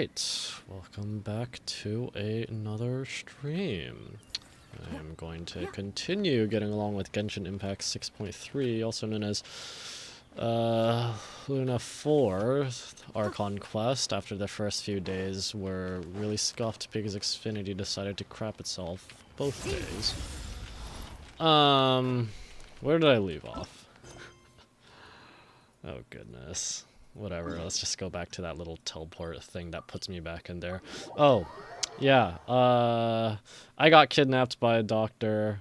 Alright, welcome back to another stream. I am going to continue getting along with Genshin Impact 6.3, also known as Luna 4, Archon Quest, after the first few days were really scuffed because Xfinity decided to crap itself both days. Where did I leave off? Oh goodness. Whatever, let's just go back to that little teleport thing that puts me back in there. Oh, yeah, I got kidnapped by a doctor.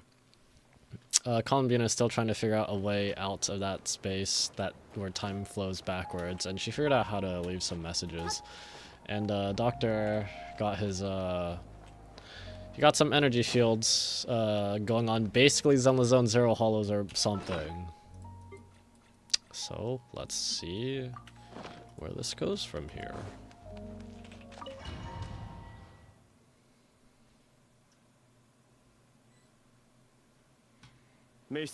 Columbina is still trying to figure out a way out of that space where time flows backwards, and she figured out how to leave some messages. And doctor got his, he got some energy fields going on, basically Zone Zero Hollows or something. So, let's see where this goes from here. Did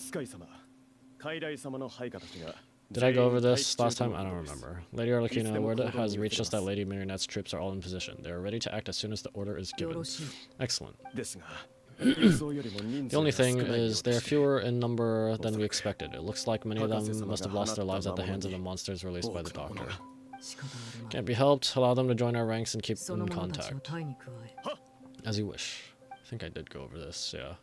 I go over this last time? I don't remember. Lady Arlecchino, word has reached us that Lady Marionette's troops are all in position. They are ready to act as soon as the order is given. Excellent. The only thing is they are fewer in number than we expected. It looks like many of them must have lost their lives at the hands of the monsters released by the doctor. Can't be helped. Allow them to join our ranks and keep in contact. As you wish. I think I did go over this, yeah.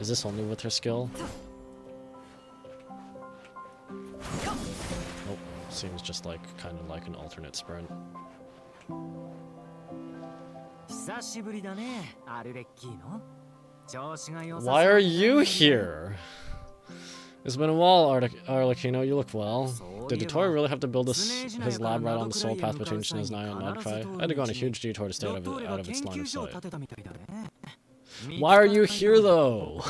Is this only with her skill? Nope. Seems just like kind of like an alternate sprint. Why are you here? It's been a while, Arlecchino. You look well. Did Dottore really have to build his lab right on the soul path between Shin'izanai and Nodcry? I had to go on a huge detour to stay out of its line of sight. Why are you here, though?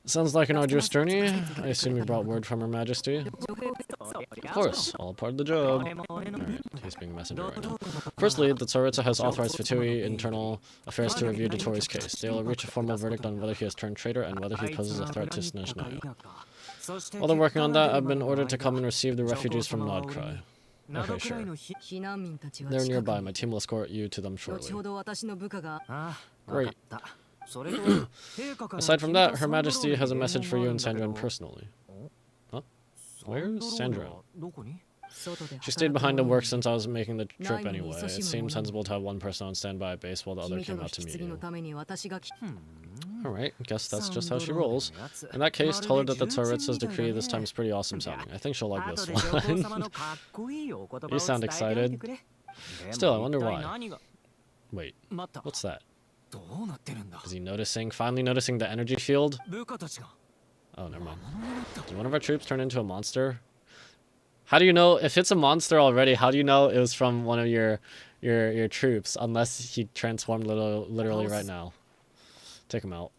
Sounds like an arduous journey. I assume you brought word from Her Majesty. Of course, all part of the job. Alright, he's being a messenger right now. Firstly, the Tsaritsa has authorized Fatui Internal Affairs to review Dottore's case. They will reach a formal verdict on whether he has turned traitor and whether he poses a threat to Shin'izanai. While they're working on that, I've been ordered to come and receive the refugees from Nodcry. Okay, sure. They're nearby. My team will escort you to them shortly. Great. Aside from that, Her Majesty has a message for you and Sandra personally. Huh? Where's Sandra? She stayed behind to work since I was making the trip anyway. It seemed sensible to have one person on standby at base while the other came out to meet you. Alright, guess that's just how she rolls. In that case, tell her that the Tsaritsa's decree this time is pretty awesome sounding. I think she'll like this one. You sound excited. Still, I wonder why. Wait, what's that? Is he finally noticing the energy field? Oh, never mind. Did one of our troops turn into a monster? How do you know, if it's a monster already, how do you know it was from one of your troops, unless he transformed literally right now? Take him out.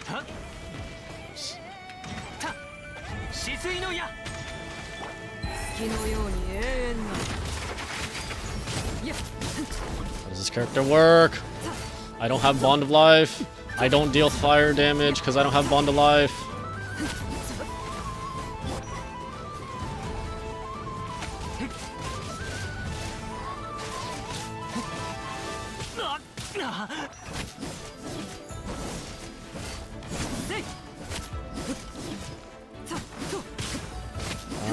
How does this character work? I don't have Bond of Life. I don't deal fire damage because I don't have Bond of Life.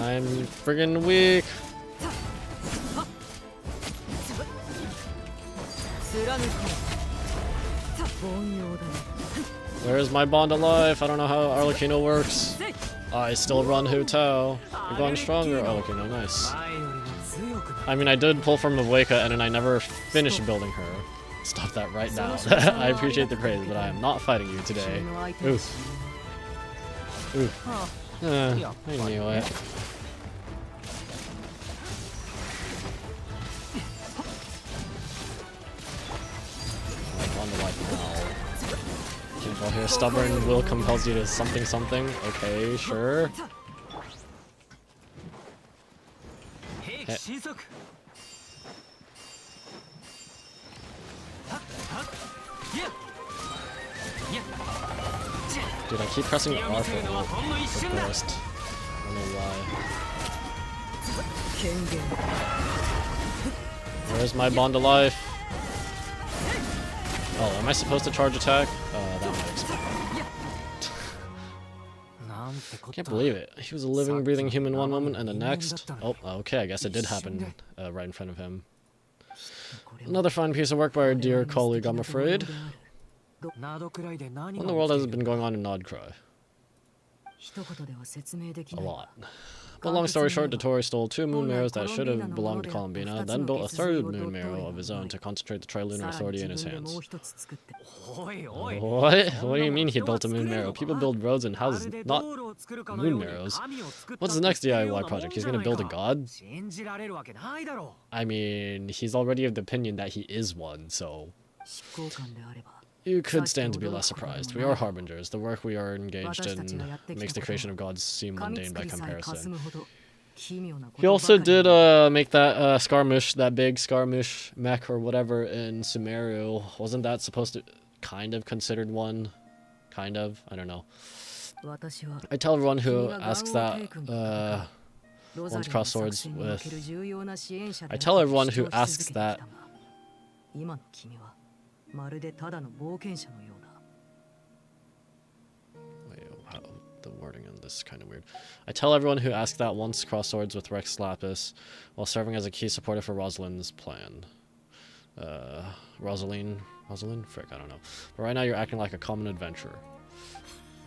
I'm friggin' weak. Where's my Bond of Life? I don't know how Arlecchino works. I still run Hu Tao. You're going stronger, Arlecchino. Nice. I mean, I did pull from Mavueka and then I never finished building her. Stop that right now. I appreciate the praise, but I am not fighting you today. Oof. Oof. I knew it. On the life now. Oh, here, stubborn will compels you to something something. Okay, sure. Hey. Dude, I keep pressing R for burst. I don't know why. Where's my bond of life? Oh, am I supposed to charge attack? That might explain. Can't believe it. He was a living, breathing human one moment, and the next... Oh, okay, I guess it did happen right in front of him. Another fine piece of work by our dear colleague, I'm afraid. What in the world has been going on in Nodcry? A lot. But long story short, Dottore stole 2 moon mirrors that should have belonged to Columbina, then built a 3rd moon mirror of his own to concentrate the Trilunar Authority in his hands. What? What do you mean he built a moon mirror? People build roads and houses, not moon mirrors. What's the next DIY project? He's gonna build a god? I mean, he's already of the opinion that he is one, so... You could stand to be less surprised. We are harbingers. The work we are engaged in makes the creation of gods seem mundane by comparison. He also did make that Skarmush, that big Skarmush mech or whatever in Sumeru. Wasn't that supposed to kind of considered one? Kind of? I don't know. I tell everyone who asks that wants cross swords with... I tell everyone who asks that... Wait, wow, the wording on this is kind of weird. I tell everyone who asks that once cross swords with Rex Lapis while serving as a key supporter for Rosalind's plan. Rosalind? Frick, I don't know. But right now you're acting like a common adventurer.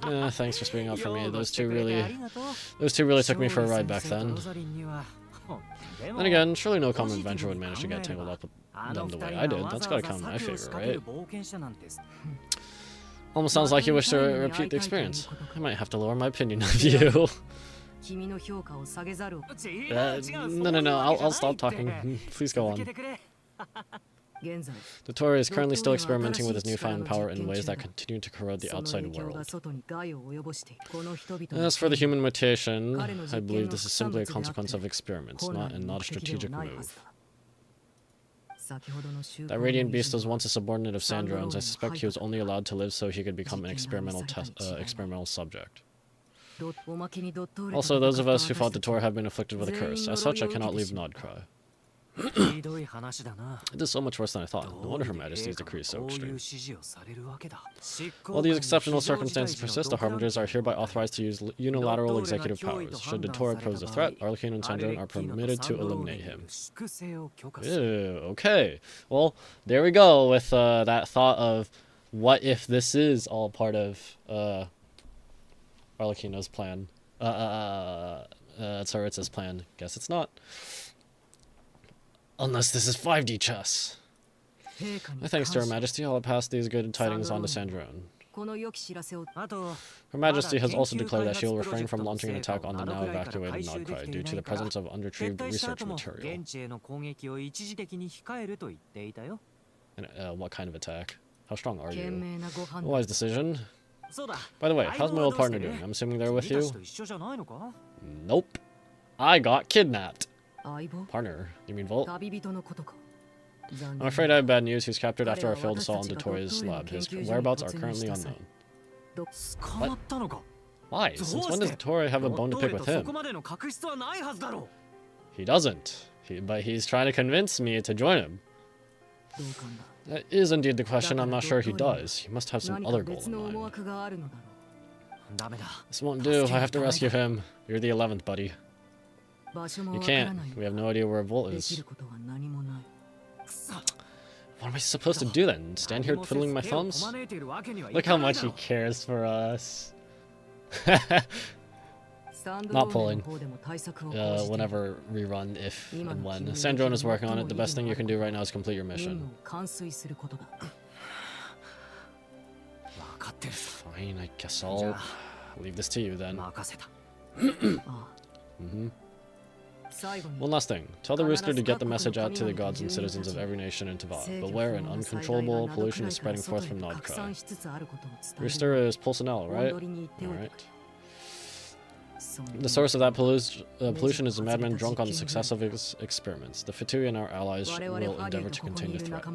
Thanks for speaking up for me. Those two really took me for a ride back then. Then again, surely no common adventurer would manage to get tangled up with them the way I did. That's gotta count in my favor, right? Almost sounds like you wish to repeat the experience. I might have to lower my opinion of you. No, I'll stop talking. Please go on. Dottore is currently still experimenting with his newfound power in ways that continue to corrode the outside world. As for the human mutation, I believe this is simply a consequence of experiments, not a strategic move. That radiant beast was once a subordinate of Sandrone's. I suspect he was only allowed to live so he could become an experimental subject. Also, those of us who fought Dottore have been afflicted with a curse. As such, I cannot leave Nodcry. It is so much worse than I thought. No wonder Her Majesty's decree is so extreme. While these exceptional circumstances persist, the Harbingers are hereby authorized to use unilateral executive powers. Should Dottore pose a threat, Arlecchino and Sandrone are permitted to eliminate him. Ew, okay. Well, there we go with that thought of what if this is all part of Arlecchino's plan. Tsaritsa's plan. Guess it's not. Unless this is 5D chess. My thanks to Her Majesty, I'll pass these good tidings on to Sandrone. Her Majesty has also declared that she will refrain from launching an attack on the now evacuated Nodcry due to the presence of unretrieved research material. And, what kind of attack? How strong are you? A wise decision. By the way, how's my old partner doing? I'm assuming they're with you? Nope. I got kidnapped. Partner? You mean Volt? I'm afraid I have bad news. He's captured after our failed assault on Dottore's lab. His whereabouts are currently unknown. What? Why? Since when does Dottore have a bone to pick with him? He doesn't. But he's trying to convince me to join him. That is indeed the question. I'm not sure he does. He must have some other goal in mind. This won't do. I have to rescue him. You're the 11th, buddy. You can't. We have no idea where Volt is. What am I supposed to do then? Stand here twiddling my thumbs? Look how much he cares for us. Not pulling. Whenever rerun, if and when. Sandrone is working on it. The best thing you can do right now is complete your mission. Fine, I guess I'll leave this to you then. One last thing. Tell the rooster to get the message out to the gods and citizens of every nation in Teyvat. Beware, an uncontrollable pollution is spreading forth from Nodcry. Rooster is Pulsinella, right? Alright. The source of that pollution is a madman drunk on the success of his experiments. The Fatui and our allies will endeavor to contain the threat.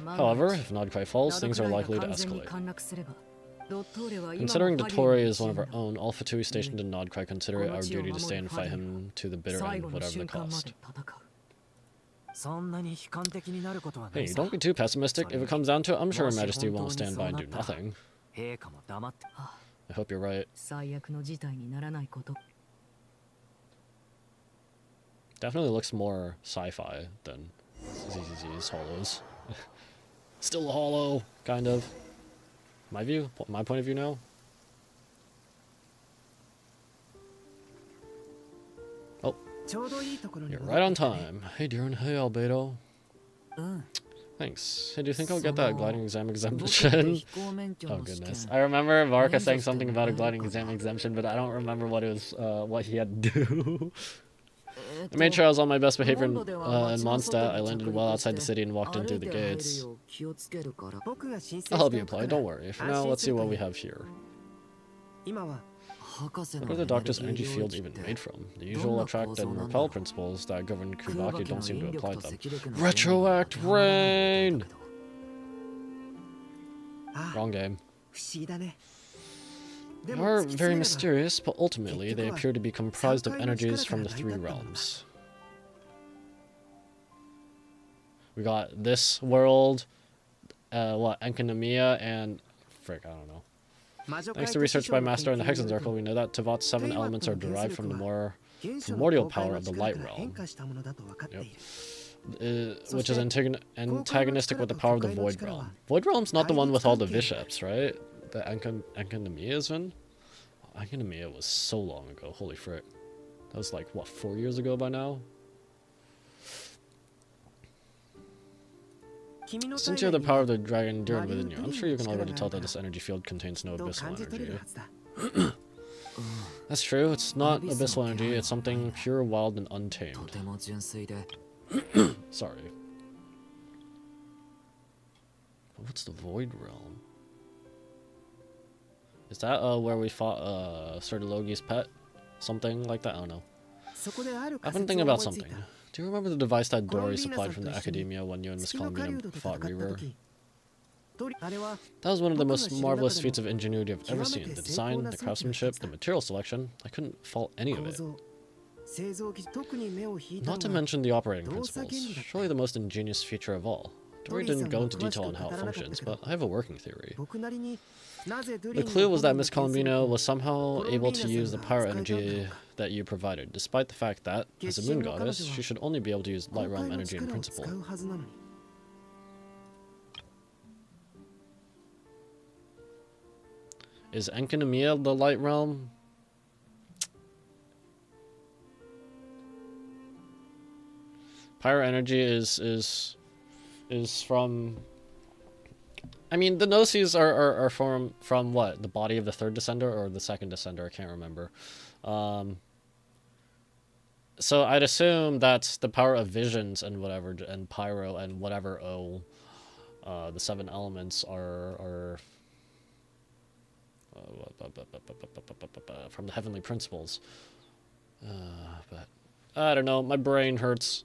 However, if Nodcry falls, things are likely to escalate. Considering Dottore is one of our own, all Fatui stationed in Nodcry consider it our duty to stay and fight him to the bitter end, whatever the cost. Hey, don't be too pessimistic. If it comes down to it, I'm sure Her Majesty won't stand by and do nothing. I hope you're right. Definitely looks more sci-fi than ZZZ's Hollows. Still a hollow, kind of. My view? My point of view now? Oh. You're right on time. Hey, Darren. Hey, Albedo. Thanks. Hey, do you think I'll get that gliding exam exemption? Oh, goodness. I remember Marcus saying something about a gliding exam exemption, but I don't remember what it was, what he had to do. I made sure I was on my best behavior in Mondstadt. I landed well outside the city and walked in through the gates. I'll help you apply, don't worry. For now, let's see what we have here. What are the doctor's energy fields even made from? The usual attract and repel principles that govern Kubaki don't seem to apply to them. Retroact rain! Wrong game. They are very mysterious, but ultimately they appear to be comprised of energies from the three realms. We got this world, Enkanomiya, and... frick, I don't know. Thanks to research by Master in the Hexen Circle, we know that Teyvat's 7 elements are derived from the more primordial power of the Light Realm. Yep. Which is antagonistic with the power of the Void Realm. Void Realm's not the one with all the bishops, right? The Enkanomiya is in? Enkanomiya was so long ago, holy frick. That was like, what, 4 years ago by now? Since you have the power of the dragon enduring within you, I'm sure you can already tell that this energy field contains no abyssal energy. That's true, it's not abyssal energy, it's something pure, wild, and untamed. Sorry. But what's the Void Realm? Is that where we fought Sir Logi's pet? Something like that? I don't know. I've been thinking about something. Do you remember the device that Dory supplied from the Academia when you and Miss Columbina fought Reaver? That was one of the most marvelous feats of ingenuity I've ever seen. The design, the craftsmanship, the material selection. I couldn't fault any of it. Not to mention the operating principles. Surely the most ingenious feature of all. Dory didn't go into detail on how it functions, but I have a working theory. The clue was that Miss Columbina was somehow able to use the power energy that you provided, despite the fact that, as a moon goddess, she should only be able to use Light Realm energy in principle. Is Enkanomiya the Light Realm? Pyro energy is from... I mean, the Gnosis are from what? The body of the third Descender or the second Descender? I can't remember. So I'd assume that's the power of visions and whatever, and Pyro and whatever the 7 elements are from the heavenly principles. But I don't know. My brain hurts.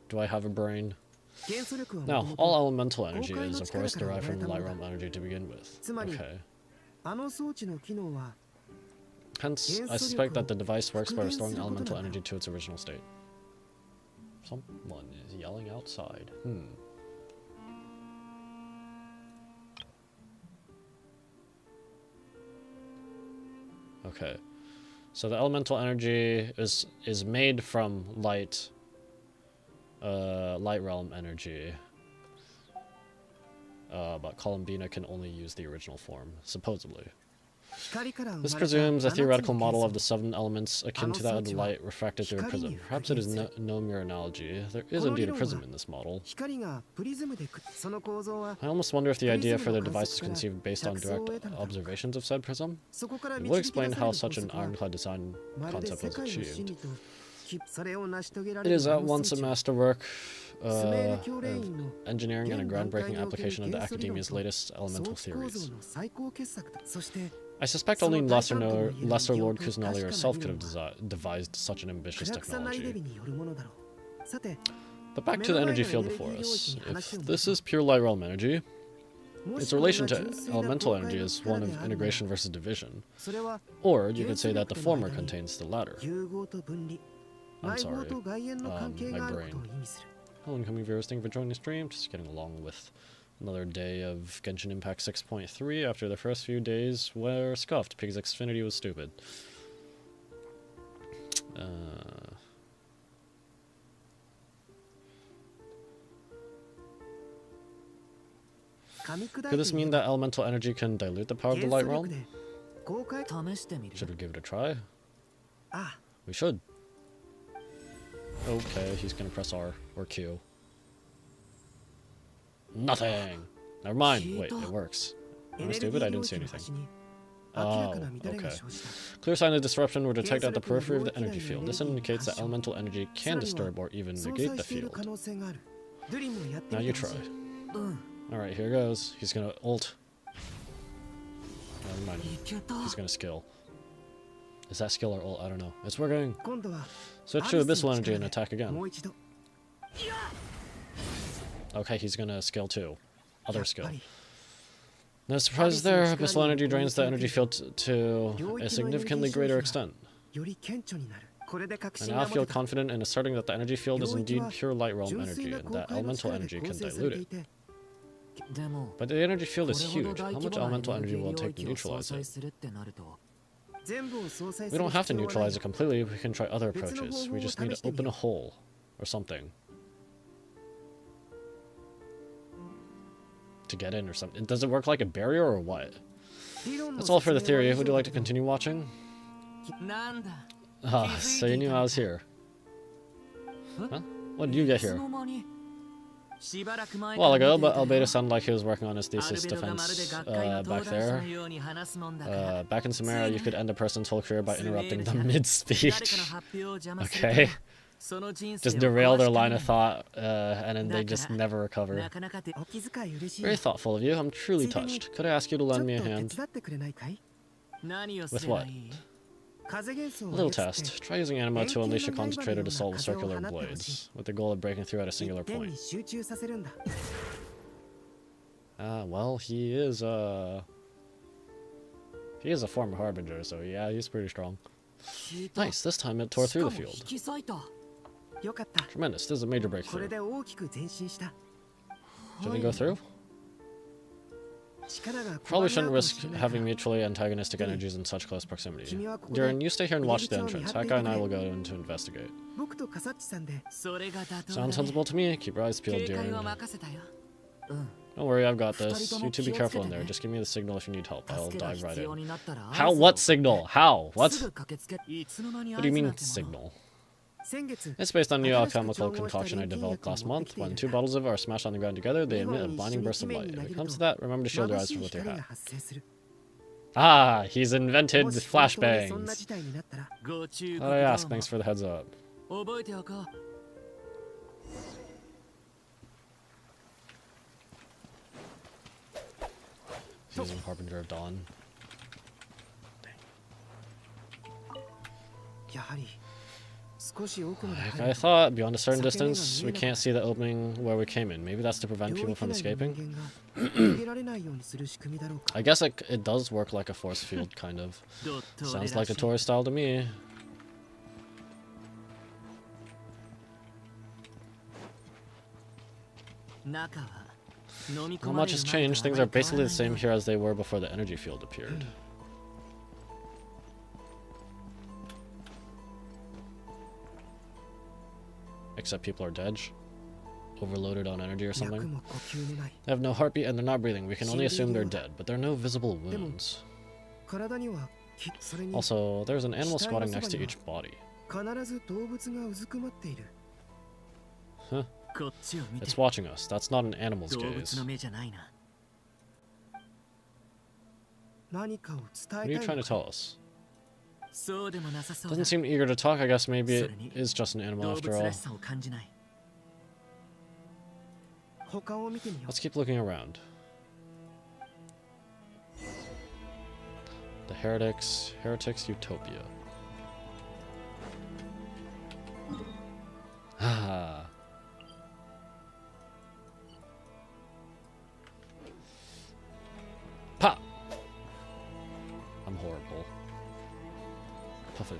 Do I have a brain? Now, all elemental energy is, of course, derived from the Light Realm energy to begin with. Okay. Hence, I suspect that the device works by restoring elemental energy to its original state. Someone is yelling outside. Okay. So the elemental energy is made from light realm energy, but Columbina can only use the original form, supposedly. This presumes a theoretical model of the 7 elements akin to that of the light refracted through a prism. Perhaps it is no mere analogy. There is indeed a prism in this model. I almost wonder if the idea for the device is conceived based on direct observations of said prism. It would explain how such an ironclad design concept was achieved. It is at once a masterwork of engineering and a groundbreaking application of the academia's latest elemental theories. I suspect only Lesser Lord Kuznali herself could have devised such an ambitious technology. But back to the energy field before us. If this is pure light realm energy, its relation to elemental energy is one of integration versus division. Or you could say that the former contains the latter. I'm sorry, my brain. Hello incoming viewers, thank you for joining the stream. Just getting along with another day of Genshin Impact 6.3 after the first few days were scuffed because Xfinity was stupid. Could this mean that elemental energy can dilute the power of the light realm? Should we give it a try? We should. Okay, he's gonna press R or Q. Nothing! Never mind. Wait, it works. Am I stupid? I didn't see anything. Oh, okay. Clear signs of disruption were detected at the periphery of the energy field. This indicates that elemental energy can disturb or even negate the field. Now you try. Alright, here goes. He's gonna ult. Never mind. He's gonna skill. Is that skill or ult? I don't know. It's working! Switch to abyssal energy and attack again. Okay, he's gonna skill too. Other skill. No surprises there. Abyssal energy drains the energy field to a significantly greater extent. I now feel confident in asserting that the energy field is indeed pure light realm energy, and that elemental energy can dilute it. But the energy field is huge. How much elemental energy will it take to neutralize it? We don't have to neutralize it completely, we can try other approaches. We just need to open a hole, or something. To get in or something. Does it work like a barrier or what? That's all for the theory. Would you like to continue watching? Ah, so you knew I was here. Huh? When did you get here? A while ago, but Albedo sounded like he was working on his thesis defense back there. Back in Samara, you could end a person's whole career by interrupting them mid-speech. Okay. Just derail their line of thought, and then they just never recover. Very thoughtful of you. I'm truly touched. Could I ask you to lend me a hand? With what? A little test. Try using anima to unleash a concentrated assault with circular blades, with the goal of breaking through at a singular point. Well, he is a former Harbinger, so yeah, he's pretty strong. Nice, this time it tore through the field. Tremendous, this is a major breakthrough. Should we go through? Probably shouldn't risk having mutually antagonistic energies in such close proximity. Durin, you stay here and watch the entrance. Haka and I will go in to investigate. Sounds sensible to me. Keep your eyes peeled, Durin. Don't worry, I've got this. You two be careful in there. Just give me the signal if you need help. I'll dive right in. How? What signal? How? What? What do you mean, signal? It's based on a new alchemical concoction I developed last month. When 2 bottles of it are smashed on the ground together, they emit a blinding burst of light. If it comes to that, remember to shield your eyes with your hat. Ah, he's invented flashbangs. Thought I asked. Thanks for the heads up. He's using Harbinger of Dawn. Like I thought, beyond a certain distance, we can't see the opening where we came in. Maybe that's to prevent people from escaping? I guess it does work like a force field, kind of. Sounds like a tourist style to me. Not much has changed. Things are basically the same here as they were before the energy field appeared. Except people are dead. Overloaded on energy or something. They have no heartbeat and they're not breathing. We can only assume they're dead, but there are no visible wounds. Also, there's an animal squatting next to each body. Huh. It's watching us. That's not an animal's gaze. What are you trying to tell us? Doesn't seem eager to talk. I guess maybe it is just an animal after all. Let's keep looking around. The Heretics Utopia. Ah. Pa! I'm horrible. Puffin.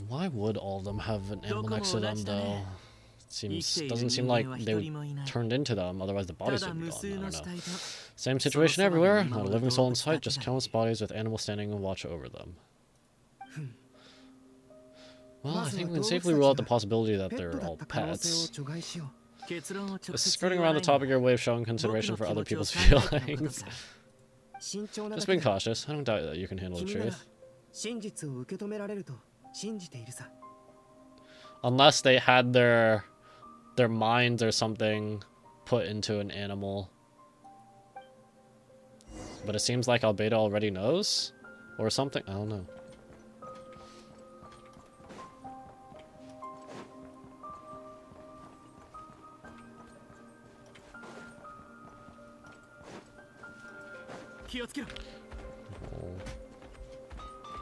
Why would all of them have an animal next to them, though? Doesn't seem like they would turned into them, otherwise the bodies would be gone. I don't know. Same situation everywhere. Not a living soul in sight, just countless bodies with animals standing and watch over them. Well, I think we can safely rule out the possibility that they're all pets. Skirting around the topic, your way of showing consideration for other people's feelings. Just being cautious. I don't doubt that you can handle the truth. Unless they had their minds or something put into an animal. But it seems like Albedo already knows? Or something? I don't know. Oh.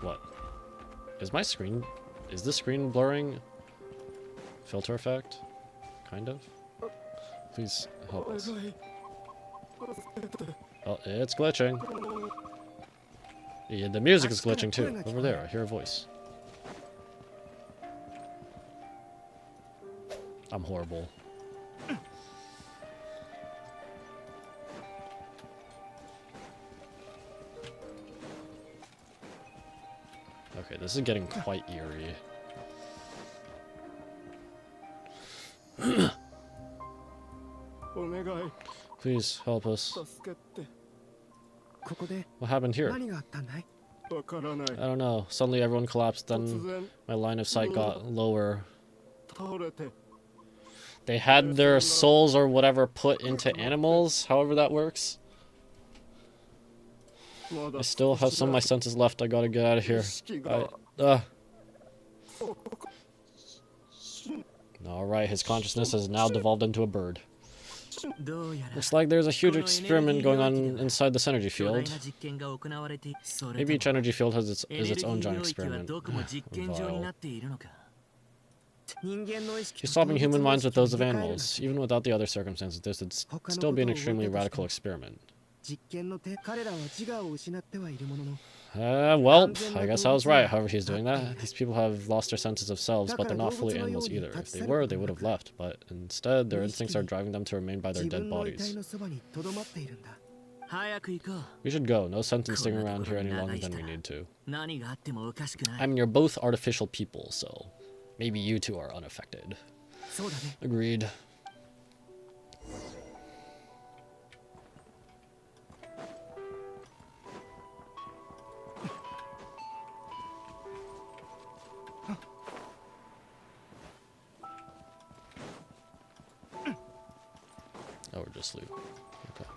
What? Is the screen blurring? Filter effect? Kind of? Please help us. Oh, it's glitching. Yeah, the music is glitching too. Over there, I hear a voice. I'm horrible. Okay, this is getting quite eerie. Please help us. What happened here? I don't know. Suddenly everyone collapsed, then my line of sight got lower. They had their souls or whatever put into animals, however that works. I still have some of my senses left. I gotta get out of here. Alright, his consciousness has now devolved into a bird. Looks like there's a huge experiment going on inside this energy field. Maybe each energy field is its own giant experiment. Vile. He's swapping human minds with those of animals. Even without the other circumstances, this would still be an extremely radical experiment. Well, I guess I was right. However, he's doing that. These people have lost their senses of selves, but they're not fully animals either. If they were, they would have left, but instead, their instincts are driving them to remain by their dead bodies. We should go. No sense in sticking around here any longer than we need to. I mean, you're both artificial people, so maybe you two are unaffected. Agreed. Oh, we're just asleep. Okay.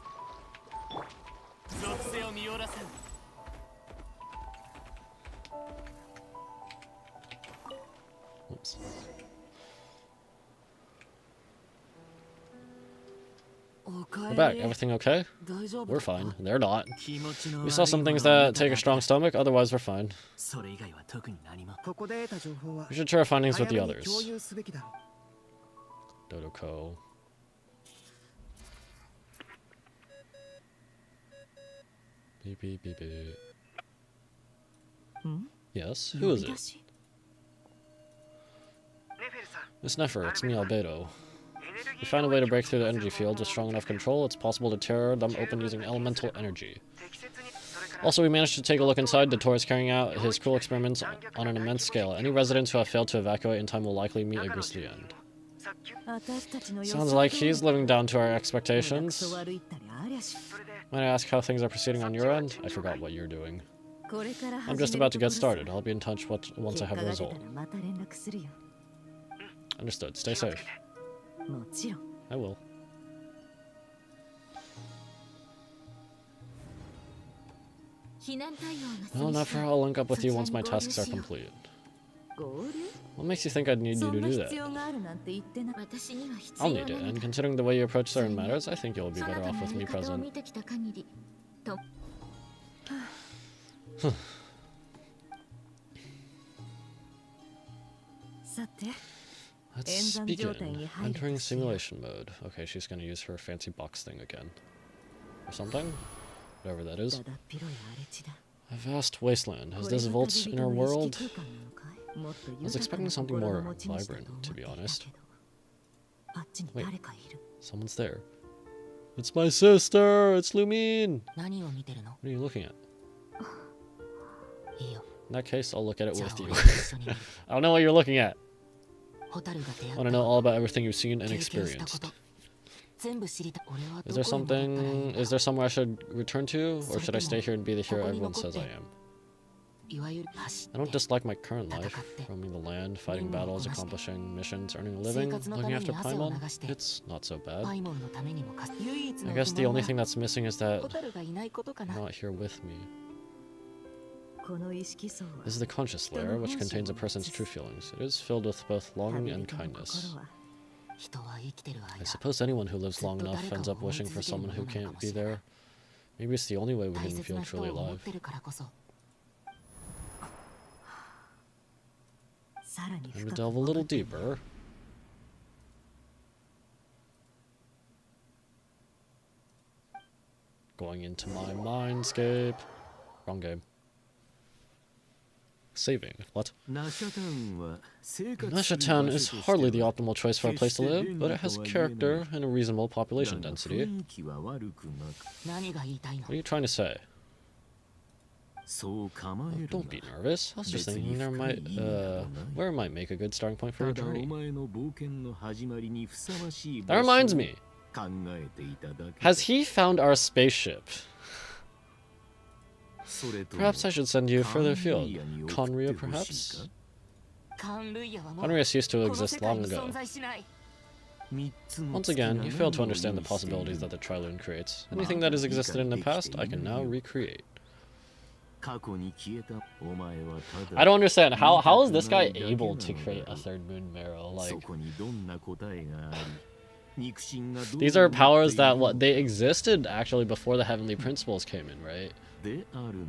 Oops. We're back. Everything okay? We're fine. They're not. We saw some things that take a strong stomach, otherwise we're fine. We should share our findings with the others. Dodoko. Beep, beep, beep, beep. Yes? Who is it? Miss Nefer, it's me, Albedo. We found a way to break through the energy field with strong enough control. It's possible to tear them open using elemental energy. Also, we managed to take a look inside. Dottor is carrying out his cruel experiments on an immense scale. Any residents who have failed to evacuate in time will likely meet a grisly end. Sounds like he's living down to our expectations. Might I ask how things are proceeding on your end? I forgot what you're doing. I'm just about to get started. I'll be in touch once I have a result. Understood. Stay safe. I will. No, not for I'll link up with you once my tasks are complete. What makes you think I'd need you to do that? I'll need it, and considering the way you approach certain matters, I think you'll be better off with me present. Let's begin. Entering simulation mode. Okay, she's gonna use her fancy box thing again. Or something? Whatever that is. A vast wasteland. Is this Volt's inner world? I was expecting something more vibrant, to be honest. Wait, someone's there. It's my sister! It's Lumine! What are you looking at? In that case, I'll look at it with you. I don't know what you're looking at. I want to know all about everything you've seen and experienced. Is there somewhere I should return to? Or should I stay here and be the hero everyone says I am? I don't dislike my current life. Roaming the land, fighting battles, accomplishing missions, earning a living, looking after Paimon. It's not so bad. I guess the only thing that's missing is that you're not here with me. This is the conscious layer, which contains a person's true feelings. It is filled with both longing and kindness. I suppose anyone who lives long enough ends up wishing for someone who can't be there. Maybe it's the only way we can feel truly alive. Time to delve a little deeper. Going into my mindscape. Wrong game. Saving. What? Nasha Town is hardly the optimal choice for a place to live, but it has character and a reasonable population density. What are you trying to say? Oh, don't be nervous. I was just thinking where might make a good starting point for your journey. That reminds me. Has he found our spaceship? Perhaps I should send you further afield. Conria, perhaps? Conria ceased to exist long ago. Once again, you fail to understand the possibilities that the Trilune creates. Anything that has existed in the past, I can now recreate. I don't understand. How is this guy able to create a third moon marrow? Like, these are powers that they existed actually before the Heavenly Principles came in, right?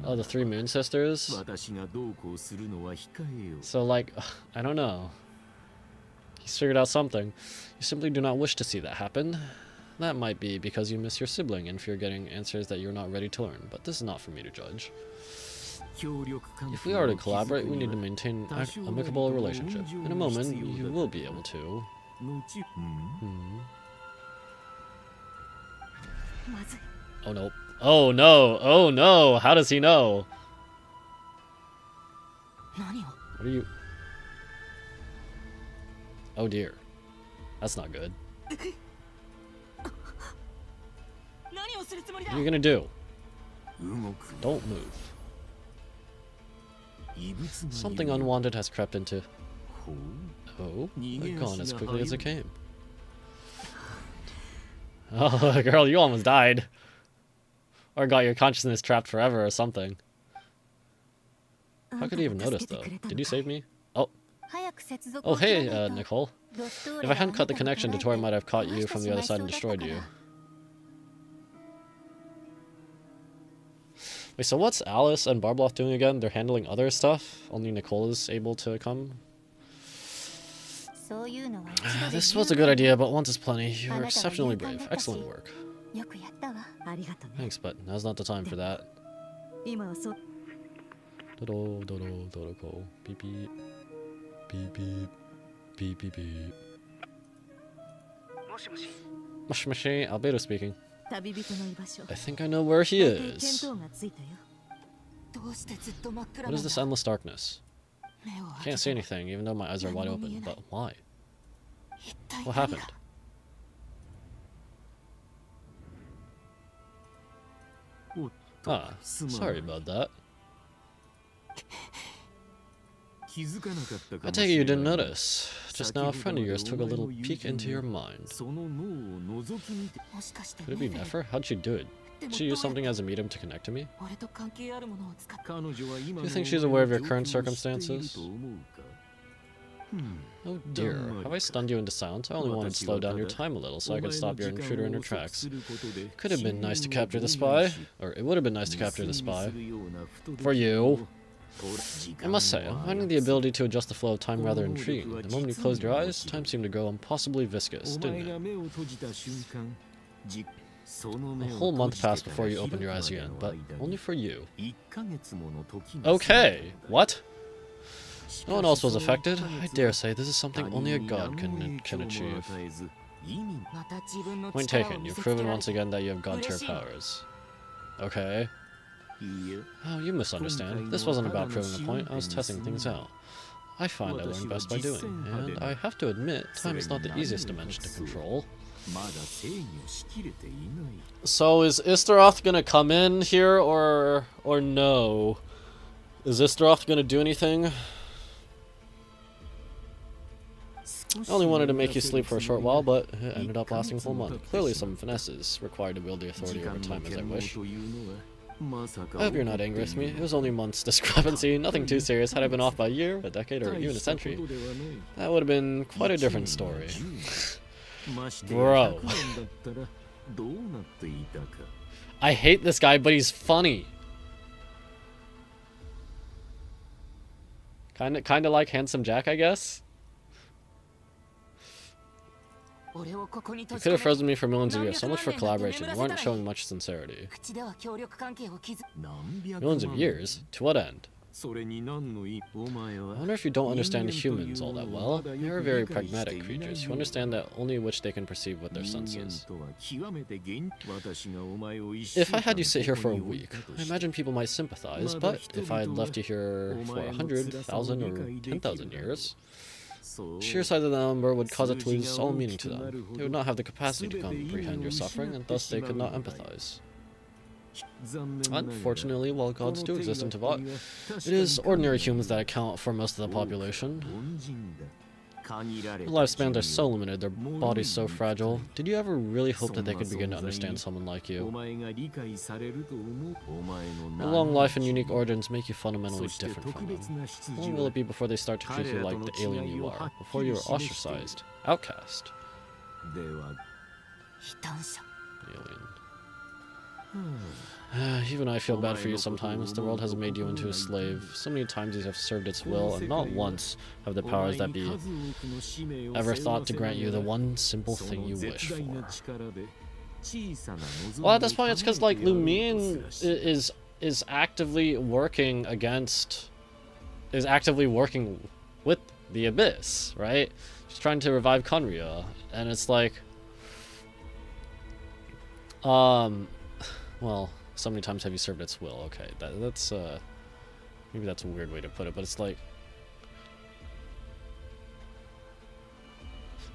Oh, the three moon sisters. So like, I don't know. He's figured out something. You simply do not wish to see that happen. That might be because you miss your sibling and fear getting answers that you're not ready to learn, but this is not for me to judge. If we are to collaborate, we need to maintain an amicable relationship. In a moment, you will be able to. Oh no. Oh no! Oh no! How does he know? What are you... Oh dear. That's not good. What are you gonna do? Don't move. Something unwanted has crept into... Oh, they're gone as quickly as it came. Oh, girl, you almost died. Or got your consciousness trapped forever or something. How could he even notice, though? Did you save me? Oh. Oh, hey, Nicole. If I hadn't cut the connection, Dottor might have caught you from the other side and destroyed you. Wait, so what's Alice and Barbloth doing again? They're handling other stuff? Only Nicole is able to come? This was a good idea, but once is plenty. You are exceptionally brave. Excellent work. Thanks, but now's not the time for that. Dodo, dodo, dodo, go. Beep, beep. Beep, beep. Beep, beep, beep. Moshi, moshi. Albedo speaking. I think I know where he is. What is this endless darkness? I can't see anything, even though my eyes are wide open. But why? What happened? Ah, sorry about that. I take it you didn't notice. Just now a friend of yours took a little peek into your mind. Could it be Nefer? How'd she do it? Did she use something as a medium to connect to me? Do you think she's aware of your current circumstances? Oh dear, have I stunned you into silence? I only wanted to slow down your time a little so I could stop your intruder in her tracks. Could have been nice to capture the spy. Or it would have been nice to capture the spy. For you. I must say, I'm finding the ability to adjust the flow of time rather intriguing. The moment you closed your eyes, time seemed to go impossibly viscous, didn't it? A whole month passed before you opened your eyes again, but only for you. Okay, what? No one else was affected? I dare say this is something only a god can achieve. Point taken, you've proven once again that you have god-tier powers. Okay. Oh, you misunderstand. This wasn't about proving a point, I was testing things out. I find I learn best by doing, and I have to admit, time is not the easiest dimension to control. So is Istaroth gonna come in here, or no? Is Istaroth gonna do anything? I only wanted to make you sleep for a short while, but it ended up lasting a full month. Clearly some finesse required to wield the authority over time as I wish. I hope you're not angry with me. It was only months discrepancy, nothing too serious. Had I been off by a year, a decade, or even a century, that would have been quite a different story. Bro. I hate this guy, but he's funny. Kinda like Handsome Jack, I guess. You could have frozen me for millions of years. So much for collaboration. You weren't showing much sincerity. Millions of years? To what end? I wonder if you don't understand humans all that well. They are very pragmatic creatures who understand that only which they can perceive with their senses. If I had you sit here for a week, I imagine people might sympathize, but if I had left you here for 100,000 or 10,000 years, sheer size of the number would cause it to lose all meaning to them. They would not have the capacity to comprehend your suffering, and thus they could not empathize. Unfortunately, while gods do exist in Teyvat, it is ordinary humans that account for most of the population. Their lifespans are so limited, their bodies so fragile. Did you ever really hope that they could begin to understand someone like you? Your long life and unique origins make you fundamentally different from them. How long will it be before they start to treat you like the alien you are, before you are ostracized, outcast? Alien. Even I feel bad for you sometimes. The world has made you into a slave. So many times you have served its will, and not once have the powers that be ever thought to grant you the one simple thing you wish for. Well, at this point, it's because like Lumine is actively working with the Abyss, right? She's trying to revive Conria, and it's like, well, so many times have you served its will? Okay, that's maybe that's a weird way to put it, but it's like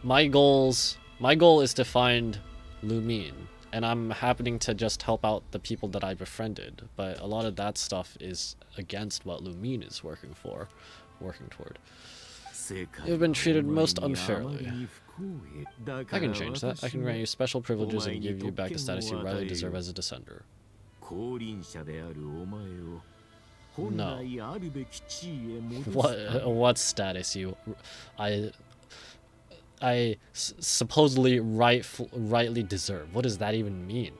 my goal is to find Lumine, and I'm happening to just help out the people that I befriended, but a lot of that stuff is against what Lumine is working toward. You've been treated most unfairly. I can change that. I can grant you special privileges and give you back the status you rightly deserve as a descender. No. What status you... I supposedly rightly deserve. What does that even mean?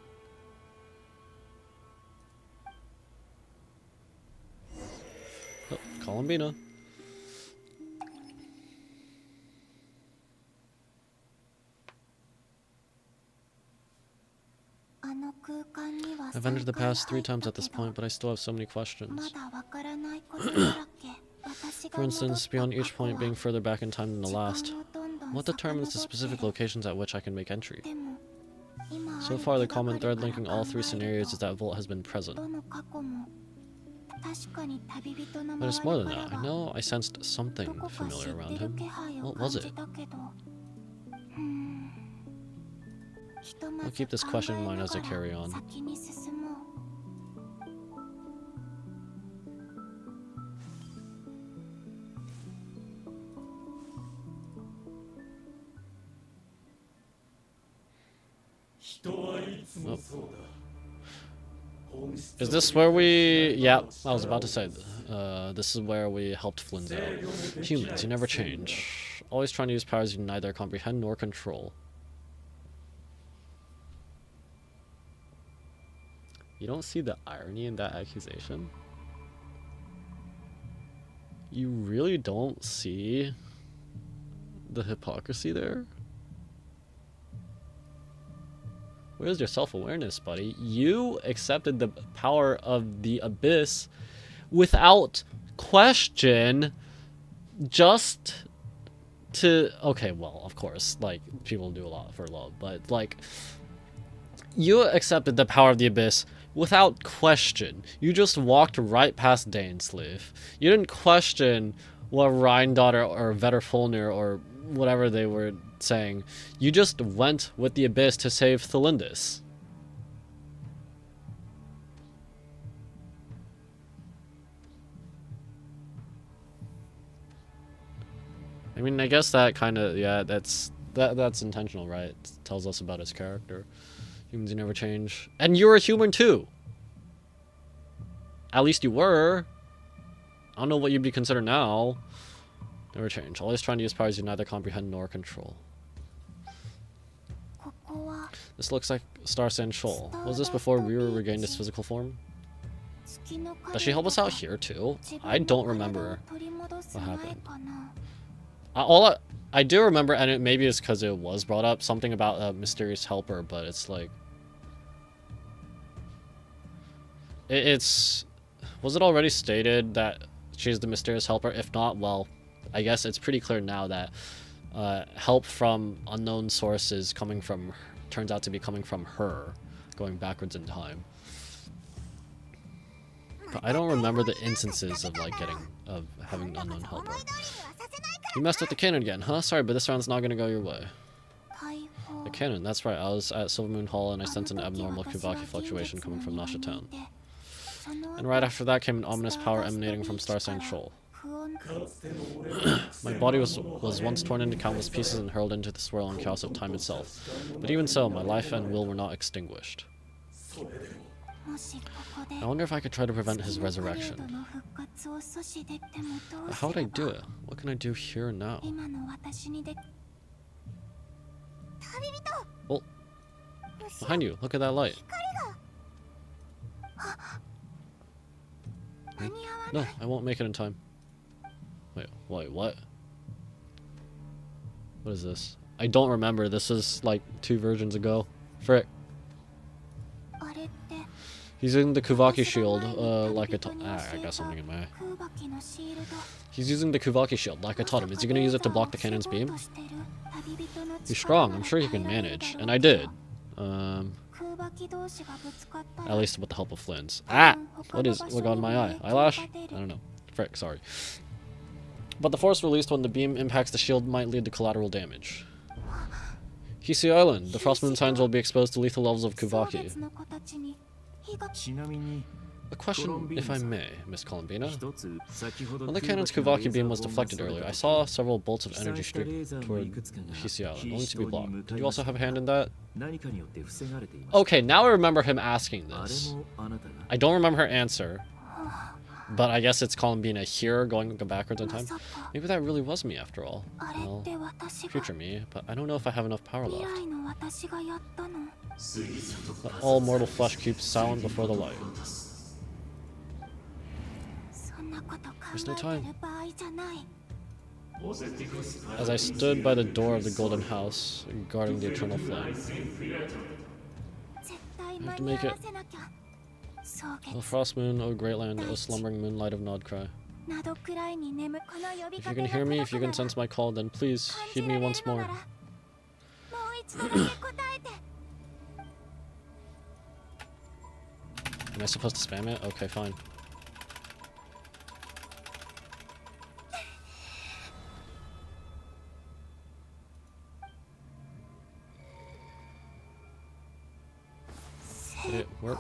Oh, Columbina. I've entered the past 3 times at this point, but I still have so many questions. For instance, beyond each point being further back in time than the last, what determines the specific locations at which I can make entry? So far, the common thread linking all 3 scenarios is that Volt has been present. But it's more than that. I know I sensed something familiar around him. What was it? I'll keep this question in mind as I carry on. Oh. Is this where we... Yeah, I was about to say, this is where we helped Flynn's out. Humans, you never change. Always trying to use powers you neither comprehend nor control. You don't see the irony in that accusation? You really don't see the hypocrisy there? Where's your self-awareness, buddy? You accepted the power of the abyss without question, just to... Okay, well, of course, like, people do a lot for love, but, like, you accepted the power of the abyss without question. You just walked right past Dainsleif. You didn't question what Rheindotter or Vetterfolnir or whatever they were saying. You just went with the abyss to save Thelindis. I mean, I guess that kind of, yeah, that's intentional, right? It tells us about his character. Humans, you never change. And you're a human too! At least you were. I don't know what you'd be considered now. Never change. Always trying to use powers you neither comprehend nor control. This looks like Star Sand Shoal. Was this before Riru regained his physical form? Does she help us out here too? I don't remember what happened. I do remember, and maybe it's because it was brought up, something about a mysterious helper, but it's like... Was it already stated that she's the mysterious helper? If not, well, I guess it's pretty clear now that help from unknown sources turns out to be coming from her, going backwards in time. But I don't remember the instances of having an unknown helper. You messed with the cannon again, huh? Sorry, but this round's not gonna go your way. The cannon, that's right. I was at Silvermoon Hall and I sensed an abnormal Kuvaki fluctuation coming from Nasha Town. And right after that came an ominous power emanating from Star Sand Shoal. My body was once torn into countless pieces and hurled into the swirling chaos of time itself. But even so, my life and will were not extinguished. I wonder if I could try to prevent his resurrection. But how would I do it? What can I do here and now? Well, behind you, look at that light. No, I won't make it in time. Wait, what? What is this? I don't remember. This is like 2 versions ago. Frick. He's using the Kuvaki shield, like I got something in my eye. He's using the Kuvaki shield, like I taught him. Is he gonna use it to block the cannon's beam? He's strong. I'm sure he can manage. And I did. At least with the help of Flynn's. Ah! What got in my eye? Eyelash? I don't know. Frick, sorry. But the force released when the beam impacts the shield might lead to collateral damage. Hisi Island. The Frostmoon signs will be exposed to lethal levels of Kuvaki. A question, if I may, Miss Columbina. When the cannon's Kuvaki beam was deflected earlier, I saw several bolts of energy streak toward Hisi Island, only to be blocked. Did you also have a hand in that? Okay, now I remember him asking this. I don't remember her answer. But I guess it's Columbina here, going backwards in time. Maybe that really was me after all. Well, future me, but I don't know if I have enough power left. But all mortal flesh keeps silent before the light. There's no time. As I stood by the door of the golden house, guarding the eternal flame. I have to make it. O frost moon, O great land, O slumbering moonlight of Nodcry. If you can hear me, if you can sense my call, then please heed me once more. Am I supposed to spam it? Okay, fine. Did it work?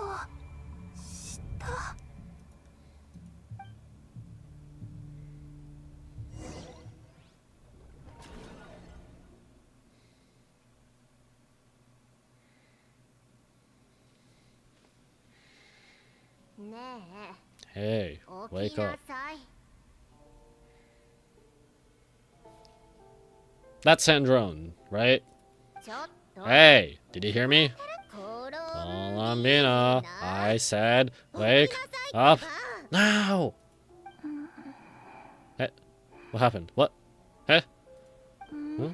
Hey, wake up. That's Sandrone, right? Hey, did you hear me? Columbina, I said, wake up now! Hey, what happened? What? Hey? Huh?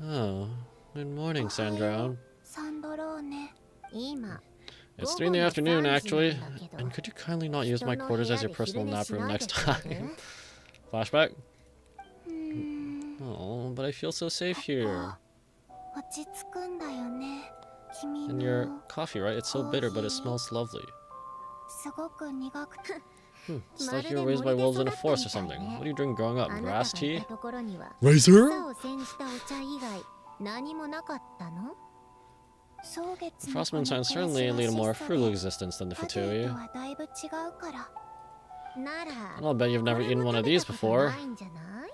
Oh, good morning, Sandrone. It's 3 in the afternoon, actually. And could you kindly not use my quarters as your personal nap room next time? Flashback? Oh, but I feel so safe here. And your coffee, right? It's so bitter, but it smells lovely. It's like you were raised by wolves in a forest or something. What do you drink growing up? Grass tea? Razor? The Frostmoon signs certainly lead a more frugal existence than the Fatui. I'll bet you've never eaten one of these before.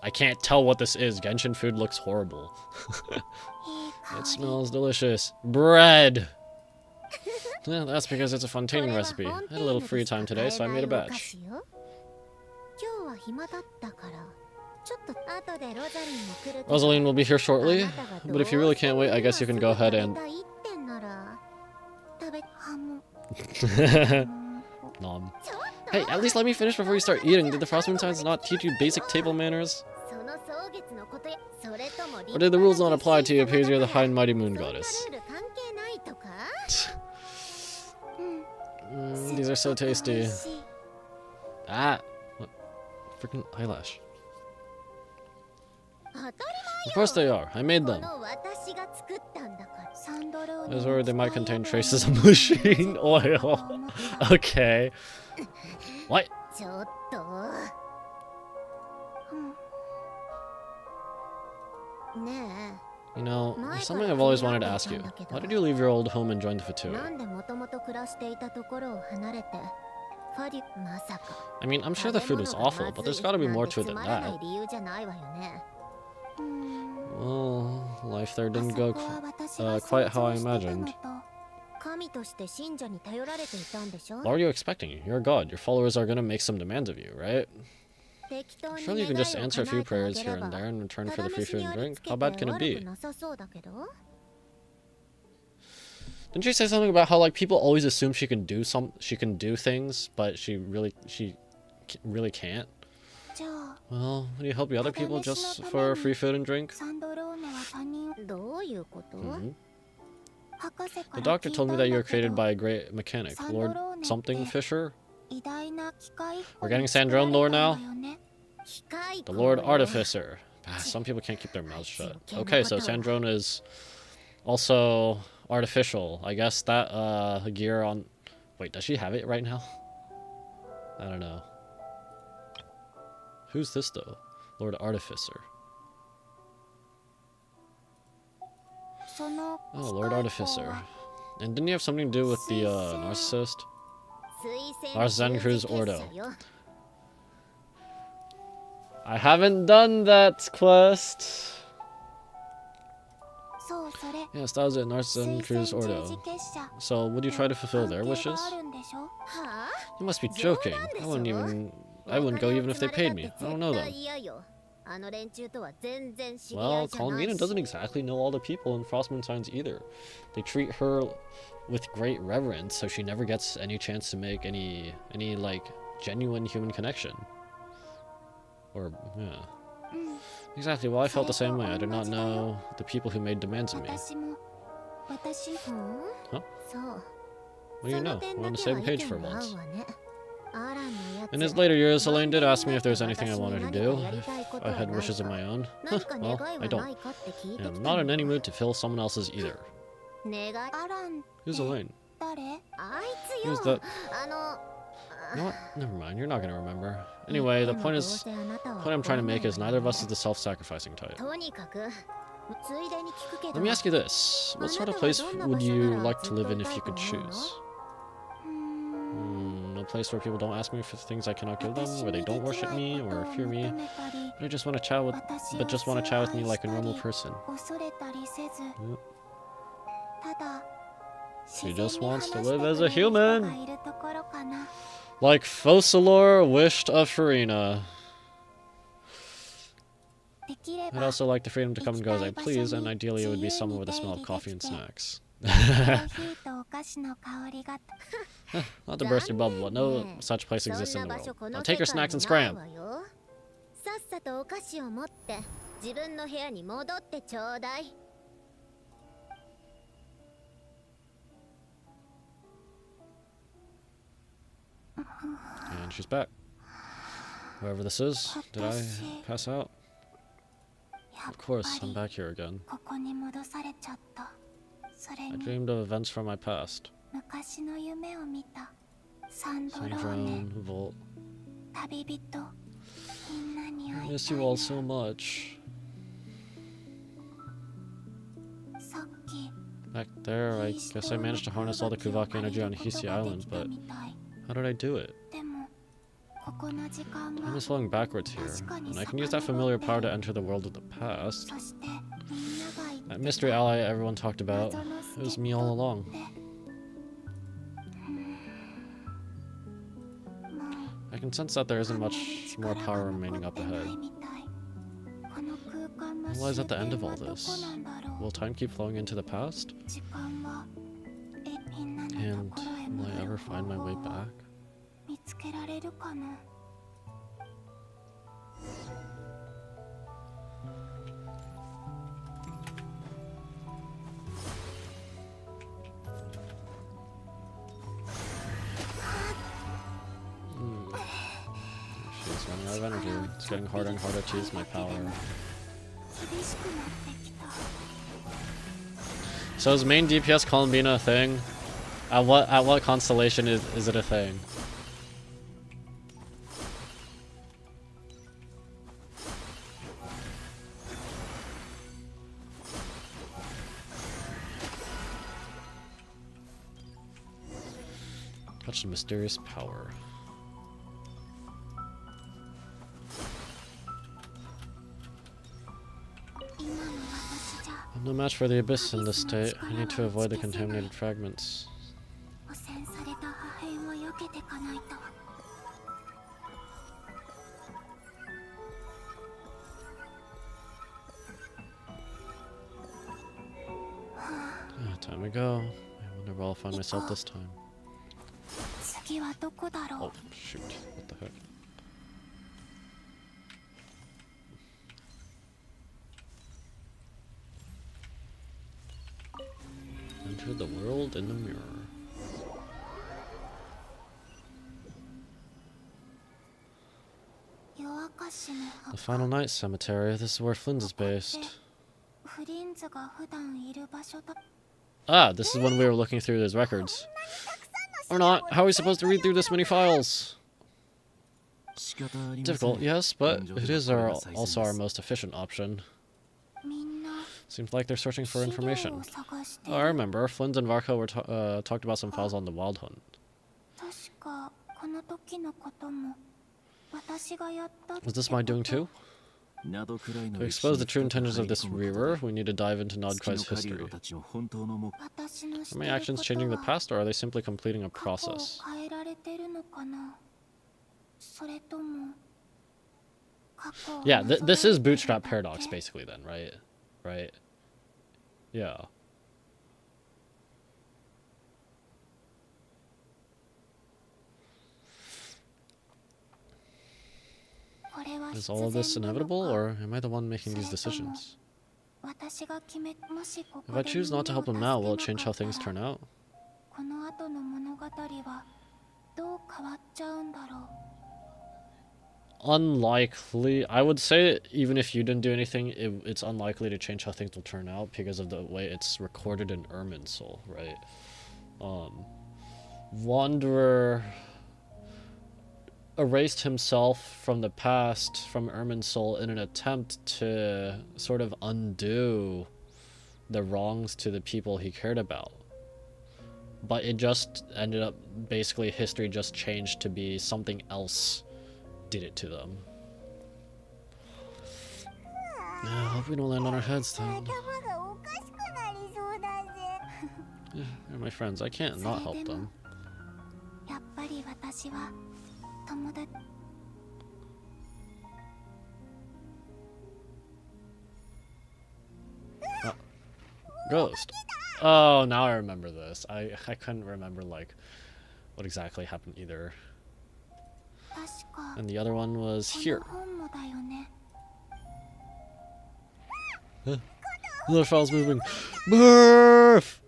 I can't tell what this is. Genshin food looks horrible. It smells delicious. Bread! Yeah, that's because it's a Fontaine recipe. I had a little free time today, so I made a batch. Rosaline will be here shortly, but if you really can't wait, I guess you can go ahead and... Nom. Hey, at least let me finish before you start eating. Did the Frostmoon signs not teach you basic table manners? Or did the rules not apply to you because you're the high and mighty moon goddess? These are so tasty. Ah! What? Freaking eyelash. Of course they are. I made them. I was worried they might contain traces of machine oil. Okay. What? You know, there's something I've always wanted to ask you. Why did you leave your old home and join the Fatui? I mean, I'm sure the food was awful, but there's gotta be more to it than that. Well, life there didn't go quite how I imagined. What are you expecting? You're a god. Your followers are gonna make some demands of you, right? Surely you can just answer a few prayers here and there in return for the free food and drink. How bad can it be? Didn't she say something about how like people always assume she can do things, but she really can't? Well, would you help the other people just for free food and drink? The doctor told me that you were created by a great mechanic, Lord something Fisher? We're getting Sandrone lore now? The Lord Artificer. Some people can't keep their mouths shut. Okay, so Sandrone is also artificial. I guess that gear on... Wait, does she have it right now? I don't know. Who's this though? Lord Artificer. Oh, Lord Artificer. And didn't you have something to do with the narcissist? Narzen Cruz Ordo. I haven't done that quest. Yes, that was it. Narzen Cruz Ordo. So, would you try to fulfill their wishes? You must be joking. I wouldn't go even if they paid me. I don't know them. Well, Columbina doesn't exactly know all the people in Frostmoon Signs either. They treat her with great reverence, so she never gets any chance to make any like genuine human connection. Or yeah. Exactly. Well, I felt the same way. I did not know the people who made demands of me. Huh? What do you know? We're on the same page for once. In his later years, Elaine did ask me if there was anything I wanted to do, if I had wishes of my own. Well, I don't. And I'm not in any mood to fill someone else's either. Who's Elaine? Who's the... You know what? Never mind, you're not gonna remember. Anyway, the point I'm trying to make is neither of us is the self-sacrificing type. Let me ask you this. What sort of place would you like to live in if you could choose? A place where people don't ask me for things I cannot give them, where they don't worship me or fear me, but just want to chat with me like a normal person. Yep. She just wants to live as a human! Like Focalor wished of Farina. I'd also like the freedom to come and go as I please, and ideally it would be somewhere with a smell of coffee and snacks. Not to burst your bubble, but no such place exists in the world. Now take your snacks and scram! And she's back. Whoever this is, did I pass out? Of course, I'm back here again. I dreamed of events from my past. Syndrome, Volt. I miss you all so much. Back there, I guess I managed to harness all the Kuvaki energy on Hisi Island, but how did I do it? Time is flowing backwards here, and I can use that familiar power to enter the world of the past. That mystery ally everyone talked about, it was me all along. I can sense that there isn't much more power remaining up ahead. What lies at the end of all this? Will time keep flowing into the past? And will I ever find my way back? She's running out of energy. It's getting harder and harder to use my power. So is main DPS Columbina a thing? At what constellation is it a thing? Touch the mysterious power. I'm no match for the Abyss in this state. I need to avoid the contaminated fragments. Time to go. I wonder where I'll find myself this time. Oh, shoot. What the heck? Enter the world in the mirror. The Final Night Cemetery. This is where Flynn's is based. Ah, this is when we were looking through those records. Or not. How are we supposed to read through this many files? Difficult, yes, but it is also our most efficient option. Seems like they're searching for information. Oh, I remember. Flynn's and Varco were talked about some files on the Wild Hunt. Was this my doing too? To expose the true intentions of this rearer, we need to dive into Nodkrai's history. Are my actions changing the past, or are they simply completing a process? Yeah, this is Bootstrap Paradox, basically, then, right? Right? Yeah. Is all of this inevitable, or am I the one making these decisions? If I choose not to help him now, will it change how things turn out? Unlikely. I would say even if you didn't do anything, it's unlikely to change how things will turn out because of the way it's recorded in Irminsul, right? Wanderer... erased himself from the past, from Irminsul, in an attempt to sort of undo the wrongs to the people he cared about. But it just ended up, basically, history just changed to be something else did it to them. I hope we don't land on our heads then. Yeah, they're my friends. I can't not help them. Oh. Ghost. Oh, now I remember this. I couldn't remember, like, what exactly happened either. And the other one was here. Another file's moving. Murph!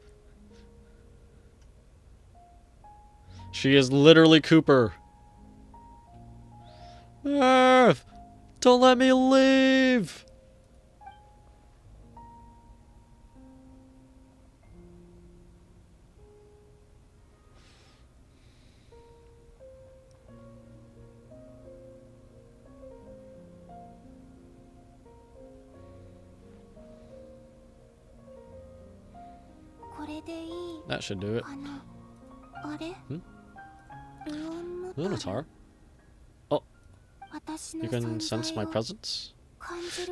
She is literally Cooper. Murph! Don't let me leave! That should do it. Hmm? Lunatar? Oh. You can sense my presence?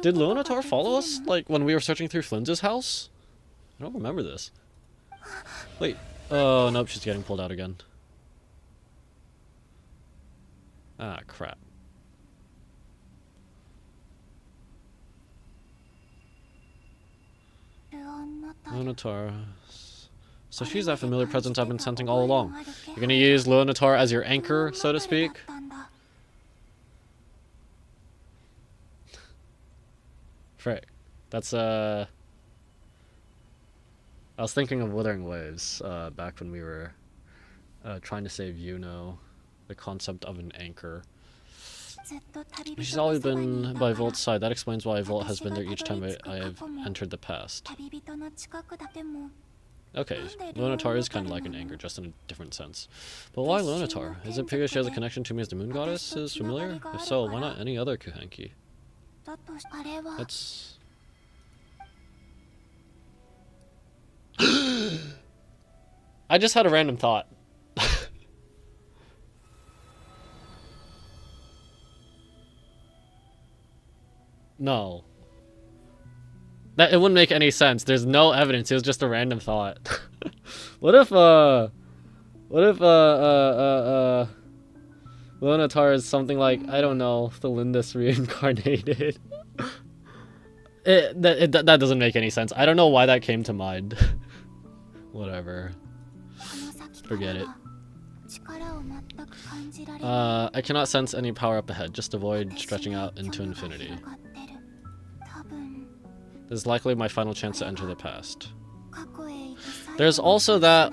Did Lunatar follow us, like, when we were searching through Flynn's house? I don't remember this. Wait. Oh, nope, she's getting pulled out again. Ah, crap. Lunatar. So she's that familiar presence I've been sensing all along. You're gonna use Lunatar as your anchor, so to speak? Frick. That's, I was thinking of Wuthering Waves, back when we were, trying to save Yuno, the concept of an anchor. She's always been by Volt's side. That explains why Volt has been there each time I have entered the past. Okay, Lunatar is kind of like an anchor, just in a different sense. But why Lunatar? Is it because she has a connection to me as the Moon Goddess is familiar? If so, why not any other Kuhenki? That's... I just had a random thought. No. That, it wouldn't make any sense. There's no evidence. It was just a random thought. What if Lunatar is something like, I don't know, the Lindis reincarnated? That doesn't make any sense. I don't know why that came to mind. Whatever. Forget it. I cannot sense any power up ahead. Just avoid stretching out into infinity. This is likely my final chance to enter the past. There's also that,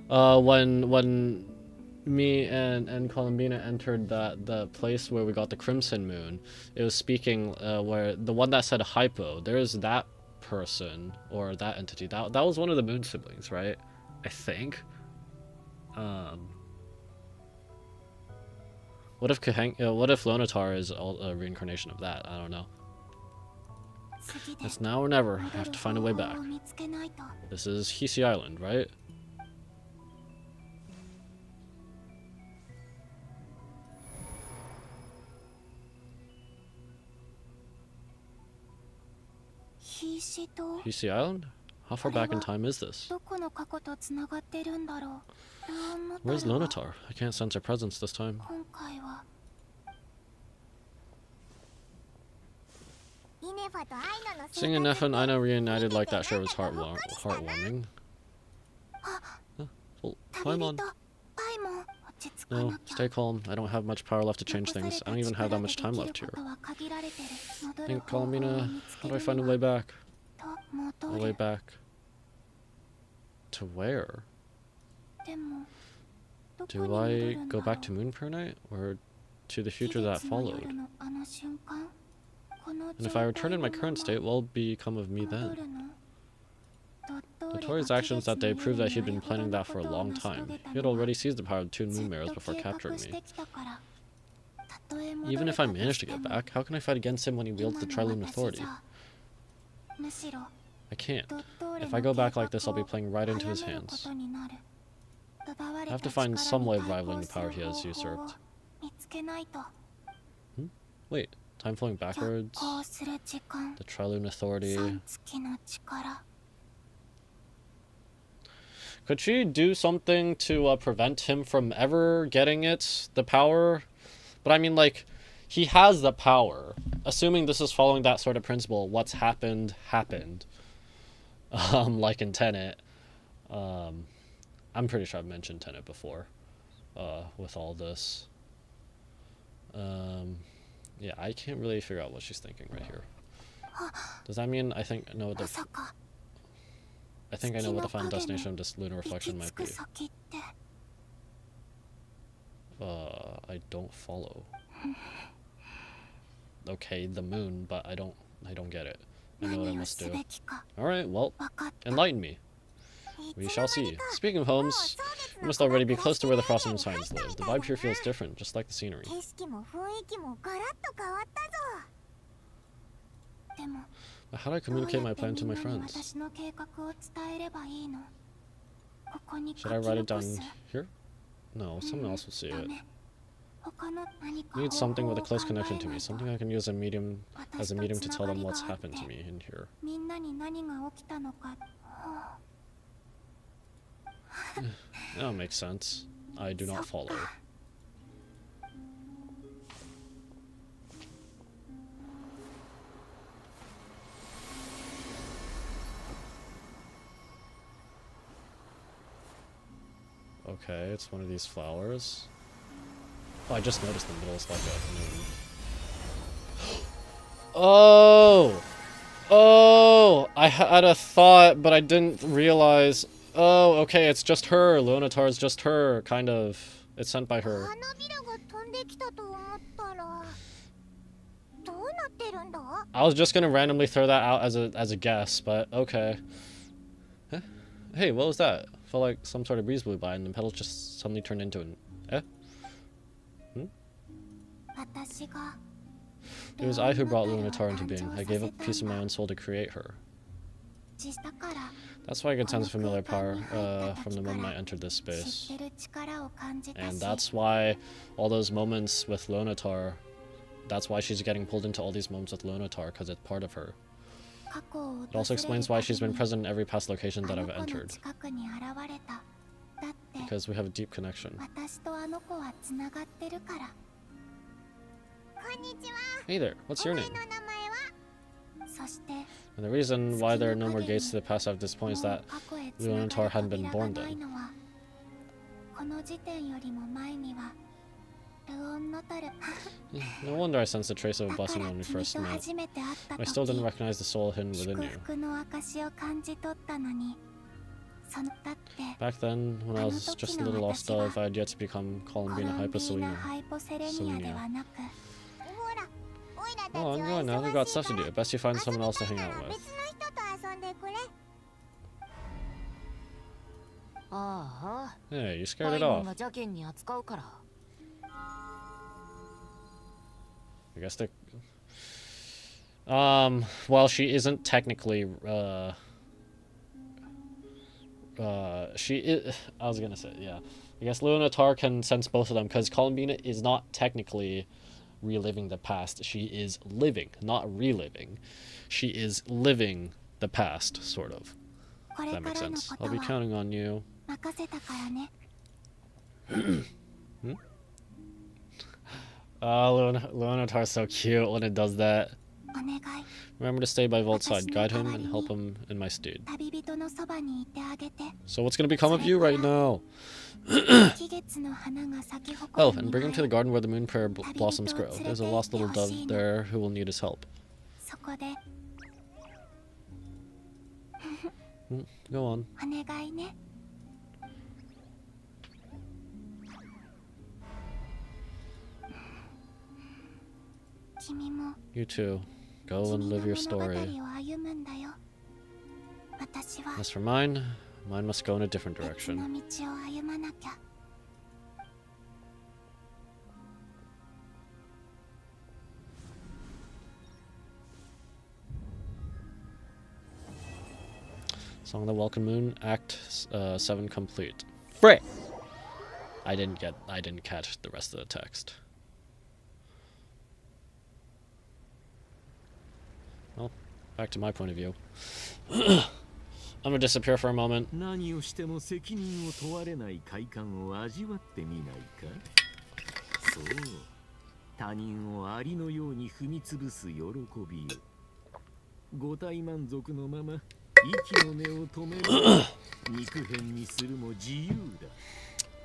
when me and Columbina entered the place where we got the Crimson Moon, it was speaking, where the one that said hypo, there's that person, or that entity, that was one of the Moon siblings, right? I think. What if Lunatar is a reincarnation of that? I don't know. It's now or never. I have to find a way back. This is Hisi Island, right? Hisi Island? How far back in time is this? Where's Lunatar? I can't sense her presence this time. Seeing Nefa and Aina reunited like that sure was heartwarming. Huh? Well, Paimon. No, stay calm. I don't have much power left to change things. I don't even have that much time left here. Think, Columbina, how do I find a way back? A way back... to where? Do I go back to Moonpur Night, or to the future that followed? And if I return in my current state, what will become of me then? Tori's actions that day proved that he'd been planning that for a long time. He had already seized the power of two moon mirrors before capturing me. Even if I manage to get back, how can I fight against him when he wields the Trilune Authority? I can't. If I go back like this, I'll be playing right into his hands. I have to find some way of rivaling the power he has usurped. Wait, time flowing backwards? The Trilune Authority. Could she do something to prevent him from ever getting it, the power? But I mean, like, he has the power. Assuming this is following that sort of principle, what's happened, happened. Like in Tenet. I'm pretty sure I've mentioned Tenet before. With all this. Yeah, I can't really figure out what she's thinking right here. Does that mean I think I know what the final destination of this lunar reflection might be? I don't follow. Okay, the moon, but I don't get it. I know what I must do. Alright, well, enlighten me. We shall see. Speaking of homes, we must already be close to where the Frost and Signs live. The vibe here feels different, just like the scenery. But how do I communicate my plan to my friends? Should I write it down here? No, someone else will see it. I need something with a close connection to me, something I can use as a medium to tell them what's happened to me in here. That makes sense. I do not follow. Okay, it's one of these flowers. Oh, I just noticed them, but it was like a moon. Oh! Oh! I had a thought, but I didn't realize. Oh, okay, it's just her. Leonatar's just her, kind of. It's sent by her. I was just gonna randomly throw that out as a guess, but okay. Huh? Hey, what was that? Felt like some sort of breeze blew by and the petals just suddenly turned into an... Eh? It was I who brought Leonatar into being. I gave up a piece of my own soul to create her. That's why I could sense familiar power from the moment I entered this space. And that's why all those moments with Leonatar, that's why she's getting pulled into all these moments with Leonatar, because it's part of her. It also explains why she's been present in every past location that I've entered. Because we have a deep connection. Hey there, what's your name? And the reason why there are no more gates to the past at this point is that Leonatar hadn't been born then. No wonder I sensed a trace of a blessing when we first met. I still didn't recognize the soul hidden within you. Back then, when I was just a little lost dove, I had yet to become Columbina Selenia. Oh, I'm going now. We've got stuff to do. Best you find someone else to hang out with. Hey, you scared it off. I guess the... well, she isn't technically, she is... I was gonna say, yeah. I guess Leonatar can sense both of them, because Columbina is not technically reliving the past. She is living, not reliving. She is living the past, sort of. If that makes sense. I'll be counting on you. Oh, Leonatar's so cute when it does that. Remember to stay by Volt's side, guide him, and help him in my stead. So what's gonna become of you right now? Oh, and bring him to the garden where the moon prayer blossoms grow. There's a lost little dove there who will need his help. Go on. You too. Go and live your story. As for mine must go in a different direction. Song of the Welcome Moon, Act 7 complete. Frick! I didn't catch the rest of the text. Well, back to my point of view. I'm gonna disappear for a moment.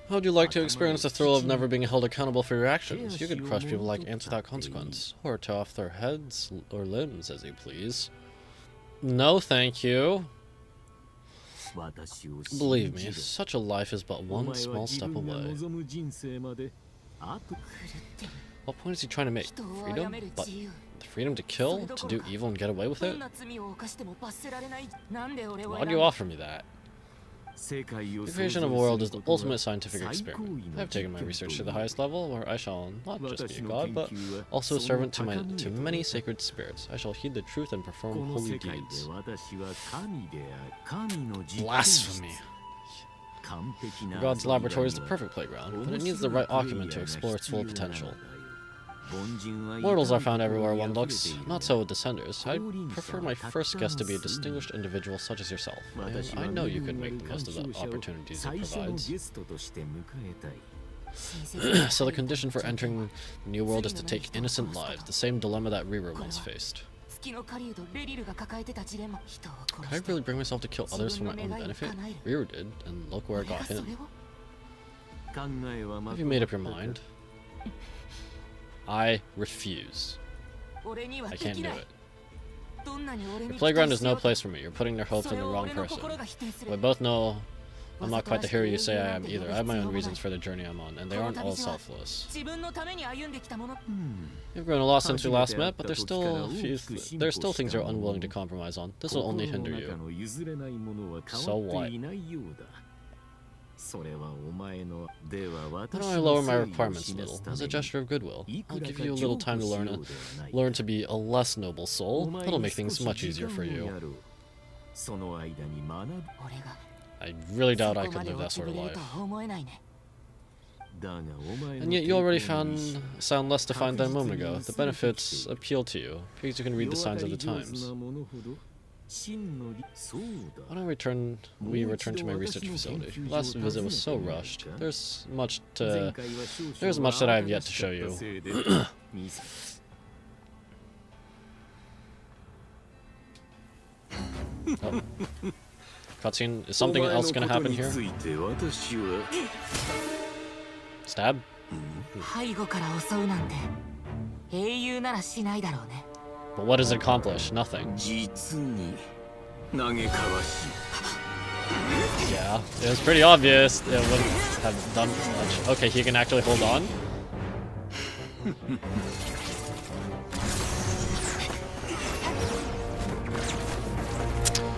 How would you like to experience the thrill of never being held accountable for your actions? You could crush people like ants without consequence, or tear off their heads or limbs as you please. No, thank you. Believe me, such a life is but one small step away. What point is he trying to make? Freedom? But the freedom to kill? To do evil and get away with it? Why'd you offer me that? The creation of a world is the ultimate scientific experiment. I have taken my research to the highest level, where I shall not just be a god, but also a servant to many sacred spirits. I shall heed the truth and perform holy deeds. Blasphemy! God's laboratory is the perfect playground, but it needs the right occupant to explore its full potential. Mortals are found everywhere one looks, not so with Descenders. I prefer my first guest to be a distinguished individual such as yourself, and I know you could make the most of the opportunities it provides. So the condition for entering the new world is to take innocent lives, the same dilemma that Rira once faced. Could I really bring myself to kill others for my own benefit? Rira did, and look where it got him. Have you made up your mind? I refuse. I can't do it. The playground is no place for me. You're putting their hopes in the wrong person. We both know I'm not quite the hero you say I am either. I have my own reasons for the journey I'm on, and they aren't all selfless. You've grown a lot since we last met, but there's still things you're unwilling to compromise on. This will only hinder you. So what? Why don't I lower my requirements a little, as a gesture of goodwill? I'll give you a little time to learn to be a less noble soul. That'll make things much easier for you. I really doubt I could live that sort of life. And yet you already sound less defined than a moment ago. The benefits appeal to you, because you can read the signs of the times. Why don't we return to my research facility? Last visit was so rushed. There's much that I have yet to show you. Oh. Cutscene. Is something else gonna happen here? Stab? But what does it accomplish? Nothing. Yeah, it was pretty obvious it wouldn't have done much. Okay, he can actually hold on?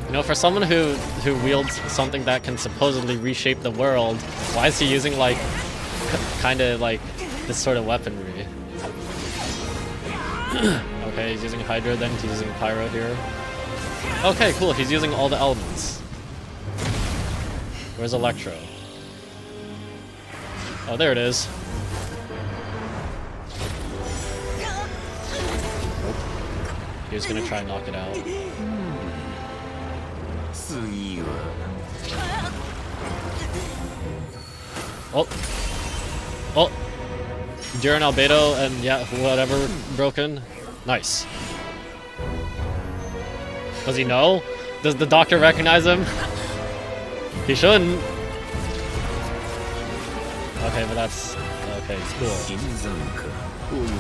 You know, for someone who wields something that can supposedly reshape the world, why is he using, like, kind of like this sort of weaponry? Okay, he's using Hydra, then he's using Pyro here. Okay, cool, he's using all the elements. Where's Electro? Oh, there it is. Nope. He was gonna try and knock it out. Oh! Oh! Duran Albedo and yeah, whatever broken. Nice. Does he know? Does the doctor recognize him? He shouldn't. Okay, but that's... okay, it's cool.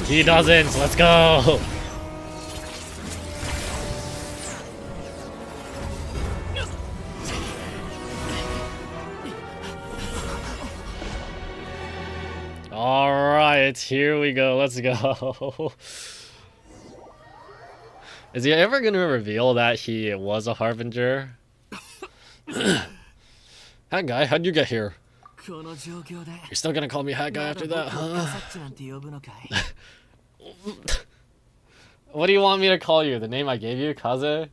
He doesn't! Let's go! Alright, here we go. Let's go. Is he ever gonna reveal that he was a Harbinger? Hat guy, how'd you get here? You're still gonna call me hat guy after that, huh? What do you want me to call you? The name I gave you, Kaze?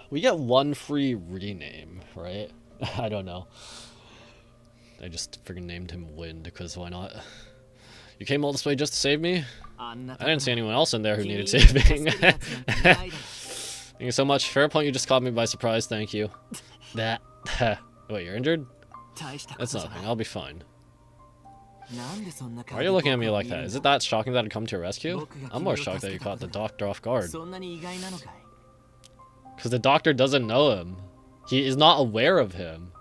We get one free rename, right? I don't know. I just freaking named him Wind, because why not? You came all this way just to save me? I didn't see anyone else in there who needed saving. Thank you so much. Fair point, you just caught me by surprise, thank you. That. Wait, you're injured? That's nothing, I'll be fine. Why are you looking at me like that? Is it that shocking that I'd come to your rescue? I'm more shocked that you caught the doctor off guard. Because the doctor doesn't know him. He is not aware of him.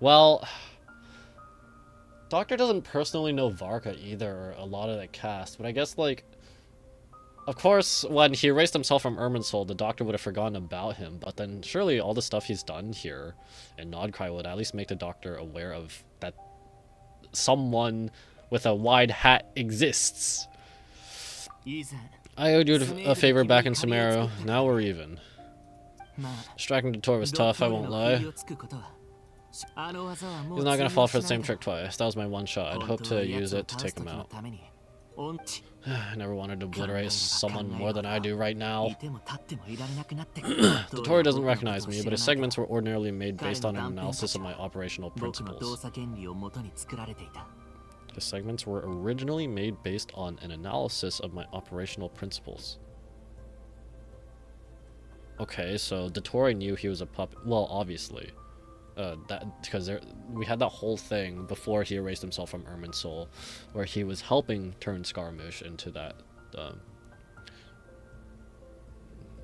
Well, Doctor doesn't personally know Varka either, or a lot of the cast, but I guess, like, of course, when he erased himself from Irminsul, the Doctor would have forgotten about him, but then surely all the stuff he's done here in Nodcry would at least make the Doctor aware of that someone with a wide hat exists. I owed you a favor back in Sumeru. Now we're even. Striking the Tor was tough, I won't lie. He's not gonna fall for the same trick twice. That was my one shot. I'd hope to use it to take him out. I never wanted to obliterate someone more than I do right now. The Tor doesn't recognize me, but his segments were ordinarily made based on an analysis of my operational principles. The segments were originally made based on an analysis of my operational principles. Okay, so Dottore knew he was a puppet. Well, obviously. Because we had that whole thing before he erased himself from Irminsul, where he was helping turn Scaramouche into that,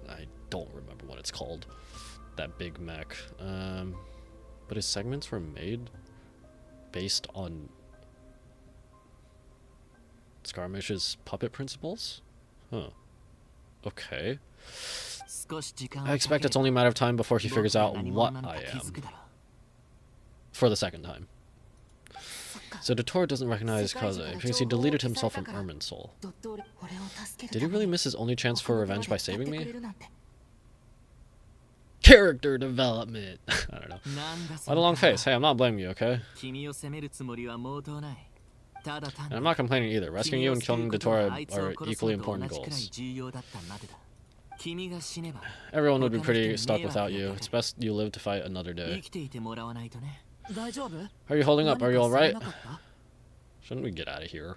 I don't remember what it's called, that big mech. But his segments were made based on Scaramouche's puppet principles? Huh. Okay. I expect it's only a matter of time before he figures out what I am. For the second time. So Dottore doesn't recognize Kaze because he deleted himself from Irminsul. Did he really miss his only chance for revenge by saving me? Character development! I don't know. Why the long face? Hey, I'm not blaming you, okay? And I'm not complaining either. Rescuing you and killing Dottore are equally important goals. Everyone would be pretty stuck without you. It's best you live to fight another day. Are you holding up? Are you alright? Shouldn't we get out of here?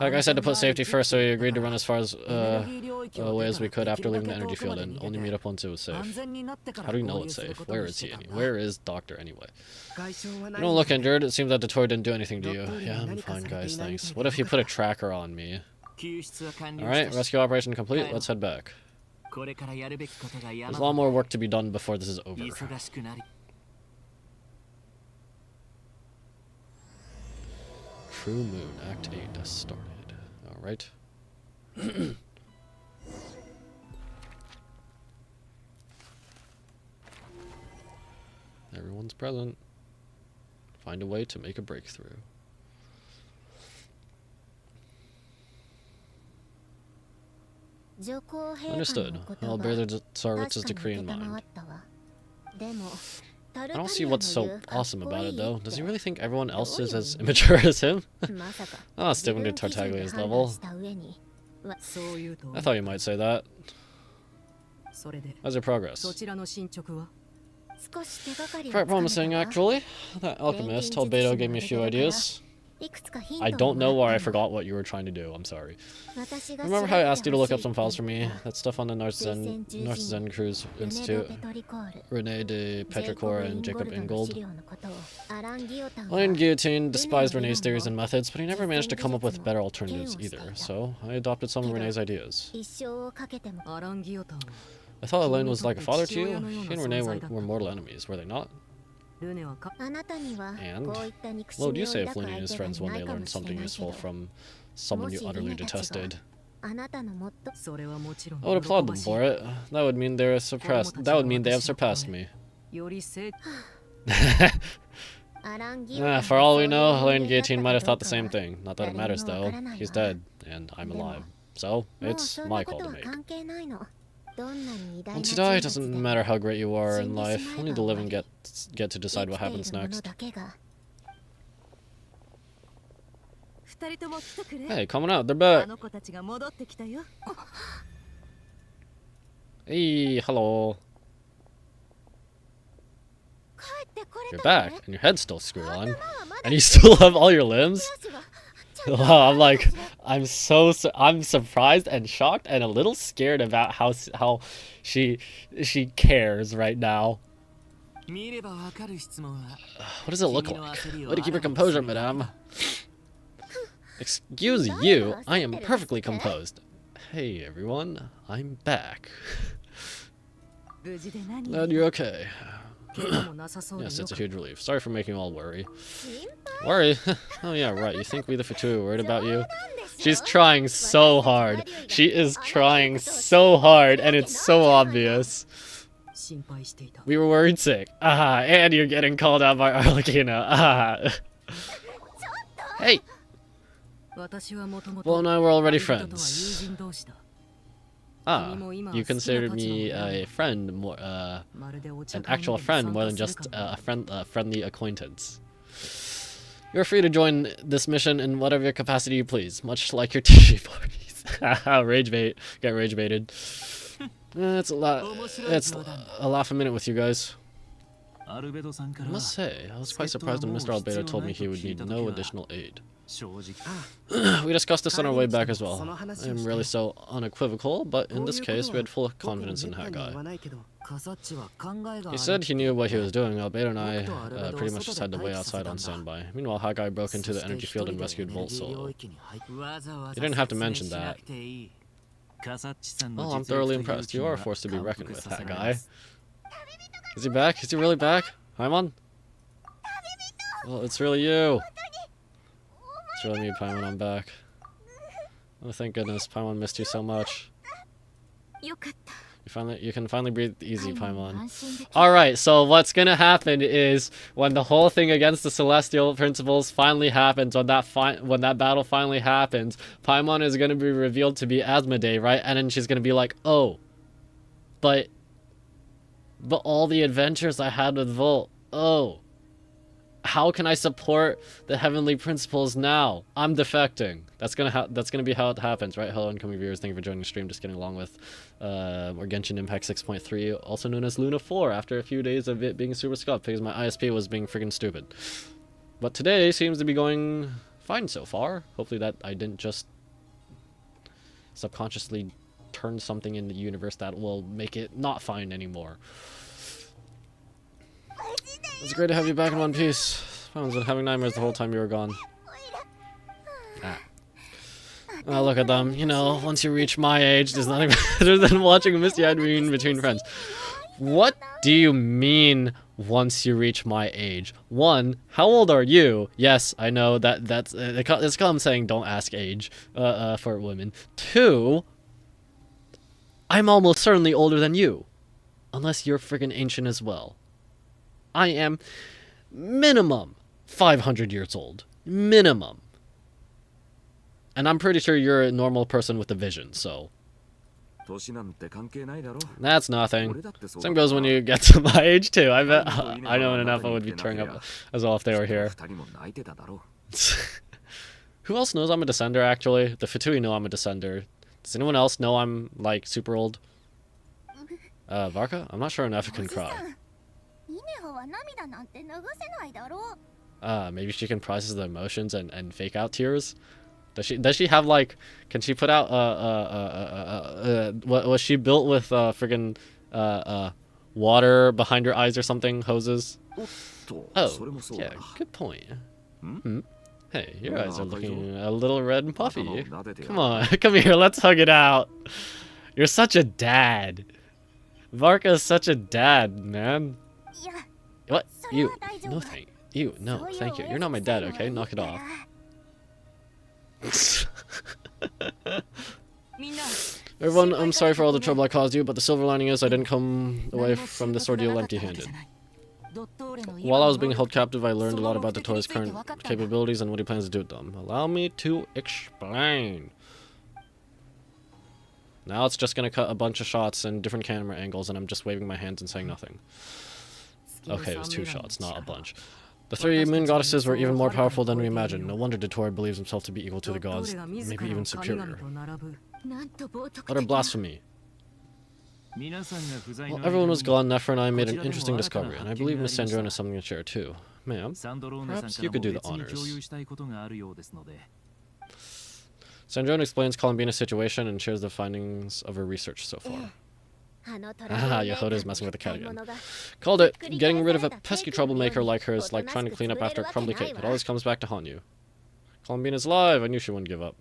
Like I said, to put safety first, so we agreed to run as far as away as we could after leaving the energy field and only meet up once it was safe. How do you know it's safe? Where is he? Where is Doctor anyway? You don't look injured. It seems that Dottore didn't do anything to you. Yeah, I'm fine, guys, thanks. What if he put a tracker on me? Alright, rescue operation complete. Let's head back. There's a lot more work to be done before this is over. True Moon, Act 8 has started. Alright. Everyone's present. Find a way to make a breakthrough. Understood. I'll bear the Tsar's decree in mind. I don't see what's so awesome about it, though. Does he really think everyone else is as immature as him? I'm not sticking to Tartaglia's level. I thought you might say that. How's your progress? Quite promising, actually. That alchemist, Beto, gave me a few ideas. I don't know why I forgot what you were trying to do, I'm sorry. Remember how I asked you to look up some files for me? That stuff on the North Zen Cruise Institute. René de Petrichor and Jacob Ingold. Alain Guillotine despised René's theories and methods, but he never managed to come up with better alternatives either, so I adopted some of René's ideas. I thought Alain was like a father to you. He and René were mortal enemies, were they not? And what would you say if Lune and his friends one day learned something useful from someone you utterly detested? I would applaud them for it. That would mean they're surpassed. That would mean they have surpassed me. For all we know, Alain Guillotine might have thought the same thing. Not that it matters, though. He's dead, and I'm alive. So, it's my call to make. Once you die, it doesn't matter how great you are in life. Only the living get to decide what happens next. Hey, coming out, they're back. Hey, hello. You're back, and your head's still screwed on, and you still have all your limbs? Wow, I'm like, I'm surprised and shocked and a little scared about how she cares right now. What does it look like? Way to keep your composure, madame. Excuse you, I am perfectly composed. Hey everyone, I'm back. Glad you're okay. Yes, it's a huge relief. Sorry for making you all worry. Worry? Oh yeah, right. You think we the Fatui were worried about you? She's trying so hard. She is trying so hard, and it's so obvious. We were worried sick. Ah, and you're getting called out by Arlecchino. Ah. Hey! Well, and I were already friends. Ah, you considered me a friend, more, an actual friend more than just a friendly acquaintance. You're free to join this mission in whatever capacity you please, much like your tea parties. Rage bait, get rage baited. It's a laugh a minute with you guys. I must say, I was quite surprised when Mr. Albedo told me he would need no additional aid. We discussed this on our way back as well. I am really so unequivocal, but in this case we had full confidence in that guy. He said he knew what he was doing. Albedo and I pretty much just had to wait outside on standby. Meanwhile, Haggai broke into the energy field and rescued Volt Soul. You didn't have to mention that. Well, I'm thoroughly impressed. You are a force to be reckoned with, Haggai. Is he back? Is he really back? Paimon? Well, it's really you. It's really me, Paimon. I'm back. Oh, thank goodness. Paimon missed you so much. You can finally breathe easy, Paimon. Alright, so what's gonna happen is when the whole thing against the Celestial Principles finally happens, when that battle finally happens, Paimon is gonna be revealed to be Asmodee, right? And then she's gonna be like, oh, but all the adventures I had with Volt, oh, how can I support the Heavenly Principles now? I'm defecting. That's gonna be how it happens, right? Hello, incoming viewers. Thank you for joining the stream. Just getting along with more Genshin Impact 6.3, also known as Luna 4, after a few days of it being super scuffed because my ISP was being freaking stupid. But today seems to be going fine so far. Hopefully that I didn't just subconsciously turn something in the universe that will make it not fine anymore. It's great to have you back in one piece. I've been having nightmares the whole time you were gone. Ah. Oh, look at them. You know, once you reach my age, there's nothing better than watching a misty-eyed reunion between friends. What do you mean, once you reach my age? One, how old are you? Yes, I know that's it's called saying don't ask age for women. Two, I'm almost certainly older than you. Unless you're friggin' ancient as well. I am minimum 500 years old. Minimum. And I'm pretty sure you're a normal person with a vision, so that's nothing. Same goes when you get to my age too. I bet I know enough I would be turning up as well if they were here. Who else knows I'm a descender, actually? The Fatui know I'm a descender. Does anyone else know I'm, like, super old? Varka? I'm not sure enough can cry. Maybe she can process the emotions and fake out tears? Does she have, like, can she put out, was she built with, friggin', water behind her eyes or something? Hoses? Oh, yeah, good point. Hmm? Hey, your eyes are looking a little red and puffy. Come on, come here, let's hug it out. You're such a dad. Varka is such a dad, man. What? You? No, thank you. No, thank you. You're not my dad, okay? Knock it off. Everyone, I'm sorry for all the trouble I caused you, but the silver lining is I didn't come away from this ordeal empty-handed. While I was being held captive, I learned a lot about the toy's current capabilities and what he plans to do with them. Allow me to explain. Now it's just gonna cut a bunch of shots in different camera angles, and I'm just waving my hands and saying nothing. Okay, it was 2 shots, not a bunch. The 3 moon goddesses were even more powerful than we imagined. No wonder Dottore believes himself to be equal to the gods, maybe even superior. Utter blasphemy. While everyone was gone, Nefer and I made an interesting discovery, and I believe Miss Sandrone has something to share too. Ma'am, perhaps you could do the honors. Sandrone explains Columbina's situation and shares the findings of her research so far. Haha, Yehoda's messing with the cat again. Called it. Getting rid of a pesky troublemaker like her is like trying to clean up after a crumbly cake. It always comes back to haunt you. Columbina's alive. I knew she wouldn't give up.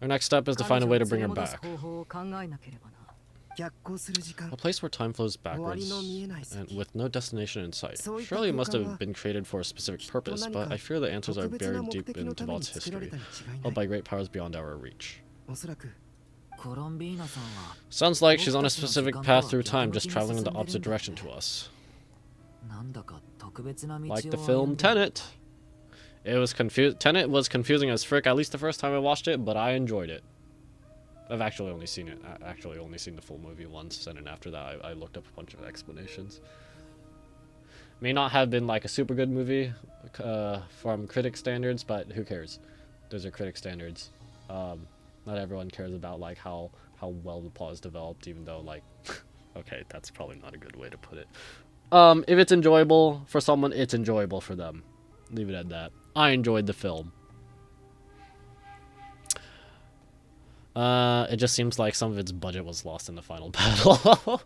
Our next step is to find a way to bring her back. A place where time flows backwards and with no destination in sight. Surely it must have been created for a specific purpose, but I fear the answers are buried deep in Tevalt's history, held by great powers beyond our reach. Sounds like she's on a specific path through time, just traveling in the opposite direction to us. Like the film Tenet. It was Tenet was confusing as frick, at least the first time I watched it, but I enjoyed it. I've actually only seen the full movie once, and then after that I looked up a bunch of explanations. May not have been like a super good movie from critic standards, but who cares? Those are critic standards. Not everyone cares about like how well the plot is developed, even though like okay, that's probably not a good way to put it. If it's enjoyable for someone, it's enjoyable for them. Leave it at that. I enjoyed the film. It just seems like some of its budget was lost in the final battle.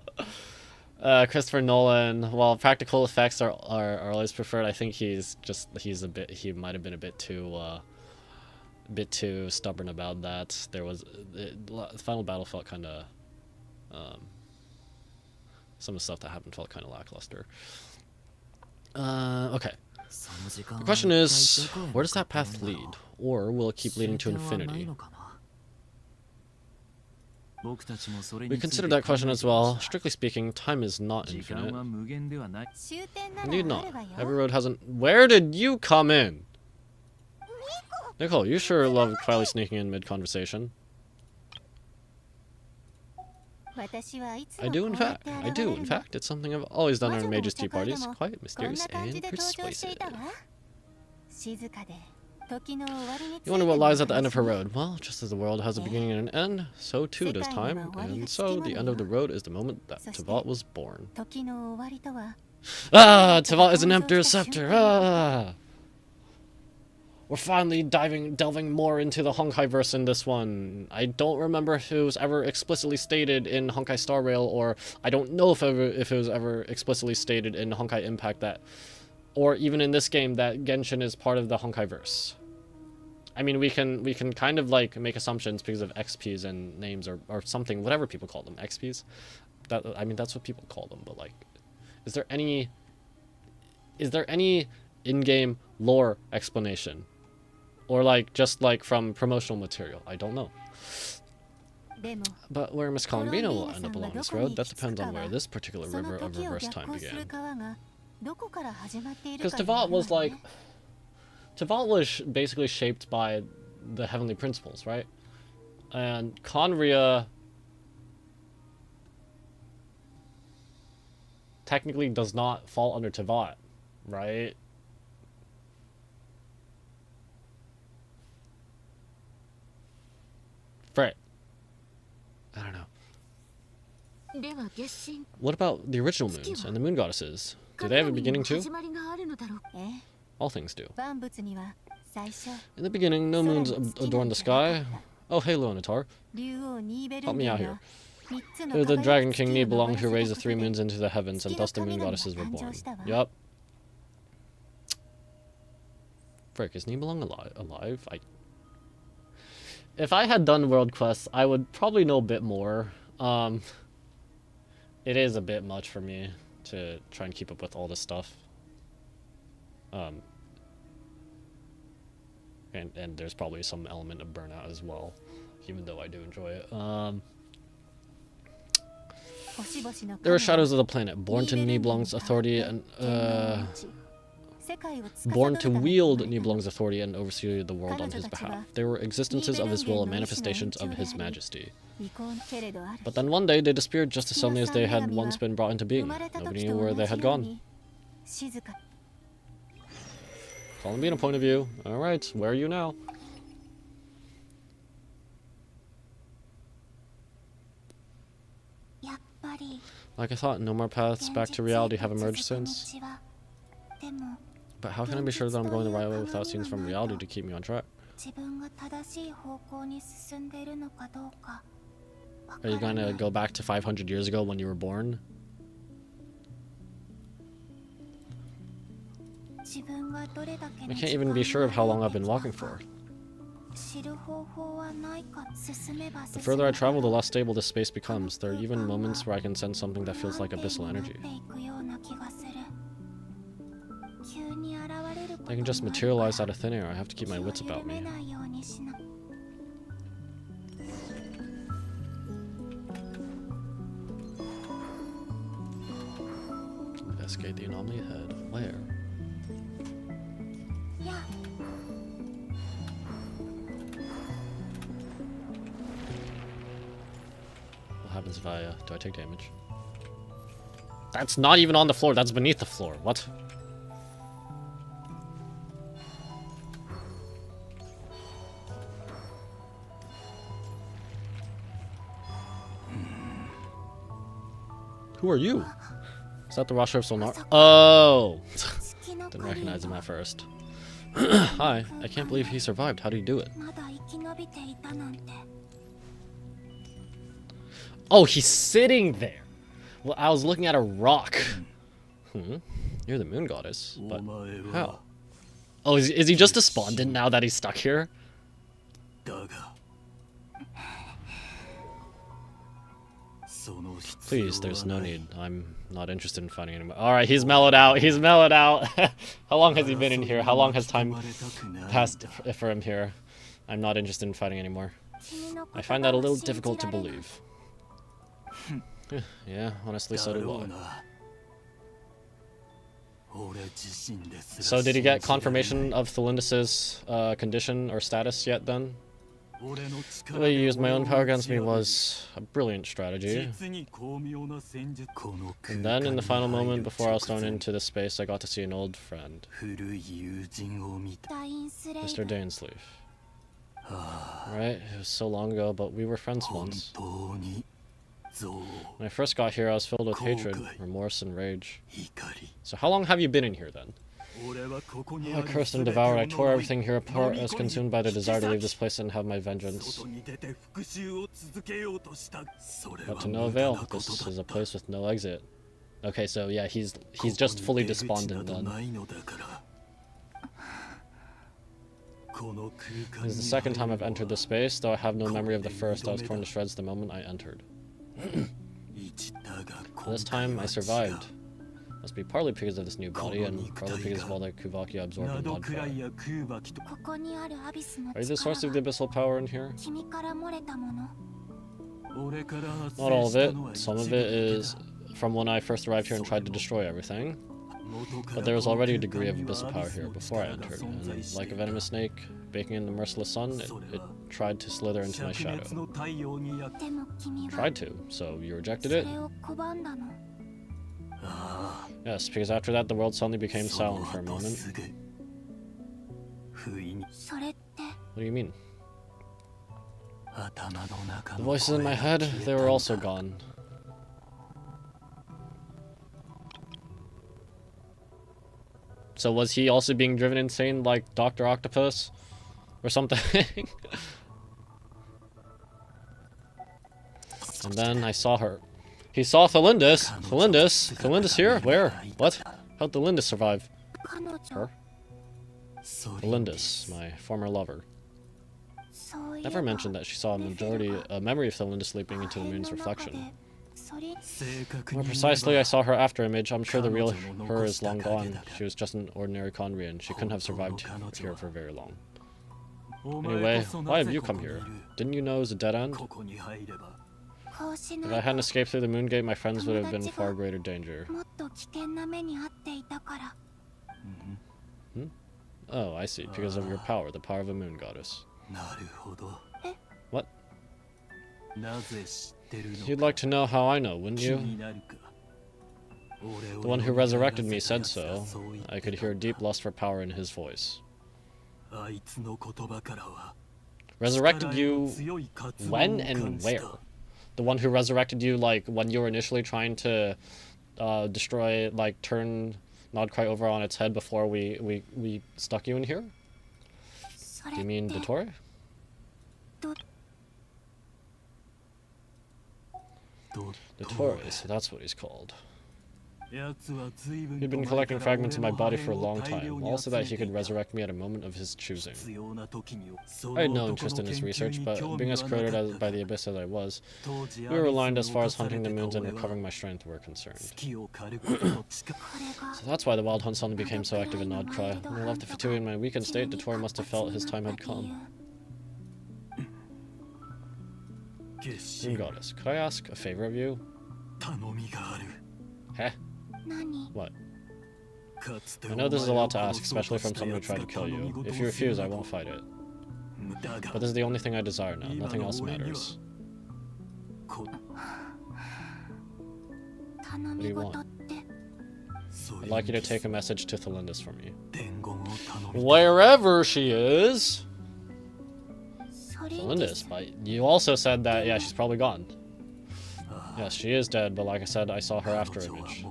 Christopher Nolan, while practical effects are always preferred, I think he might have been a bit too stubborn about that. The final battle felt kind of some of the stuff that happened felt kind of lackluster. Okay. The question is, where does that path lead? Or will it keep leading to infinity? We considered that question as well. Strictly speaking, time is not infinite. Indeed not. Every road has an... Where did you come in? Nicole, you sure love quietly sneaking in mid-conversation. I do, in fact. It's something I've always done at Mage's tea parties. Quiet, mysterious, and persuasive. You wonder what lies at the end of her road. Well, just as the world has a beginning and an end, so too does time. And so, the end of the road is the moment that Tevat was born. Ah! Tevat is an empty scepter! Ah! We're finally delving more into the Honkai-verse in this one. I don't remember if it was ever explicitly stated in Honkai Star Rail, or I don't know if it was ever explicitly stated in Honkai Impact that, or even in this game, that Genshin is part of the Honkai-verse. I mean, we can kind of like make assumptions because of XPs and names or something, whatever people call them, XPs. I mean, that's what people call them. But like, is there any in-game lore explanation? Or like just like from promotional material. I don't know. But where Miss Columbina will end up along this road, that depends on where this particular river of reverse time began. Because Tevat was basically shaped by the heavenly principles, right? And Conria technically does not fall under Tevat, right? Right. I don't know. What about the original moons and the moon goddesses? Do they have a beginning too? All things do. In the beginning, no moons adorned the sky. Oh, hey, Leonatar. Help me out here. The Dragon King Nibelung who raised the 3 moons into the heavens, and thus the moon goddesses were born. Yup. Frick, is Nibelung alive? If I had done World Quests, I would probably know a bit more. It is a bit much for me to try and keep up with all this stuff. And there's probably some element of burnout as well, even though I do enjoy it. There were shadows of the planet, born to Nibelung's authority and born to wield Nibelung's authority and oversee the world on his behalf. They were existences of his will and manifestations of his majesty. But then one day they disappeared just as suddenly as they had once been brought into being. Nobody knew where they had gone. Columbina point of view. Alright, where are you now? Like I thought, no more paths back to reality have emerged since. But how can I be sure that I'm going the right way without scenes from reality to keep me on track? Are you gonna go back to 500 years ago when you were born? I can't even be sure of how long I've been walking for. The further I travel, the less stable this space becomes. There are even moments where I can sense something that feels like abyssal energy. They can just materialize out of thin air. I have to keep my wits about me. Investigate the anomaly ahead. Where? What happens if do I take damage? That's not even on the floor, that's beneath the floor. What? Who are you? Is that the Roster of Solnar? Oh! Didn't recognize him at first. Hi, I can't believe he survived. How did he do it? Oh, he's sitting there! Well, I was looking at a rock. You're the moon goddess, but how? Oh, is he just despondent now that he's stuck here? Please, there's no need. I'm not interested in fighting anymore. Alright, he's mellowed out. He's mellowed out. How long has he been in here? How long has time passed for him here? I'm not interested in fighting anymore. I find that a little difficult to believe. Yeah, honestly, so do I. So did he get confirmation of Thelindis' condition or status yet then? The way you used my own power against me was a brilliant strategy. And then in the final moment before I was thrown into this space, I got to see an old friend. Mr. Dainsleif. Right, it was so long ago, but we were friends once. When I first got here, I was filled with hatred, remorse, and rage. So how long have you been in here then? I cursed and devoured. I tore everything here apart. I was consumed by the desire to leave this place and have my vengeance. But to no avail. This is a place with no exit. Okay, so yeah, he's just fully despondent then. This is the second time I've entered this space, though I have no memory of the first. I was torn to shreds the moment I entered. This time I survived. Must be partly because of this new body, and partly because of all the Kuvakia absorbed in blood flow. Are you the source of the abyssal power in here? Not all of it. Some of it is from when I first arrived here and tried to destroy everything. But there was already a degree of abyssal power here before I entered, and like a venomous snake baking in the merciless sun, it tried to slither into my shadow. Tried to, so you rejected it? Yes, because after that the world suddenly became silent for a moment. What do you mean? The voices in my head, they were also gone. So was he also being driven insane like Dr. Octopus? Or something? And then I saw her. He saw Thelindis. Thelindis here? Where? What? How'd Thelindis survive? Her? Thelindis, my former lover. Never mentioned that she saw a memory of Thelindis leaping into the moon's reflection. More precisely, I saw her after image. I'm sure the real her is long gone. She was just an ordinary Conrian. She couldn't have survived here for very long. Anyway, why have you come here? Didn't you know it was a dead end? If I hadn't escaped through the moon gate, my friends would have been in far greater danger. Oh, I see. Because of your power, the power of a moon goddess. What? You'd like to know how I know, wouldn't you? The one who resurrected me said so. I could hear deep lust for power in his voice. Resurrected you when and where? The one who resurrected you, like, when you were initially trying to destroy, like, turn Nodcry over on its head before we stuck you in here? Do you mean Dottore? Dottore, so that's what he's called. He'd been collecting fragments of my body for a long time, all so that he could resurrect me at a moment of his choosing. I had no interest in his research, but being as corroded by the abyss as I was, we were aligned as far as hunting the moons and recovering my strength were concerned. So that's why the Wild Hunt suddenly became so active in Nodcry. When I left the Fatui in my weakened state, Dottore must have felt his time had come. Moon Goddess, could I ask a favor of you? Heh? What? I know this is a lot to ask, especially from someone who tried to kill you. If you refuse, I won't fight it. But this is the only thing I desire now. Nothing else matters. What do you want? I'd like you to take a message to Thelindis for me. Wherever she is! Thelindis, but you also said that, yeah, she's probably gone. Yes, she is dead, but like I said, I saw her after image.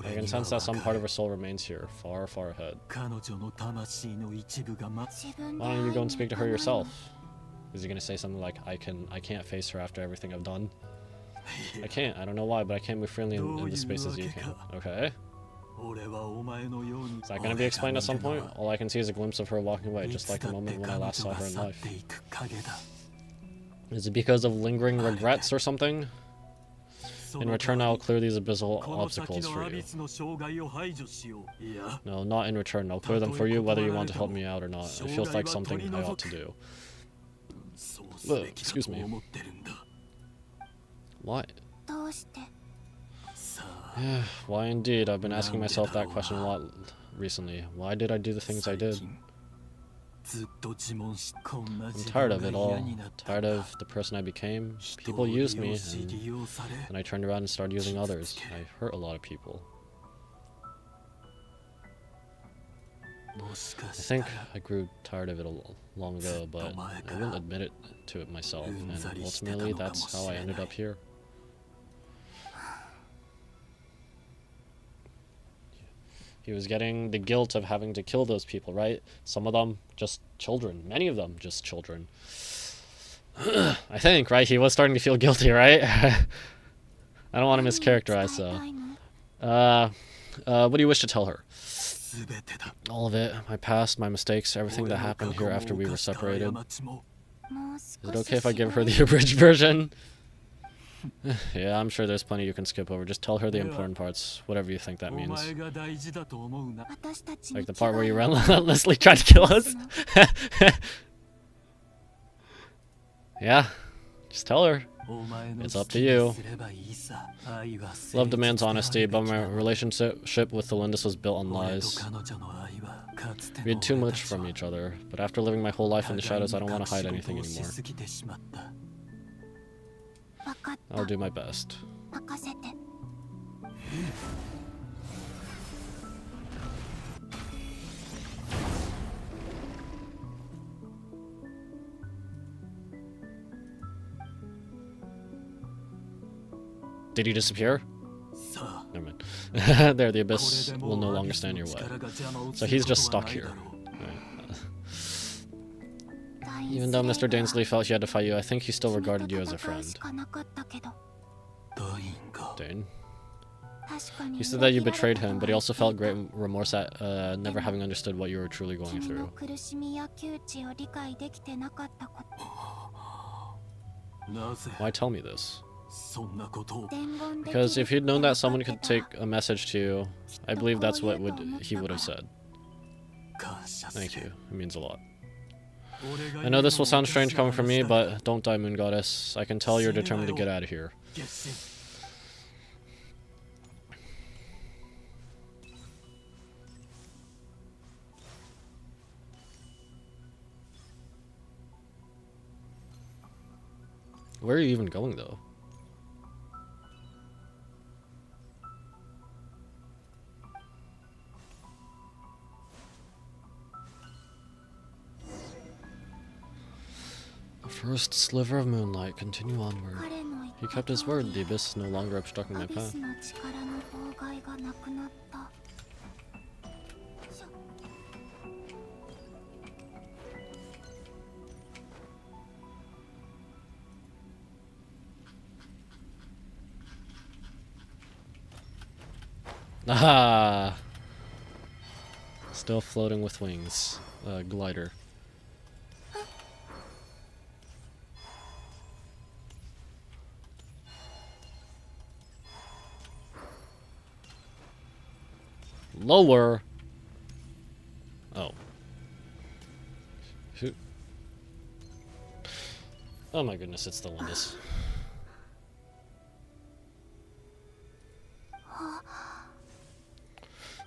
I can sense that some part of her soul remains here, far, far ahead. Why don't you go and speak to her yourself? Is he gonna say something like, I can't face her after everything I've done? I can't, I don't know why, but I can't move freely in the space as you can. Okay. Is that gonna be explained at some point? All I can see is a glimpse of her walking away, just like the moment when I last saw her in life. Is it because of lingering regrets or something? In return, I'll clear these abyssal obstacles for you. No, not in return. I'll clear them for you, whether you want to help me out or not. It feels like something I ought to do. Ugh, excuse me. Why? Yeah, why indeed? I've been asking myself that question a lot recently. Why did I do the things I did? I'm tired of it all. Tired of the person I became. People used me, and I turned around and started using others. I hurt a lot of people. I think I grew tired of it long ago, but I wouldn't admit it to it myself, and ultimately that's how I ended up here. He was getting the guilt of having to kill those people, right? Some of them just children. Many of them just children. I think, right? He was starting to feel guilty, right? I don't want to mischaracterize, so. What do you wish to tell her? All of it. My past, my mistakes, everything that happened here after we were separated. Is it okay if I give her the abridged version? Yeah, I'm sure there's plenty you can skip over. Just tell her the important parts, whatever you think that means. Like the part where you relentlessly tried to kill us? Yeah, just tell her. It's up to you. Love demands honesty, but my relationship with Thelindis was built on lies. We had too much from each other, but after living my whole life in the shadows, I don't want to hide anything anymore. I'll do my best. Did he disappear? Never mind. There, the abyss will no longer stand in your way. So he's just stuck here. Even though Mr. Dainsley felt he had to fight you, I think he still regarded you as a friend. Dane? He said that you betrayed him, but he also felt great remorse at never having understood what you were truly going through. Why tell me this? Because if he'd known that someone could take a message to you, I believe that's what he would have said. Thank you. It means a lot. I know this will sound strange coming from me, but don't die, Moon Goddess. I can tell you're determined to get out of here. Where are you even going, though? The first sliver of moonlight. Continue onward. He kept his word. The abyss is no longer obstructing my path. Aha! Still floating with wings. Glider. Lower. Oh. Who? Oh my goodness, it's the Lindis.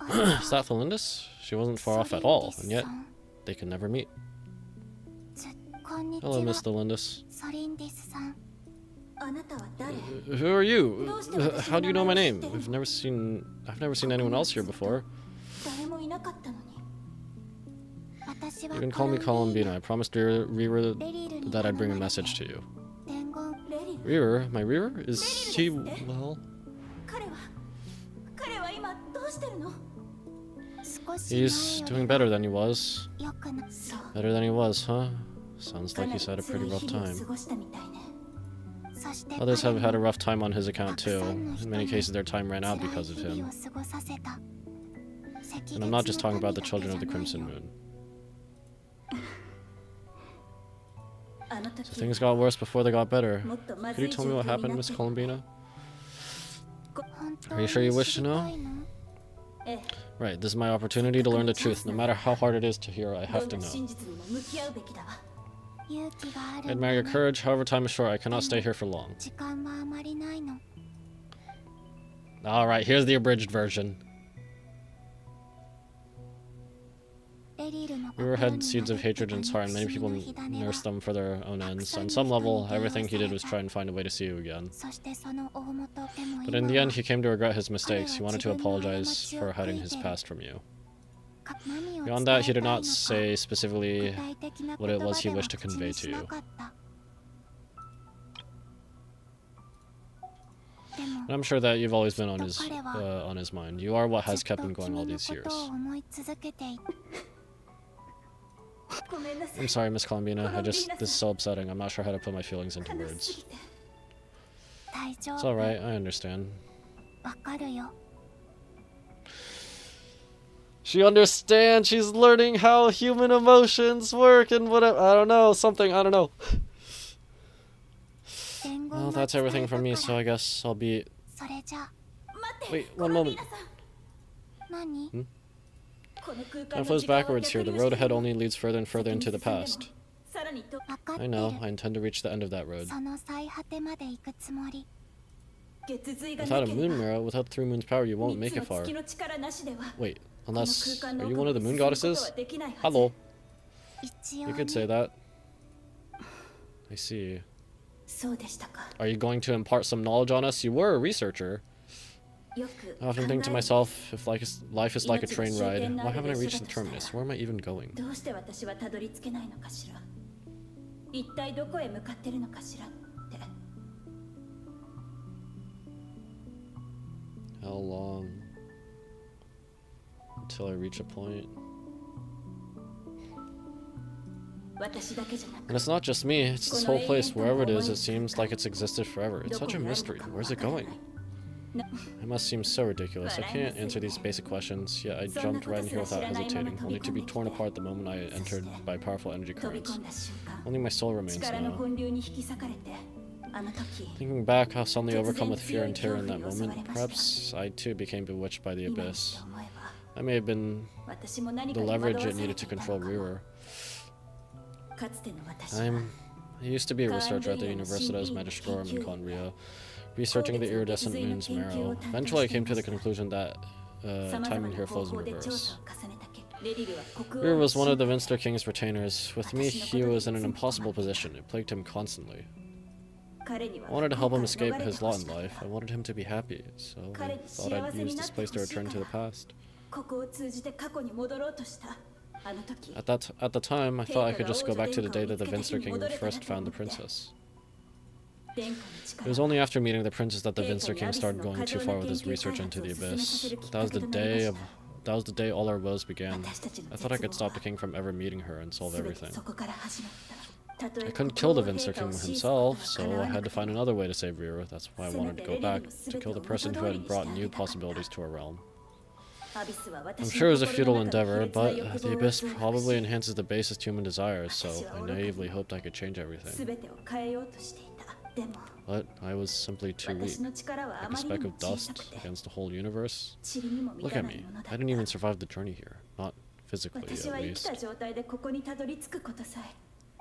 Is that the Lindis? She wasn't far off at all, and yet they could never meet. Hello, Miss Lindis. Who are you? How do you know my name? I've never seen anyone else here before. You can call me Columbina. I promised Reaver that I'd bring a message to you. Reaver? My Reaver? Is he well? He's doing better than he was. Better than he was, huh? Sounds like he's had a pretty rough time. Others have had a rough time on his account too. In many cases their time ran out because of him. And I'm not just talking about the children of the Crimson Moon. So things got worse before they got better. Could you tell me what happened, Miss Columbina? Are you sure you wish to know? Right, this is my opportunity to learn the truth. No matter how hard it is to hear, I have to know. I admire your courage. However, time is short. I cannot stay here for long. Alright, here's the abridged version. Reaver had seeds of hatred in his heart, and many people nursed them for their own ends. On some level, everything he did was try and find a way to see you again. But in the end, he came to regret his mistakes. He wanted to apologize for hiding his past from you. Beyond that, he did not say specifically what it was he wished to convey to you. And I'm sure that you've always been on his mind. You are what has kept him going all these years. I'm sorry, Miss Columbina. This is so upsetting. I'm not sure how to put my feelings into words. It's alright, I understand. She understands. She's learning how human emotions work and whatever. I don't know. Something. I don't know. Well, that's everything from me, so I guess I'll be... Wait, one moment. Time flows backwards here. The road ahead only leads further and further into the past. I know. I intend to reach the end of that road. Without a moon mirror, without 3 moons' power, you won't make it far. Wait, unless... Are you one of the moon goddesses? Hello. You could say that. I see. Are you going to impart some knowledge on us? You were a researcher. I often think to myself, if life is like a train ride, why haven't I reached the terminus? Where am I even going? How long? Until I reach a point? And it's not just me, it's this whole place. Wherever it is, it seems like it's existed forever. It's such a mystery. Where's it going? It must seem so ridiculous. I can't answer these basic questions, yet I jumped right in here without hesitating, only to be torn apart the moment I entered by powerful energy currents. Only my soul remains now. Thinking back, how suddenly overcome with fear and terror in that moment, perhaps I too became bewitched by the abyss. I may have been the leverage it needed to control Reaver. I used to be a researcher at the Universitas Magistrorum in Conria, researching the iridescent moon's marrow. Eventually I came to the conclusion that time in here flows in reverse. Reaver was one of the Vinster King's retainers. With me, he was in an impossible position. It plagued him constantly. I wanted to help him escape his lot in life. I wanted him to be happy, so I thought I'd use this place to return to the past. At the time, I thought I could just go back to the day that the Vinster King first found the princess. It was only after meeting the princess that the Vinster King started going too far with his research into the abyss. That was the day all our woes began. I thought I could stop the king from ever meeting her and solve everything. I couldn't kill the Vinster King himself, so I had to find another way to save Rira. That's why I wanted to go back, to kill the person who had brought new possibilities to our realm. I'm sure it was a futile endeavor, but the abyss probably enhances the basest human desires, so I naively hoped I could change everything. But I was simply too weak, like a speck of dust against the whole universe. Look at me, I didn't even survive the journey here, not physically at least.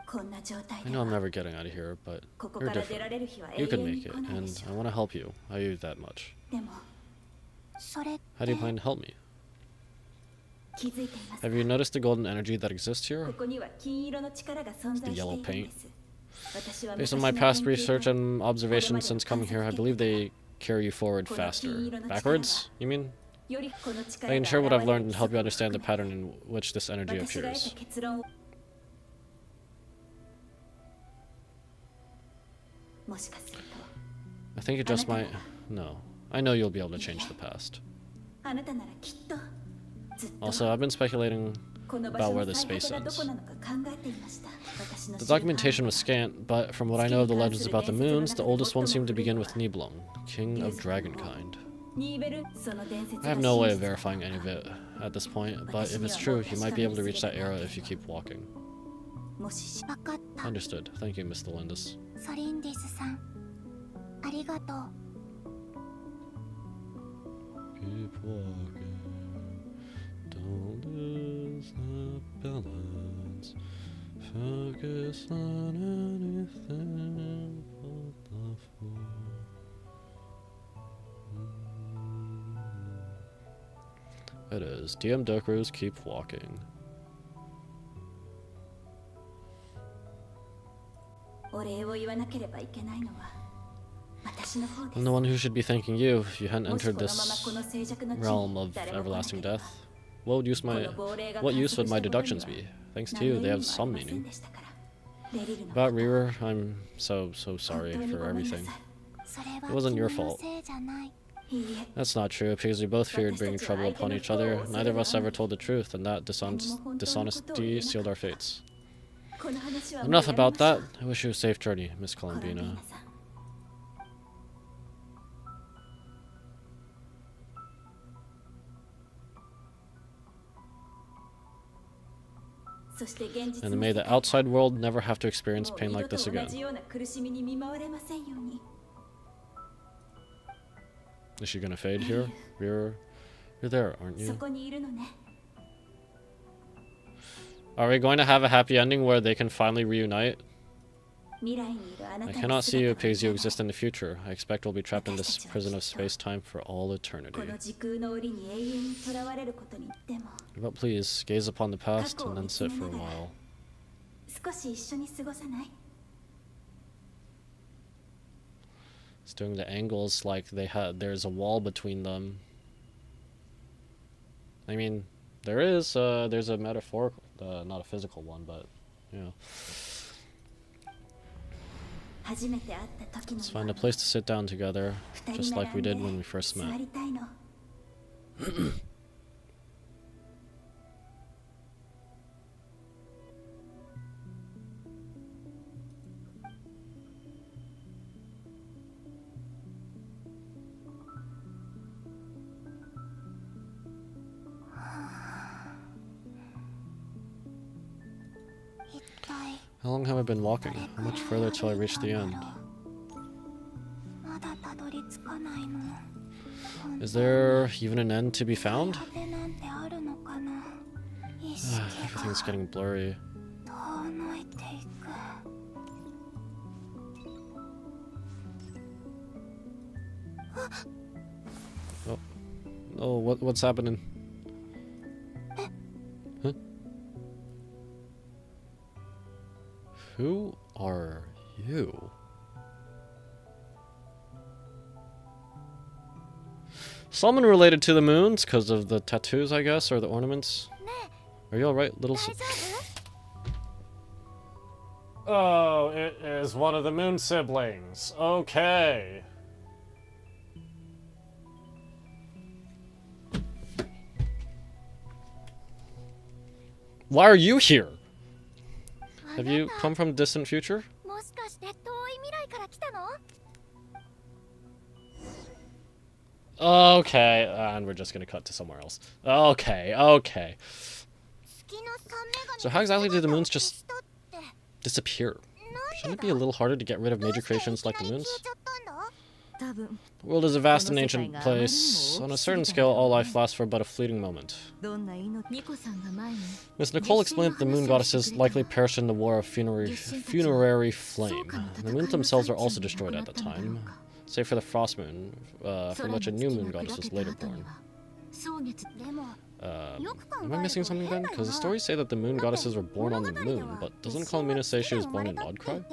I know I'm never getting out of here, but you're different. You can make it, and I want to help you. I owe you that much. How do you plan to help me? Have you noticed the golden energy that exists here? It's the yellow paint. Based on my past research and observations since coming here, I believe they carry you forward faster. Backwards, you mean? I can share what I've learned and help you understand the pattern in which this energy appears. I think it just might... No. I know you'll be able to change the past. Also, I've been speculating about where this space ends. The documentation was scant, but from what I know of the legends about the moons, the oldest one seemed to begin with Nibelung, king of dragonkind. I have no way of verifying any of it at this point, but if it's true, you might be able to reach that era if you keep walking. Understood. Thank you, Mr. Lindis. Keep walking. Don't lose the balance. Focus on anything but the floor. It is. DM Dokuru's keep walking. I'm the one who should be thanking you. If you hadn't entered this realm of everlasting death, what use would my deductions be? Thanks to you, they have some meaning. About Rira, I'm so sorry for everything. It wasn't your fault. That's not true, because we both feared bringing trouble upon each other. Neither of us ever told the truth, and that dishonesty sealed our fates. Enough about that. I wish you a safe journey, Miss Columbina. And may the outside world never have to experience pain like this again. Is she gonna fade here? You're there, aren't you? Are we going to have a happy ending where they can finally reunite? I cannot see you because you exist in the future. I expect we'll be trapped in this prison of space-time for all eternity. But please, gaze upon the past and then sit for a while. It's doing the angles like there's a wall between them. I mean, there's a metaphorical, not a physical one, but, you know. Let's find a place to sit down together, just like we did when we first met. How long have I been walking? How much further till I reach the end? Is there even an end to be found? Everything's getting blurry. Oh, what's happening? Huh? Who are you? Someone related to the moons because of the tattoos, I guess, or the ornaments. Are you alright, little Oh, it is one of the moon siblings. Okay. Why are you here? Have you come from a distant future? Okay, and we're just gonna cut to somewhere else. Okay, okay. So how exactly did the moons just disappear? Shouldn't it be a little harder to get rid of major creations like the moons? The world is a vast and ancient place. On a certain scale, all life lasts for but a fleeting moment. Miss Nicole explained that the moon goddesses likely perished in the war of funerary flame. The moons themselves were also destroyed at the time, save for the frost moon, from which a new moon goddess was later born. Am I missing something then? Because the stories say that the moon goddesses were born on the moon, but doesn't Columbina say she was born in Nodcry?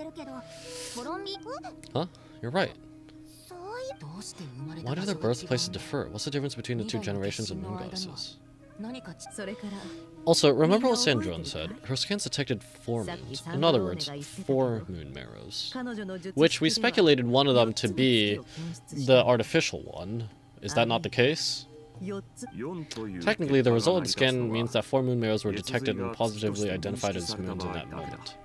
Huh? You're right. Why do their birthplaces differ? What's the difference between the two generations of moon goddesses? Also, remember what Sandrone said? Her scans detected 4 moons. In other words, 4 moon marrows. Which we speculated one of them to be the artificial one. Is that not the case? Technically, the result of the scan means that 4 moon marrows were detected and positively identified as moons in that moment.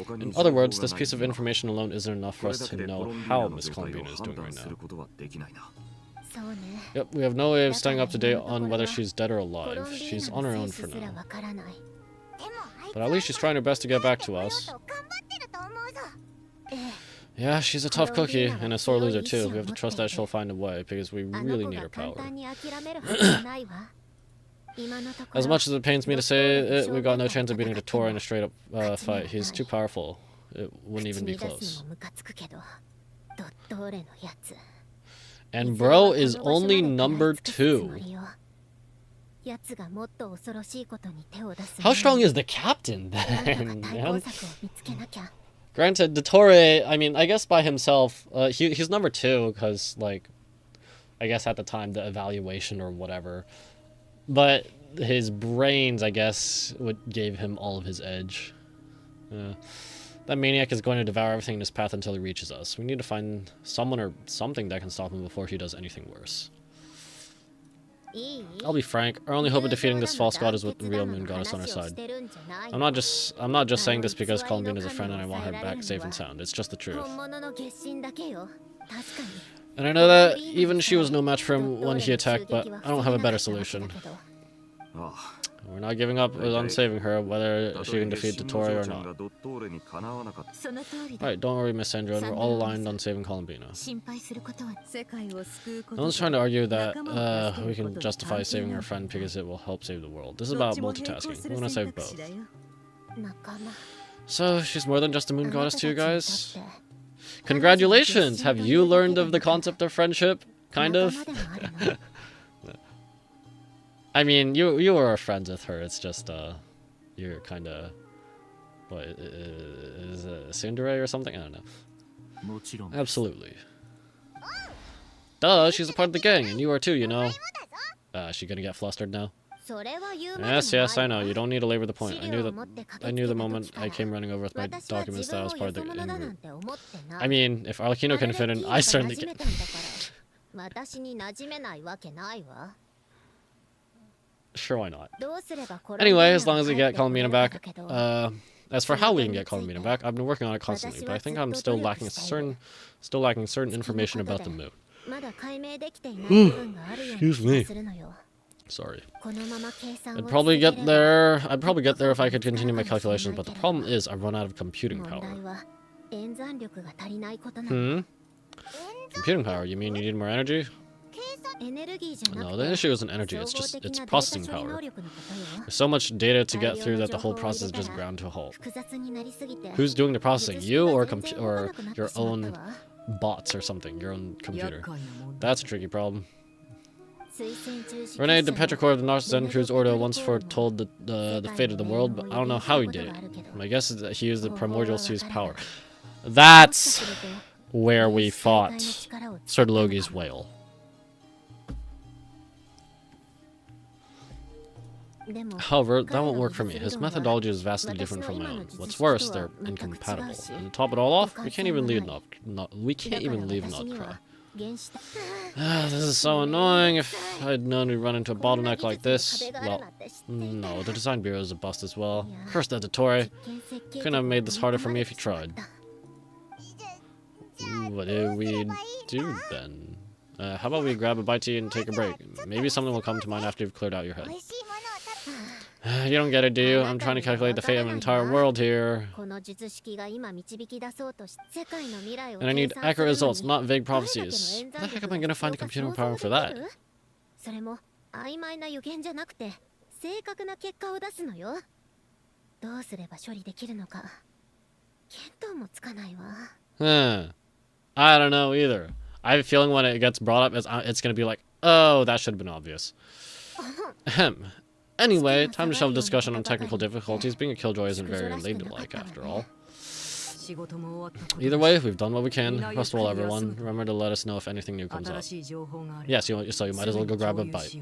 In other words, this piece of information alone isn't enough for us to know how Miss Columbina is doing right now. Yep, we have no way of staying up to date on whether she's dead or alive. She's on her own for now. But at least she's trying her best to get back to us. Yeah, she's a tough cookie, and a sore loser too. We have to trust that she'll find a way, because we really need her power. As much as it pains me to say it, we've got no chance of beating Dottore in a straight-up fight. He's too powerful. It wouldn't even be close. And bro is only number 2. How strong is the captain then, man? Granted, Dottore, I mean, I guess by himself, he's number 2 because, like, I guess at the time, the evaluation or whatever. But his brains, I guess, gave him all of his edge. That maniac is going to devour everything in his path until he reaches us. We need to find someone or something that can stop him before he does anything worse. I'll be frank, our only hope of defeating this false god is with the real moon goddess on our side. I'm not just saying this because Columbina is a friend and I want her back safe and sound. It's just the truth. And I know that even she was no match for him when he attacked, but I don't have a better solution. We're not giving up on saving her, whether she can defeat Dottore or not. Alright, don't worry, Miss Sandrone. We're all aligned on saving Columbina. No one's trying to argue that we can justify saving our friend because it will help save the world. This is about multitasking. We want to save both. So, she's more than just a moon goddess to you guys? Congratulations! Have you learned of the concept of friendship? Kind of? I mean, you were friends with her. It's just, you're kind of, what, is it tsundere or something? I don't know. Absolutely. Duh, she's a part of the gang, and you are too, you know. Is she gonna get flustered now? Yes, I know. You don't need to labor the point. I knew the moment I came running over with my documents that I was part of the in-group. I mean, if Arlecchino can fit in, I certainly can. Sure, why not? Anyway, as long as we get Columbina back. As for how we can get Columbina back, I've been working on it constantly, but I think I'm still lacking certain information about the moon. Excuse me. Sorry. I'd probably get there if I could continue my calculations, but the problem is I've run out of computing power. Computing power? You mean you need more energy? No, the issue isn't energy, it's processing power. There's so much data to get through that the whole process just ground to a halt. Who's doing the processing? You or your own bots or something, your own computer? That's a tricky problem. Rene de Petrichor of the North Zen Cruz Ordo once foretold the fate of the world, but I don't know how he did it. My guess is that he used the primordial sea's power. That's where we fought Sir Logi's whale. However, that won't work for me. His methodology is vastly different from my own. What's worse, they're incompatible. And to top it all off, we can't even leave Notcry. This is so annoying. If I'd known we'd run into a bottleneck like this, well, no, the design bureau is a bust as well. Curse that Dottore. Couldn't have made this harder for me if you tried. What do we do then? How about we grab a bite to eat and take a break? Maybe something will come to mind after you've cleared out your head. You don't get it, do you? I'm trying to calculate the fate of an entire world here. And I need accurate results, not vague prophecies. How the heck am I gonna find the computing power for that? I don't know either. I have a feeling when it gets brought up, it's gonna be like, oh, that should have been obvious. Ahem. Anyway, time to shove discussion on technical difficulties. Being a killjoy isn't very ladylike, after all. Either way, we've done what we can. Rest well, everyone. Remember to let us know if anything new comes up. Yes, so you might as well go grab a bite.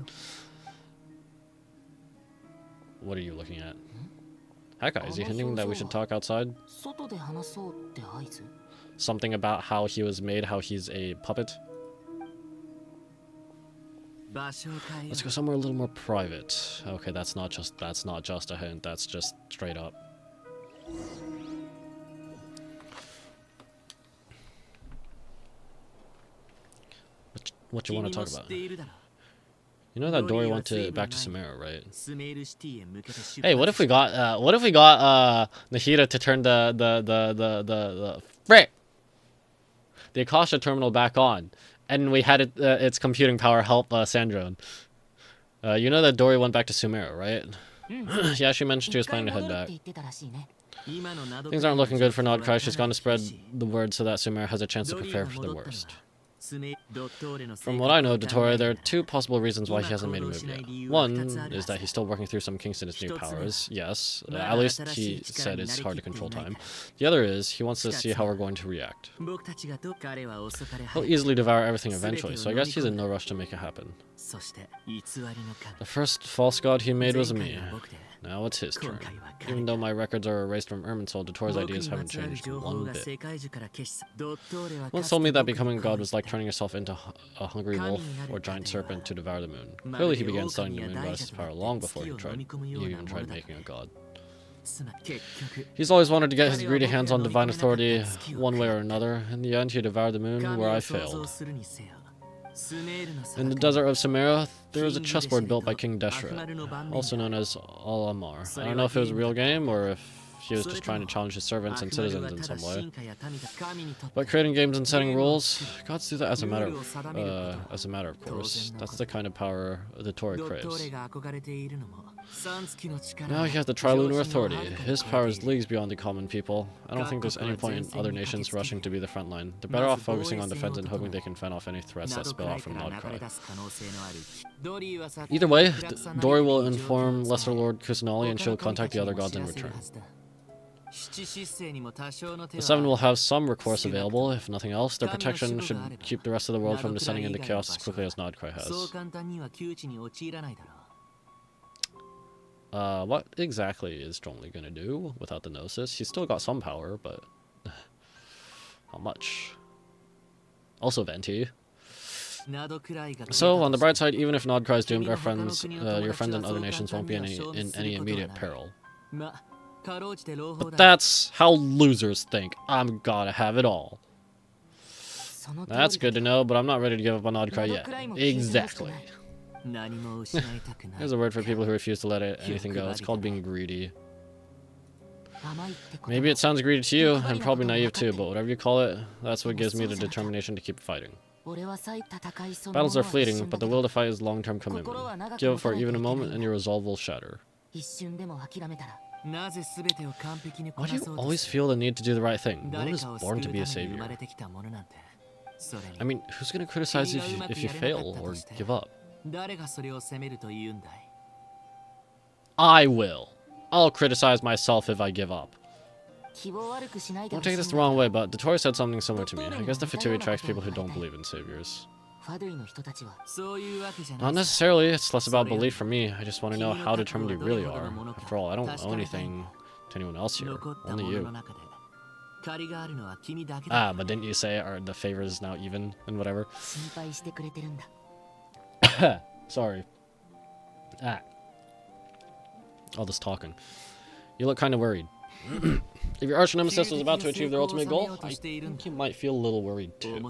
What are you looking at? Haka, is he hinting that we should talk outside? Something about how he was made, how he's a puppet? Let's go somewhere a little more private. Okay, that's not just a hint, that's just straight up. What you want to talk about? You know that Dory went back to Sumeru, right? Hey, what if we got Nahida to turn the Akasha terminal back on, and we had its computing power help Sandrone. You know that Dory went back to Sumeru, right? Yeah, she mentioned she was planning to head back. Things aren't looking good for Notcry. She's gone to spread the word so that Sumeru has a chance to prepare for the worst. From what I know, Dottore, there are two possible reasons why he hasn't made a move yet. One is that he's still working through some kinks in his new powers. Yes, at least he said it's hard to control time. The other is he wants to see how we're going to react. He'll easily devour everything eventually, so I guess he's in no rush to make it happen. The first false god he made was me. Now it's his turn. Even though my records are erased from Irminsul, Dottore's ideas haven't changed one bit. Once told me that becoming a god was like turning yourself into a hungry wolf or giant serpent to devour the moon. Clearly he began studying the moon goddess's power long before he even tried making a god. He's always wanted to get his greedy hands on divine authority one way or another. In the end, he devoured the moon, where I failed. In the desert of Sumeru, there was a chessboard built by King Deshret, also known as Al-Amar. I don't know if it was a real game or if he was just trying to challenge his servants and citizens in some way. But creating games and setting rules, gods do that as a matter of course. That's the kind of power the Dottore craves. Now he has the Trilunar Authority. His power is leagues beyond the common people. I don't think there's any point in other nations rushing to be the front line. They're better off focusing on defense and hoping they can fend off any threats that spill out from Notcry. Either way, Dory will inform Lesser Lord Kusanali and she'll contact the other gods in return. The Seven will have some recourse available, if nothing else. Their protection should keep the rest of the world from descending into chaos as quickly as Notcry has. What exactly is Strongly gonna do without the Gnosis? He's still got some power, but not much. Also Venti. So, on the bright side, even if Notcry is doomed, our friends, your friends in other nations won't be in any immediate peril. But that's how losers think. I'm gotta have it all. That's good to know, but I'm not ready to give up on Notcry yet. Exactly. There's a word for people who refuse to let anything go. It's called being greedy. Maybe it sounds greedy to you, and probably naive too, but whatever you call it, that's what gives me the determination to keep fighting. Battles are fleeting, but the will to fight is long-term commitment. Give up for even a moment, and your resolve will shatter. Why do you always feel the need to do the right thing? No one is born to be a savior. I mean, who's gonna criticize you if you fail or give up? I will. I'll criticize myself if I give up. Don't take this the wrong way, but Dottore said something similar to me. I guess the Fatui attracts people who don't believe in saviors. Not necessarily, it's less about belief for me. I just want to know how determined you really are. After all, I don't owe anything to anyone else here, only you. Ah, but didn't you say the favor is now even and whatever? Sorry. Ah. All this talking. You look kind of worried. If your arch nemesis was about to achieve their ultimate goal, I think you might feel a little worried too.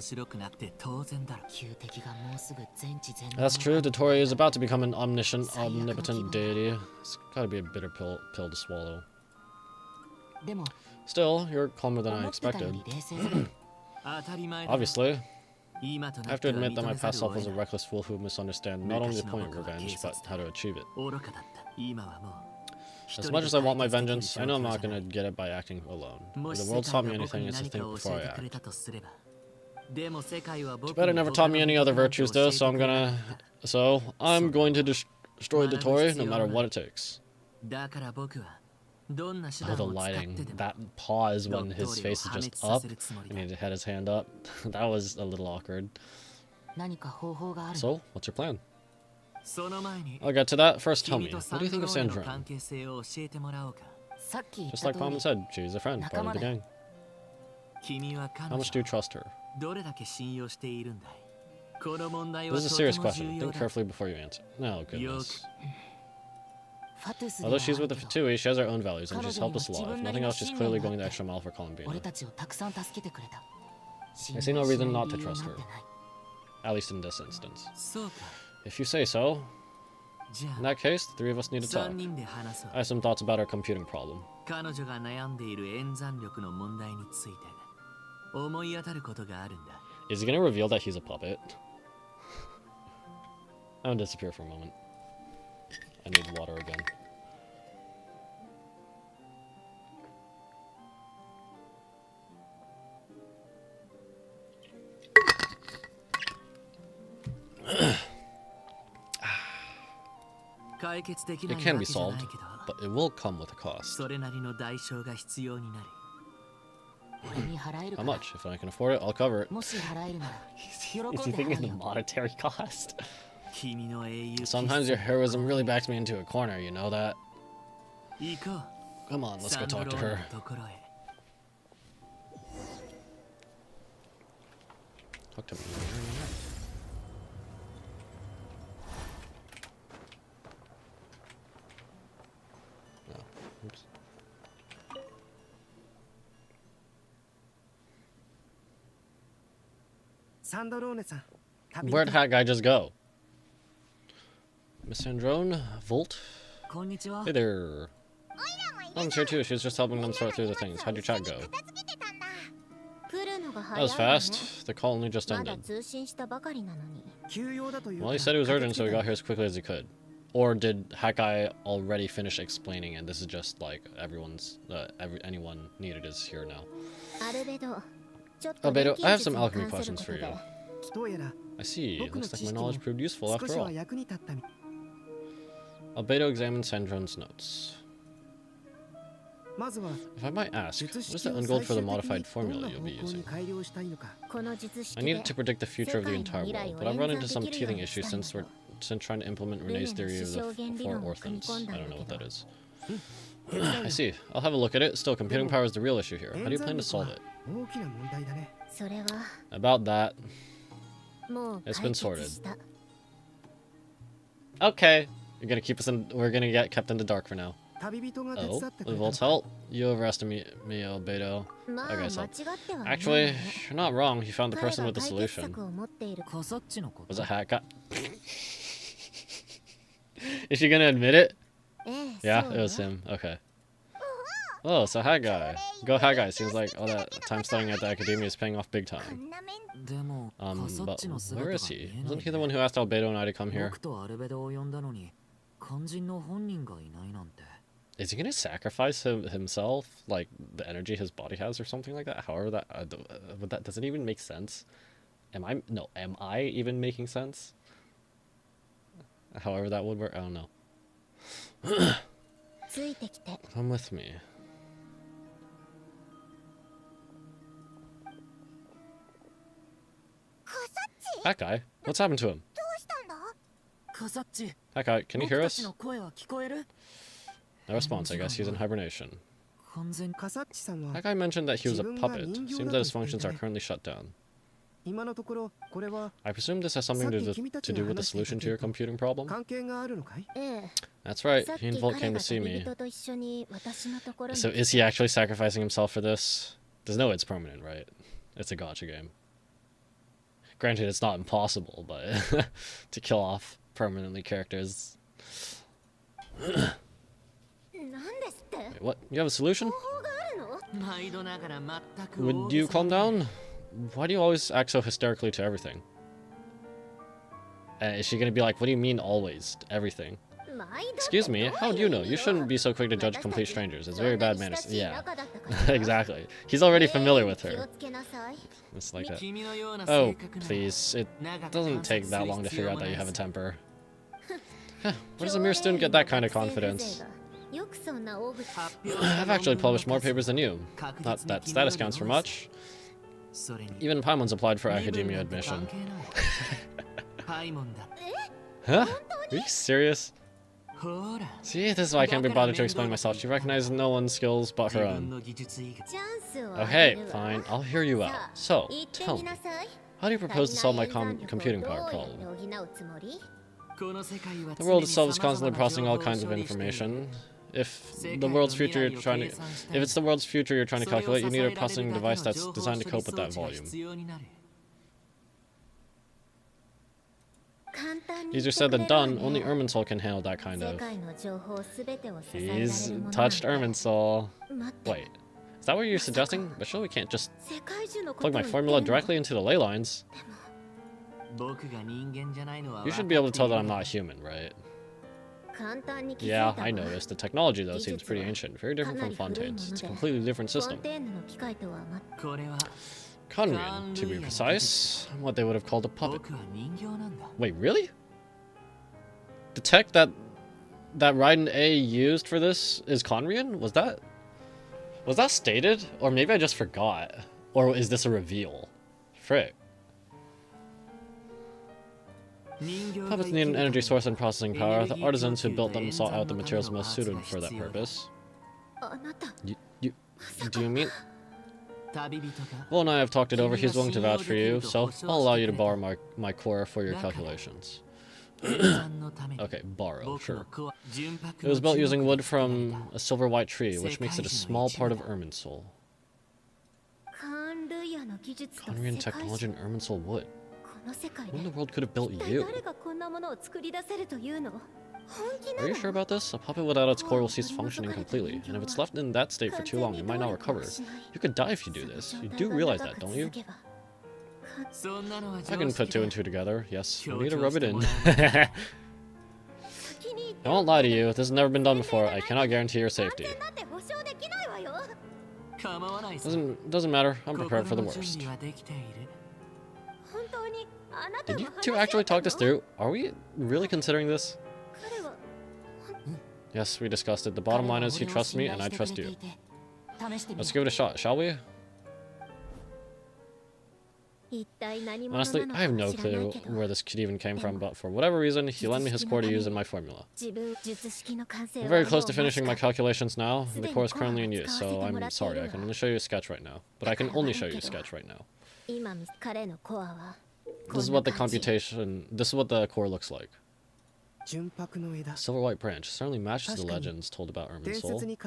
That's true, Dotori is about to become an omnipotent deity. It's gotta be a bitter pill to swallow. Still, you're calmer than I expected. Obviously. I have to admit that my past self was a reckless fool who misunderstood not only the point of revenge, but how to achieve it. As much as I want my vengeance, I know I'm not gonna get it by acting alone. If the world taught me anything, it's to think before I act. Too bad it never taught me any other virtues though, so I'm going to destroy Dotori no matter what it takes. Oh, the lighting. That pause when his face is just up and he had his hand up. That was a little awkward. So, what's your plan? I'll get to that. First, tell me, what do you think of Sandrine? Just like Mom said, she's a friend, part of the gang. How much do you trust her? This is a serious question. Think carefully before you answer. No, goodness. Although she's with the Fatui, she has her own values, and she's helped us a lot. If nothing else, she's clearly going the extra mile for Columbina. I see no reason not to trust her. At least in this instance. If you say so. In that case, the three of us need to talk. I have some thoughts about our computing problem. Is he going to reveal that he's a puppet? I'm going to disappear for a moment. I need water again. It can be solved, but it will come with a cost. How much? If I can afford it, I'll cover it. Is he thinking the monetary cost? Sometimes your heroism really backs me into a corner, you know that? Come on, let's go talk to her. Talk to me. No. Oops. Where'd that guy just go? Miss Sandrone? Volt? Hey there. Mom's here too. She was just helping them sort through the things. How'd your chat go? That was fast. The call only just ended. Well, he said it was urgent, so he got here as quickly as he could. Or did Hakai already finish explaining, and this is just like anyone needed is here now? Albedo, I have some alchemy questions for you. I see. Looks like my knowledge proved useful after all. Albedo examined Sandrone's notes. If I might ask, what is the end goal for the modified formula you'll be using? I need it to predict the future of the entire world, but I've run into some teething issues since trying to implement Renee's theory of the four orphans. I don't know what that is. I see. I'll have a look at it. Still, computing power is the real issue here. How do you plan to solve it? About that. It's been sorted. Okay. We're gonna get kept in the dark for now. Oh, with Volt's help? You overestimate me, Albedo. Okay, so. Actually, you're not wrong. You found the person with the solution. Was it Hakai? Is she gonna admit it? Yeah, it was him. Okay. Oh, so Hagai. Go Hagai. Seems like all that time studying at the academia is paying off big time. But where is he? Wasn't he the one who asked Albedo and I to come here? Is he gonna sacrifice himself, like the energy his body has, or something like that? However, that doesn't even make sense. Am I even making sense? However that would work, I don't know. Come with me. That guy? What's happened to him? That guy, can you hear us? No response, I guess he's in hibernation. That guy mentioned that he was a puppet. Seems that his functions are currently shut down. I presume this has something to do with the solution to your computing problem? That's right, he and Volt came to see me. So is he actually sacrificing himself for this? There's no it's permanent, right? It's a gacha game. Granted, it's not impossible, but to kill off permanently characters. Wait, what? You have a solution? Would you calm down? Why do you always act so hysterically to everything? Is she gonna be like, what do you mean always? Everything? Excuse me, how do you know? You shouldn't be so quick to judge complete strangers. It's very bad manners. Yeah, exactly. He's already familiar with her. It's like that. Oh, please. It doesn't take that long to figure out that you have a temper. Where does a mere student get that kind of confidence? I've actually published more papers than you. Not that status counts for much. Even Paimon's applied for academia admission. Huh? Are you serious? See, this is why I can't be bothered to explain myself. She recognizes no one's skills but her own. Okay, fine, I'll hear you out. So, tell me, how do you propose to solve my computing power problem? The world itself is constantly processing all kinds of information. If it's the world's future you're trying to calculate, you need a processing device that's designed to cope with that volume. Easier said than done, only Irminsul can handle that kind of... He's touched Irminsul. Wait, is that what you're suggesting? But surely we can't just plug my formula directly into the ley lines. You should be able to tell that I'm not human, right? Yeah, I noticed. The technology, though, seems pretty ancient. Very different from Fontaine's. It's a completely different system. Conrian, to be precise. What they would have called a puppet. Wait, really? The tech that Raiden A used for this is Conrian? Was that stated? Or maybe I just forgot. Or is this a reveal? Frick. Puppets need an energy source and processing power. The artisans who built them sought out the materials most suited for that purpose. Do you mean? Well, and I have talked it over. He's willing to vouch for you, so I'll allow you to borrow my core for your calculations. Okay, borrow, sure. It was built using wood from a silver white tree, which makes it a small part of Irminsul. Conrian technology and Irminsul wood. Who in the world could have built you? Are you sure about this? A puppet without its core will cease functioning completely, and if it's left in that state for too long, it might not recover. You could die if you do this. You do realize that, don't you? I can put two and two together. Yes, we need to rub it in. I won't lie to you, this has never been done before. I cannot guarantee your safety. Doesn't matter. I'm prepared for the worst. Did you two actually talk this through? Are we really considering this? Yes, we discussed it. The bottom line is he trusts me and I trust you. Let's give it a shot, shall we? Honestly, I have no clue where this kid even came from, but for whatever reason, he lent me his core to use in my formula. I'm very close to finishing my calculations now, and the core is currently in use, so I'm sorry, I can only show you a sketch right now. But I can only show you a sketch right now. This is what the core looks like. Silver white branch certainly matches the legends told about Irminsul.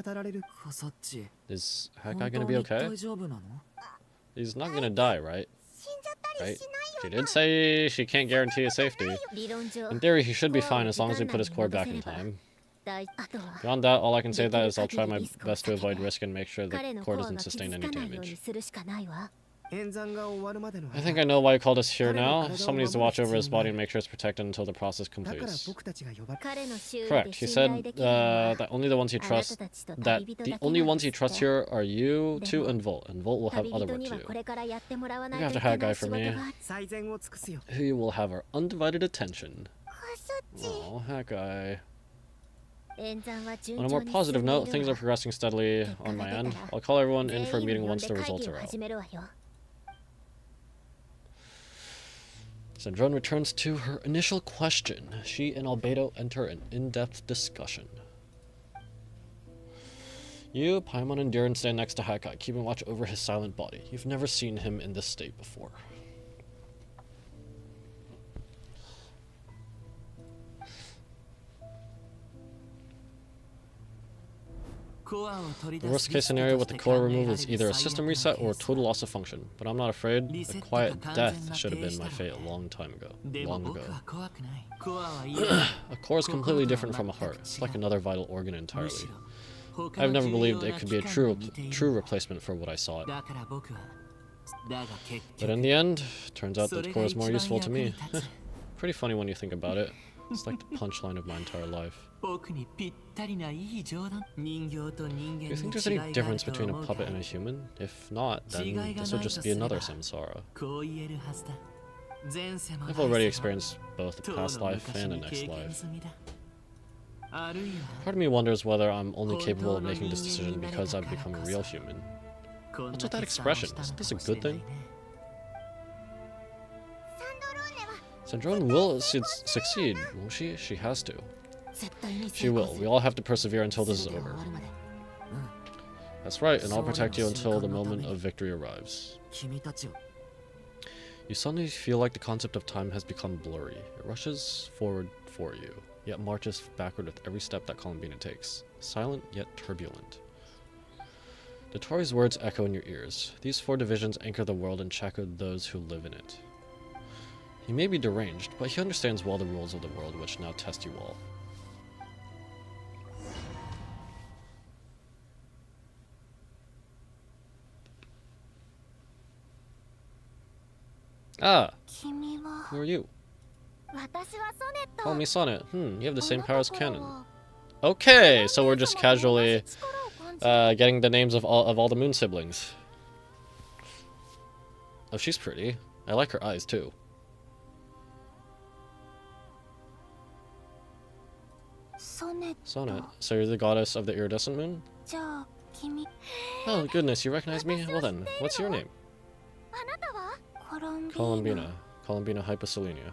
Is Hakai gonna be okay? He's not gonna die, right? Right? She did say she can't guarantee his safety. In theory, he should be fine as long as we put his core back in time. Beyond that, all I can say that is I'll try my best to avoid risk and make sure the core doesn't sustain any damage. I think I know why you called us here now. Someone needs to watch over his body and make sure it's protected until the process completes. Correct. He said that the only ones he trusts here are you two and Volt will have other work to do. You have to have a guy for me. He will have our undivided attention. Oh, that guy. On a more positive note, things are progressing steadily on my end. I'll call everyone in for a meeting once the results are out. Sandrone returns to her initial question. She and Albedo enter an in-depth discussion. You, Paimon, and Durin stand next to Hakai, keeping watch over his silent body. You've never seen him in this state before. The worst case scenario with the core removal is either a system reset or a total loss of function, but I'm not afraid. A quiet death should have been my fate a long time ago. Long ago. A core is completely different from a heart. It's like another vital organ entirely. I've never believed it could be a true replacement for what I saw it. But in the end, turns out that the core is more useful to me. Pretty funny when you think about it. It's like the punchline of my entire life. Do you think there's any difference between a puppet and a human? If not, then this would just be another samsara. I've already experienced both a past life and a next life. Part of me wonders whether I'm only capable of making this decision because I've become a real human. What's with that expression? Isn't this a good thing? Sandrone will succeed, won't she? She has to. She will. We all have to persevere until this is over. That's right, and I'll protect you until the moment of victory arrives. You suddenly feel like the concept of time has become blurry. It rushes forward for you, yet marches backward with every step that Columbina takes. Silent, yet turbulent. The Tori's words echo in your ears. These 4 divisions anchor the world and shackle those who live in it. He may be deranged, but he understands well the rules of the world which now test you all. Ah! Who are you? Call me Sonnet. You have the same power as Canon. Okay, so we're just casually getting the names of all the Moon siblings. Oh, she's pretty. I like her eyes too. Sonnet. So you're the goddess of the iridescent moon? Oh goodness, you recognize me? Well then, what's your name? Columbina. Columbina Hyposelenia.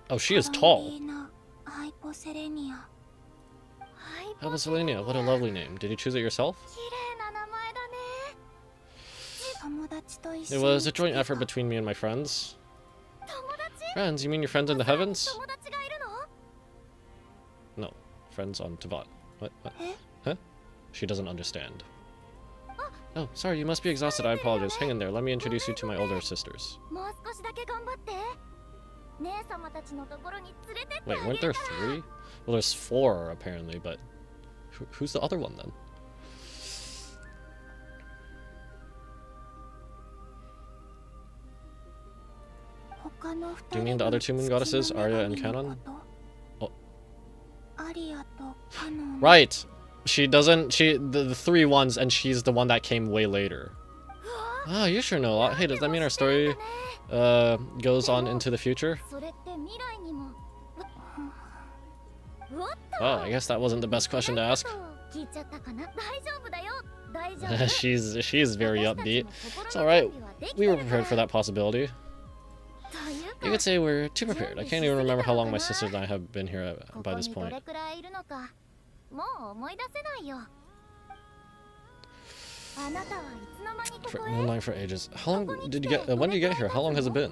Oh, she is tall. Hyposelenia, what a lovely name. Did you choose it yourself? It was a joint effort between me and my friends. Friends? You mean your friends in the heavens? No, friends on Tavat. What? Huh? She doesn't understand. Oh, sorry, you must be exhausted. I apologize. Hang in there. Let me introduce you to my older sisters. Wait, weren't there 3? Well, there's 4 apparently, but who's the other one then? Do you mean the other 2 moon goddesses, Arya and Canon? Oh. Right! She doesn't, the 3 ones, and she's the one that came way later. Ah, you sure know a lot. Hey, does that mean our story, goes on into the future? Well, I guess that wasn't the best question to ask. she's very upbeat. It's alright, we were prepared for that possibility. You could say we're too prepared. I can't even remember how long my sisters and I have been here by this point. Moonlight for ages. How long did you get? When did you get here? How long has it been?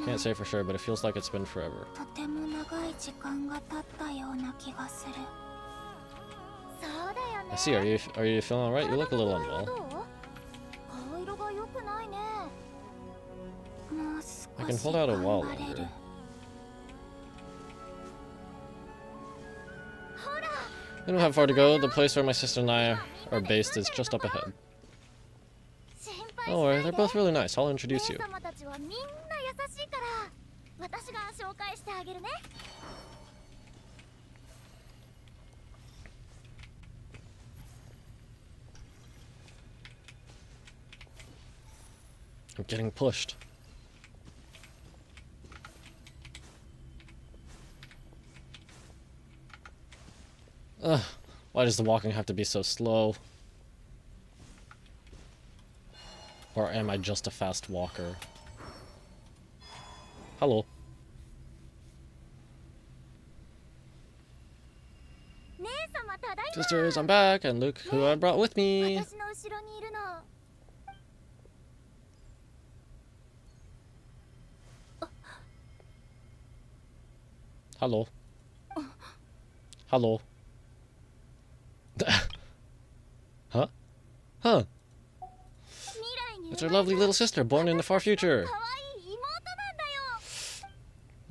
Can't say for sure, but it feels like it's been forever. I see. Are you feeling alright? You look a little unwell. I can hold out a while longer. We don't have far to go. The place where my sister and I are based is just up ahead. Don't worry, they're both really nice. I'll introduce you. I'm getting pushed. Ugh, why does the walking have to be so slow? Or am I just a fast walker? Hello. Sisters, I'm back, and look who I brought with me. Hello. Hello. Huh? Huh? It's our lovely little sister, born in the far future.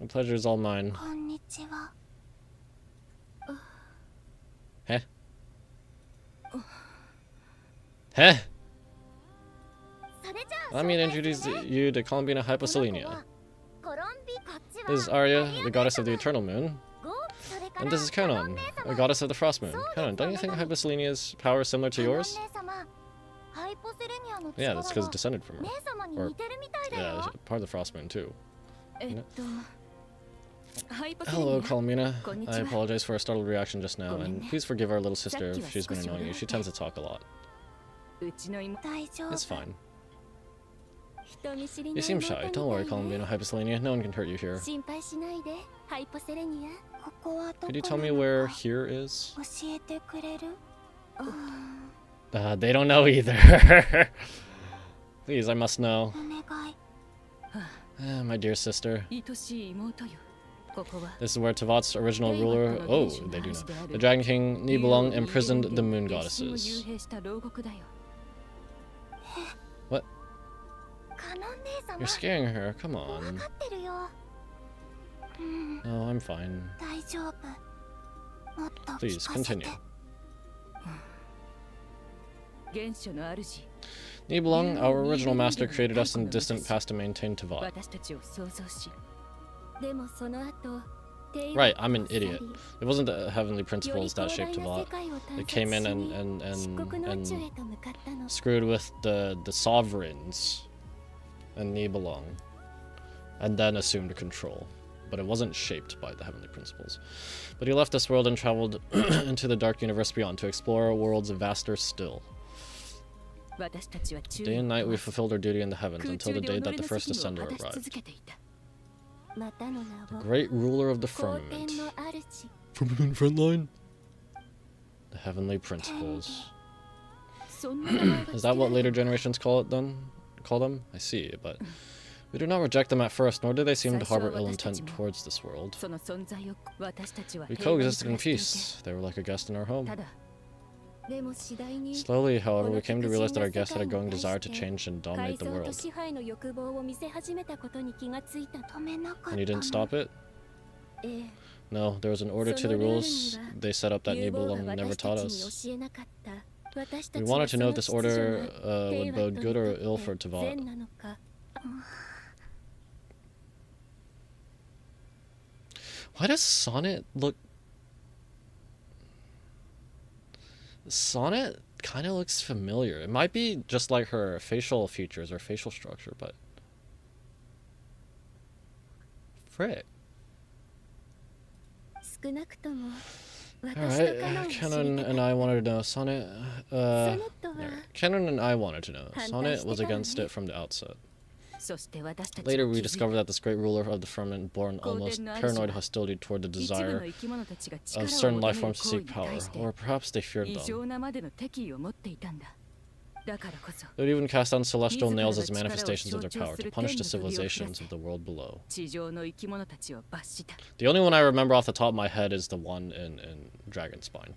The pleasure is all mine. Heh? Heh? Let me introduce you to Columbina Hyposelenia. This is Arya, the goddess of the eternal moon. And this is Canon, the goddess of the frost moon. Canon, don't you think Hyposelenia's power is similar to yours? Yeah, that's because it's descended from her. Or, yeah, part of the frost moon too. You know? Hello, Columbina. I apologize for our startled reaction just now, and please forgive our little sister if she's been annoying you. She tends to talk a lot. It's fine. You seem shy. Don't worry, Columbina Hyposelenia. No one can hurt you here. Could you tell me where here is? They don't know either. Please, I must know. My dear sister. This is where Tevat's original ruler... Oh, they do know. The Dragon King Nibelung imprisoned the moon goddesses. What? You're scaring her. Come on. No, I'm fine. Please, continue. Nibelung, our original master, created us in the distant past to maintain Tevat. Right, I'm an idiot. It wasn't the heavenly principles that shaped Tevat. They came in and screwed with the sovereigns and Nibelung, and then assumed control. But it wasn't shaped by the heavenly principles. But he left this world and traveled into the dark universe beyond to explore worlds vaster still. Day and night we fulfilled our duty in the heavens until the day that the first ascender arrived. The great ruler of the firmament. Firmament frontline? The heavenly principles. Is that what later generations call them? I see, but we do not reject them at first, nor do they seem to harbor ill intent towards this world. We coexisted in peace. They were like a guest in our home. Slowly, however, we came to realize that our guest had a growing desire to change and dominate the world. And you didn't stop it? No, there was an order to the rules they set up that Nibelung never taught us. We wanted to know if this order would bode good or ill for Tevat. Why does Sonnet look... Sonnet kind of looks familiar. It might be just like her facial features or facial structure, but... Frick. Alright, Canon and I wanted to know. Sonnet... Canon and I wanted to know. Sonnet was against it from the outset. Later, we discovered that this great ruler of the firmament bore an almost paranoid hostility toward the desire of certain life forms to seek power, or perhaps they feared them. They would even cast down celestial nails as manifestations of their power to punish the civilizations of the world below. The only one I remember off the top of my head is the one in Dragonspine.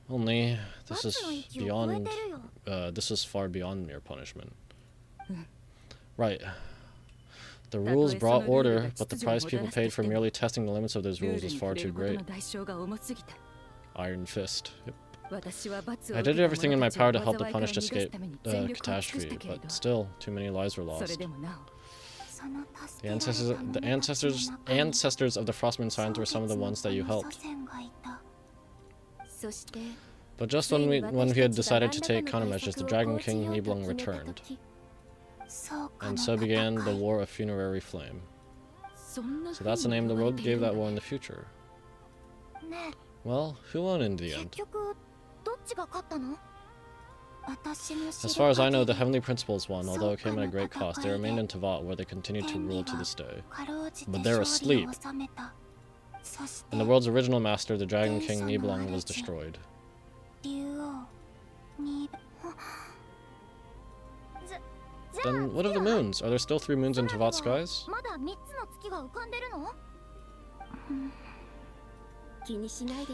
Only, this is beyond, this is far beyond mere punishment. Right. The rules brought order, but the price people paid for merely testing the limits of those rules was far too great. Iron Fist. Yep. I did everything in my power to help the punished escape the catastrophe, but still, too many lives were lost. The ancestors of the Frostmoon Signs were some of the ones that you helped. But just when we had decided to take countermeasures, the Dragon King Nibelung returned. And so began the War of Funerary Flame. So that's the name the world gave that war in the future. Well, who won in the end? As far as I know, the Heavenly Principles won, although it came at a great cost. They remained in Tevat, where they continued to rule to this day. But they're asleep. And the world's original master, the Dragon King Nibelung, was destroyed. Then what of the moons? Are there still 3 moons in Tevat skies? You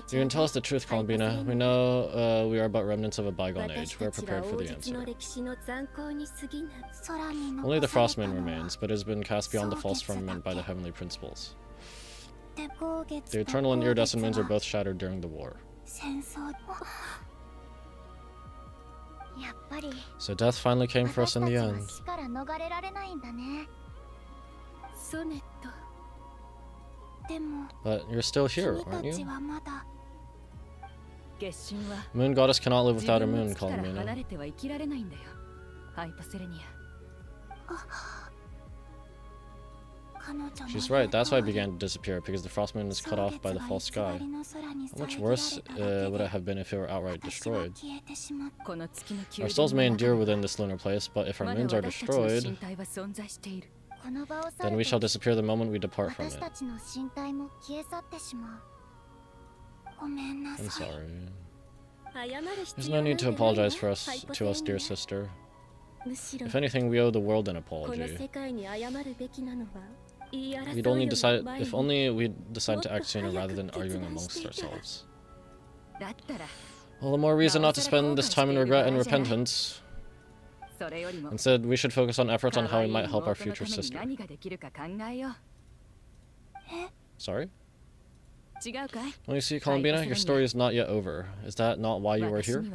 can tell us the truth, Columbina. We know we are but remnants of a bygone age. We are prepared for the answer. Only the frost moon remains, but it has been cast beyond the false firmament by the heavenly principles. The eternal and iridescent moons were both shattered during the war. So death finally came for us in the end. But you're still here, aren't you? Moon goddess cannot live without her moon, Columbina. She's right, that's why it began to disappear, because the frost moon is cut off by the false sky. How much worse would it have been if it were outright destroyed? Our souls may endure within this lunar place, but if our moons are destroyed, then we shall disappear the moment we depart from it. I'm sorry. There's no need to apologize to us, dear sister. If anything, we owe the world an apology. If only we'd decide to act sooner rather than arguing amongst ourselves. All the more reason not to spend this time in regret and repentance. Instead, we should focus on efforts on how we might help our future sister. Sorry? When you see Columbina, your story is not yet over. Is that not why you are here?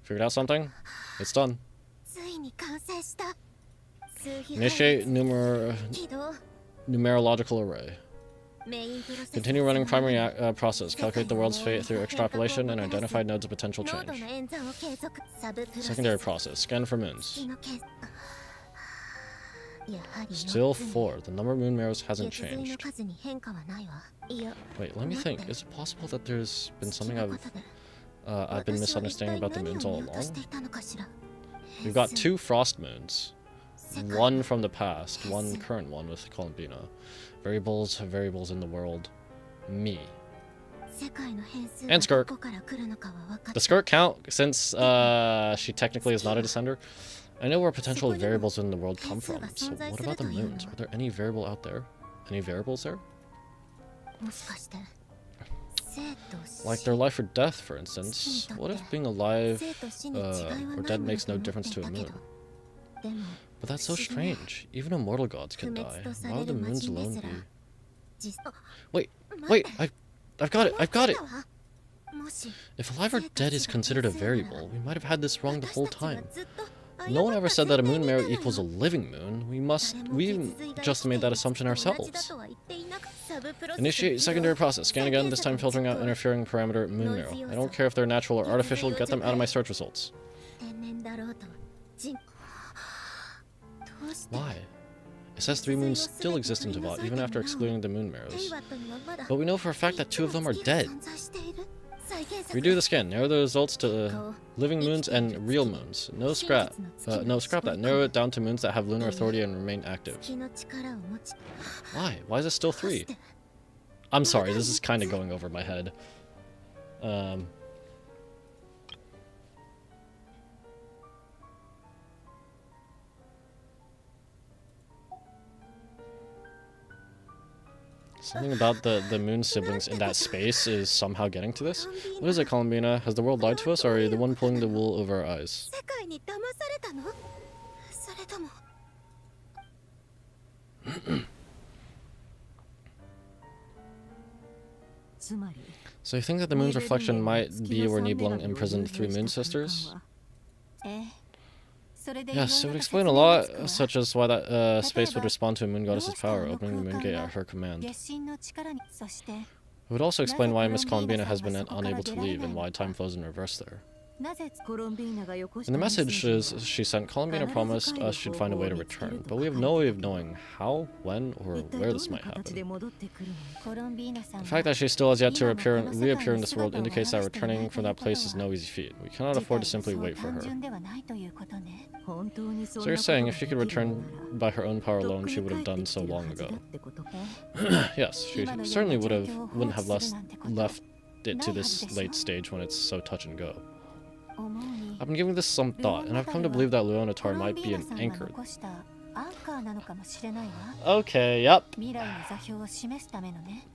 Figured out something? It's done. Initiate numerological array. Continue running primary process. Calculate the world's fate through extrapolation and identify nodes of potential change. Secondary process. Scan for moons. Still 4. The number of moon mirrors hasn't changed. Wait, let me think. Is it possible that there's been something I've been misunderstanding about the moons all along? We've got 2 frost moons. 1 from the past, 1 current one with Columbina. Variables in the world. Me. And Skirk. Does Skirk count since she technically is not a descender? I know where potential variables in the world come from, so what about the moons? Are there any variable out there? Any variables there? Like their life or death, for instance. What if being alive or dead makes no difference to a moon? But that's so strange. Even immortal gods can die. Why would the moons alone be? Wait, I've got it! If alive or dead is considered a variable, we might have had this wrong the whole time. No one ever said that a moon mirror equals a living moon. We just made that assumption ourselves. Initiate secondary process. Scan again, this time filtering out interfering parameter moon mirror. I don't care if they're natural or artificial, get them out of my search results. Why? It says 3 moons still exist in Tevat, even after excluding the moon mirrors. But we know for a fact that 2 of them are dead. Redo the scan. Narrow the results to living moons and real moons. Scrap that. Narrow it down to moons that have lunar authority and remain active. Why? Why is it still 3? I'm sorry, this is kind of going over my head. Something about the moon siblings in that space is somehow getting to this. What is it, Columbina? Has the world lied to us, or are you the one pulling the wool over our eyes? So you think that the moon's reflection might be where Nibelung imprisoned the 3 moon sisters? Yes, it would explain a lot, such as why that space would respond to a moon goddess's power, opening the moon gate at her command. It would also explain why Miss Columbina has been unable to leave, and why time flows in reverse there. In the messages she sent, Columbina promised us she'd find a way to return, but we have no way of knowing how, when, or where this might happen. The fact that she still has yet to reappear in this world indicates that returning from that place is no easy feat. We cannot afford to simply wait for her. So you're saying if she could return by her own power alone, she would have done so long ago. Yes, she certainly wouldn't have left it to this late stage when it's so touch and go. I've been giving this some thought, and I've come to believe that Leonatar might be an anchor. Okay, yep.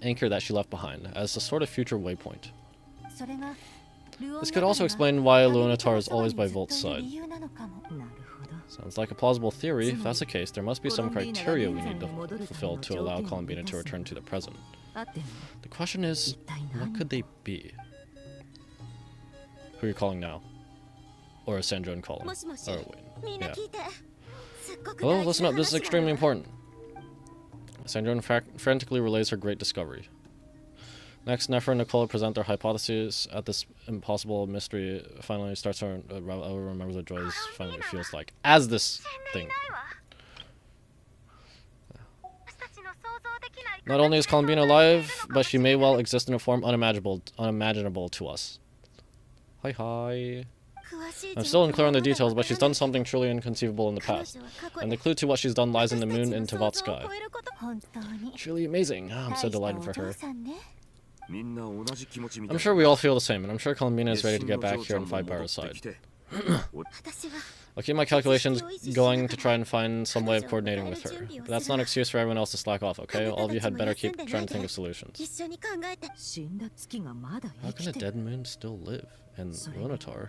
Anchor that she left behind, as a sort of future waypoint. This could also explain why Leonatar is always by Volt's side. Sounds like a plausible theory. If that's the case, there must be some criteria we need to fulfill to allow Columbina to return to the present. The question is, what could they be? Who are you calling now? Or is Sandra and calling? Oh, wait. Yeah. Hello, listen up, this is extremely important. Sandra frantically relays her great discovery. Next, Nefer and Nicola present their hypotheses at this impossible mystery. Finally starts to remember the joys finally it feels like. As this thing. Not only is Columbina alive, but she may well exist in a form unimaginable to us. Hi. I'm still unclear on the details, but she's done something truly inconceivable in the past. And the clue to what she's done lies in the moon in Tevat's sky. Truly amazing. Oh, I'm so delighted for her. I'm sure we all feel the same, and I'm sure Columbina is ready to get back here and fight by our side. I'll keep my calculations going to try and find some way of coordinating with her. But that's not an excuse for everyone else to slack off, okay? All of you had better keep trying to think of solutions. How can a dead moon still live? And Leonatar?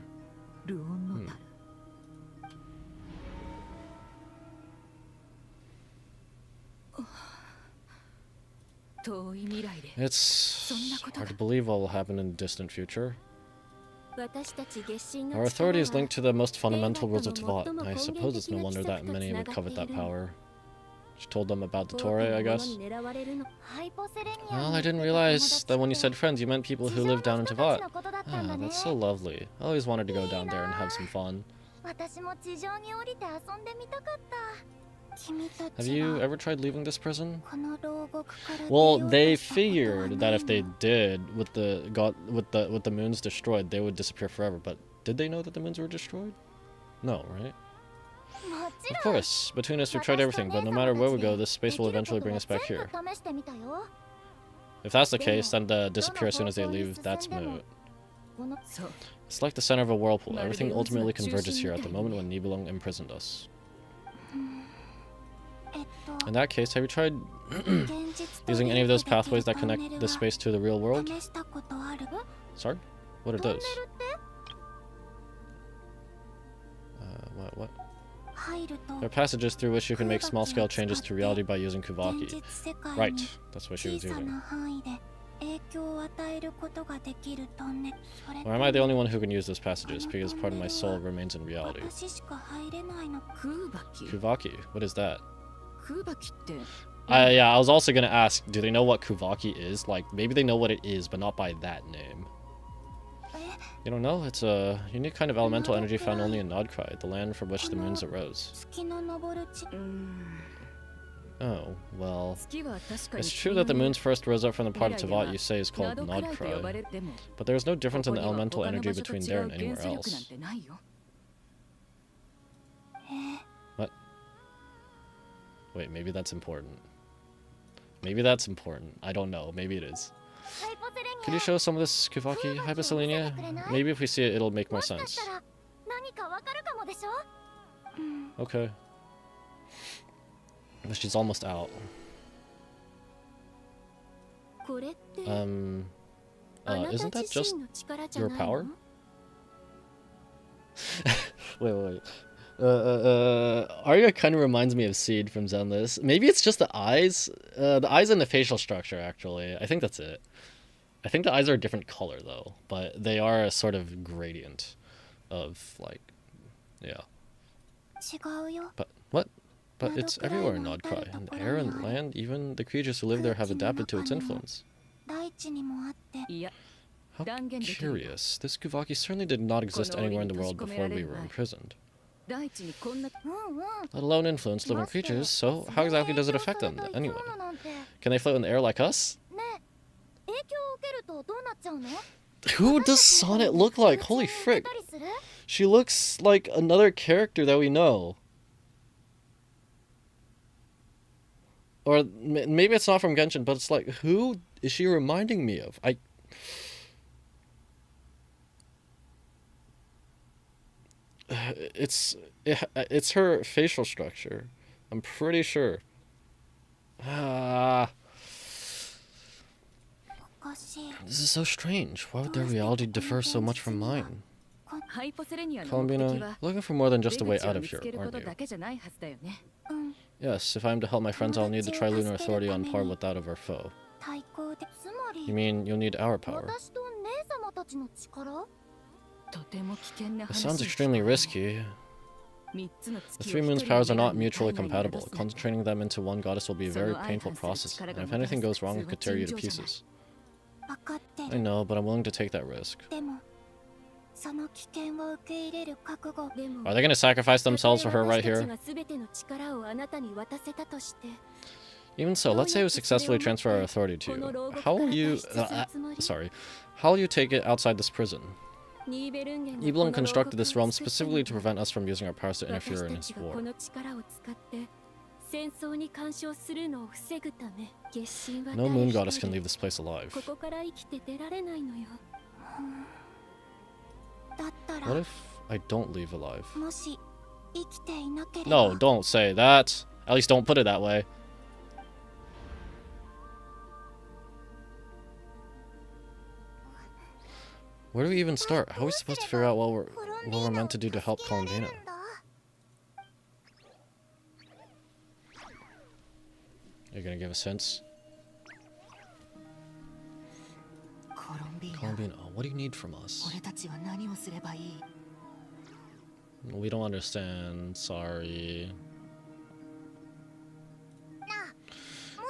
It's hard to believe what will happen in the distant future. Our authority is linked to the most fundamental rules of Tevat. I suppose it's no wonder that many would covet that power. She told them about the Torre, I guess. Well, I didn't realize that when you said friends, you meant people who live down in Tevat. Ah, that's so lovely. I always wanted to go down there and have some fun. Have you ever tried leaving this prison? Well, they figured that if they did, with the moons destroyed, they would disappear forever. But did they know that the moons were destroyed? No, right? Of course. Between us, we've tried everything, but no matter where we go, this space will eventually bring us back here. If that's the case, then to disappear as soon as they leave, that's moot. It's like the center of a whirlpool. Everything ultimately converges here at the moment when Nibelung imprisoned us. In that case, have you tried using any of those pathways that connect this space to the real world? Sorry? What are those? What? There are passages through which you can make small-scale changes to reality by using Kuvaki. Right, that's what she was using. Or am I the only one who can use those passages, because part of my soul remains in reality? Kuvaki? What is that? Yeah, I was also gonna ask, do they know what Kuvaki is? Like, maybe they know what it is, but not by that name. You don't know? It's a unique kind of elemental energy found only in Nodkrai, the land from which the moons arose. Oh, well. It's true that the moons first rose up from the part of Tevat you say is called Nodkrai, but there is no difference in the elemental energy between there and anywhere else. What? Wait, maybe that's important. Maybe that's important. I don't know. Maybe it is. Could you show some of this Kuvaki, Hyperselenia? Maybe if we see it, it'll make more sense. Okay. But she's almost out. Isn't that just your power? wait. Arya kind of reminds me of Seed from Zenless. Maybe it's just the eyes? The eyes and the facial structure, actually. I think that's it. I think the eyes are a different color, though. But they are a sort of gradient of, like, yeah. But, what? But it's everywhere in Nodkrai. And the air and the land, even the creatures who live there have adapted to its influence. How curious. This Kuvaki certainly did not exist anywhere in the world before we were imprisoned. Let alone influence living creatures, so how exactly does it affect them, anyway? Can they float in the air like us? Who does Sonnet look like? Holy frick. She looks like another character that we know. Or maybe it's not from Genshin, but it's like, who is she reminding me of? It's her facial structure. I'm pretty sure. This is so strange. Why would their reality differ so much from mine? Columbina, looking for more than just a way out of here, aren't you? Yes, if I am to help my friends, I'll need the Trilunar Authority on par with that of our foe. You mean you'll need our power? It sounds extremely risky. The three moons' powers are not mutually compatible. Concentrating them into one goddess will be a very painful process, and if anything goes wrong, it could tear you to pieces. I know, but I'm willing to take that risk. Are they going to sacrifice themselves for her right here? Even so, let's say we successfully transfer our authority to you. How will you... How will you take it outside this prison? Evelyn constructed this realm specifically to prevent us from using our powers to interfere in his war. No moon goddess can leave this place alive. What if I don't leave alive? No, don't say that. At least don't put it that way. Where do we even start? How are we supposed to figure out what we're meant to do to help Columbina? You're gonna give us hints? Columbina, what do you need from us? We don't understand, sorry.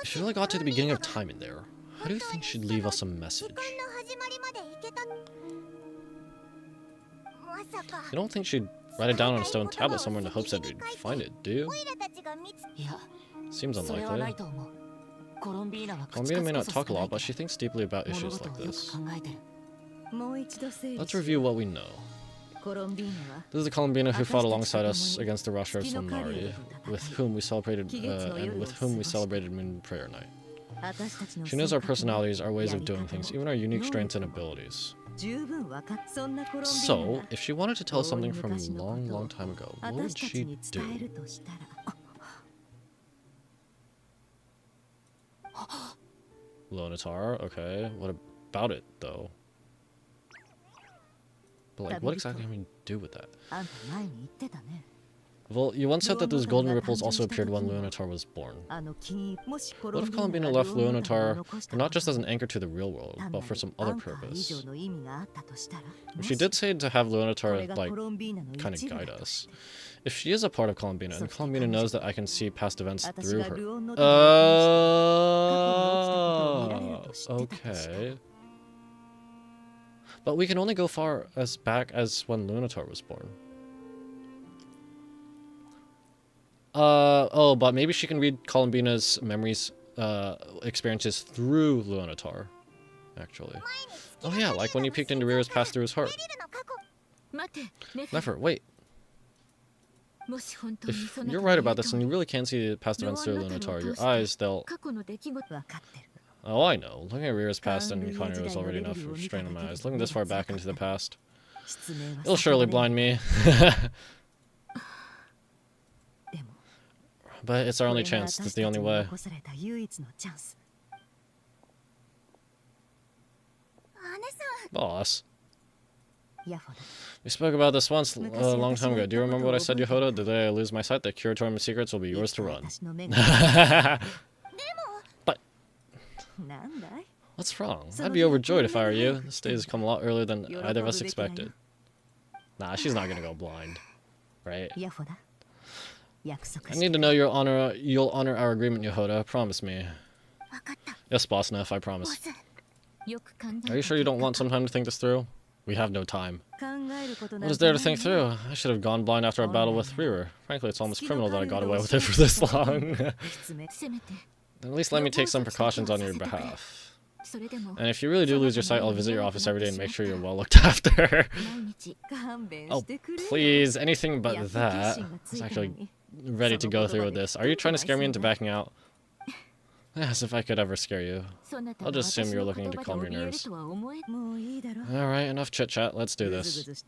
If she really got to the beginning of time in there, how do you think she'd leave us a message? You don't think she'd write it down on a stone tablet somewhere in the hopes that we'd find it, do you? Seems unlikely. Columbina may not talk a lot, but she thinks deeply about issues like this. Let's review what we know. This is the Columbina who fought alongside us against the Rasha of Solnari, with whom we celebrated Moon Prayer Night. She knows our personalities, our ways of doing things, even our unique strengths and abilities. So, if she wanted to tell us something from a long, long time ago, what would she do? Lonatar, okay. What about it, though? But, like, what exactly can we do with that? Well, you once said that those golden ripples also appeared when Lonatar was born. What if Columbina left Lonatar not just as an anchor to the real world, but for some other purpose? She did say to have Lonatar, like, kind of guide us. If she is a part of Columbina, and Columbina knows that I can see past events through her... okay. But we can only go far as back as when Lonatar was born. Oh, but maybe she can read Columbina's memories, experiences through Lonatar, actually. Oh yeah, like when you peeked into Rira's past through his heart. Nefer, wait. If you're right about this and you really can see the past events through Lonatar, your eyes, they'll... Oh, I know. Looking at Rira's past and Conner is already enough for strain on my eyes. Looking this far back into the past, it'll surely blind me. But it's our only chance. That's the only way. Boss. We spoke about this once a long time ago. Do you remember what I said, Yehoda? The day I lose my sight, the curatorium of secrets will be yours to run. But what's wrong? I'd be overjoyed if I were you. This day has come a lot earlier than either of us expected. Nah, she's not gonna go blind, right? I need to know you'll honor our agreement, Yehoda. Promise me. Yes, Boss Neff, I promise. Are you sure you don't want some time to think this through? We have no time. What is there to think through? I should have gone blind after our battle with Rearer. Frankly, it's almost criminal that I got away with it for this long. At least let me take some precautions on your behalf. And if you really do lose your sight, I'll visit your office every day and make sure you're well looked after. Oh, please, anything but that. I was actually ready to go through with this. Are you trying to scare me into backing out? As if I could ever scare you. I'll just assume you're looking to calm your nerves. Alright, enough chit-chat. Let's do this.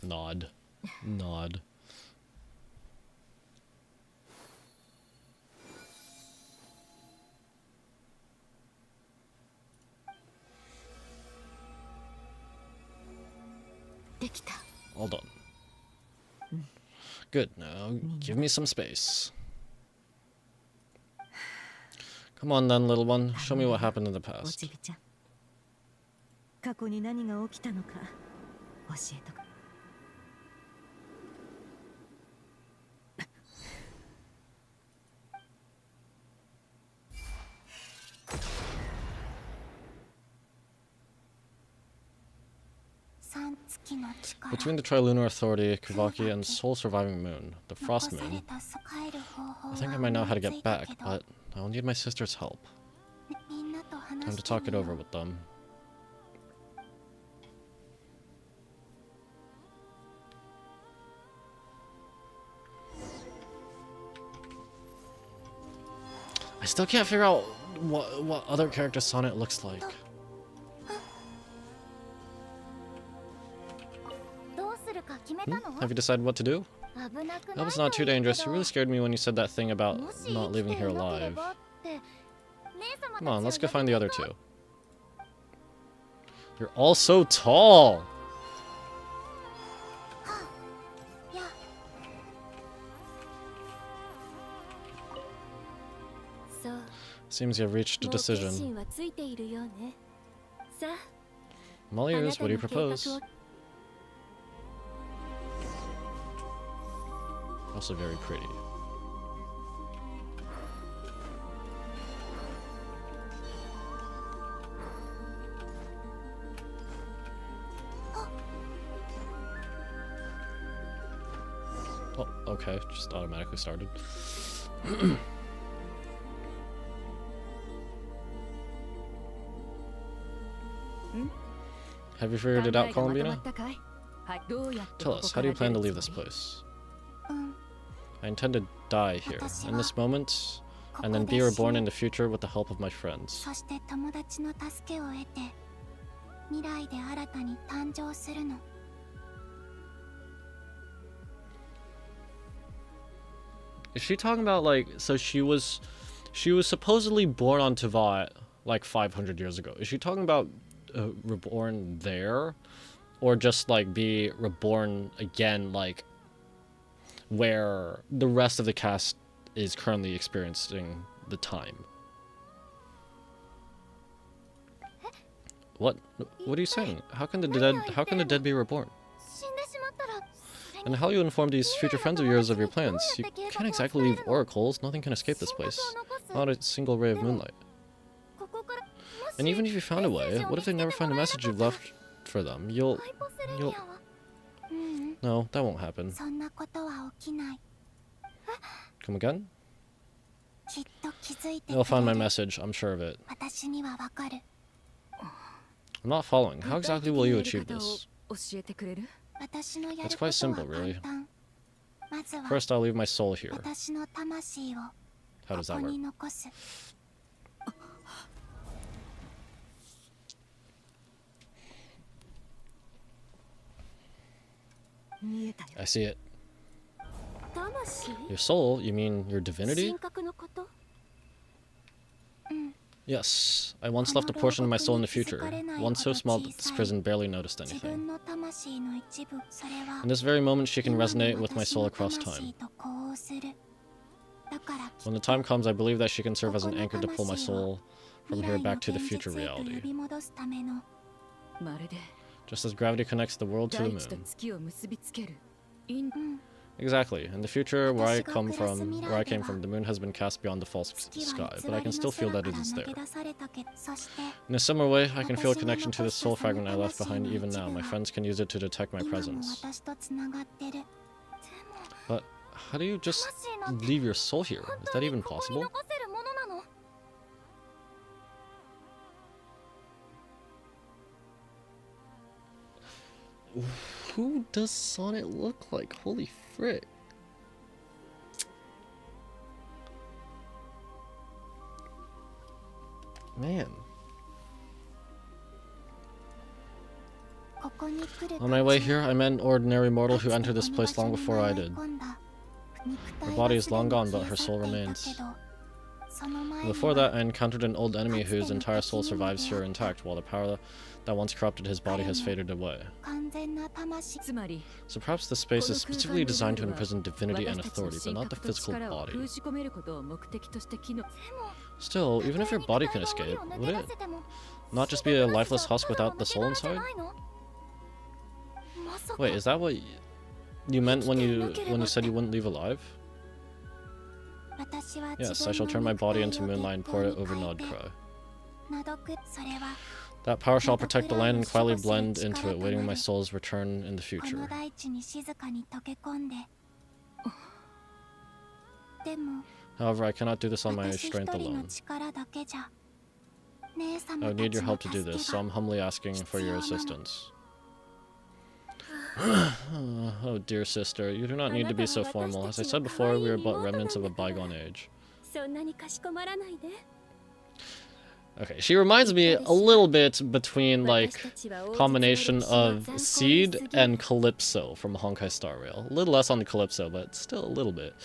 Nod. Nod. All done. Good, now give me some space. Come on then, little one. Show me what happened in the past. Between the Trilunar Authority, Kavaki, and sole surviving moon, the Frost Moon, I think I might know how to get back, but I will need my sister's help. Time to talk it over with them. I still can't figure out what other character Sonnet looks like. Have you decided what to do? That was not too dangerous. You really scared me when you said that thing about not leaving here alive. Come on, let's go find the other two. You're all so tall! Seems you have reached a decision. I'm all ears. What do you propose? Also very pretty. Oh, okay, just automatically started. Have you figured it out, Columbina? Tell us, how do you plan to leave this place? I intend to die here, in this moment, and then be reborn in the future with the help of my friends. Is she talking about, like, so she was supposedly born on Tevat like 500 years ago. Is she talking about reborn there, or just like be reborn again, like where the rest of the cast is currently experiencing the time? What are you saying? How can the dead be reborn? And how you inform these future friends of yours of your plans? You can't exactly leave oracles. Nothing can escape this place. Not a single ray of moonlight. And even if you found a way, what if they never find a message you've left for them? You'll... No, that won't happen. Come again? They'll find my message, I'm sure of it. I'm not following. How exactly will you achieve this? It's quite simple, really. First, I'll leave my soul here. How does that work? I see it. Your soul? You mean your divinity? Yes, I once left a portion of my soul in the future, one so small that this prison barely noticed anything. In this very moment, she can resonate with my soul across time. When the time comes, I believe that she can serve as an anchor to pull my soul from here back to the future reality. Just as gravity connects the world to the moon. Exactly. In the future, where I came from, the moon has been cast beyond the false sky, but I can still feel that it is there. In a similar way, I can feel a connection to the soul fragment I left behind even now. My friends can use it to detect my presence. But how do you just leave your soul here? Is that even possible? Who does Sonnet look like? Holy frick. Man. On my way here, I met an ordinary mortal who entered this place long before I did. Her body is long gone, but her soul remains. Before that, I encountered an old enemy whose entire soul survives here intact, while the power that once corrupted his body has faded away. So perhaps this space is specifically designed to imprison divinity and authority, but not the physical body. Still, even if your body can escape, would it not just be a lifeless husk without the soul inside? Wait, is that what you meant when you said you wouldn't leave alive? Yes, I shall turn my body into moonlight and pour it over Nodcry. That power shall protect the land and quietly blend into it, waiting my soul's return in the future. However, I cannot do this on my strength alone. I would need your help to do this, so I'm humbly asking for your assistance. Oh dear sister, you do not need to be so formal. As I said before, we are but remnants of a bygone age. Okay, she reminds me a little bit between, like, combination of Seed and Calypso from Honkai Star Rail. A little less on the Calypso, but still a little bit.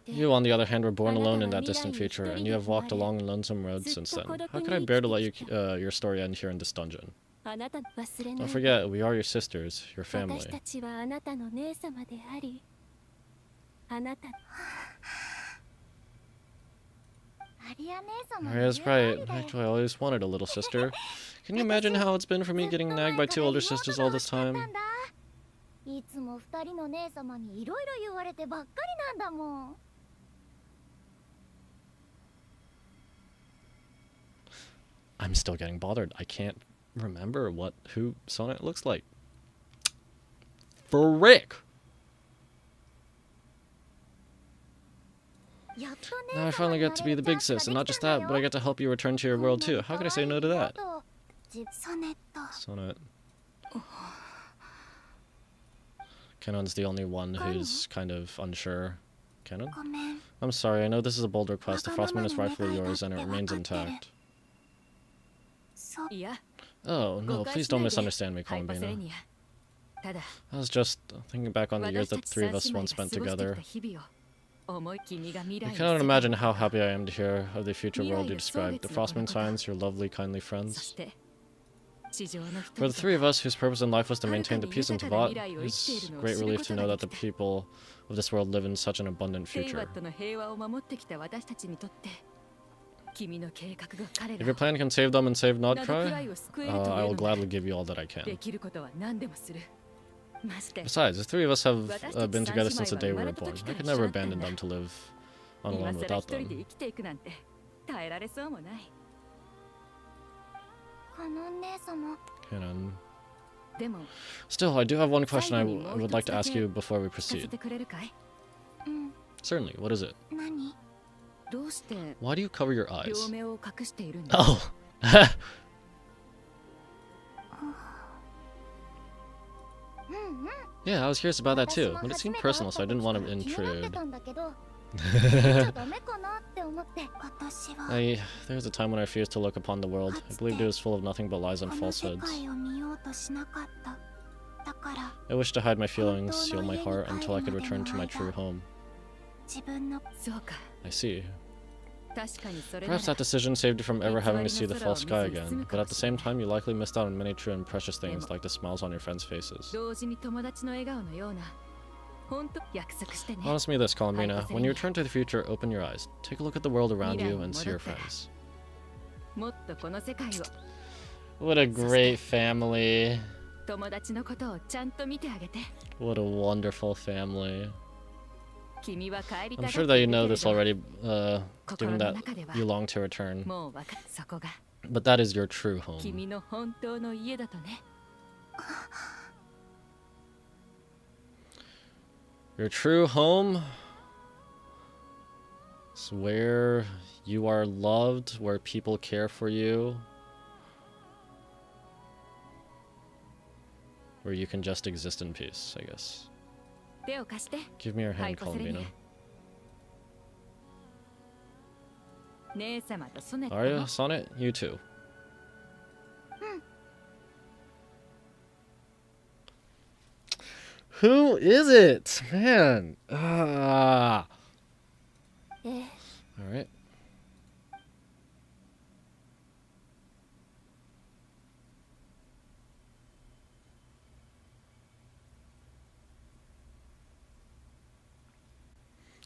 You, on the other hand, were born alone in that distant future, and you have walked along a lonesome road since then. How could I bear to let you, your story end here in this dungeon? Don't forget, we are your sisters, your family. Maria's right. Actually, I always wanted a little sister. Can you imagine how it's been for me getting nagged by two older sisters all this time? I'm still getting bothered. I can't remember who Sonnet looks like. Frick! Now I finally get to be the big sis, and not just that, but I get to help you return to your world too. How could I say no to that? Sonnet. Kanon's the only one who's kind of unsure. Kanon? I'm sorry, I know this is a bold request. The Frostmoon is rightfully yours, and it remains intact. Oh, no, please don't misunderstand me, Columbina. I was just thinking back on the years that the three of us once spent together. I cannot imagine how happy I am to hear of the future world you described. The Frostmoon Signs, your lovely, kindly friends. For the three of us whose purpose in life was to maintain the peace in Teyvat, it's a great relief to know that the people of this world live in such an abundant future. If your plan can save them and save Nodcry, I will gladly give you all that I can. Besides, the three of us have been together since the day we were born. I could never abandon them to live on alone without them. Kanon. Still, I do have one question I would like to ask you before we proceed. Certainly, what is it? Why do you cover your eyes? Oh! Yeah, I was curious about that too, but it seemed personal, so I didn't want to intrude. There was a time when I refused to look upon the world. I believed it was full of nothing but lies and falsehoods. I wished to hide my feelings, seal my heart, until I could return to my true home. I see. Perhaps that decision saved you from ever having to see the false sky again, but at the same time you likely missed out on many true and precious things like the smiles on your friends' faces. Promise me this, Columbina. When you return to the future, open your eyes. Take a look at the world around you and see your friends. What a great family. What a wonderful family. I'm sure that you know this already, given that you long to return. But that is your true home. Your true home is where you are loved, where people care for you, where you can just exist in peace, I guess. Give me your hand, Columbina. Arya, Sonnet, you too. Who is it? Man. Alright.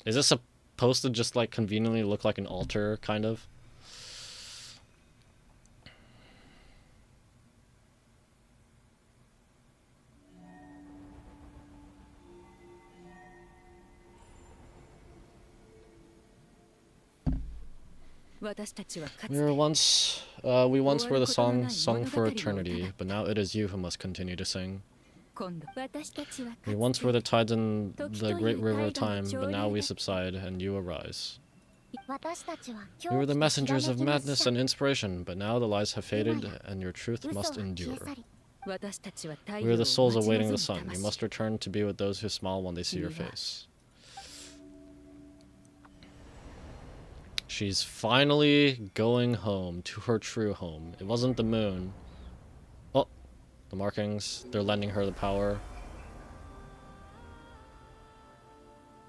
Is this supposed to just like conveniently look like an altar, kind of? We once were the song sung for eternity, but now it is you who must continue to sing. We once were the tides in the great river of time, but now we subside and you arise. We were the messengers of madness and inspiration, but now the lies have faded and your truth must endure. We are the souls awaiting the sun. You must return to be with those who smile when they see your face. She's finally going home, to her true home. It wasn't the moon. Oh, the markings. They're lending her the power.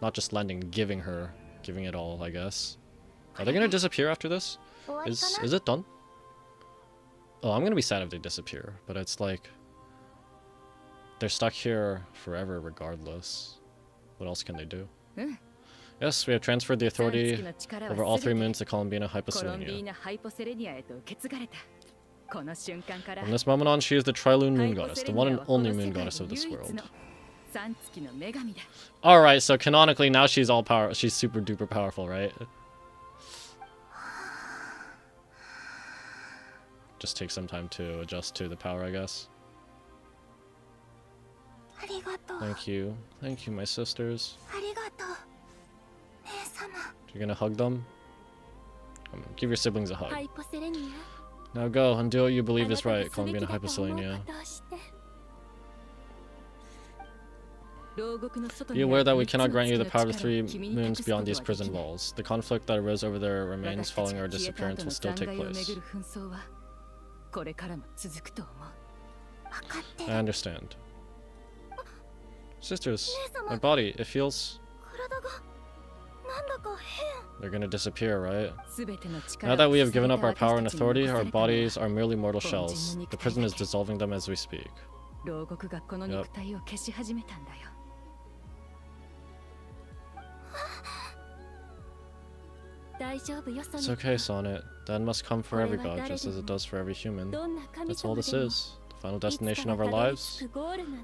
Not just lending, giving it all, I guess. Are they gonna disappear after this? Is it done? Oh, I'm gonna be sad if they disappear, but it's like they're stuck here forever regardless. What else can they do? Yes, we have transferred the authority over all 3 moons to Columbina Hyposelenia. From this moment on, she is the Trilune Moon Goddess, the one and only moon goddess of this world. Alright, so canonically now she's she's super duper powerful, right? Just take some time to adjust to the power, I guess. Thank you. Thank you, my sisters. You're gonna hug them? Come on, give your siblings a hug. Now go and do what you believe is right, Columbina Hyposelenia. Be aware that we cannot grant you the power of 3 moons beyond these prison walls. The conflict that arose over their remains following our disappearance will still take place. I understand. Sisters, my body, it feels... They're gonna disappear, right? Now that we have given up our power and authority, our bodies are merely mortal shells. The prison is dissolving them as we speak. Yep. It's okay, Sonnet. The end must come for every god, just as it does for every human. That's all this is. The final destination of our lives.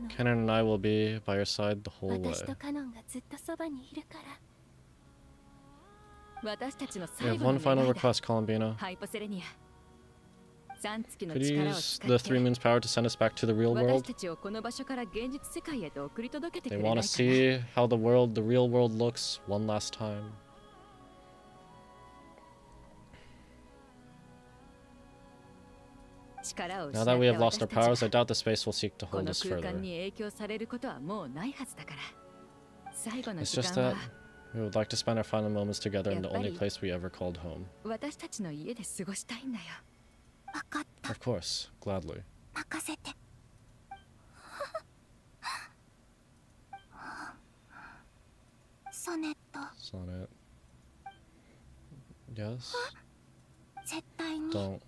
Canon and I will be by your side the whole way. We have one final request, Columbina. Could you use the 3 moons' power to send us back to the real world? They want to see how the real world looks one last time. Now that we have lost our powers, I doubt the space will seek to hold us further. It's just that we would like to spend our final moments together in the only place we ever called home. Of course, gladly. Sonnet. Yes? Don't.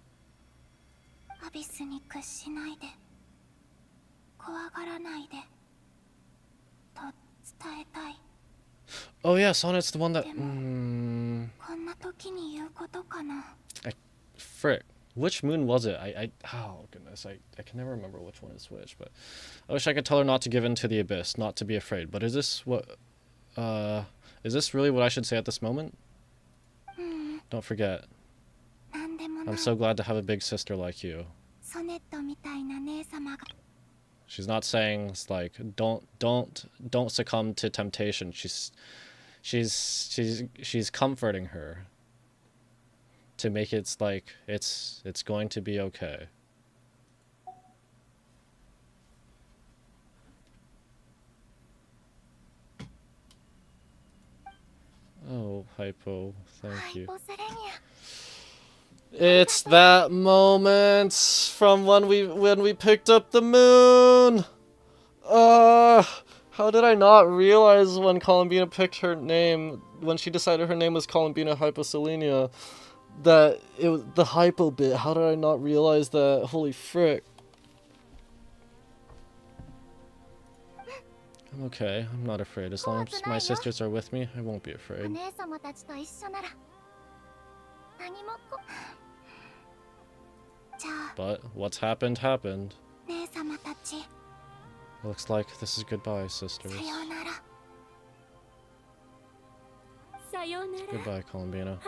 Oh yeah, Sonnet's the one that... Frick. Which moon was it? Oh goodness, I can never remember which one is which, but I wish I could tell her not to give in to the abyss, not to be afraid. But is this really what I should say at this moment? Don't forget. I'm so glad to have a big sister like you. She's not saying it's like don't succumb to temptation. She's comforting her to make it like it's going to be okay. Oh, Hypo, thank you. It's that moment from when we picked up the moon. How did I not realize when Columbina picked her name, when she decided her name was Columbina Hyposelenia, that it was the hypo bit? How did I not realize that? Holy frick. I'm okay. I'm not afraid. As long as my sisters are with me, I won't be afraid. But what's happened, happened. Looks like this is goodbye, sisters. Goodbye, Columbina.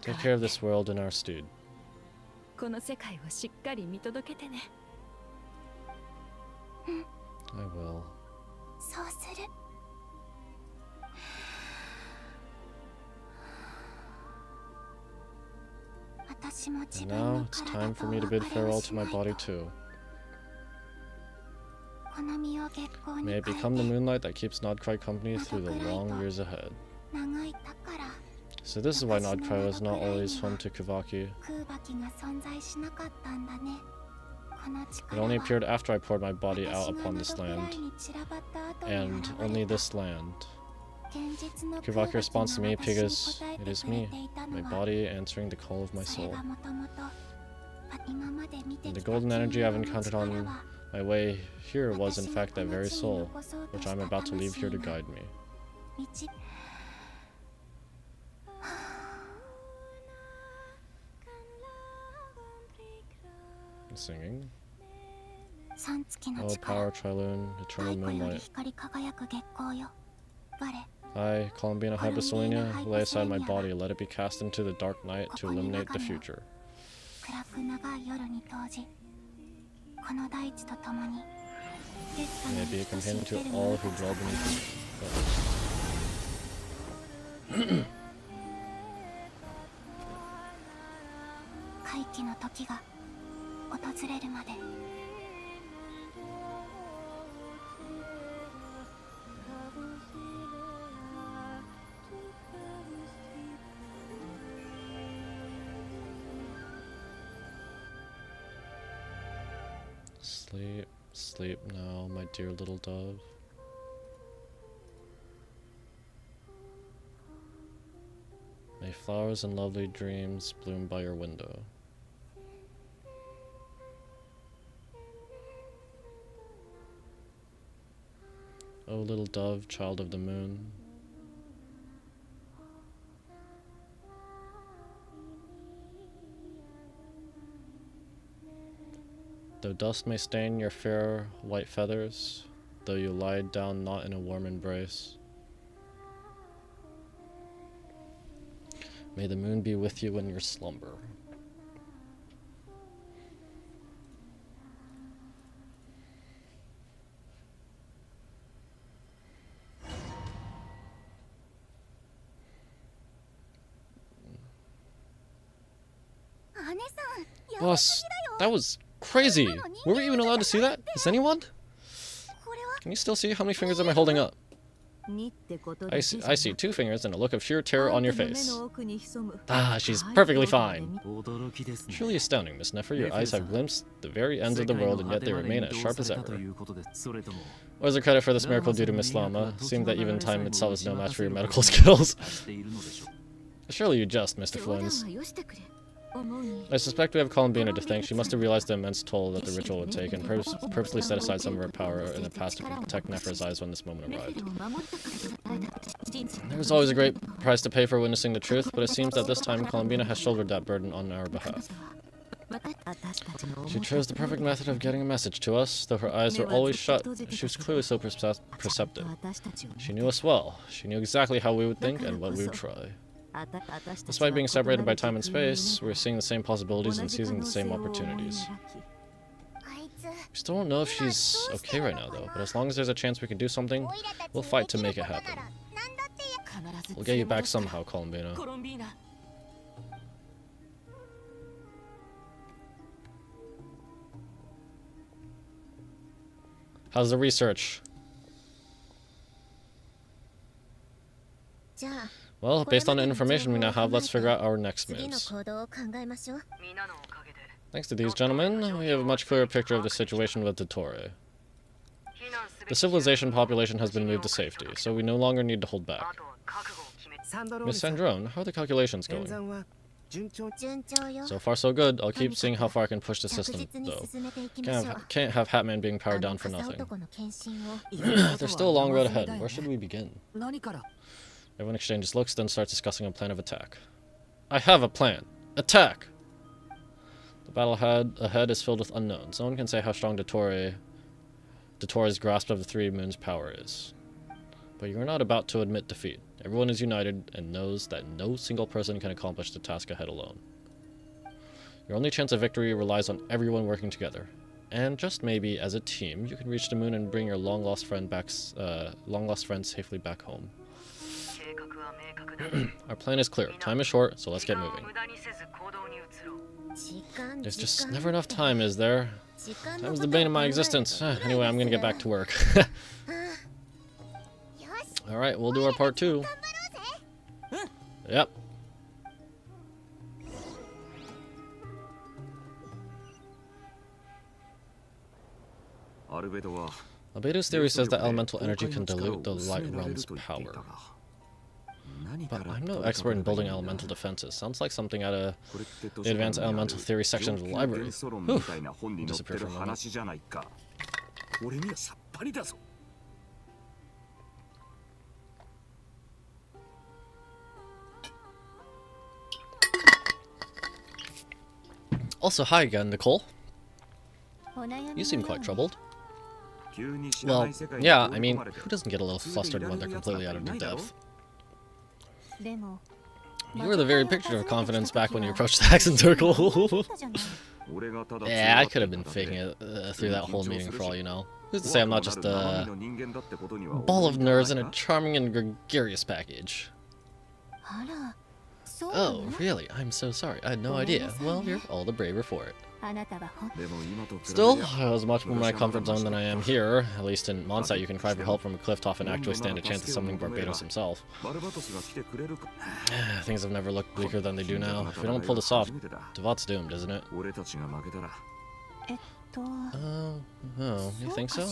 Take care of this world in our stead. I will. And now it's time for me to bid farewell to my body too. May it become the moonlight that keeps Nodcry company through the long years ahead. So this is why Nodcry was not always home to Kuvaki. It only appeared after I poured my body out upon this land. And only this land. Kuvaki responds to me because it is me, my body answering the call of my soul. And the golden energy I've encountered on my way here was in fact that very soul, which I'm about to leave here to guide me. Singing. Oh, power Trilune, eternal moonlight. I, Columbina Hyposelenia, lay aside my body, let it be cast into the dark night to illuminate the future. May it be a companion to all who dwell beneath it. Sleep, sleep now, my dear little dove. May flowers and lovely dreams bloom by your window. Oh, little dove, child of the moon. Though dust may stain your fair white feathers, though you lie down not in a warm embrace, may the moon be with you in your slumber. Boss, that was crazy. Were we even allowed to see that? Is anyone? Can you still see? How many fingers am I holding up? I see 2 fingers and a look of sheer terror on your face. Ah, she's perfectly fine. Truly astounding, Miss Nefer. Your eyes have glimpsed the very ends of the world, and yet they remain as sharp as ever. Or is there credit for this miracle due to Miss Lama, seeing that even time itself is no match for your medical skills? Surely you jest, Mr. Flins. I suspect we have Columbina to thank. She must have realized the immense toll that the ritual would take, and purposely set aside some of her power in the past to protect Nefer's eyes when this moment arrived. There's always a great price to pay for witnessing the truth, but it seems that this time Columbina has shouldered that burden on our behalf. She chose the perfect method of getting a message to us, though her eyes were always shut. She was clearly so perceptive. She knew us well. She knew exactly how we would think and what we would try. Despite being separated by time and space, we're seeing the same possibilities and seizing the same opportunities. We still don't know if she's okay right now, though, but as long as there's a chance we can do something, we'll fight to make it happen. We'll get you back somehow, Columbina. How's the research? Well, based on the information we now have, let's figure out our next moves. Thanks to these gentlemen, we have a much clearer picture of the situation with Dottore. The civilization population has been moved to safety, so we no longer need to hold back. Miss Sandrone, how are the calculations going? So far so good. I'll keep seeing how far I can push the system, though. Can't have Hatman being powered down for nothing. There's still a long road ahead. Where should we begin? Everyone exchanges looks, then starts discussing a plan of attack. I have a plan. Attack! The battle ahead is filled with unknowns. No one can say how strong Dottore's grasp of the Three Moons' power is. But you are not about to admit defeat. Everyone is united and knows that no single person can accomplish the task ahead alone. Your only chance of victory relies on everyone working together. And just maybe, as a team, you can reach the moon and bring your long-lost friend safely back home. Our plan is clear. Time is short, so let's get moving. There's just never enough time, is there? Time is the bane of my existence. Anyway, I'm gonna get back to work. Alright, we'll do our part 2. Yep. Albedo's theory says that elemental energy can dilute the light realm's power. But I'm no expert in building elemental defenses. Sounds like something out of the advanced elemental theory section of the library. Whew. Disappear for a moment. Also, hi again, Nicole. You seem quite troubled. Well, yeah, I mean, who doesn't get a little flustered when they're completely out of their depth? You were the very picture of confidence back when you approached the Hexen Circle. Yeah, I could have been faking it through that whole meeting for all you know. Who's to say I'm not just a ball of nerves in a charming and gregarious package? Oh, really? I'm so sorry. I had no idea. Well, you're all the braver for it. Still, I was much more in my comfort zone than I am here. At least in Mondstadt, you can cry for help from a cliff top and actually stand a chance of summoning Barbados himself. Things have never looked bleaker than they do now. If we don't pull this off, Devat's doomed, isn't it? Oh, you think so?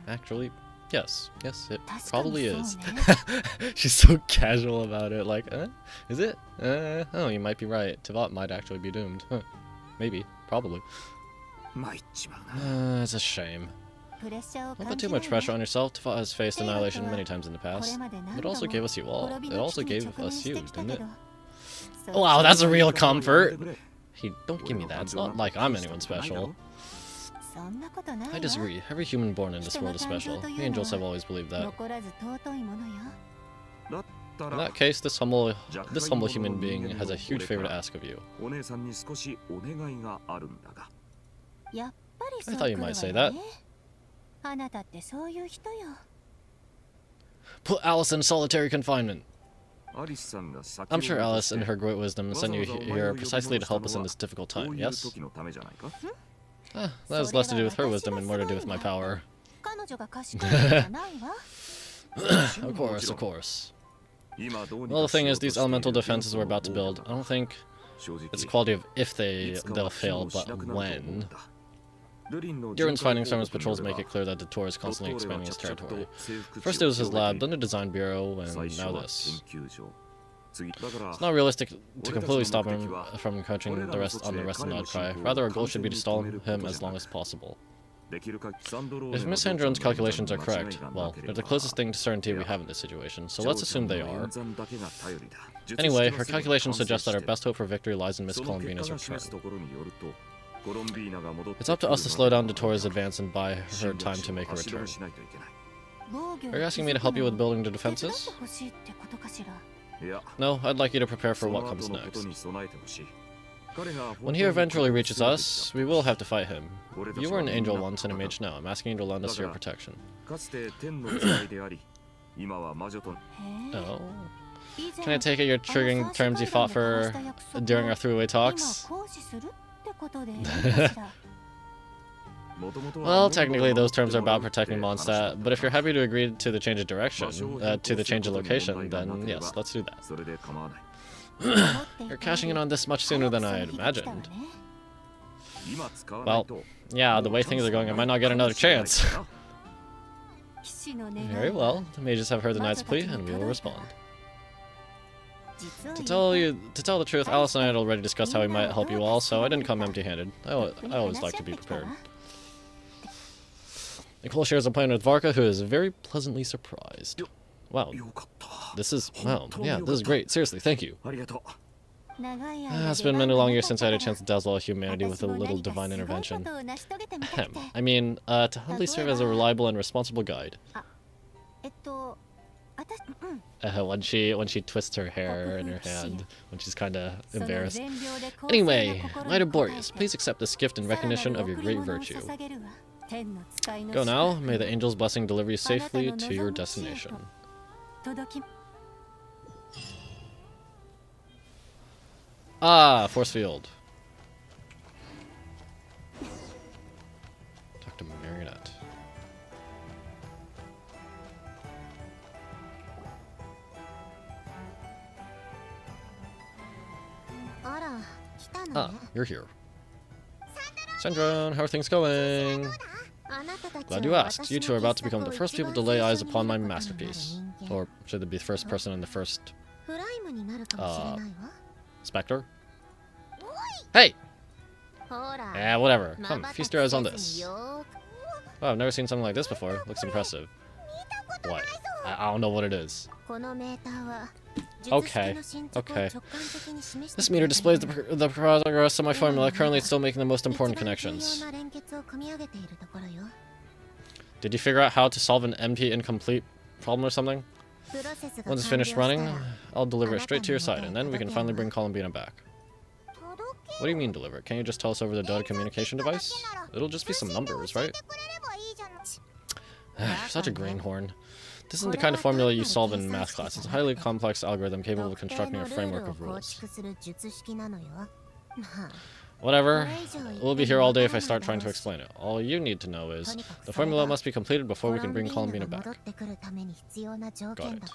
Actually, yes, it probably is. She's so casual about it, like, is it? Oh, you might be right. Tevat might actually be doomed. Huh. Maybe, probably. It's a shame. Don't put too much pressure on yourself. Tevat has faced annihilation many times in the past. It also gave us you all. It also gave us you, didn't it? Wow, that's a real comfort! Don't give me that. It's not like I'm anyone special. I disagree. Every human born in this world is special. We angels have always believed that. In that case, this humble human being has a huge favor to ask of you. I thought you might say that. Put Alice in solitary confinement. I'm sure Alice, in her great wisdom, sent you here precisely to help us in this difficult time, yes? That has less to do with her wisdom and more to do with my power. Of course. Well, the thing is, these elemental defenses we're about to build, I don't think it's a quality of if they'll fail, but when. Durin's findings from his patrols make it clear that Dottore is constantly expanding his territory. First it was his lab, then the design bureau, and now this. It's not realistic to completely stop him from encroaching on the rest of Nodcry. Rather, our goal should be to stall him as long as possible. If Miss Sandrone's calculations are correct, well, they're the closest thing to certainty we have in this situation, so let's assume they are. Anyway, her calculations suggest that our best hope for victory lies in Miss Columbina's return. It's up to us to slow down Dottori's advance and buy her time to make a return. Are you asking me to help you with building the defenses? No, I'd like you to prepare for what comes next. When he eventually reaches us, we will have to fight him. You were an angel once and a mage now. I'm asking you to lend us your protection. Oh. Can I take it you're triggering terms you fought for during our three-way talks? Well, technically those terms are about protecting Mondstadt, but if you're happy to agree to the change of direction, to the change of location, then yes, let's do that. You're cashing in on this much sooner than I had imagined. Well, yeah, the way things are going, I might not get another chance. Very well, the mages have heard the knight's plea, and we will respond. To tell the truth, Alice and I had already discussed how we might help you all, so I didn't come empty-handed. I always like to be prepared. Nicole shares a plan with Varka, who is very pleasantly surprised. Wow. Wow, yeah, this is great. Seriously, thank you. It's been many long years since I had a chance to dazzle humanity with a little divine intervention. I mean, to humbly serve as a reliable and responsible guide. When she twists her hair in her hand, when she's kinda embarrassed. Anyway, Knight of Boreas, please accept this gift in recognition of your great virtue. Go now, may the angel's blessing deliver you safely to your destination. Ah, force field. Talk to Marionette. Ah, you're here. Sandrone, how are things going? Glad you asked. You two are about to become the first people to lay eyes upon my masterpiece. Or should it be the first person in the first... Spectre? Hey! Yeah, whatever. Come, feast your eyes on this. Oh, I've never seen something like this before. Looks impressive. What? I don't know what it is. Okay. This meter displays the progress of my formula. Currently, it's still making the most important connections. Did you figure out how to solve an empty incomplete problem or something? Once it's finished running, I'll deliver it straight to your site, and then we can finally bring Columbina back. What do you mean deliver it? Can't you just tell us over the Dota communication device? It'll just be some numbers, right? Such a greenhorn. This isn't the kind of formula you solve in math class. It's a highly complex algorithm capable of constructing a framework of rules. Whatever. We'll be here all day if I start trying to explain it. All you need to know is, the formula must be completed before we can bring Columbina back. Got it.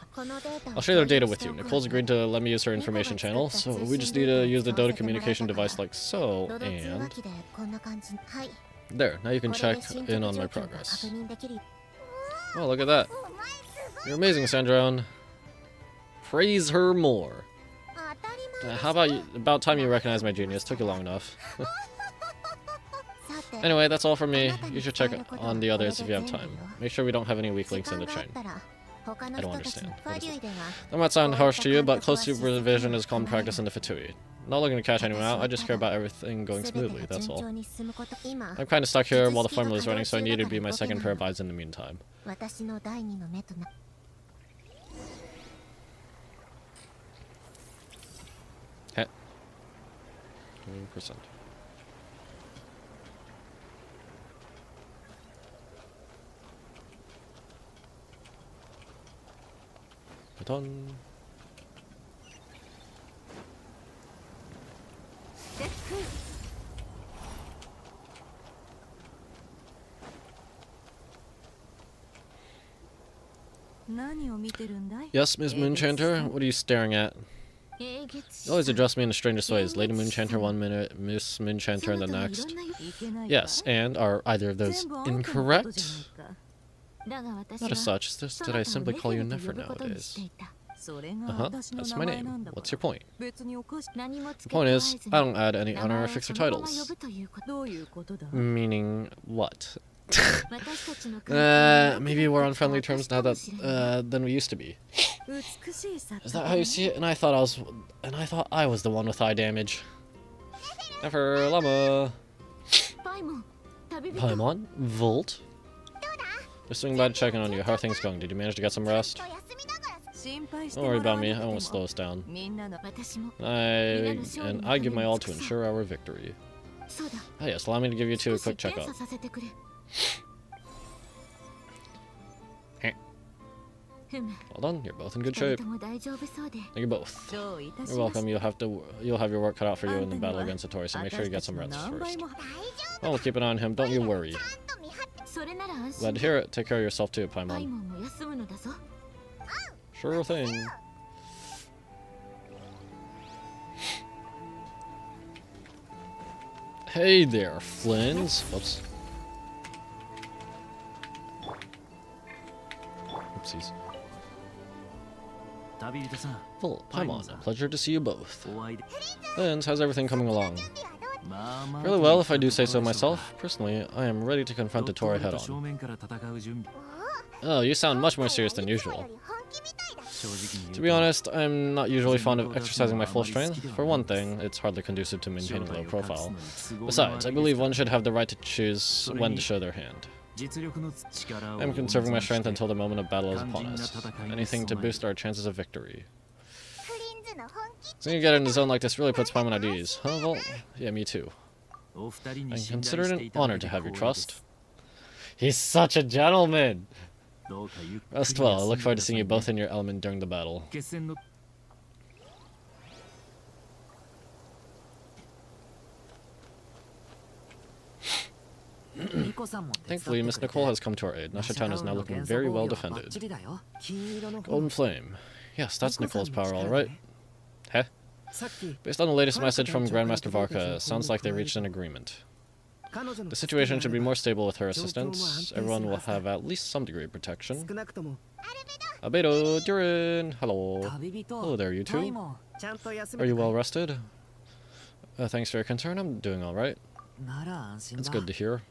I'll share their data with you. Nicole's agreed to let me use her information channel, so we just need to use the Dota communication device like so, and... There, now you can check in on my progress. Oh, look at that. You're amazing, Sandrone. Praise her more. How about time you recognize my genius? Took you long enough. Anyway, that's all from me. You should check on the others if you have time. Make sure we don't have any weak links in the chain. I don't understand. That might sound harsh to you, but close supervision is common practice in the Fatui. Not looking to catch anyone out, I just care about everything going smoothly, that's all. I'm kinda stuck here while the formula is running, so I need to be my second pair of eyes in the meantime. Heh. 20%. Baton. Yes, Ms. Moonchanter? What are you staring at? You always address me in the strangest ways. Lady Moonchanter 1 minute, Miss Moonchanter in the next. Yes, and are either of those incorrect? Not as such, it's just that I simply call you Nefer nowadays. Uh-huh, that's my name. What's your point? The point is, I don't add any honorifics or titles. Meaning what? Maybe we're on friendly terms now that than we used to be. Is that how you see it? And I thought I was the one with eye damage. Never llama. Paimon? Volt? Just swinging by to check in on you. How are things going? Did you manage to get some rest? Don't worry about me. I won't slow us down. I give my all to ensure our victory. Ah, yes, allow me to give you two a quick checkup. Well done, you're both in good shape. Thank you both. You're welcome. You'll have your work cut out for you in the battle against Satori, so make sure you get some rest first. Well, we'll keep an eye on him, don't you worry. Glad to hear it. Take care of yourself too, Paimon. Sure thing. Hey there, Flins. Whoops. Oopsies. Well, Paimon, a pleasure to see you both. Flins, how's everything coming along? Really well, if I do say so myself. Personally, I am ready to confront the Torii head-on. Oh, you sound much more serious than usual. To be honest, I'm not usually fond of exercising my full strength. For one thing, it's hardly conducive to maintaining low profile. Besides, I believe one should have the right to choose when to show their hand. I'm conserving my strength until the moment of battle is upon us. Anything to boost our chances of victory. Seeing you get in the zone like this really puts Paimon at ease. Huh, Well, yeah, me too. I consider it an honor to have your trust. He's such a gentleman! Rest well. I look forward to seeing you both in your element during the battle. Thankfully, Miss Nicole has come to our aid. Nasha Town is now looking very well defended. Golden Flame. Yes, that's Nicole's power, alright. Heh? Based on the latest message from Grandmaster Varka, sounds like they reached an agreement. The situation should be more stable with her assistance. Everyone will have at least some degree of protection. Albedo, Durin! Hello. Hello there, you two. Are you well rested? Thanks for your concern, I'm doing alright. That's good to hear.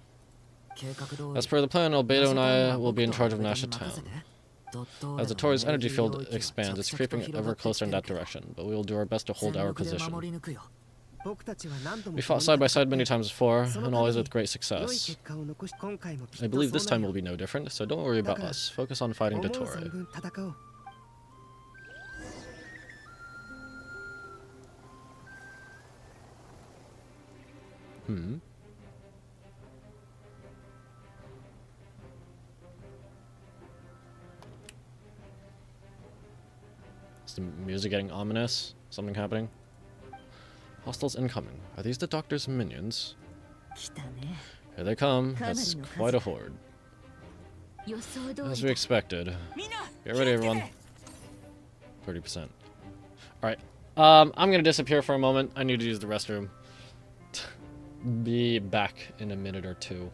As per the plan, Albedo and I will be in charge of Nasha Town. As the Tori's energy field expands, it's creeping ever closer in that direction, but we will do our best to hold our position. We fought side by side many times before, and always with great success. I believe this time will be no different, so don't worry about us. Focus on fighting the Tori. Is the music getting ominous? Something happening? Hostiles incoming. Are these the Doctor's minions? Here they come. That's quite a horde. As we expected. Get ready, everyone. 30%. Alright. I'm gonna disappear for a moment. I need to use the restroom. Be back in a minute or two.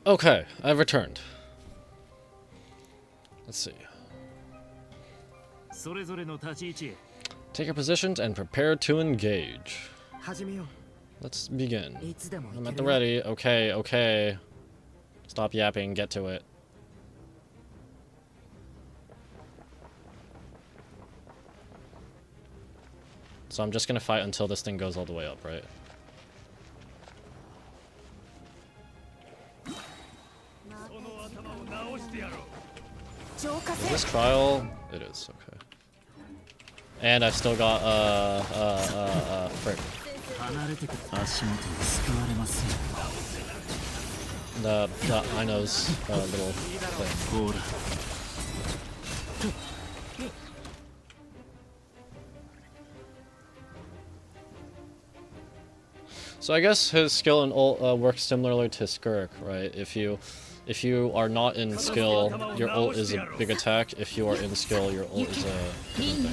Okay, I've returned. Let's see. Take your positions and prepare to engage. Let's begin. I'm at the ready. Okay, okay. Stop yapping, get to it. So I'm just gonna fight until this thing goes all the way up, right? Is this trial? It is, okay. And I've still got, frick. The Ino's, little thing. So I guess his skill and ult works similarly to Skirk, right? If you are not in skill, your ult is a big attack. If you are in skill, your ult is a different thing.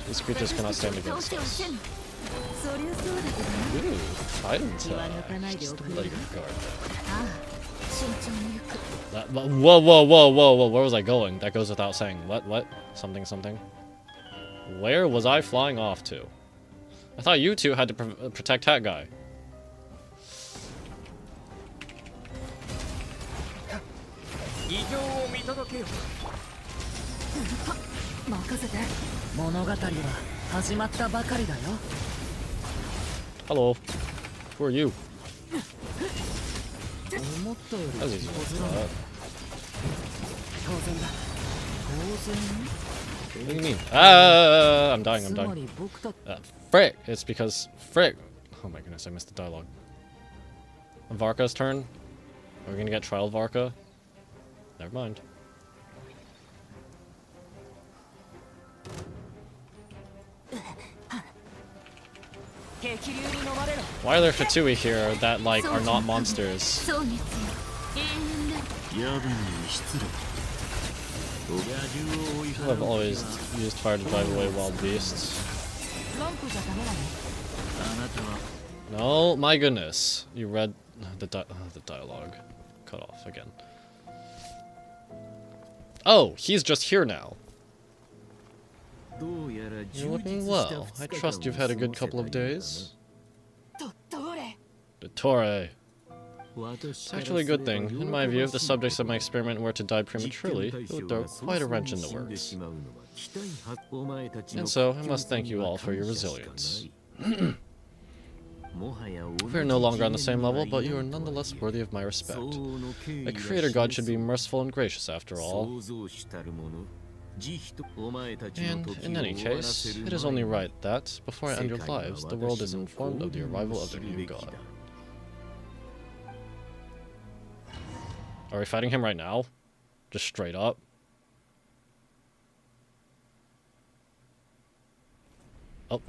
These creatures cannot stand against us. Ooh, item tag. Just let your guard down. Whoa, whoa, whoa, whoa, whoa, where was I going? That goes without saying. What? Something, something. Where was I flying off to? I thought you two had to protect that guy. Hello. Who are you? That's easy. What do you mean? I'm dying. Frick! It's because... Frick! Oh my goodness, I missed the dialogue. Varka's turn? Are we gonna get Trial Varka? Never mind. Why are there Fatui here that, like, are not monsters? I've always used fire to drive away wild beasts. No, my goodness. You read the dialogue. Cut off again. Oh, he's just here now. You're looking well. I trust you've had a good couple of days. Dottore. It's actually a good thing. In my view, if the subjects of my experiment were to die prematurely, it would throw quite a wrench in the works. And so, I must thank you all for your resilience. We're no longer on the same level, but you are nonetheless worthy of my respect. A creator god should be merciful and gracious after all. And, in any case, it is only right that, before I end your lives, the world is informed of the arrival of the new god. Are we fighting him right now? Just straight up? Oh.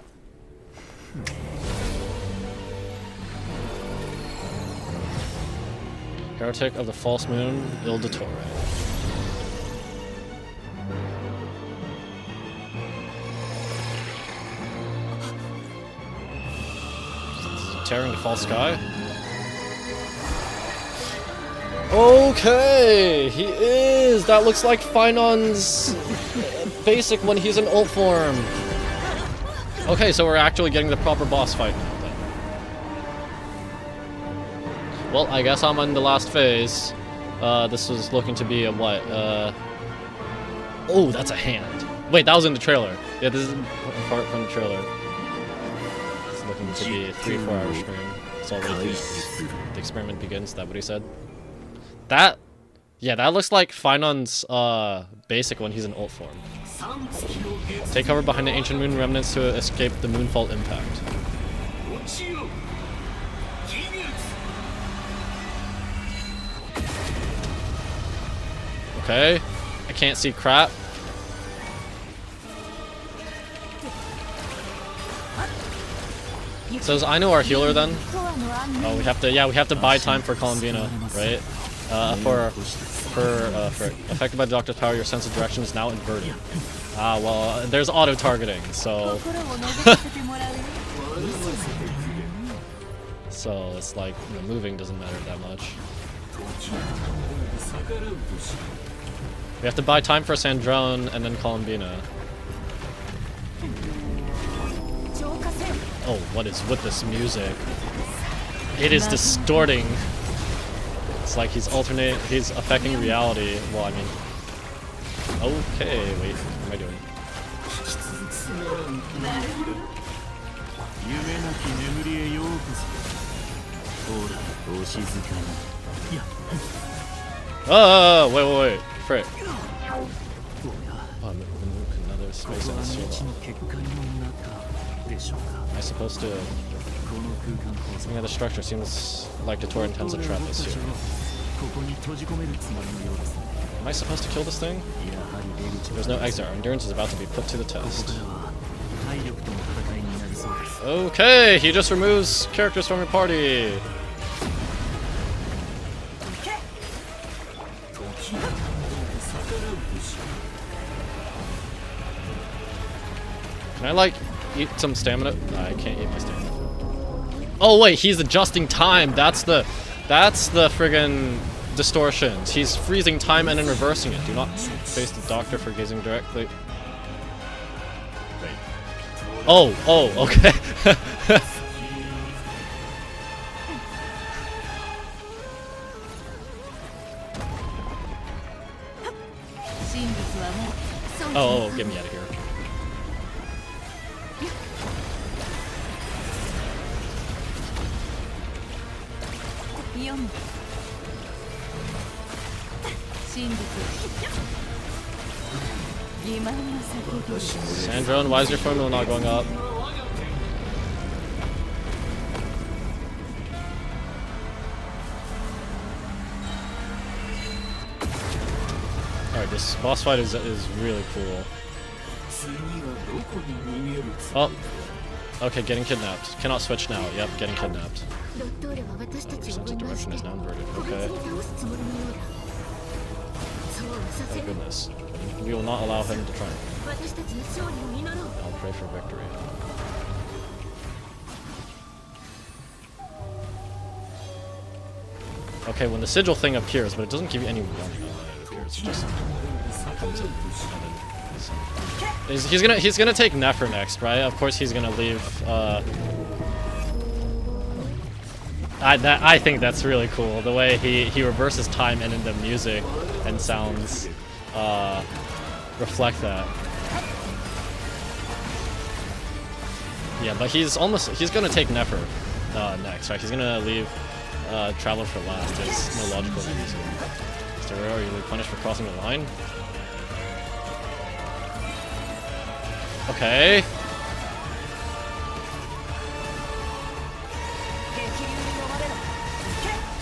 Heretic of the False Moon, Il Dottore. Tearing the false sky? Okay, he is! That looks like Finon's basic when he's in ult form. Okay, so we're actually getting the proper boss fight now, then. Well, I guess I'm in the last phase. This was looking to be a what? Oh, that's a hand. Wait, that was in the trailer. Yeah, this is apart from the trailer. It's looking to be a 3 or 4 hour stream. It's already the experiment begins. Is that what he said? That, yeah, that looks like Finon's basic when he's in ult form. Take cover behind the ancient moon remnants to escape the moonfall impact. Okay, I can't see crap. So is Aino our healer then? Oh, we have to buy time for Columbina, right? For affected by the Doctor's power, your sense of direction is now inverted. Ah, well, there's auto-targeting, so... So it's like the moving doesn't matter that much. We have to buy time for Sandrone and then Columbina. Oh, what is with this music? It is distorting. It's like he's affecting reality. Well, I mean... Okay, wait, what am I doing? Wait, frick. Oh, another space and a seal. Am I supposed to... Looking at the structure, seems like the Tor intends to trap us here. Am I supposed to kill this thing? There's no exit. Our endurance is about to be put to the test. Okay, he just removes characters from your party. Can I, like, eat some stamina? No, I can't eat my stamina. Oh wait, he's adjusting time. That's the friggin' distortions. He's freezing time and then reversing it. Do not face the doctor for gazing directly. Wait. Oh, okay. Oh, get me out of here. Sandrone, why is your formula not going up? Alright, this boss fight is really cool. Oh, okay, getting kidnapped. Cannot switch now. Yep, getting kidnapped. Sense of direction is now inverted. Okay. Oh goodness. We will not allow him to triumph. I'll pray for victory. Okay, when the sigil thing appears, but it doesn't give you any warning on when it appears. It just comes in and then he's gonna take Nefer next, right? Of course he's gonna leave. I think that's really cool. The way he reverses time and in the music and sounds reflect that. Yeah, but he's gonna take Nefer next, right? He's gonna leave Traveler for last. There's no logical reason. Mr. Are you punished for crossing the line? Okay.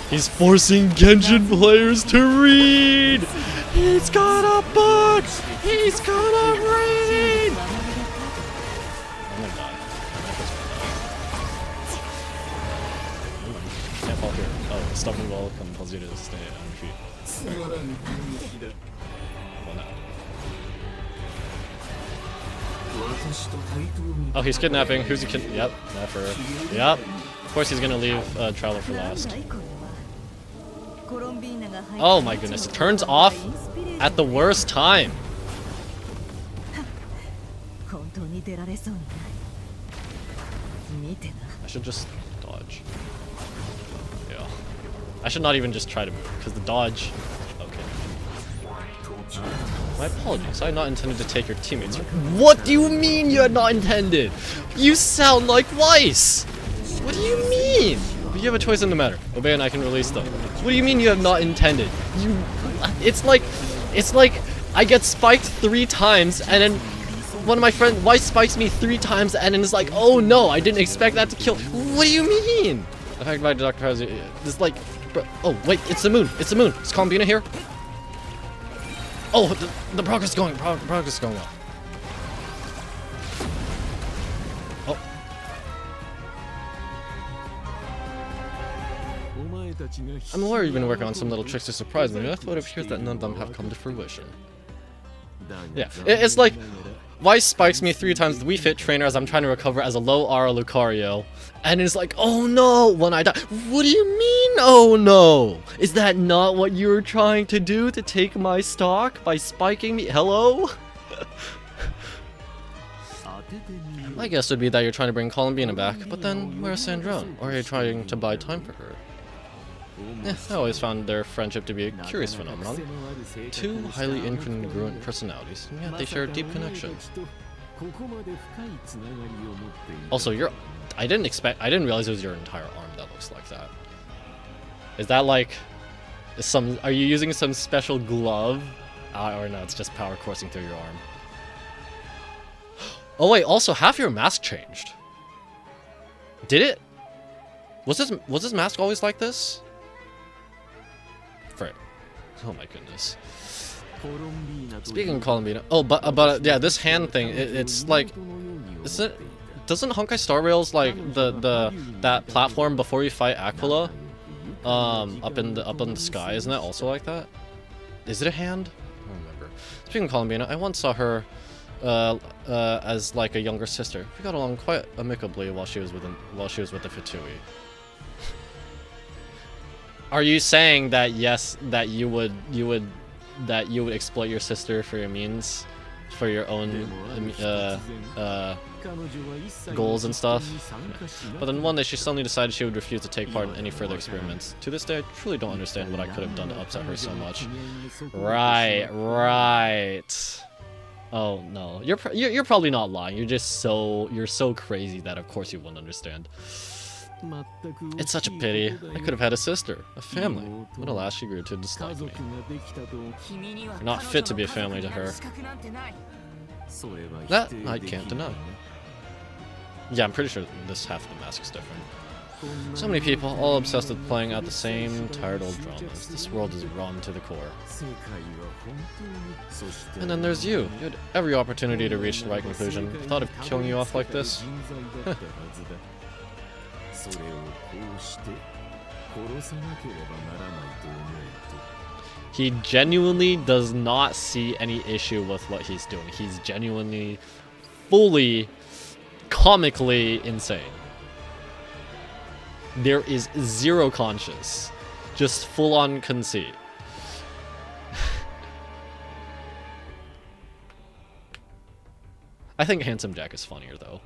He's forcing Genshin players to read! He's got a book! He's gonna read! I'm gonna die. Can't fall here. Oh, the stubborn wall compels you to stay on your feet. Well, no. Oh, he's kidnapping. Who's he Yep, Nefer. Yep. Of course he's gonna leave Traveler for last. Oh my goodness, it turns off at the worst time. I should just dodge. Yeah. I should not even just try to move, because the dodge... Okay. My apologies, I had not intended to take your teammates. What do you mean you had not intended? You sound like Weiss! What do you mean? But you have a choice in the matter. Obey and I can release them. What do you mean you have not intended? It's like I get spiked 3 times and then one of my friends, Weiss spikes me 3 times and then it's like, oh no, I didn't expect that to kill. What do you mean? Affected by Dr. House, this like, bro, oh wait, it's the moon. It's the moon. Is Columbina here? Oh, the progress is going. Progress is going up. Oh. I'm aware you've been working on some little tricks to surprise me, but it appears that none of them have come to fruition. Yeah, it's like Weiss spikes me 3 times the Wii Fit trainer as I'm trying to recover as a low Aura Lucario. And it's like, oh no, when I die. What do you mean, oh no? Is that not what you were trying to do to take my stock by spiking me? Hello? My guess would be that you're trying to bring Columbina back, but then where's Sandrone? Or are you trying to buy time for her? I always found their friendship to be a curious phenomenon. 2 highly incongruent personalities, and yet they share a deep connection. Also, I didn't realize it was your entire arm that looks like that. Is that like are you using some special glove? Or no, it's just power coursing through your arm. Oh wait, also half your mask changed. Did it? Was this mask always like this? Frick. Oh my goodness. Speaking of Columbina, oh, but yeah, this hand thing, it's like, doesn't Honkai Star Rails like that platform before you fight Aquila, up in the sky? Isn't that also like that? Is it a hand? I don't remember. Speaking of Columbina, I once saw her as like a younger sister. We got along quite amicably while she was with the Fatui. Are you saying that yes, that you would exploit your sister for your means, for your own goals and stuff? But then one day she suddenly decided she would refuse to take part in any further experiments. To this day, I truly don't understand what I could have done to upset her so much. Right. Oh no, you're probably not lying. You're so crazy that of course you wouldn't understand. It's such a pity. I could have had a sister, a family, but alas, she grew to dislike me. You're not fit to be a family to her. That I can't deny. Yeah, I'm pretty sure this half of the mask is different. So many people, all obsessed with playing out the same tired old dramas. This world is rotten to the core. And then there's you. You had every opportunity to reach the right conclusion. The thought of killing you off like this? He genuinely does not see any issue with what he's doing. He's genuinely, fully, comically insane. There is zero conscience. Just full-on conceit. I think Handsome Jack is funnier, though.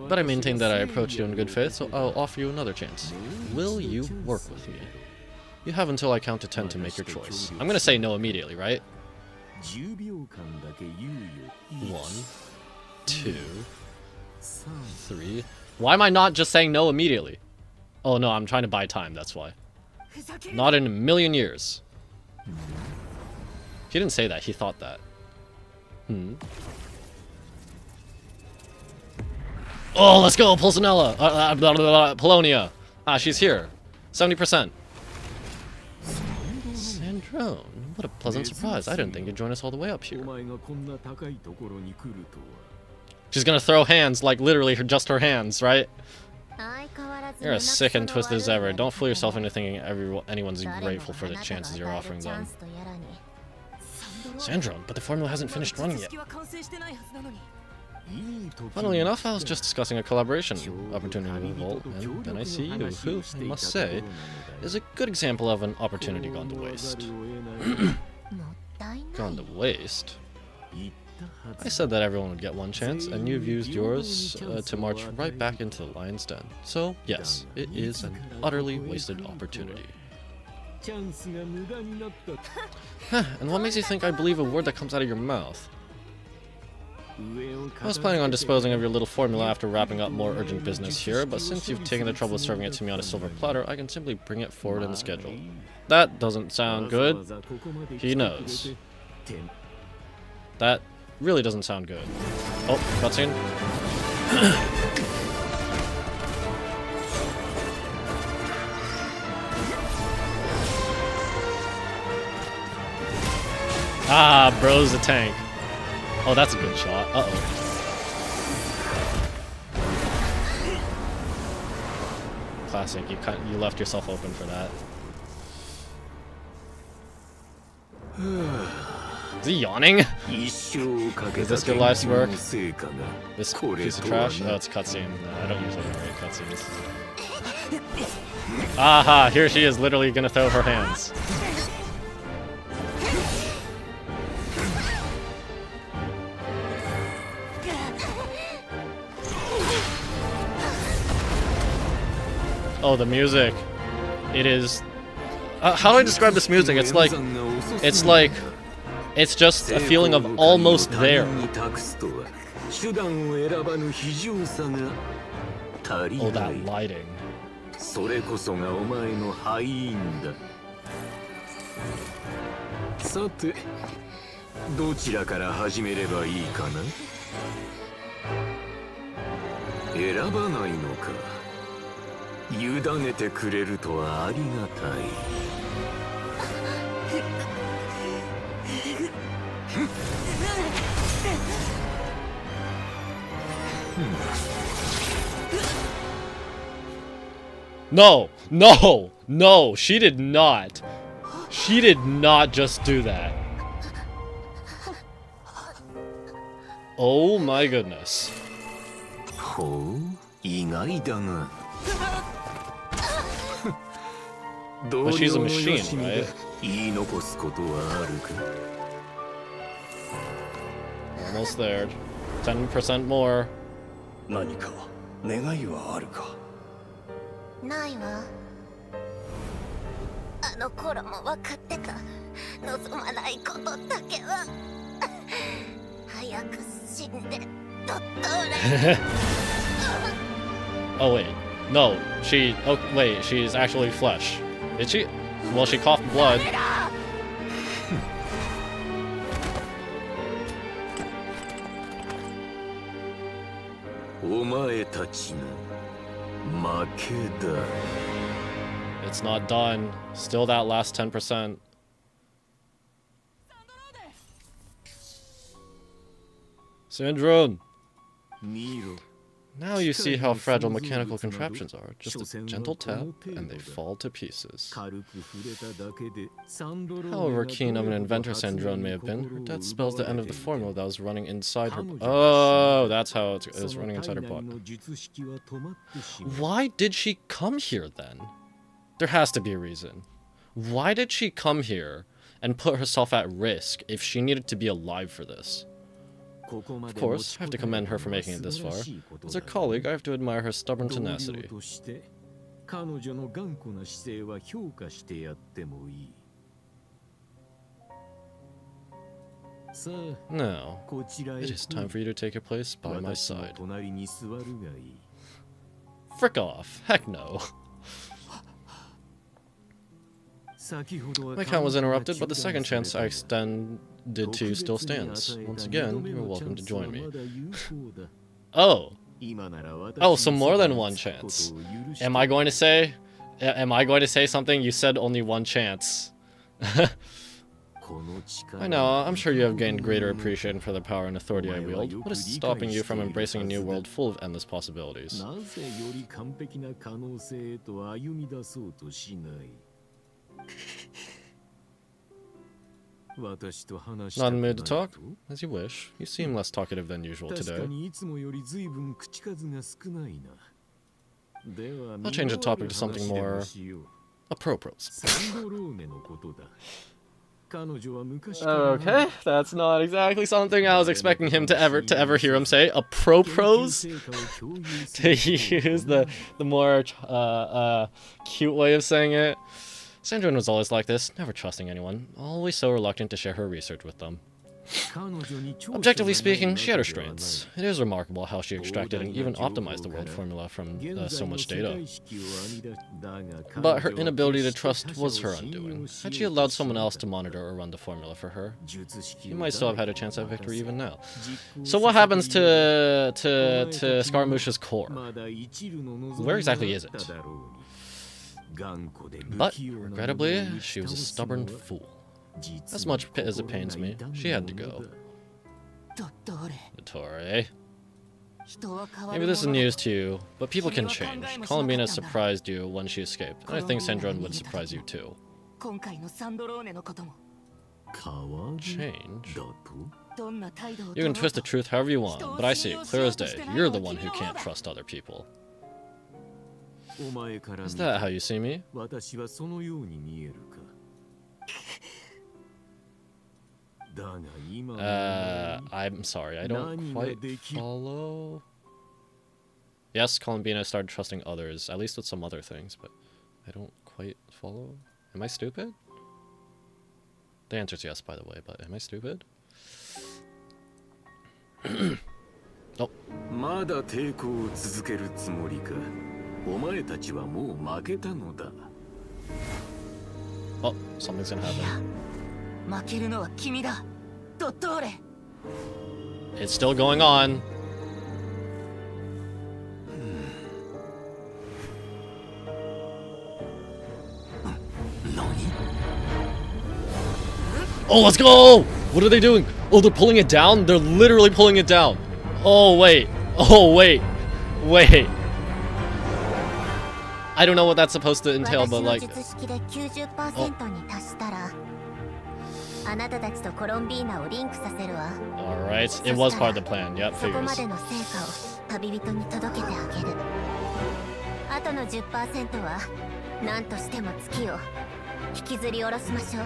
But I maintain that I approached you in good faith, so I'll offer you another chance. Will you work with me? You have until I count to 10 to make your choice. I'm gonna say no immediately, right? 1, 2, 3. Why am I not just saying no immediately? Oh no, I'm trying to buy time, that's why. Not in a million years. He didn't say that, he thought that. Oh, let's go, Pulsinella! Polonia! Ah, she's here. 70%. Sandrone, what a pleasant surprise. I didn't think you'd join us all the way up here. She's gonna throw hands, like literally just her hands, right? You're as sick and twisted as ever. Don't fool yourself into thinking anyone's grateful for the chances you're offering them. Sandrone, but the formula hasn't finished running yet. Funnily enough, I was just discussing a collaboration opportunity with Volt, and then I see you, who, I must say, is a good example of an opportunity gone to waste. Gone to waste? I said that everyone would get one chance, and you've used yours to march right back into the lion's den. So, yes, it is an utterly wasted opportunity. And what makes you think I believe a word that comes out of your mouth? I was planning on disposing of your little formula after wrapping up more urgent business here, but since you've taken the trouble of serving it to me on a silver platter, I can simply bring it forward in the schedule. That doesn't sound good. He knows. That really doesn't sound good. Oh, cutscene. Ah, bro's a tank. Oh, that's a good shot. Uh-oh. Classic. You left yourself open for that. Is he yawning? Is this your life's work? This piece of trash? Oh, it's cutscene. No, I don't usually read cutscenes. Aha! Here she is, literally gonna throw her hands. Oh, the music. It is... how do I describe this music? It's like... It's just a feeling of almost there. Oh, that lighting. No! No! No! She did not! She did not just do that. Oh my goodness. But she's a machine, right? Almost there. 10% more. 何か願いはあるか。ないわ。あの頃も分かってた。望まないことだけは早く死んでとっとれ。Oh wait, no, she. Oh wait, she's actually flesh. Did she? Well, she coughed blood. It's not done. Still that last 10%. Syndrome! Now you see how fragile mechanical contraptions are. Just a gentle tap, and they fall to pieces. However keen of an inventor Syndrome may have been, her death spells the end of the formula that was running inside her. Oh, that's how it was running inside her body. Why did she come here then? There has to be a reason. Why did she come here and put herself at risk if she needed to be alive for this? Of course, I have to commend her for making it this far. As her colleague, I have to admire her stubborn tenacity. Now, it is time for you to take your place by my side. Frick off. Heck no. My count was interrupted, but the second chance I extended to still stands. Once again, you're welcome to join me. Oh. Oh, so more than one chance. Am I going to say something? You said only one chance. I know, I'm sure you have gained greater appreciation for the power and authority I wield. What is stopping you from embracing a new world full of endless possibilities? Not in the mood to talk? As you wish. You seem less talkative than usual today. I'll change the topic to something more appropriate. Okay, that's not exactly something I was expecting him to ever hear him say. Apropros? To use the more cute way of saying it. Sandrine was always like this, never trusting anyone, always so reluctant to share her research with them. Objectively speaking, she had her strengths. It is remarkable how she extracted and even optimized the world formula from so much data. But her inability to trust was her undoing. Had she allowed someone else to monitor or run the formula for her, she might still have had a chance at victory even now. So what happens to Scaramouche's core? Where exactly is it? But, regrettably, she was a stubborn fool. As much as it pains me, she had to go. Dottore. Maybe this is news to you, but people can change. Columbina surprised you when she escaped, and I think Sandrone would surprise you too. Change? どんな態度を You can twist the truth however you want, but I see it clear as day. You're the one who can't trust other people. お前から Is that how you see me? 私はそのように見えるか。だが今は I'm sorry, I don't quite follow. Yes, Columbina started trusting others, at least with some other things, but I don't quite follow. Am I stupid? The answer's yes, by the way, but am I stupid? Oh. まだ抵抗を続けるつもりか。お前たちはもう負けたのだ。Oh, something's gonna happen. 負けるのは君だ。ドットーレ。 It's still going on. Oh, let's go! What are they doing? Oh, they're pulling it down? They're literally pulling it down. Oh, wait. Oh, wait. Wait. I don't know what that's supposed to entail, but like... Oh. Alright, it was part of the plan. Yep, figures. あとの 10% は何としても月を引きずり下ろしましょう。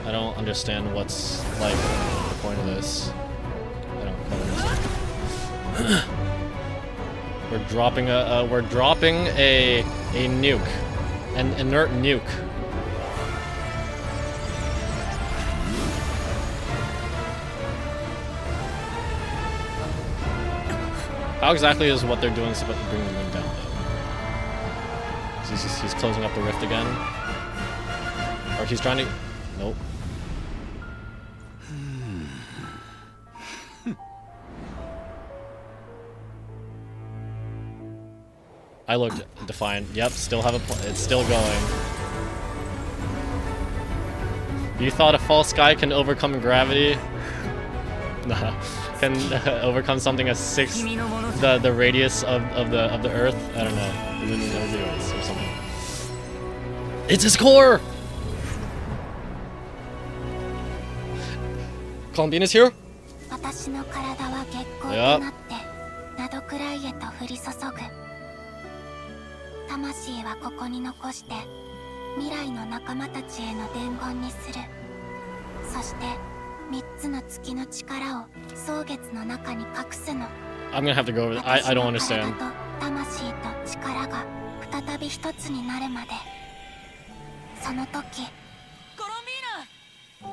I don't understand what's like the point of this. I don't quite understand. We're dropping a nuke, an inert nuke. How exactly is what they're doing supposed to bring the moon down, though? He's closing up the rift again? Or he's trying to... Nope. I looked defiant. Yep, still have a it's still going. You thought a false sky can overcome gravity? Nah. Can overcome something as the radius of the Earth? I don't know. The Earth or something. It's his core! Columbina's here? Yep. 魂はここに残して未来の仲間たちへの伝言にする。そして3つの月の力を蒼月の中に隠すの。 I'm gonna have to go over I don't understand. 魂と力が再び一つになるまで。その時、コロンビーナ。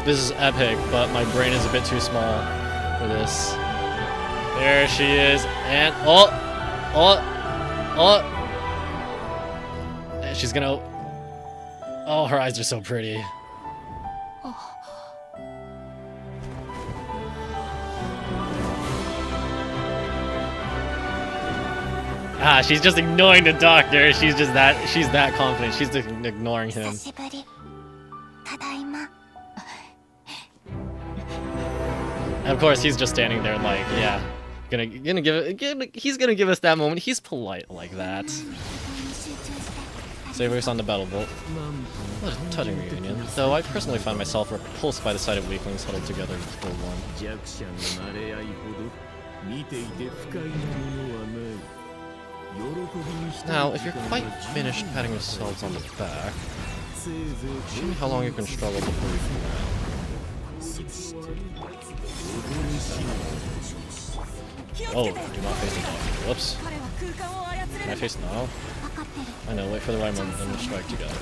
This is epic, but my brain is a bit too small for this. There she is, and she's gonna. Oh, her eyes are so pretty. Ah, she's just ignoring the doctor. She's that confident. She's just ignoring him. 久しぶり。ただいま。 And of course, he's just standing there like, yeah, he's gonna give us that moment. He's polite like that. Savers on the battle bolt. What a touching reunion. Though I personally find myself repulsed by the sight of weaklings huddled together for one. Now, if you're quite finished patting yourselves on the back, show me how long you can struggle before you can win. Oh, do not face the doctor. Whoops. Can I face no? I know, wait for the right moment and we'll strike together.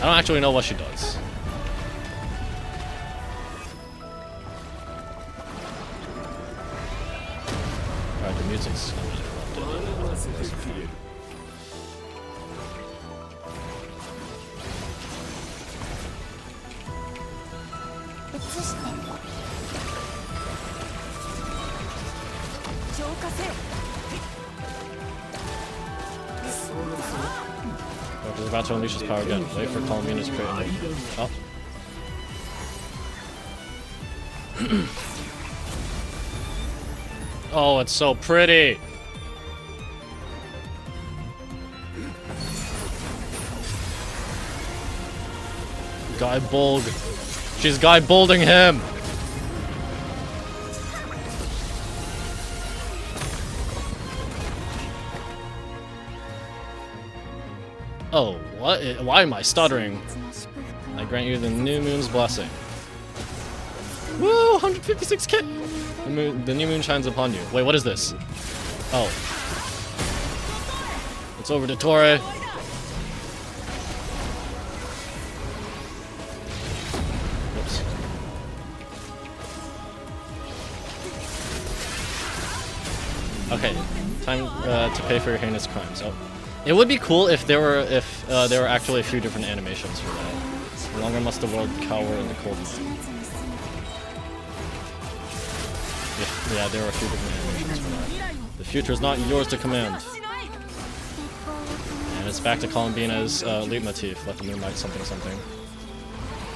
I don't actually know what she does. Alright, the music's kind of interrupted. He's about to unleash his power again. Wait for Columbina to create. Oh. Oh, it's so pretty. Guy Bolg. She's Guy Bolding him. Oh, what? Why am I stuttering? I grant you the new moon's blessing. Woo! 156k! The new moon shines upon you. Wait, what is this? Oh. It's over to Torre. Whoops. Okay, time to pay for your heinous crimes. Oh. It would be cool if there were actually a few different animations for that. No longer must the world cower in the cold night. Yeah, there are a few different animations for that. The future is not yours to command. And it's back to Columbina's leitmotif, let the moonlight something something.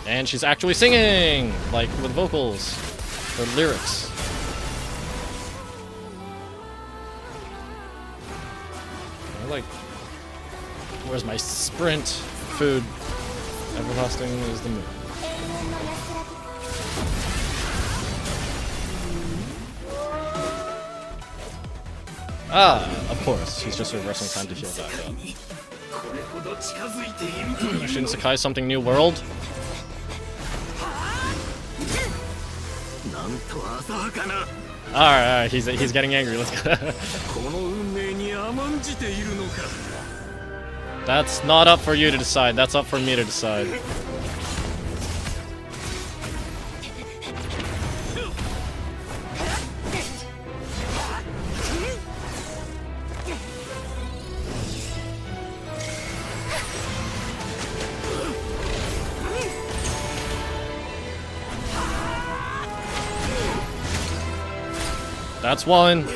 And she's actually singing! Like, with vocals. Or lyrics. Like, where's my sprint food? Everlasting is the moon. Ah, of course. He's just reversing time to heal back up. Shouldn't Sakai something new world? Alright, he's getting angry. Let's go. That's not up for you to decide. That's up for me to decide. That's one.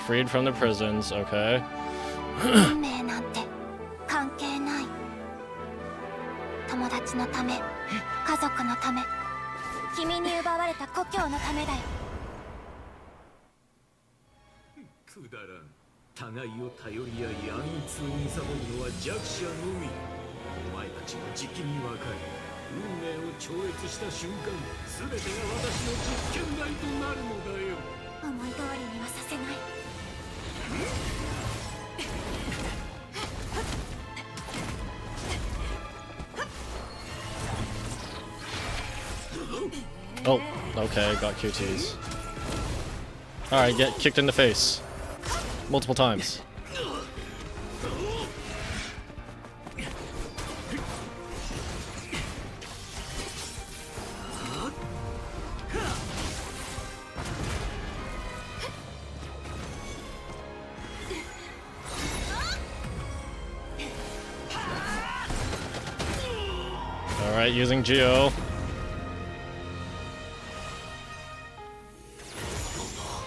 Freed from the prisons, okay. 運命なんて関係ない。友達のため、家族のため、君に奪われた故郷のためだよ。くだらん。互いを頼り合い暗逸を貪るのは弱者のみ。お前たちもじきに分かる。運命を超越した瞬間、全てが私の実験台となるのだよ。思い通りにはさせない。Oh, okay, got QTs. Alright, get kicked in the face. Multiple times. Alright, using Geo.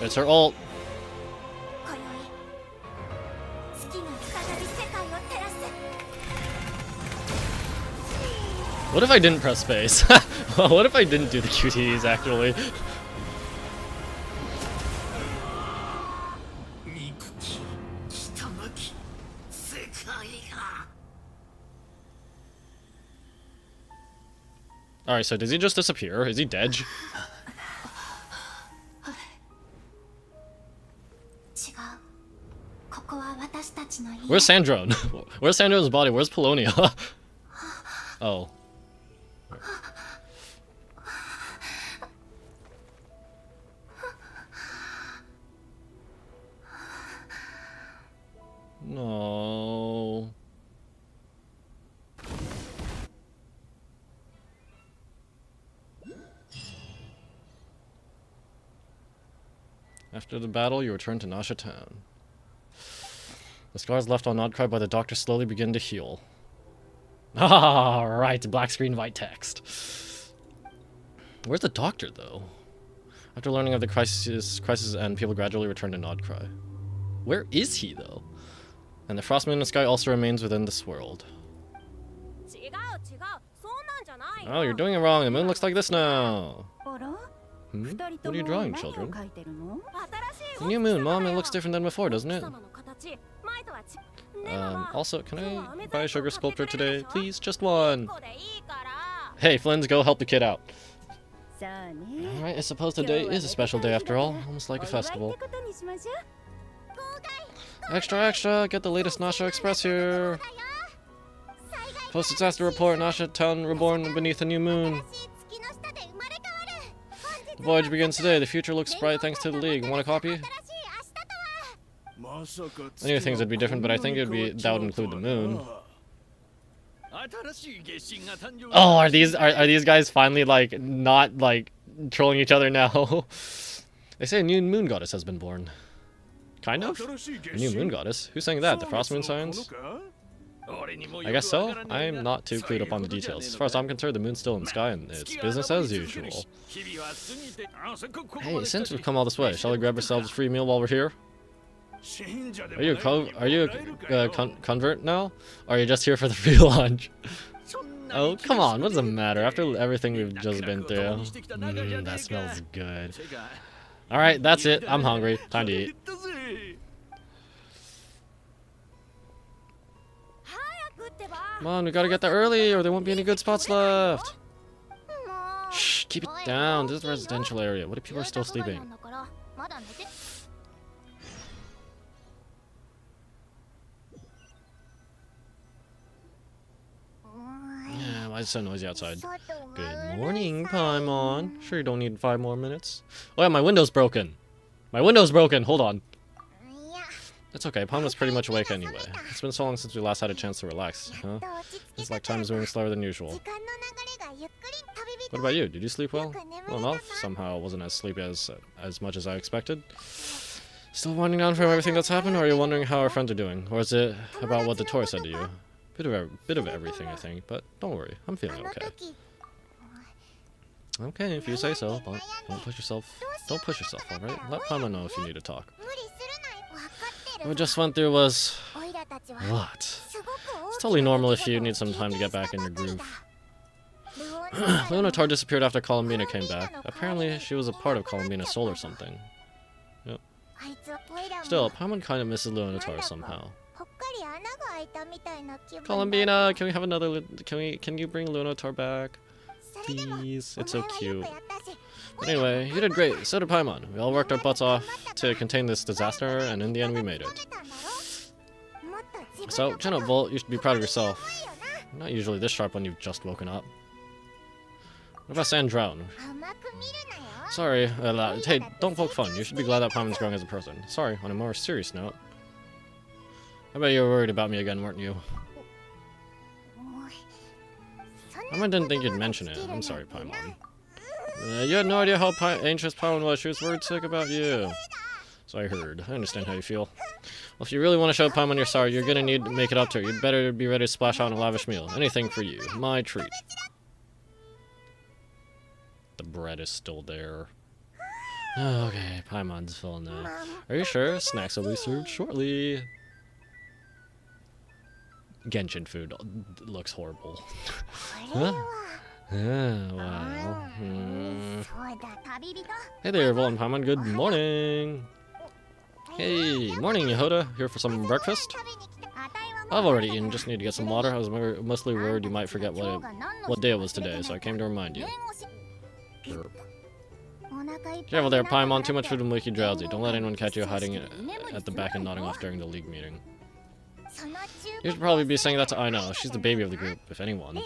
It's her ult. What if I didn't press space? What if I didn't do the QTs actually? Alright, so does he just disappear? Is he dead? Where's Sandro? Where's Sandro's body? Where's Polonia? Oh. No. After the battle, you return to Nasha Town. The scars left on Nodcry by the doctor slowly begin to heal. Ah, right, black screen, white text. Where's the doctor, though? After learning of the crisis end, people gradually return to Nodcry. Where is he, though? And the frost moon in the sky also remains within this world. Oh, you're doing it wrong. The moon looks like this now. What are you drawing, children? The new moon, Mom. It looks different than before, doesn't it? Also, can I buy a sugar sculpture today? Please, just one. Hey, Flynns, go help the kid out. Alright, I suppose today is a special day after all. Almost like a festival. Extra, extra! Get the latest Nasha Express here! Post-disaster report, Nasha Town reborn beneath a new moon. The voyage begins today. The future looks bright thanks to the League. Want a copy? I knew things would be different, but I think that would include the moon. Oh, are these guys finally like not like trolling each other now? They say a new moon goddess has been born. Kind of? A new moon goddess? Who's saying that? The frost moon signs? I guess so. I'm not too clued up on the details. As far as I'm concerned, the moon's still in the sky and it's business as usual. Hey, since we've come all this way, shall we grab ourselves a free meal while we're here? Are you a convert now? Or are you just here for the free lunch? Oh, come on, what does it matter after everything we've just been through? That smells good. Alright, that's it. I'm hungry. Time to eat. Come on, we gotta get there early or there won't be any good spots left. Shh, keep it down. This is a residential area. What if people are still sleeping? Yeah, why is it so noisy outside? Good morning, Paimon. Sure you don't need 5 more minutes? Oh yeah, my window's broken. My window's broken. Hold on. It's okay. Paimon's pretty much awake anyway. It's been so long since we last had a chance to relax, huh? It's like time's moving slower than usual. What about you? Did you sleep well? Well enough. Somehow it wasn't as sleepy as much as I expected. Still winding down from everything that's happened, or are you wondering how our friends are doing? Or is it about what the tour said to you? Bit of everything, I think, but don't worry, I'm feeling okay. Okay, if you say so, but don't push yourself, alright? Let Paimon know if you need to talk. What we just went through was a lot. It's totally normal if you need some time to get back in your groove. Lunatar disappeared after Columbina came back. Apparently, she was a part of Columbina's soul or something. Yep. Still, Paimon kind of misses Lunatar somehow. Columbina, can we have another? Can you bring Lunatar back, please? It's so cute. But anyway, you did great. So did Paimon. We all worked our butts off to contain this disaster, and in the end, we made it. So, chin up, Volt. You should be proud of yourself. You're not usually this sharp when you've just woken up. What about Sandrown? Sorry, hey, don't poke fun. You should be glad that Paimon's growing as a person. Sorry, on a more serious note. I bet you were worried about me again, weren't you? Paimon didn't think you'd mention it. I'm sorry, Paimon. You had no idea how anxious Paimon was. She was worried sick about you. So I heard. I understand how you feel. Well, if you really want to show Paimon you're sorry, you're gonna need to make it up to her. You'd better be ready to splash out on a lavish meal. Anything for you. My treat. The bread is still there. Okay, Paimon's full now. Are you sure? Snacks will be served shortly. Genshin food looks horrible. Huh? Wow. Hey there, Volt and Paimon. Good morning. Hey, morning, Yehoda. Here for some breakfast? I've already eaten. Just need to get some water. I was mostly worried you might forget what day it was today, so I came to remind you. Burp. Careful there, Paimon. Too much food will make you drowsy. Don't let anyone catch you hiding at the back and nodding off during the League meeting. You should probably be saying that to Aino. She's the baby of the group, if anyone.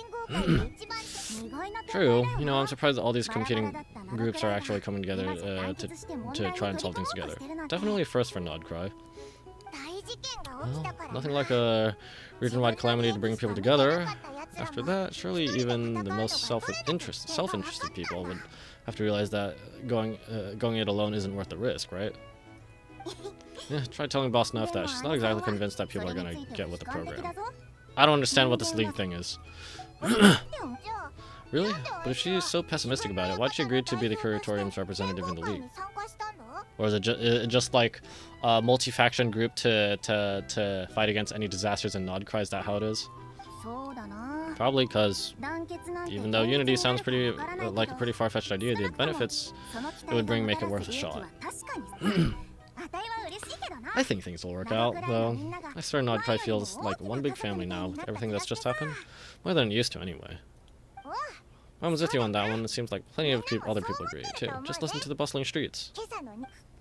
True. You know, I'm surprised that all these competing groups are actually coming together to try and solve things together. Definitely a first for Nodcry. Well, nothing like a region-wide calamity to bring people together. After that, surely even the most self-interested people would have to realize that going it alone isn't worth the risk, right? Yeah, try telling Boss Nuff that. She's not exactly convinced that people are gonna get with the program. I don't understand what this League thing is. Really? But if she's so pessimistic about it, why'd she agree to be the Curatorium's representative in the league? Or is it just like a multi-faction group to fight against any disasters in Nodcry? Is that how it is? Probably, because even though Unity sounds pretty like a pretty far-fetched idea, the benefits it would bring make it worth a shot. I think things will work out, though. I swear Nodcry feels like one big family now with everything that's just happened. More than it used to, anyway. I was with you on that one. It seems like plenty of other people agree, too. Just listen to the bustling streets.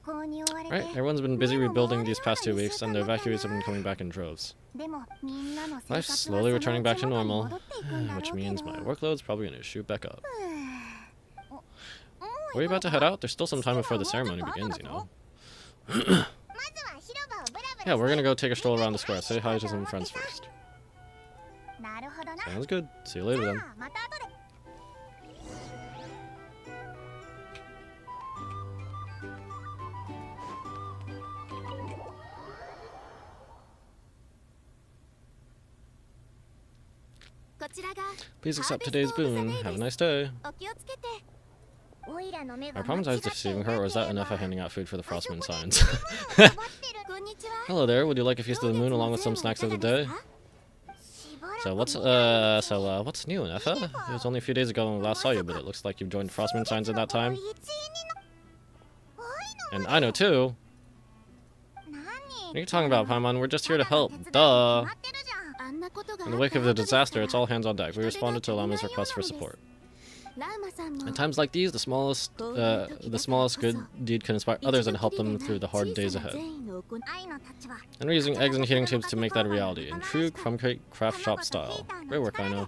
Right? Everyone's been busy rebuilding these past 2 weeks, and the evacuees have been coming back in droves. Life's slowly returning back to normal, which means my workload's probably gonna shoot back up. Are we about to head out? There's still some time before the ceremony begins, you know. Yeah, we're gonna go take a stroll around the square. Say hi to some friends first. Sounds good. See you later then. Please accept today's boon. Have a nice day. I promise I was deceiving her, or is that enough of handing out food for the Frostmoon signs? Hello there. Would you like a feast of the moon along with some snacks of the day? So what's new, Neffa? It was only a few days ago when we last saw you, but it looks like you've joined Frostmoon signs in that time. And I know too. What are you talking about, Paimon? We're just here to help. Duh. In the wake of the disaster, it's all hands on deck. We responded to Lama's request for support. In times like these, the smallest good deed can inspire others and help them through the hard days ahead. And we're using eggs and heating tubes to make that a reality, in true crumb cake craft shop style. Great work, I know.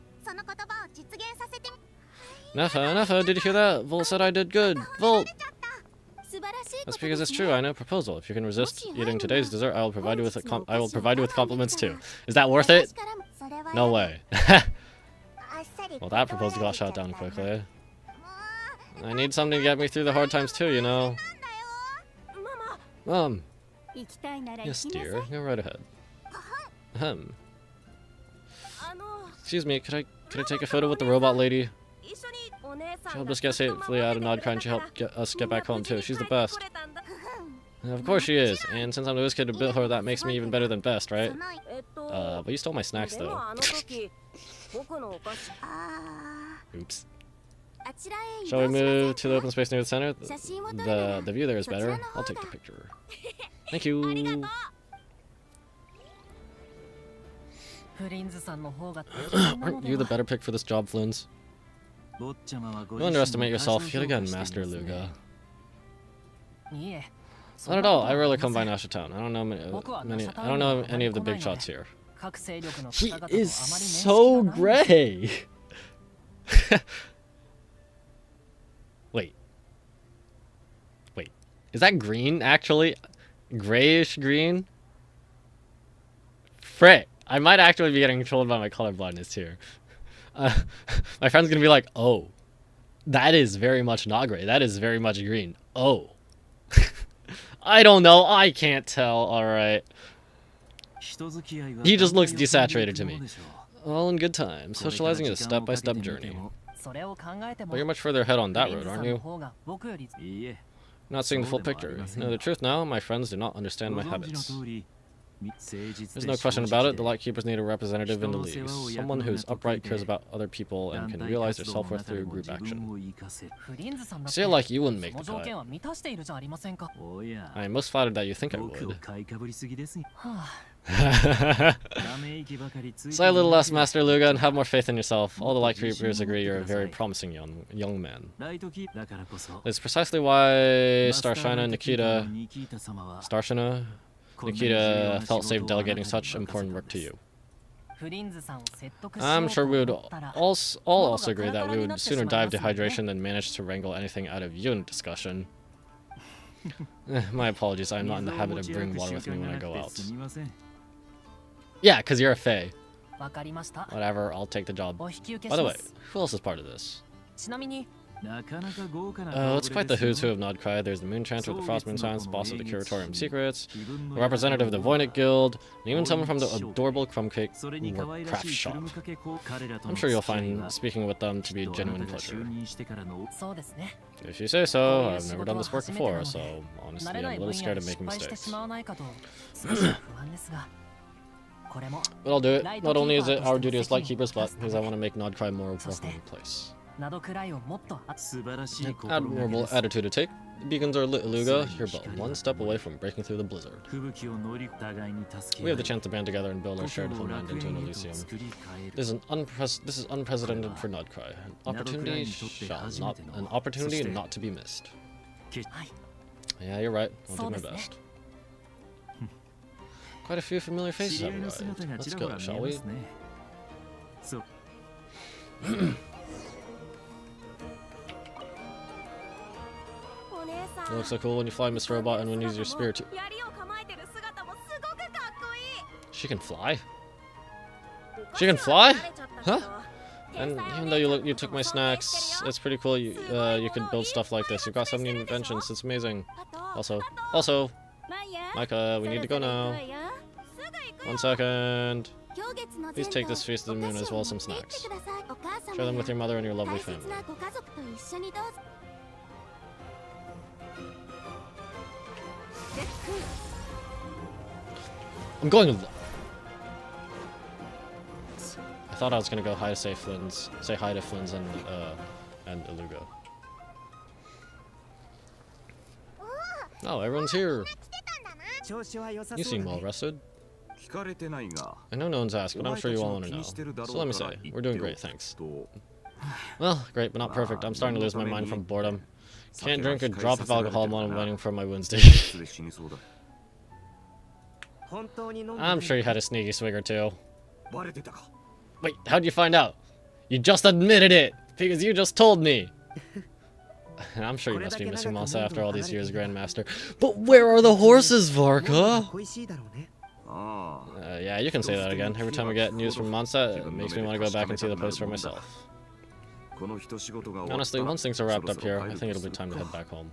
Neffa, did you hear that? Volt said I did good. Volt! That's because it's true. I know. Proposal. If you can resist eating today's dessert, I will provide you with compliments too. Is that worth it? No way. Well, that proposal got shot down quickly. I need something to get me through the hard times too, you know. Mom. Yes, dear. Go right ahead. Ahem. Excuse me. Could I take a photo with the robot lady? She helped us get safely out of Nodcry, and she helped us get back home too. She's the best. Of course she is. And since I'm the kid who built her, that makes me even better than best, right? But you stole my snacks though. Oops. Shall we move to the open space near the center? The view there is better. I'll take the picture. Thank you. Aren't you the better pick for this job, Floons? You underestimate yourself yet again, Master Luga. Not at all. I rarely come by Nasha Town. I don't know any of the big shots here. He is so gray. Wait. Is that green actually? Grayish green? Frick. I might actually be getting controlled by my color blindness here. My friend's gonna be like, oh, that is very much not gray. That is very much green. Oh. I don't know. I can't tell. Alright. He just looks desaturated to me. All in good time. Socializing is a step-by-step journey. But you're much further ahead on that road, aren't you? Not seeing the full picture. You know the truth now, my friends do not understand my habits. There's no question about it, the Lightkeepers need a representative in the league. Someone who's upright, cares about other people, and can realize their self-worth through group action. I say it like you wouldn't make the cut. I am most flattered that you think I would. Say a little less, Master Luga, and have more faith in yourself. All the Lightkeepers agree you're a very promising young man. It's precisely why Starshina Nikita felt safe delegating such important work to you. I'm sure we would all also agree that we would sooner dive to hydration than manage to wrangle anything out of you in discussion. My apologies, I'm not in the habit of bringing water with me when I go out. Yeah, because you're a fae. Whatever, I'll take the job. By the way, who else is part of this? Let's fight the who's who of Nodcry. There's the Moon Chanter with the Frost Moon Science, boss of the Curatorium Secrets, a representative of the Voynich Guild, and even someone from the adorable Crumbcake Craft Shop. I'm sure you'll find speaking with them to be a genuine pleasure. If you say so, I've never done this work before, so honestly I'm a little scared of making mistakes. But I'll do it. Not only is it our duty as Lightkeepers, but because I want to make Nodcry more of a home place. An admirable attitude to take. The beacons are lit, Iluga. You're but one step away from breaking through the blizzard. We have the chance to band together and build our shared homeland into an Elysium. This is unprecedented for Nodcry. An opportunity not to be missed. Yeah, you're right. I'll do my best. Quite a few familiar faces have arrived. Let's go, shall we? It looks so cool when you fly, Mr. Robot, and when you use your spear too. She can fly? She can fly? Huh? And even though you took my snacks, it's pretty cool you could build stuff like this. You've got so many inventions, it's amazing. Also, Micah, we need to go now. 1 second. Please take this Feast of the Moon as well as some snacks. Share them with your mother and your lovely family. I'm going. I thought I was gonna go hi to say hi to Flynn's and Iluga. Oh, everyone's here. You seem well rested. I know no one's asked, but I'm sure you all want to know. So let me say, we're doing great, thanks. Well, great, but not perfect. I'm starting to lose my mind from boredom. Can't drink a drop of alcohol while I'm waiting for my Wednesday. I'm sure you had a sneaky swig or two. Wait, how'd you find out? You just admitted it! Because you just told me! I'm sure you must be missing Masa after all these years, Grandmaster. But where are the horses, Varka? Yeah, you can say that again. Every time I get news from Monsa, it makes me want to go back and see the place for myself. Honestly, once things are wrapped up here, I think it'll be time to head back home.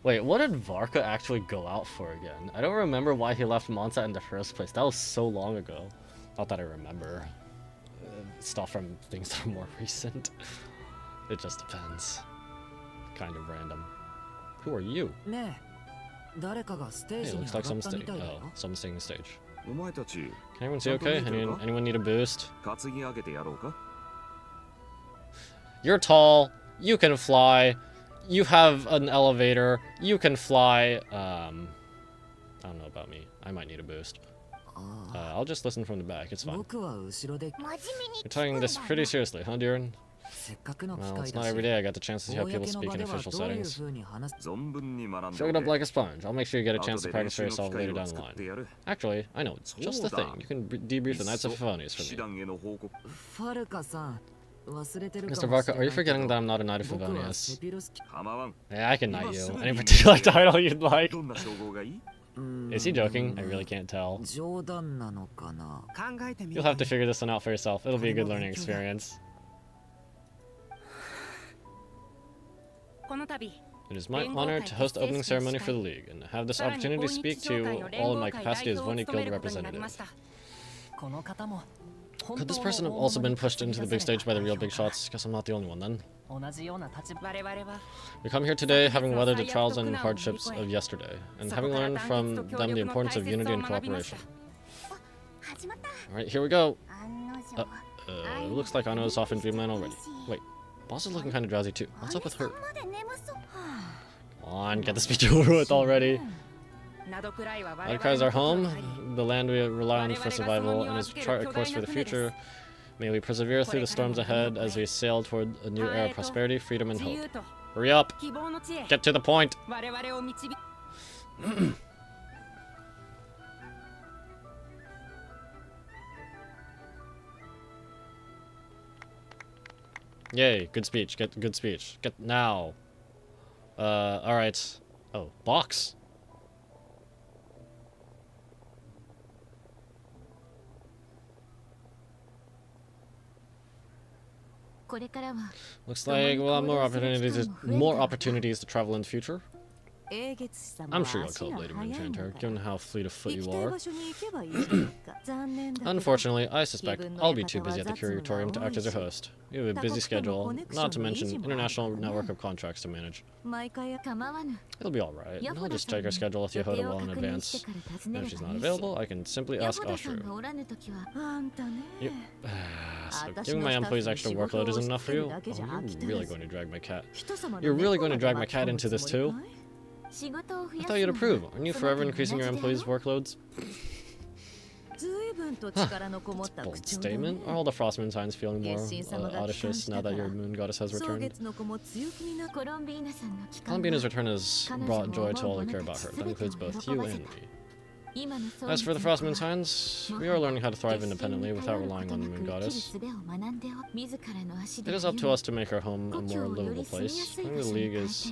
Wait, what did Varka actually go out for again? I don't remember why he left Monsa in the first place. That was so long ago. Not that I remember. Stuff from things that are more recent. It just depends. Kind of random. Who are you? Hey, it looks like someone's singing stage. Can everyone see okay? Anyone need a boost? You're tall. You can fly. You have an elevator. You can fly. I don't know about me. I might need a boost. I'll just listen from the back. It's fine. You're taking this pretty seriously, huh, Diren? Well, it's not every day I got the chance to see how people speak in official settings. Soak it up like a sponge. I'll make sure you get a chance to practice for yourself later down the line. Actually, I know, just the thing. You can debrief the Knights of Favonius for me. Mr. Varka, are you forgetting that I'm not a Knight of Favonius? Yeah, I can knight you. Any particular title you'd like? Is he joking? I really can't tell. You'll have to figure this one out for yourself. It'll be a good learning experience. It is my honor to host the opening ceremony for the League, and have this opportunity to speak to you all in my capacity as Voynich Guild representative. Could this person have also been pushed into the big stage by the real big shots? Guess I'm not the only one then. We come here today having weathered the trials and hardships of yesterday, and having learned from them the importance of unity and cooperation. Alright, here we go. It looks like Ano is off in Dreamland already. Wait, Boss is looking kind of drowsy too. What's up with her? Come on, get the speech over with already. Nodcry is our home, the land we rely on for survival, and as we chart a course for the future, may we persevere through the storms ahead as we sail toward a new era of prosperity, freedom, and hope. Hurry up! Get to the point! Yay, good speech. Get good speech. Get now. Alright. Oh, box. Looks like we'll have more opportunities to travel in the future. I'm sure you'll cope, Lady Moonchanger, given how fleet of foot you are. Unfortunately, I suspect I'll be too busy at the Curatorium to act as your host. You have a busy schedule, not to mention international network of contracts to manage. It'll be alright. I'll just check her schedule with Yehoda well in advance. And if she's not available, I can simply ask Ashru. So giving my employees extra workload isn't enough for you? Oh, you're really going to drag my cat. You're really going to drag my cat into this too? I thought you'd approve. Aren't you forever increasing your employees' workloads? That's a bold statement. Are all the Frostmoon signs feeling more audacious now that your moon goddess has returned? Columbina's return has brought joy to all who care about her. That includes both you and me. As for the Frostmoon signs, we are learning how to thrive independently without relying on the moon goddess. It is up to us to make our home a more livable place. I think the League is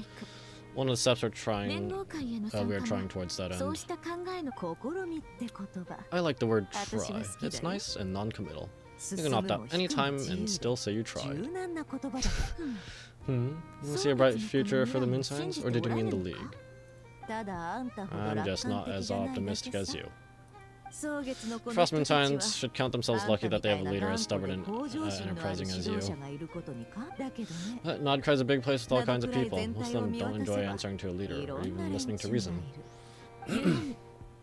one of the steps we are trying towards that end. I like the word try. It's nice and non-committal. You can opt out anytime and still say you tried. You see a bright future for the moon signs, or did you mean the League? I'm just not as optimistic as you. Frostmoon signs should count themselves lucky that they have a leader as stubborn and enterprising as you. But Nodcry's a big place with all kinds of people. Most of them don't enjoy answering to a leader or even listening to reason.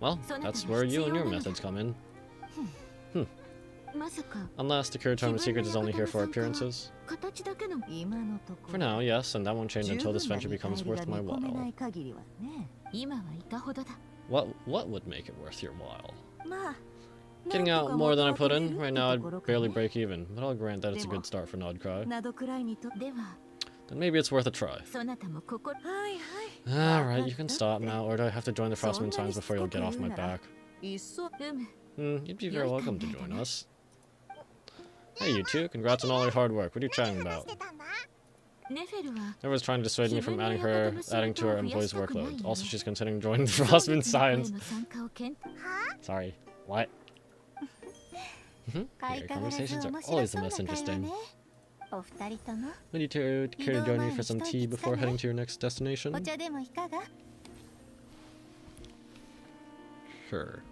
Well, that's where you and your methods come in. Unless the Curatorium of Secrets is only here for appearances. For now, yes, and that won't change until this venture becomes worth my while. What would make it worth your while? Getting out more than I put in. Right now I'd barely break even, but I'll grant that it's a good start for Nodcry. Then maybe it's worth a try. Alright, you can stop now, or do I have to join the Frostmoon signs before you'll get off my back? You'd be very welcome to join us. Hey you two, congrats on all your hard work. What are you chatting about? Everyone's trying to dissuade me from adding to her employees' workload. Also, she's considering joining the Frostmoon signs. Sorry, what? Your conversations are always the most interesting. Would you care to join me for some tea before heading to your next destination? Sure.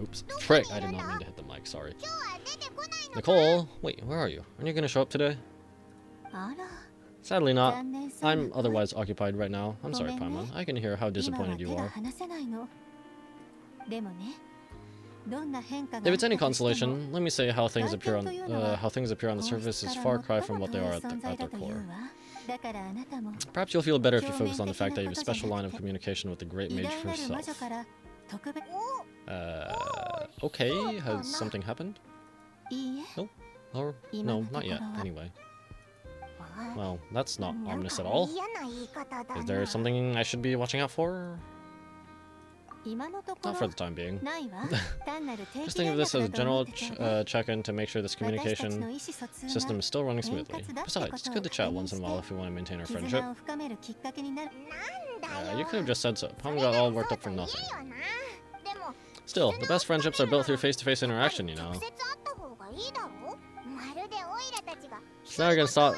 Oops. Frick, I did not mean to hit the mic, sorry. Nicole, wait, where are you? Aren't you gonna show up today? Sadly not. I'm otherwise occupied right now. I'm sorry, Paimon. I can hear how disappointed you are. If it's any consolation, let me say how things appear on the surface is far cry from what they are at their core. Perhaps you'll feel better if you focus on the fact that you have a special line of communication with the Great Mage herself. Okay, has something happened? No? Or, no, not yet, anyway. Well, that's not ominous at all. Is there something I should be watching out for? Not for the time being. Just think of this as a general check-in to make sure this communication system is still running smoothly. Besides, it's good to chat once in a while if we want to maintain our friendship. You could have just said so. Paimon got all worked up for nothing. Still, the best friendships are built through face-to-face interaction, you know. So now we're gonna stop,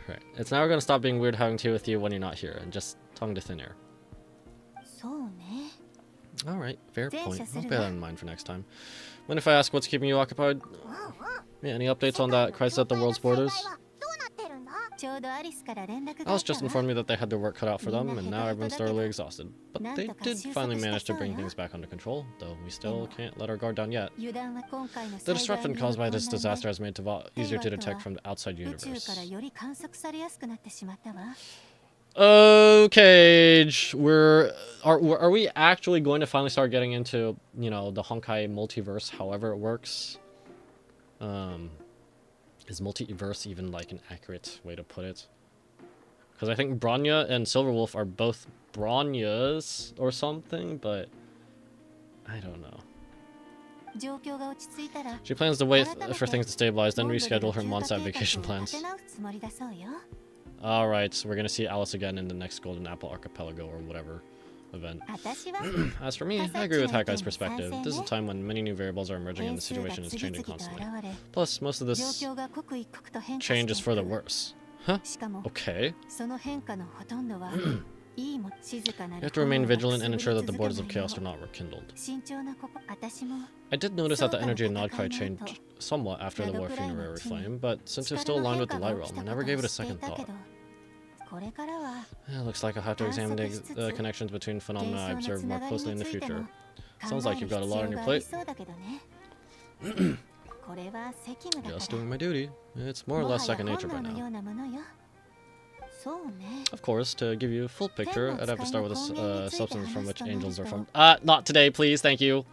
right. It's now we're gonna stop being weird having tea with you when you're not here, and just tongue to thin air. Alright, fair point. I'll bear that in mind for next time. When if I ask what's keeping you occupied? Yeah, any updates on that crisis at the world's borders? Alice just informed me that they had their work cut out for them, and now everyone's thoroughly exhausted. But they did finally manage to bring things back under control, though we still can't let our guard down yet. The disruption caused by this disaster has made Tava easier to detect from the outside universe. Okay, are we actually going to finally start getting into, you know, the Honkai multiverse, however it works? Is multiverse even like an accurate way to put it? Because I think Bronya and Silverwolf are both Bronyas or something, but I don't know. She plans to wait for things to stabilize, then reschedule her Mondstadt vacation plans. Alright, so we're gonna see Alice again in the next Golden Apple Archipelago or whatever. event. As for me, I agree with Hakkai's perspective. This is a time when many new variables are emerging and the situation is changing constantly. Plus, most of this change is for the worse. Huh? Okay. You have to remain vigilant and ensure that the borders of chaos are not rekindled. I did notice that the energy in Nodkai changed somewhat after the war funerary flame, but since it's still aligned with the Light Realm, I never gave it a second thought. It looks like I'll have to examine the connections between phenomena I observe more closely in the future. Sounds like you've got a lot on your plate. Just doing my duty. It's more or less second nature by now. Of course, to give you a full picture, I'd have to start with a substance from which angels are formed. Not today, please, thank you.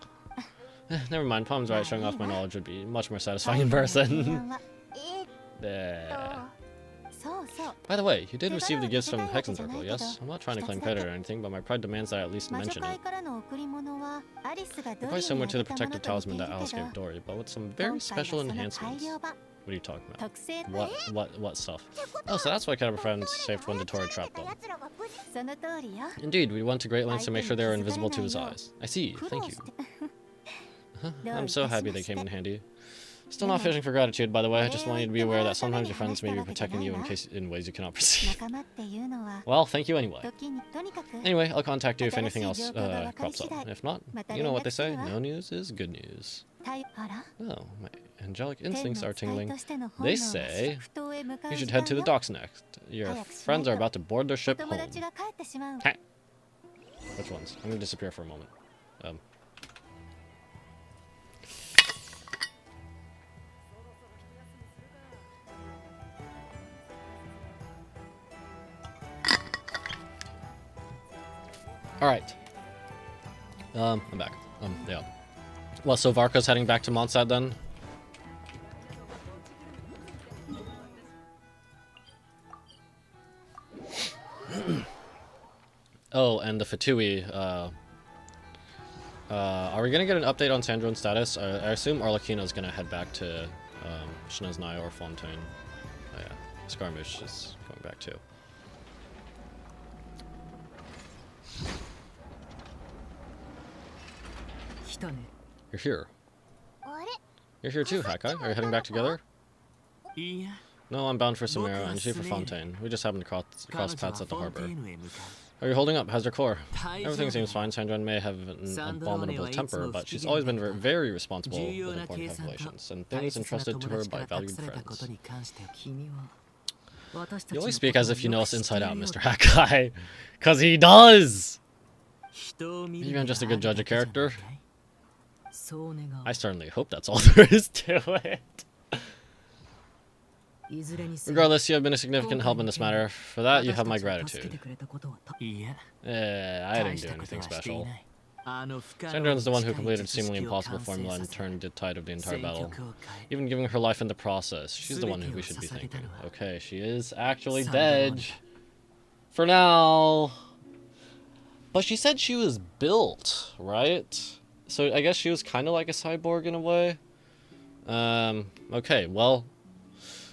Never mind, Palm's right, showing off my knowledge would be much more satisfying in person. There. By the way, you did receive the gifts from Hexen Circle, yes? I'm not trying to claim credit or anything, but my pride demands that I at least mention it. They're quite similar to the protective talisman that Alice gave Dory, but with some very special enhancements. What are you talking about? What stuff? Oh, so that's why Caliber Friends saved when the Dory trapped them. Indeed, we went to great lengths to make sure they were invisible to his eyes. I see, thank you. I'm so happy they came in handy. Still not fishing for gratitude, by the way. I just want you to be aware that sometimes your friends may be protecting you in ways you cannot perceive. Well, thank you anyway. Anyway, I'll contact you if anything else crops up. If not, you know what they say, no news is good news. Oh, my angelic instincts are tingling. They say you should head to the docks next. Your friends are about to board their ship home. Ha! Which ones? I'm gonna disappear for a moment. Alright. I'm back. Yeah. Well, so Varka's heading back to Mondstadt then? Oh, and the Fatui, are we gonna get an update on Sandrone's status? I assume Arlecchino's gonna head back to, Schneznai or Fontaine. Oh yeah, Skarmish is going back too. You're here. You're here too, Hakkai. Are you heading back together? No, I'm bound for Samara and she for Fontaine. We just happened to cross paths at the harbor. Are you holding up? How's your core? Everything seems fine. Sandrone may have an abominable temper, but she's always been very responsible with important calculations and things entrusted to her by valued friends. You always speak as if you know us inside out, Mr. Hakkai. 'Cause he does! Maybe I'm just a good judge of character. I certainly hope that's all there is to it. Regardless, you have been a significant help in this matter. For that, you have my gratitude. I didn't do anything special. Sandrone's the one who completed a seemingly impossible formula and turned the tide of the entire battle. Even giving her life in the process. She's the one who we should be thanking. Okay, she is actually dead. For now. But she said she was built, right? So I guess she was kind of like a cyborg in a way. Okay, well,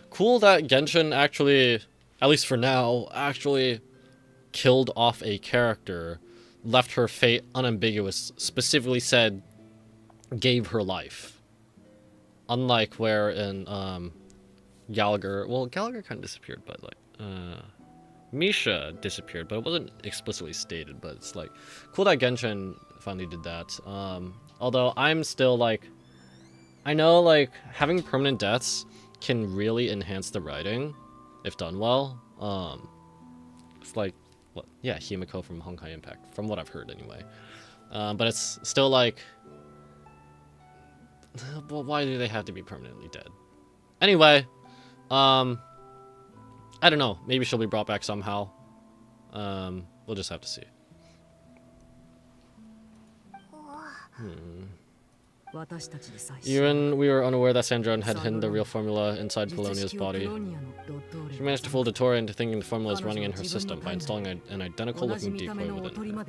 cool that Genshin actually, at least for now, actually killed off a character, left her fate unambiguous, specifically said, gave her life. Unlike where in Gallagher, well, Gallagher kind of disappeared, but like, Misha disappeared, but it wasn't explicitly stated, but it's like, cool that Genshin finally did that. Although I'm still like, I know like having permanent deaths can really enhance the writing if done well. It's like, what? Yeah, Himiko from Honkai Impact, from what I've heard anyway. But it's still like, well, why do they have to be permanently dead? Anyway, I don't know. Maybe she'll be brought back somehow. We'll just have to see. Even we were unaware that Sandrone had hidden the real formula inside Polonia's body. She managed to fool Dottore into thinking the formula is running in her system by installing an identical-looking decoy within her.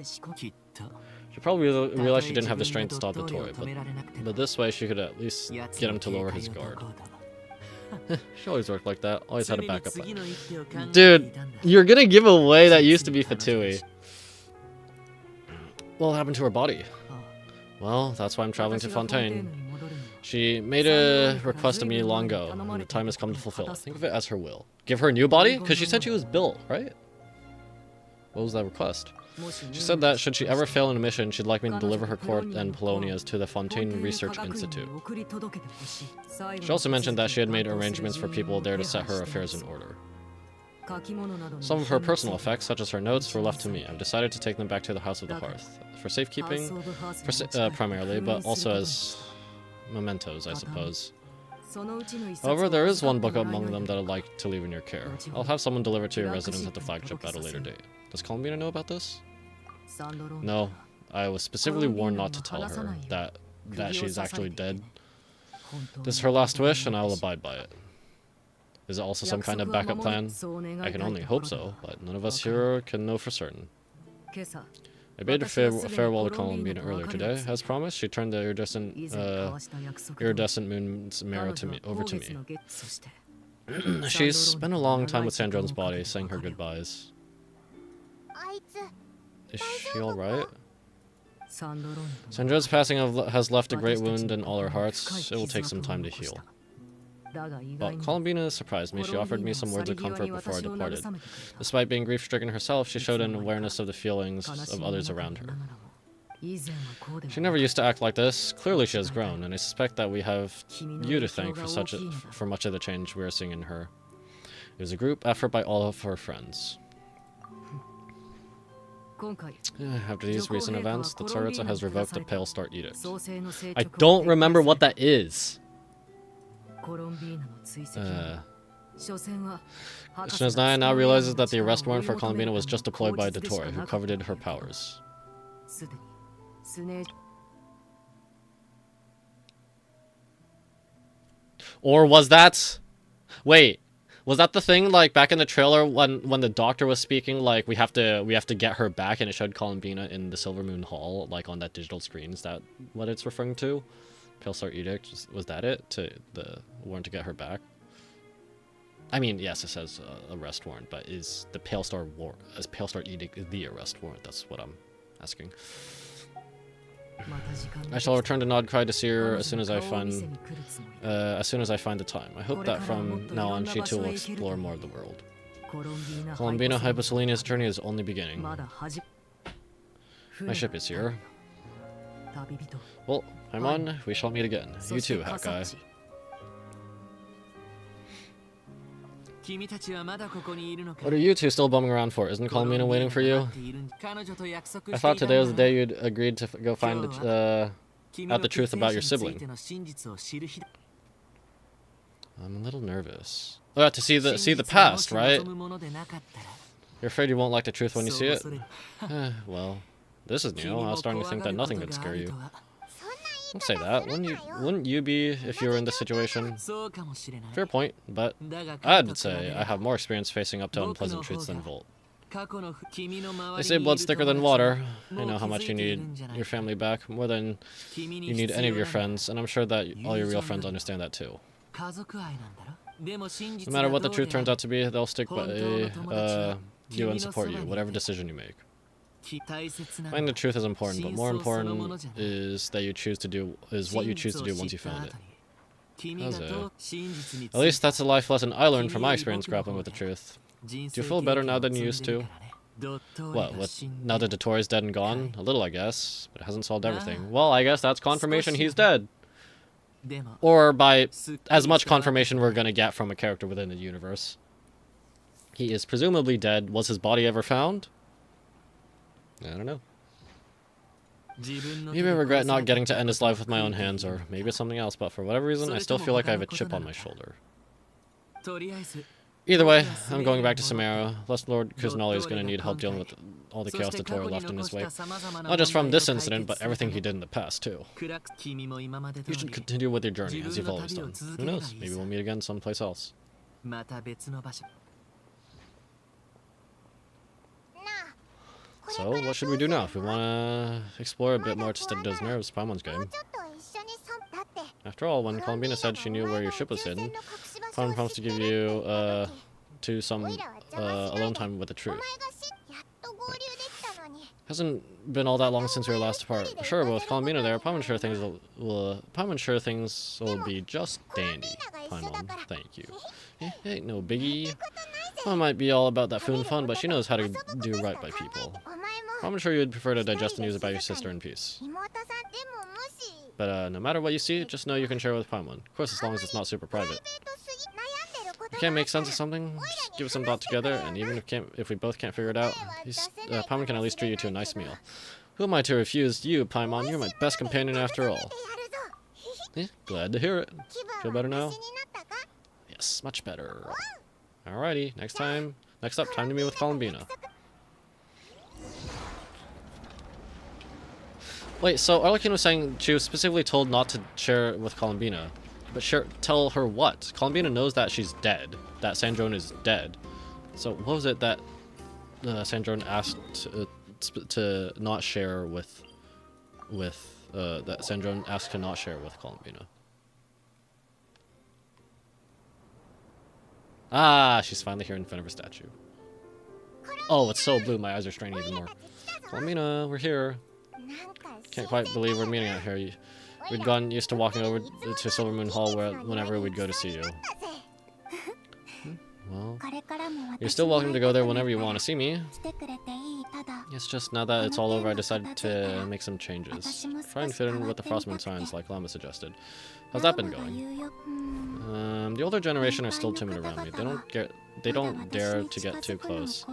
She probably realized she didn't have the strength to stop Dottore, but this way she could at least get him to lower his guard. She always worked like that, always had a backup plan. Dude, you're gonna give away that used to be Fatui. What happened to her body? Well, that's why I'm traveling to Fontaine. She made a request of me long ago, and the time has come to fulfill. Think of it as her will. Give her a new body? Because she said she was built, right? What was that request? She said that should she ever fail in a mission, she'd like me to deliver her court and Polonias to the Fontaine Research Institute. She also mentioned that she had made arrangements for people there to set her affairs in order. Some of her personal effects, such as her notes, were left to me. I've decided to take them back to the House of the Hearth. For safekeeping, primarily, but also as mementos, I suppose. However, there is one book among them that I'd like to leave in your care. I'll have someone deliver to your residence at the flagship at a later date. Does Columbina know about this? No. I was specifically warned not to tell her that she's actually dead. This is her last wish, and I will abide by it. Is it also some kind of backup plan? I can only hope so, but none of us here can know for certain. I bade her farewell to Columbina earlier today. As promised, she turned the iridescent moon's mirror over to me. She's spent a long time with Sandrone's body, saying her goodbyes. Is she alright? Sandrone's passing has left a great wound in all our hearts. It will take some time to heal. But Columbina surprised me. She offered me some words of comfort before I departed. Despite being grief-stricken herself, she showed an awareness of the feelings of others around her. She never used to act like this. Clearly she has grown, and I suspect that we have you to thank for much of the change we are seeing in her. It was a group effort by all of her friends. After these recent events, the Tsaritsa has revoked the Pale Star Edict. I don't remember what that is. Shinazaya now realizes that the arrest warrant for Columbina was just deployed by Dottore, who coveted her powers. Or was that... Wait, was that the thing, like, back in the trailer when the doctor was speaking, like, we have to get her back, and it showed Columbina in the Silver Moon Hall, like, on that digital screen? Is that what it's referring to? Pale Star Edict, was that it? To the warrant to get her back? I mean, yes, it says arrest warrant, but is the Pale Star Edict the arrest warrant? That's what I'm asking. I shall return to Nodcry to see her as soon as I find the time. I hope that from now on she too will explore more of the world. Columbina Hyposelenia's journey is only beginning. My ship is here. Well, I'm on. We shall meet again. You too, Hat Guy. What are you two still bumming around for? Isn't Columbina waiting for you? I thought today was the day you'd agreed to go find out the truth about your sibling. I'm a little nervous. Oh, to see the past, right? You're afraid you won't like the truth when you see it? Well, this is new. I was starting to think that nothing could scare you. Don't say that. Wouldn't you be if you were in this situation? Fair point, but I'd say I have more experience facing up to unpleasant truths than Volt. They say blood's thicker than water. I know how much you need your family back, more than you need any of your friends, and I'm sure that all your real friends understand that too. No matter what the truth turns out to be, they'll stick by you and support you, whatever decision you make. Finding the truth is important, but more important is what you choose to do once you found it. At least that's a life lesson I learned from my experience grappling with the truth. Do you feel better now than you used to? What, now that Dottore is dead and gone? A little, I guess, but it hasn't solved everything. Well, I guess that's confirmation he's dead. Or by as much confirmation we're gonna get from a character within the universe. He is presumably dead. Was his body ever found? I don't know. Maybe I regret not getting to end his life with my own hands, or maybe it's something else, but for whatever reason, I still feel like I have a chip on my shoulder. Either way, I'm going back to Samara. Lest Lord Kuznali is going to need help dealing with all the chaos Dottore left in his wake. Not just from this incident, but everything he did in the past, too. You should continue with your journey, as you've always done. Who knows, maybe we'll meet again someplace else. So, what should we do now? If we want to explore a bit more to steady those nerves, Paimon's game. After all, when Columbina said she knew where your ship was hidden, Paimon promised to give you some alone time with the truth. Hasn't been all that long since we were last apart. Sure, but with Columbina there, I'm sure things will be just dandy. Paimon, thank you. Ain't no biggie. Paimon might be all about that food and fun, but she knows how to do right by people. I'm sure you'd prefer to digest the news about your sister in peace. But no matter what you see, just know you can share with Paimon. Of course, as long as it's not super private. If you can't make sense of something, just give it some thought together, and even if we both can't figure it out, Paimon can at least treat you to a nice meal. Who am I to refuse you, Paimon? You're my best companion after all. Glad to hear it. Feel better now? Yes, much better. Alrighty, next up, time to meet with Columbina. Wait, so Arlequin was saying she was specifically told not to share it with Columbina. But tell her what? Columbina knows that she's dead. That Sandrone is dead. So what was it that Sandrone asked to not share with that Sandrone asked to not share with Columbina? Ah, she's finally here in front of her statue. Oh, it's so blue, my eyes are straining even more. Columbina, we're here. Can't quite believe we're meeting out here. We'd gotten used to walking over to Silvermoon Hall whenever we'd go to see you. Well, you're still welcome to go there whenever you want to see me. It's just now that it's all over, I decided to make some changes. Try and fit in with the Frostmoon signs like Llama suggested. How's that been going? The older generation are still timid around me. They don't dare to get too close.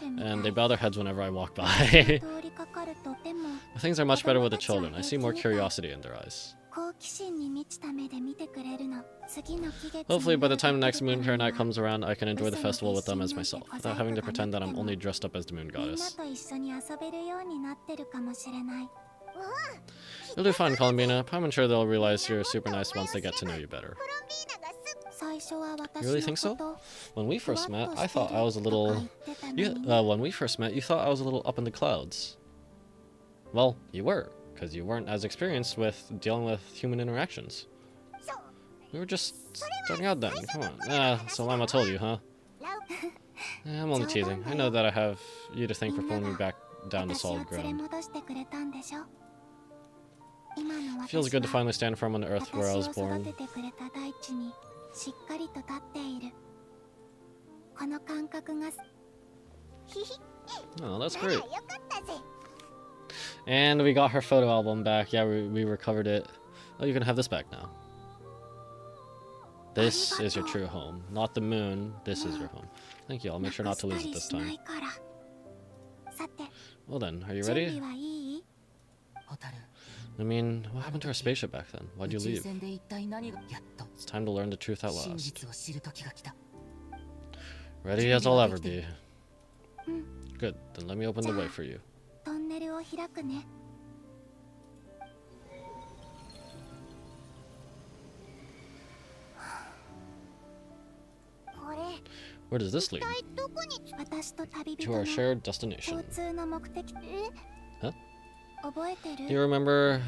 And they bow their heads whenever I walk by. Things are much better with the children. I see more curiosity in their eyes. Hopefully by the time the next Moon Fair night comes around, I can enjoy the festival with them as myself, without having to pretend that I'm only dressed up as the Moon Goddess. You'll do fine, Columbina. I'm sure they'll realize you're super nice once they get to know you better. You really think so? When we first met, I thought I was a little... when we first met, you thought I was a little up in the clouds. Well, you were, because you weren't as experienced with dealing with human interactions. We were just starting out then, come on. So Llama told you, huh? I'm only teasing. I know that I have you to thank for pulling me back down to solid ground. Feels good to finally stand firm on the earth where I was born. Oh, that's great. And we got her photo album back. Yeah, we recovered it. Oh, you can have this back now. This is your true home. Not the moon. This is your home. Thank you. I'll make sure not to lose it this time. Well then, are you ready? I mean, what happened to our spaceship back then? Why'd you leave? It's time to learn the truth at last. Ready as I'll ever be. Good, then let me open the way for you. Where does this lead? To our shared destination. Huh? Do you remember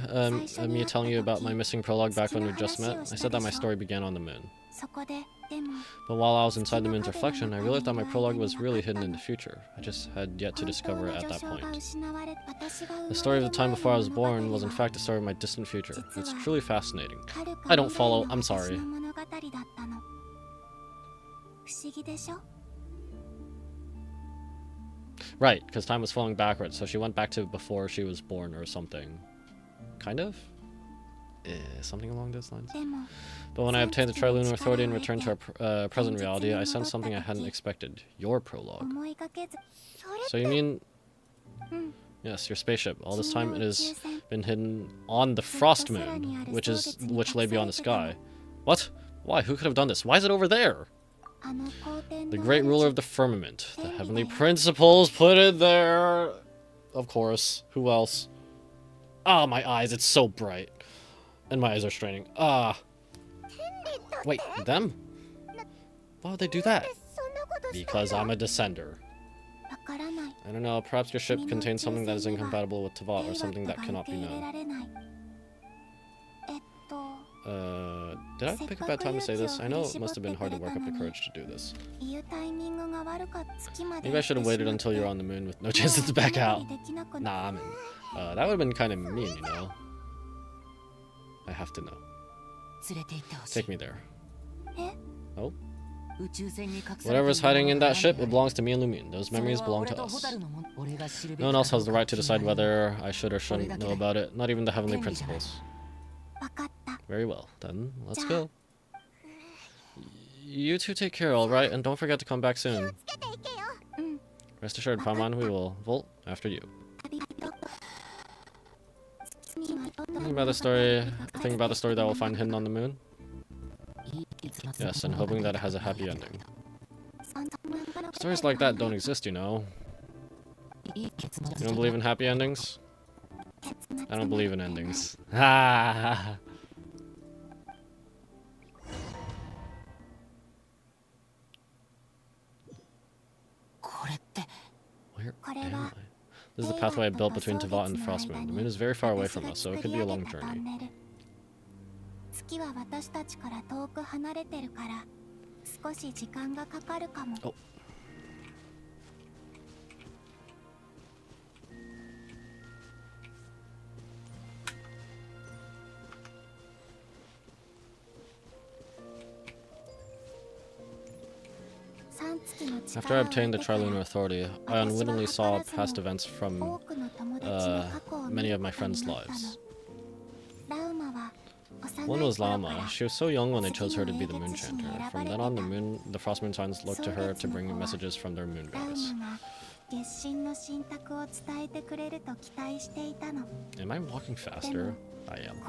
me telling you about my missing prologue back when we just met? I said that my story began on the moon. But while I was inside the moon's reflection, I realized that my prologue was really hidden in the future. I just had yet to discover it at that point. The story of the time before I was born was in fact the story of my distant future. It's truly fascinating. I don't follow, I'm sorry. Right, because time was flowing backwards, so she went back to before she was born or something. Kind of? Something along those lines. But when I obtained the Trilunar Authority and returned to our present reality, I sensed something I hadn't expected. Your prologue. So you mean... Yes, your spaceship. All this time it has been hidden on the Frost Moon, which lay beyond the sky. What? Why? Who could have done this? Why is it over there? The great ruler of the firmament. The heavenly principles put it there. Of course. Who else? Ah, my eyes. It's so bright. And my eyes are straining. Ah. Wait, them? Why would they do that? Because I'm a descender. I don't know, perhaps your ship contains something that is incompatible with Teyvat or something that cannot be known. Did I pick a bad time to say this? I know it must have been hard to work up the courage to do this. Maybe I should have waited until you're on the moon with no chances to back out. Nah, I'm in. That would have been kind of mean, you know? I have to know. Take me there. Oh? Whatever's hiding in that ship, it belongs to me and Lumine. Those memories belong to us. No one else has the right to decide whether I should or shouldn't know about it, not even the heavenly principles. Very well, then let's go. You two take care, alright? And don't forget to come back soon. Rest assured, Paimon, we will volt after you. Thinking about the story that will find hidden on the moon? Yes, and hoping that it has a happy ending. Stories like that don't exist, you know. You don't believe in happy endings? I don't believe in endings. Ha! Where am I? This is the pathway I built between Teyvat and the Frostmoon. The moon is very far away from us, so it could be a long journey. Oh. After I obtained the Trilunar Authority, I unwittingly saw past events from many of my friends' lives. One was Lama. She was so young when they chose her to be the Moon Chanter. From then on, the Frost Moon Signs looked to her to bring messages from their moon goddess. Am I walking faster? I am.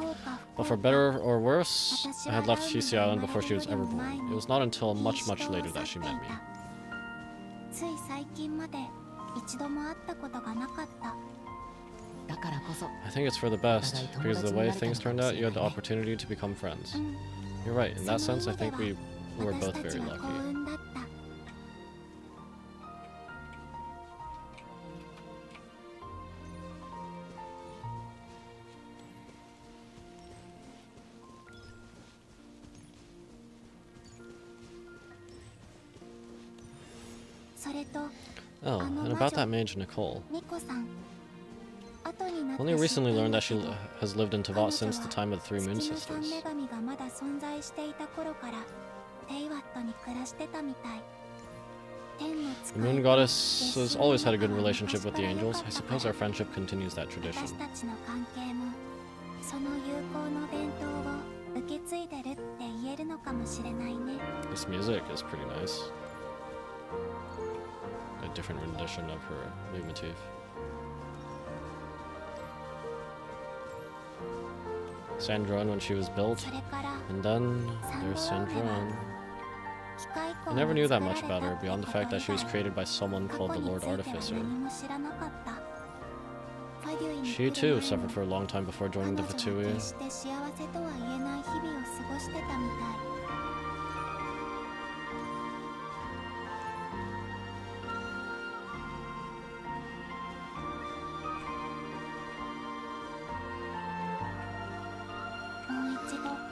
But for better or worse, I had left Shishi Island before she was ever born. It was not until much, much later that she met me. I think it's for the best, because the way things turned out, you had the opportunity to become friends. You're right, in that sense, I think we were both very lucky. Oh, and about that mage Nicole. Only recently learned that she has lived in Teyvat since the time of the Three Moon Sisters. The Moon Goddess has always had a good relationship with the angels. I suppose our friendship continues that tradition. This music is pretty nice. A different rendition of her leitmotif. Sandrone when she was built, and then there's Sandrone. I never knew that much about her, beyond the fact that she was created by someone called the Lord Artificer. She too suffered for a long time before joining the Fatui.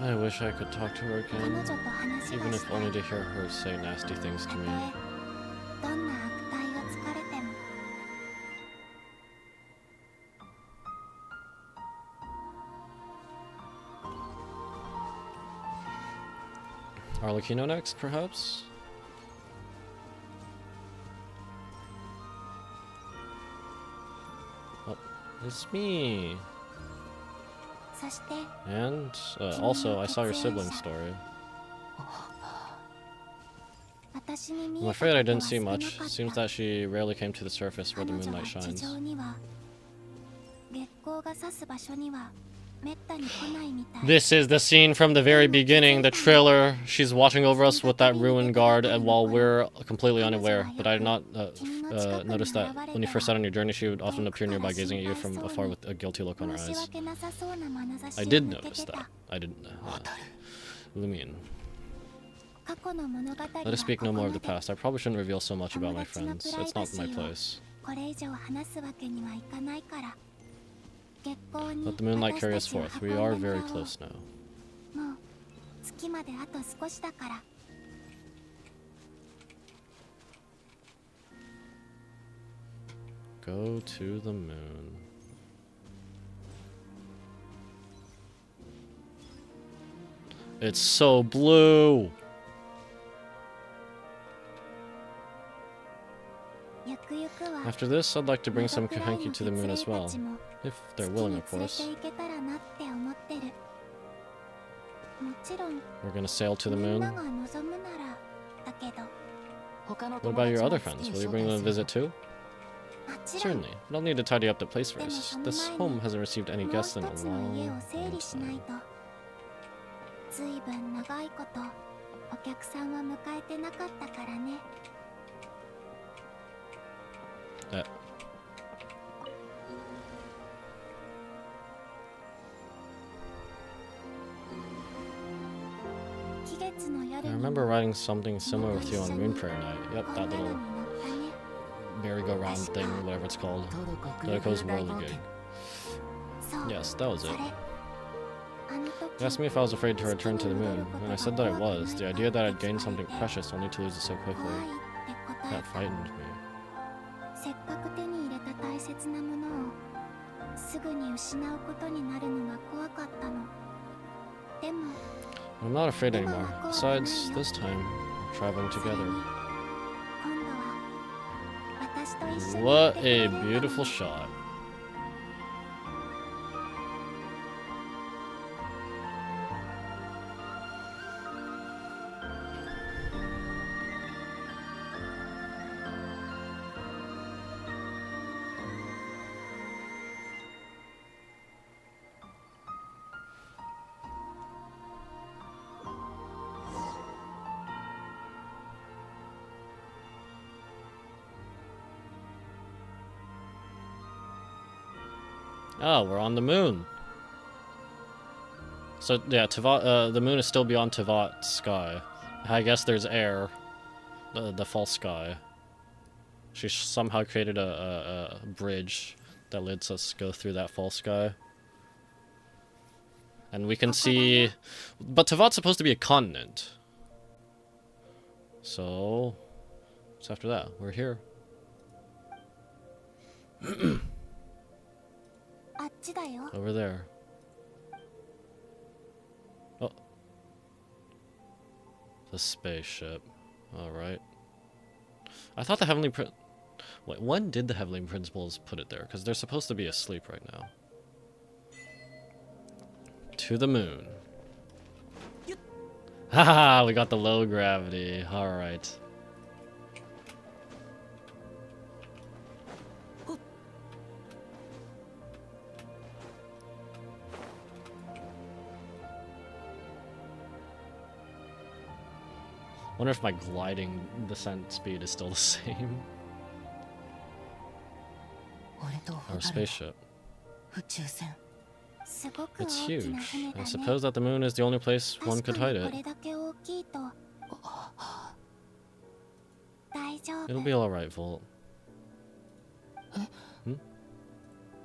I wish I could talk to her again, even if only to hear her say nasty things to me. Arlecchino next, perhaps? Oh, it's me! And also, I saw your sibling's story. I'm afraid I didn't see much. Seems that she rarely came to the surface where the moonlight shines. This is the scene from the very beginning, the trailer. She's watching over us with that ruined guard, and while we're completely unaware. But I did not notice that when you first set on your journey, she would often appear nearby, gazing at you from afar with a guilty look on her eyes. I did notice that. I didn't. Lumine. Let us speak no more of the past. I probably shouldn't reveal so much about my friends. It's not my place. Let the moonlight carry us forth. We are very close now. 月まであと少しだから。 Go to the moon. It's so blue. ゆくゆくは After this, I'd like to bring some Kahenki to the moon as well. If they're willing, of 連れ course. て行けたらなって思ってる。もちろん We're gonna sail to the みん moon. なが望むならだけど。 What about your other friends? Will you bring them a visit too? もちろん Certainly. But I'll need to tidy up the place でも first. その This 前 home に hasn't received any もう guests 一 in a つの家を long, 整 long 理しない time. と。ずいぶん長いことお客さんは迎えてなかったからね。 季節の夜 I に remember writing something similar with you on Moon Prayer Night. Yep, こん that なの little に乗ったね。 merry-go-round thing, whatever it's called. Dodoko's whirligig. そう Yes, that was そ it. れ。あの時 You asked me if I was afraid to return to the moon, and I said that I was. The idea that I'd gained something precious only to lose it so 怖 quickly. いって答え That た。 frightened me. せっかく手に入れた大切なものをすぐに失うことになるのが怖かったの。でも I'm not afraid anymore. Besides, this time, we're traveling それに together. 今度は私と一緒に What いてくれ a るんだもん。 beautiful shot. Oh, we're on the moon. So yeah, Tevat, the moon is still beyond Tevat's sky. I guess there's air, the false sky. She somehow created a bridge that lets us go through that false sky. And we can see, but Tevat's supposed to be a continent. So, what's after that? We're here. あっちだよ。 Over there. Oh. The spaceship. Alright. I thought the Heavenly Wait, when did the Heavenly Principles put it there? Because they're supposed to be asleep right now. To the moon. Haha, we got the low gravity. Alright. Wonder if my gliding descent speed is still the same. Our spaceship. 宇宙船。すごく It's 大き huge. な船 I だね。 suppose that the moon is the only place one 確 could か hide にこ it. れだけ大きいと大丈 It'll 夫。 be alright, Volt.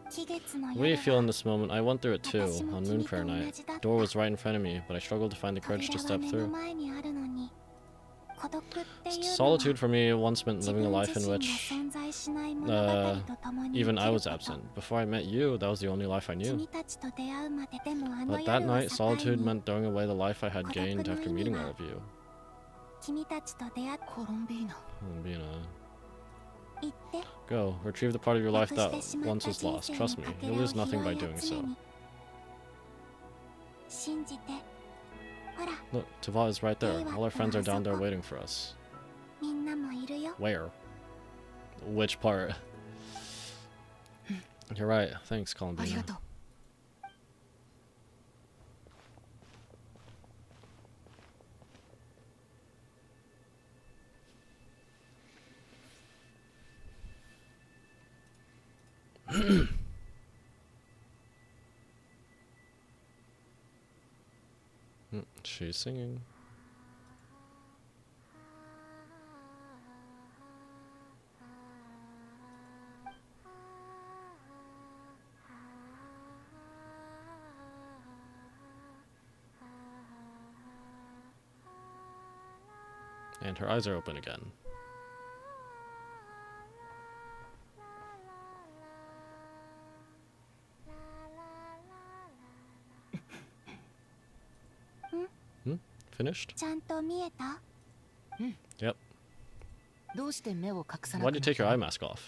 季節の What do you 夜 feel は in this moment? I went through it too, 私も on 君 Moon と Prayer 同 Night. じだった。 Door was right in front of me, but I struggled to find the courage to 扉は step 目の through. 前にあるのに孤独っていうのは Solitude for me once meant 自 living a 分 life 自 in 身が which 存在しない物語と共に even 生 I き was ること。 absent. Before I met you, that was the only life I knew. 君たちと出会うまででもあの But that 夜を night, 境 solitude に meant throwing away the life I had gained after meeting all of you. 君たちと出会っコロンビーナ。 Columbina. 行って Go, retrieve the part of your life な that くしてしまっ once た was 人 lost. 生 Trust の me, かけ you'll らを lose 拾 nothing by い doing 集め so. に信じてほら Look, Tevat is right there. Hey, All our friends are down there Soko. waiting for us. みんなもいるよ。 Where? Which part? You're right. Thanks, ありが Columbina. とう。She's singing. And her eyes are open again. Finished? ちゃんと見えた？ Yep. どうして目を隠さな Why'd く you な take った your eye の？ mask off?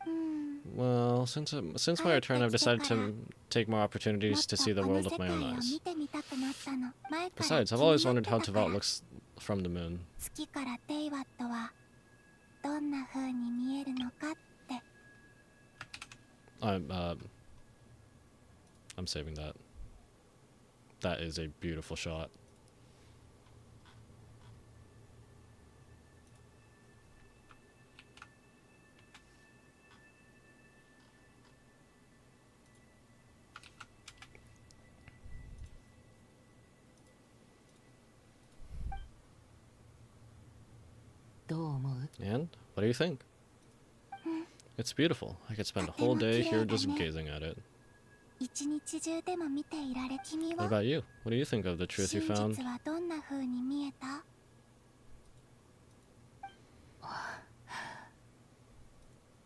うん。 Well, since my return, I've decided to take more opportunities to see the world with my own eyes. Besides, I've always wondered how Teyvat looks from the moon. 月からテイワットはどんな風に見えるのかって。 I'm saving that. That is a beautiful shot. And what do you think? It's beautiful. I could spend a whole day here just gazing at it. 一日中でも見ていられ君 What は about you? What do you think of the truth you 真 found? 実はどんな風に見えた？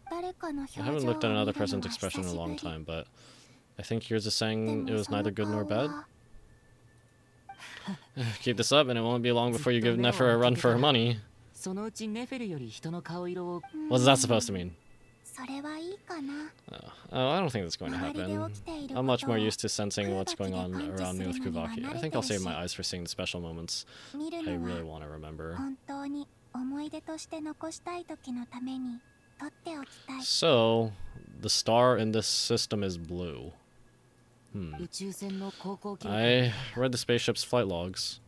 誰かの表 I 情を haven't 見 looked at るの another は person's 久 expression し in a ぶ long り。 time, but I think yours is saying で it も was その neither good 顔 nor bad. は Keep this up and it won't be long before you give Nefer a run for her money. そのうちネフェルより人の顔色を What's that supposed to mean? それはいいかな。 Oh, I don't think that's going to 周りで happen. 起きている I'm こ much とを more used to sensing what's going on 空爆 around me で with パンチするのには Kuvaki. 慣 I れ think て I'll るし save my eyes for seeing the special moments 見る I の really は want to remember. 本当に思い出として残したい時のために取っておきたい。 So, the star in this system is blue. 宇宙船の航行記録 I read the spaceship's flight logs.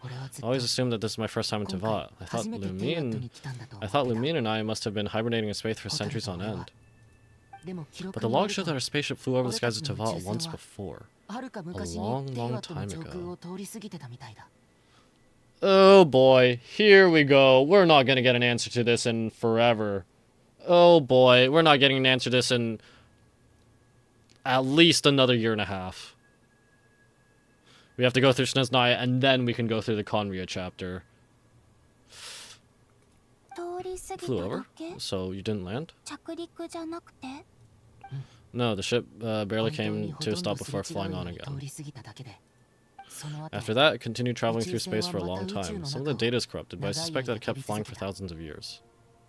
俺はずっ I と always assumed that this is my first time in 今 Teyvat. 回初めてテイワットに来たんだと思 I ってた thought Lumine and I must have been hibernating in space for centuries on end. でも記録 But the によ logs る show と that our spaceship flew over the skies of Teyvat once before. はるか昔 A long, にテイワ long ットの time 上 ago. 空を通り過ぎてたみたいだ Oh boy, here we go. We're not gonna get an answer to this in forever. Oh boy, we're not getting an answer to this in at least another year and a half. We have to go through Snezhnaya and then we can go through the Conria chapter. 通り過ぎ Flew た over? だけ？ So you didn't land? 着陸じゃなくて？ No, the ship barely 本当に came ほ to とんど stop すれ before 違う flying よう on に通 again. り過ぎただけでその後 After that, it continued traveling through space for a long time. Some of the data is corrupted, but I suspect that it kept flying for thousands of years.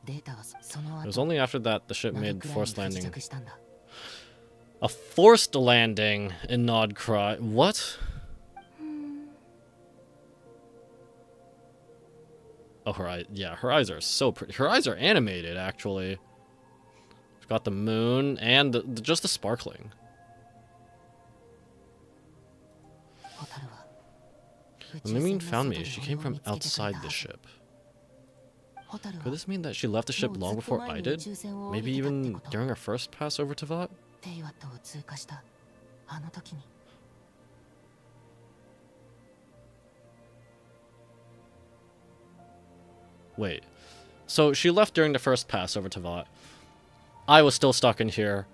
データはその It was 後 only after that the ship なぜ made くらいに forced 不時 landing. 着したんだ A forced landing in Nodcry. What? Oh, her eyes. Yeah, her eyes are so pretty. Her eyes are animated, actually. We've got the moon and just the sparkling. ホタルは When Lumine found me, she came from outside the ship. ホタル Could は this mean that she left the ship long before I did? Maybe even during our first pass over Teyvat? テイワットを通過したあの時に Wait. So she left during the first pass over Teyvat. I was still stuck in here.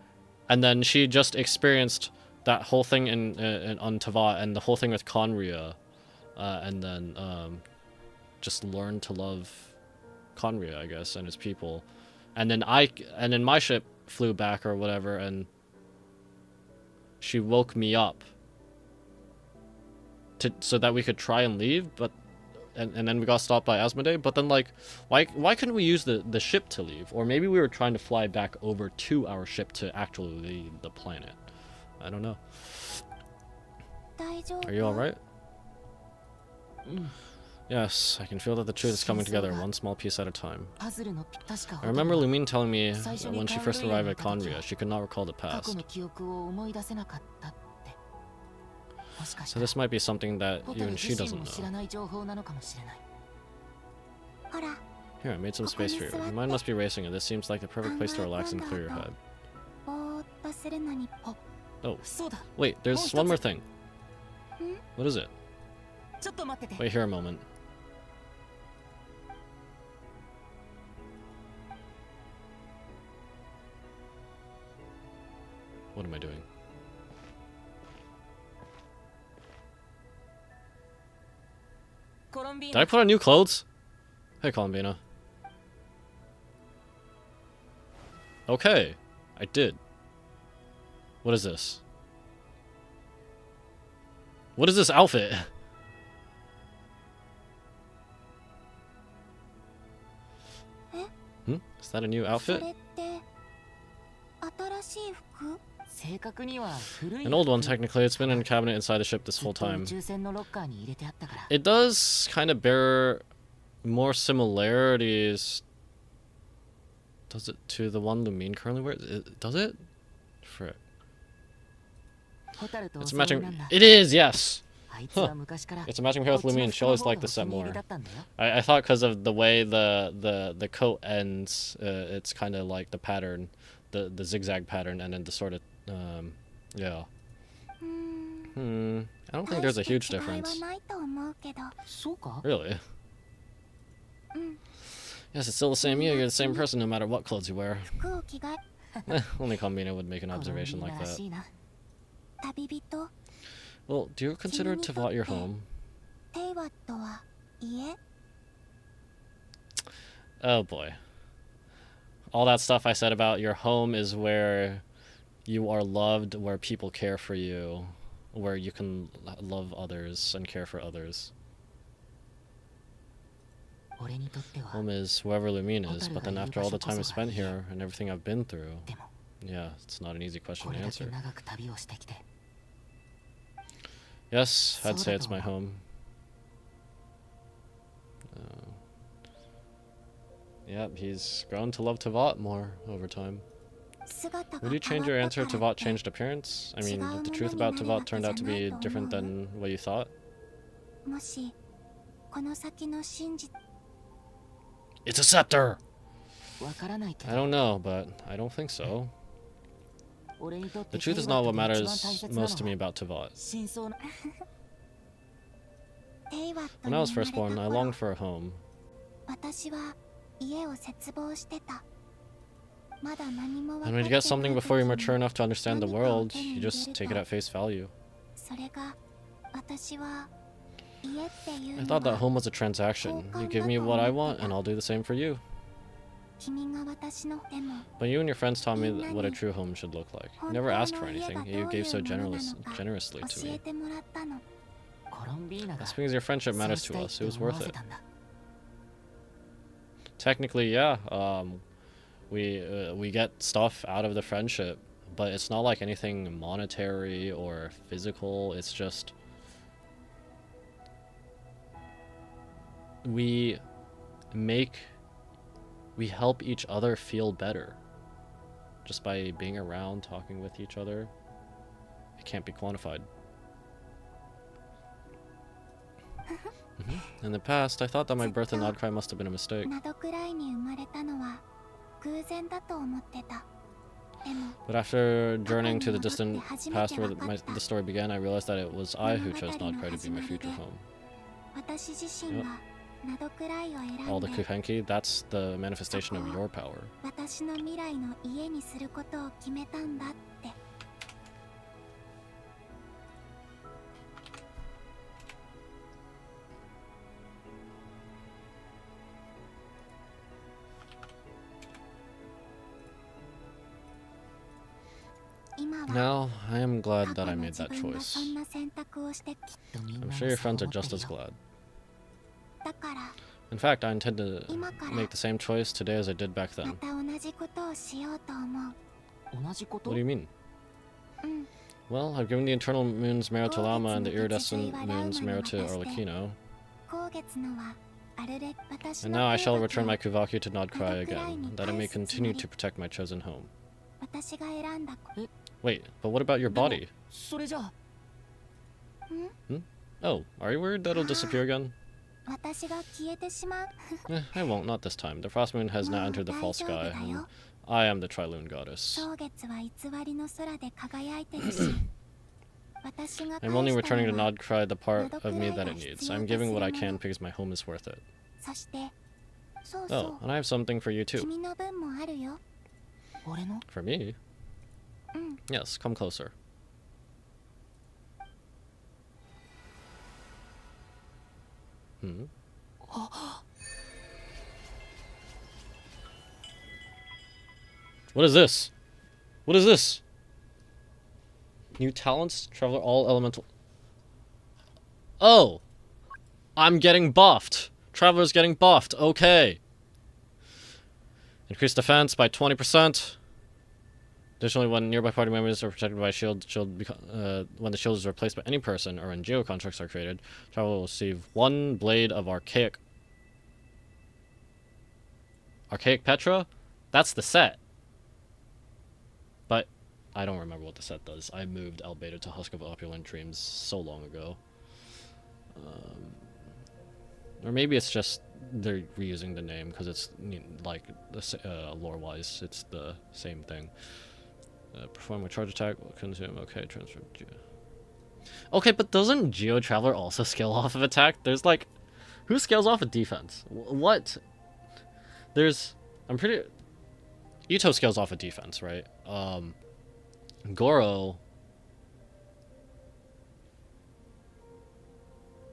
And then she just experienced that whole thing in on Teyvat and the whole thing with Conria. And then just learned to love Conria, I guess, and his people. And then my ship flew back or whatever, and she woke me up so that we could try and leave, but and then we got stopped by Asmodee. But then, like, why couldn't we use the ship to leave? Or maybe we were trying to fly back over to our ship to actually leave the planet. I don't know. 大丈夫？ Are you all right? Yes, I can feel that the truth is coming together one small piece at a time. パズルの確かほ I とんど remember Lumine telling me that when she first arrived at Conria, she could not recall the 過去 past. の記憶を思い出せなかったってもしかし So たら this might be something that ホタル even she 自身 doesn't も知ら know. ない情報なのかもしれないほら、 Here, I made some space for you. Your mind must be racing, and this seems like the perfect place to relax and clear your head. ぼーっとするのに。 Oh, そうだ wait, there's one more thing. What is it? ちょっと待ってて Wait here a moment. What am I doing? コロンビー Did I put on new clothes? Hey, Columbina. Okay, I did. What is this? What is this outfit? Hmm? Is that a new outfit? An old one, technically. It's been in a cabinet inside the ship this whole time. It does kind of bear more similarities. Does it to the one Lumine currently wears? Does it? Frick. It's matching. It is, yes! Huh. It's a matching pair with Lumine. She always liked the set more. I thought because of the way the coat ends, it's kind of like the pattern, the zigzag pattern, and then the sort of, yeah. I don't think there's a huge difference. Really? Yes, it's still the same you. You're the same person no matter what clothes you wear. Only Columbina would make an observation like that. Well, do you consider Tevat your home? Oh boy. All that stuff I said about your home is where you are loved, where people care for you, where you can love others and care for others. Home is wherever Lumine is, but then after all the time I've spent here and everything I've been through, yeah, it's not an easy question to answer. Yes, I'd say it's my home. Yep, he's grown to love Tevat more over time. Would you change your answer if Tevat changed appearance? I mean, if the truth about Tevat turned out to be different than what you thought? It's a scepter! I don't know, but I don't think so. The truth is not what matters most to me about Tevat. When I was first born, I longed for a home. And when you get something before you're mature enough to understand the world, you just take it at face value. I thought that home was a transaction. You give me what I want, and I'll do the same for you. But you and your friends taught me what a true home should look like. You never asked for anything, yet you gave so generously to me. That's because your friendship matters to us. It was worth it. Technically, yeah. We get stuff out of the friendship, but it's not like anything monetary or physical. It's just we help each other feel better just by being around, talking with each other. It can't be quantified. In the past, I thought that my birth in Nodcry must have been a mistake. But after journeying to the distant past where the story began, I realized that it was I who chose Nodcry to be my future home. Yep. All the Kuhenki, that's the manifestation of your power. Now, I am glad that I made that choice. I'm sure your friends are just as glad. In fact, I intend to make the same choice today as I did back then. What do you mean? Well, I've given the Eternal Moon's marrow to Lama and the Iridescent Moon's marrow to Arlecchino. And now I shall return my Kuvaku to Nodcry again, that I may continue to protect my chosen home. Wait, but what about your body? Oh, are you worried that it'll disappear again? I won't, not this time. The Frost Moon has now entered the false sky, and I am the Trilune Goddess. I'm only returning to Nodcry the part of me that it needs. I'm giving what I can because my home is worth it. Oh, and I have something for you too. For me? Yes, come closer. What is this? What is this? New talents, traveler, all elemental. Oh! I'm getting buffed. Traveler's getting buffed. Okay. Increase defense by 20%. Additionally, when nearby party members are protected by a shield, when the shield is replaced by any person or when geo contracts are created, traveler will receive 1 blade of Archaic Petra? That's the set. But I don't remember what the set does. I moved Albedo to Husk of Opulent Dreams so long ago. Or maybe it's just they're reusing the name because it's like lore-wise, it's the same thing. Perform a charge attack will consume. Okay, transfer Geo. Okay, but doesn't Geo Traveler also scale off of attack? There's like, who scales off of defense? What? There's, I'm pretty. Ito scales off of defense, right? Goro.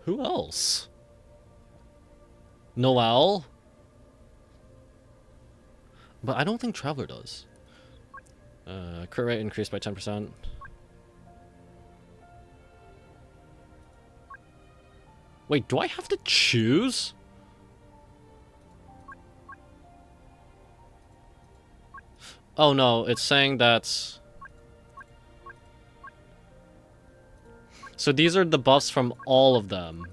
Who else? Noelle? But I don't think Traveler does. Crit rate increased by 10%. Wait, do I have to choose? Oh no, it's saying that... So these are the buffs from all of them.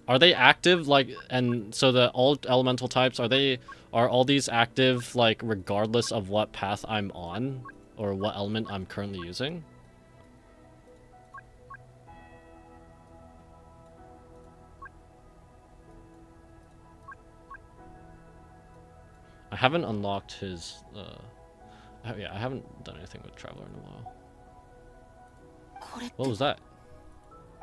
Are they active, like, and so the all elemental types, are all these active, like, regardless of what path I'm on? Or what element I'm currently using? I haven't unlocked his, yeah, I haven't done anything with Traveler in a while. What was that?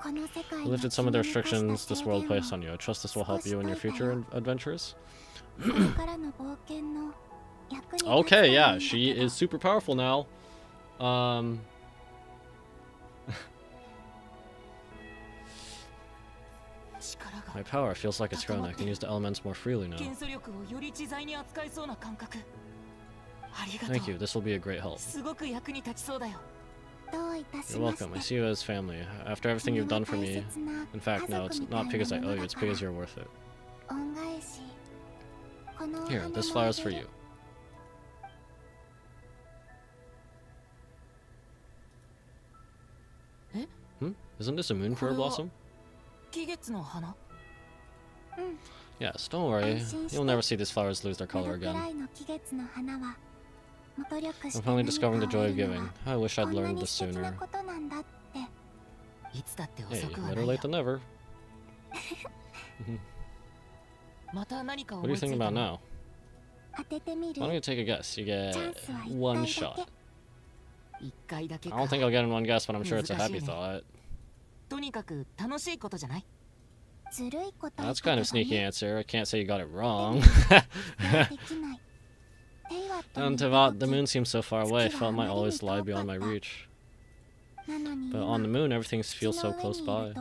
You lifted some of the restrictions this world placed on you. I trust this will help you in your future adventures. Okay, yeah, she is super powerful now. My power feels like it's grown. I can use the elements more freely now. Thank you, this will be a great help. You're welcome, I see you as family. After everything you've done for me, in fact, no, it's not because I owe you, it's because you're worth it. Here, this flower's for you. Isn't this a moon for a blossom? Yes, don't worry. You'll never see these flowers lose their color again. I'm finally discovering the joy of giving. I wish I'd learned this sooner. Hey, better late than never. What are you thinking about now? Why don't you take a guess? You get 1 shot. I don't think I'll get in 1 guess, but I'm sure it's a happy thought. That's kind of sneaky answer. I can't say you got it wrong. Down Tevat, the moon seems so far away. I felt it might always lie beyond my reach. But on the moon, everything feels so close by.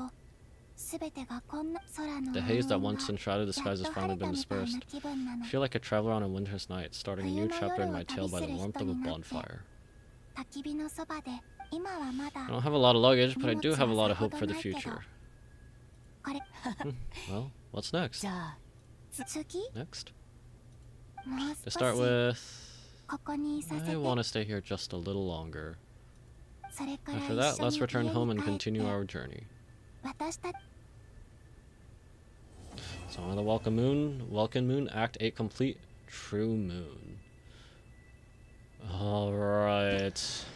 The haze that once enshrouded the skies has finally been dispersed. I feel like a traveler on a winter's night, starting a new chapter in my tale by the warmth of a bonfire. I don't have a lot of luggage, but I do have a lot of hope for the future. Well, what's next? Next? To start with, I want to stay here just a little longer. After that, let's return home and continue our journey. So on the Welcome Moon, Act 8 complete, True Moon. Alright.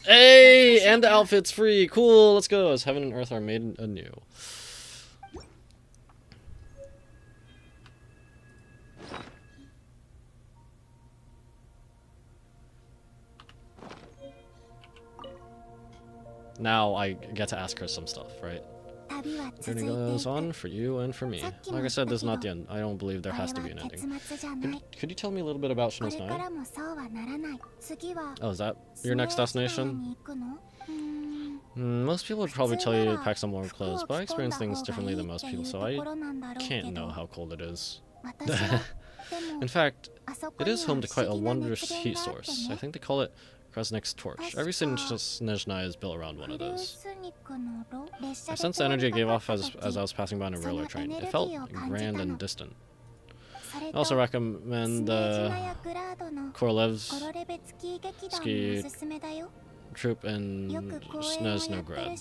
Hey! And the outfit's free! Cool, let's go! As heaven and earth are made anew. Now I get to ask her some stuff, right? Journey goes on for you and for me. Like I said, this is not the end. I don't believe there has to be an ending. Could you tell me a little bit about Shino's Night? Oh, is that your next destination? Most people would probably tell you to pack some warm clothes, but I experience things differently than most people, so I can't know how cold it is. In fact, it is home to quite a wondrous heat source. I think they call it Kresnik's torch. Every city in Snezhnaya is built around one of those. I sensed the energy it gave off as I was passing by on a railway train. It felt grand and distant. I also recommend the Korolevsky troop in Snezhnograd.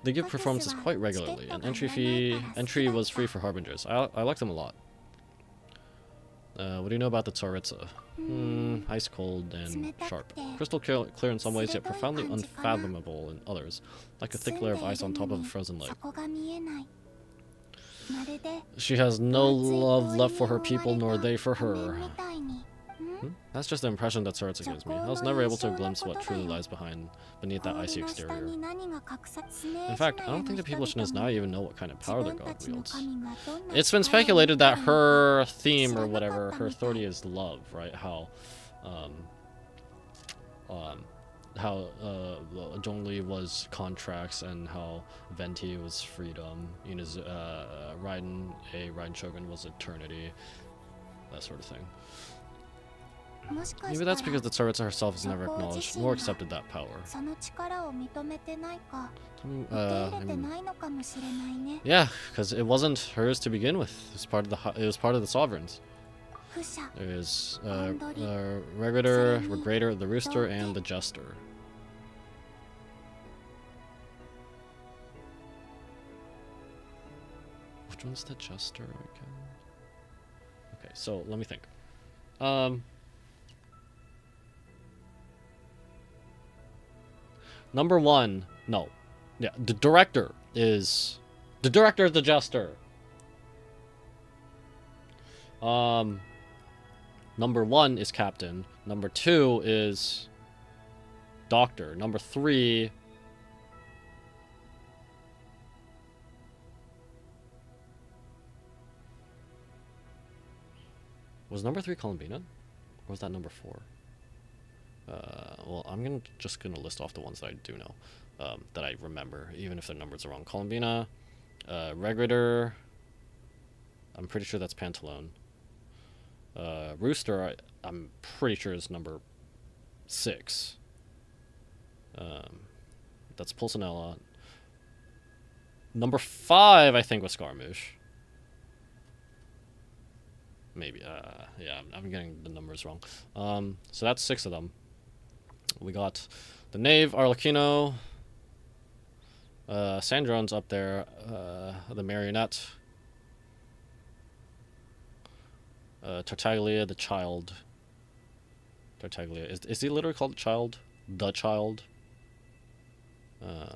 They give performances quite regularly, and entry was free for harbingers. I like them a lot. What do you know about the Tsaritsa? Ice cold and sharp. Crystal clear in some ways, yet profoundly unfathomable in others, like a thick layer of ice on top of a frozen lake. She has no love left for her people, nor they for her. That's just the impression that Tsaritsa gives me. I was never able to glimpse what truly lies beneath that icy exterior. In fact, I don't think the people of Snezhnaya even know what kind of power their god wields. It's been speculated that her theme or whatever, her authority is love, right? How Zhongli was contracts and how Venti was freedom. Raiden Shogun was eternity. That sort of thing. Maybe that's because the Tsaritsa herself has never acknowledged nor accepted that power. Yeah, because it wasn't hers to begin with. It was part of the sovereigns. There's Regrator, the Rooster, and the Jester. Which one's the Jester again? Okay, so let me think. Number one, no. Yeah, the director is the Jester. Number one is Captain. Number two is Doctor. Number three was number three Columbina? Or was that number four? Well, I'm just gonna list off the ones that I do know, that I remember, even if their numbers are wrong. Columbina, Regrator, I'm pretty sure that's Pantalone. Rooster, I'm pretty sure is number 6. That's Pulcinella. Number 5, I think, was Scaramouche. Maybe, yeah, I'm getting the numbers wrong. So that's 6 of them. We got the Knave, Arlecchino, Sandron's up there, the Marionette, Tartaglia, the Child. Tartaglia, is he literally called Child? The Child? Oh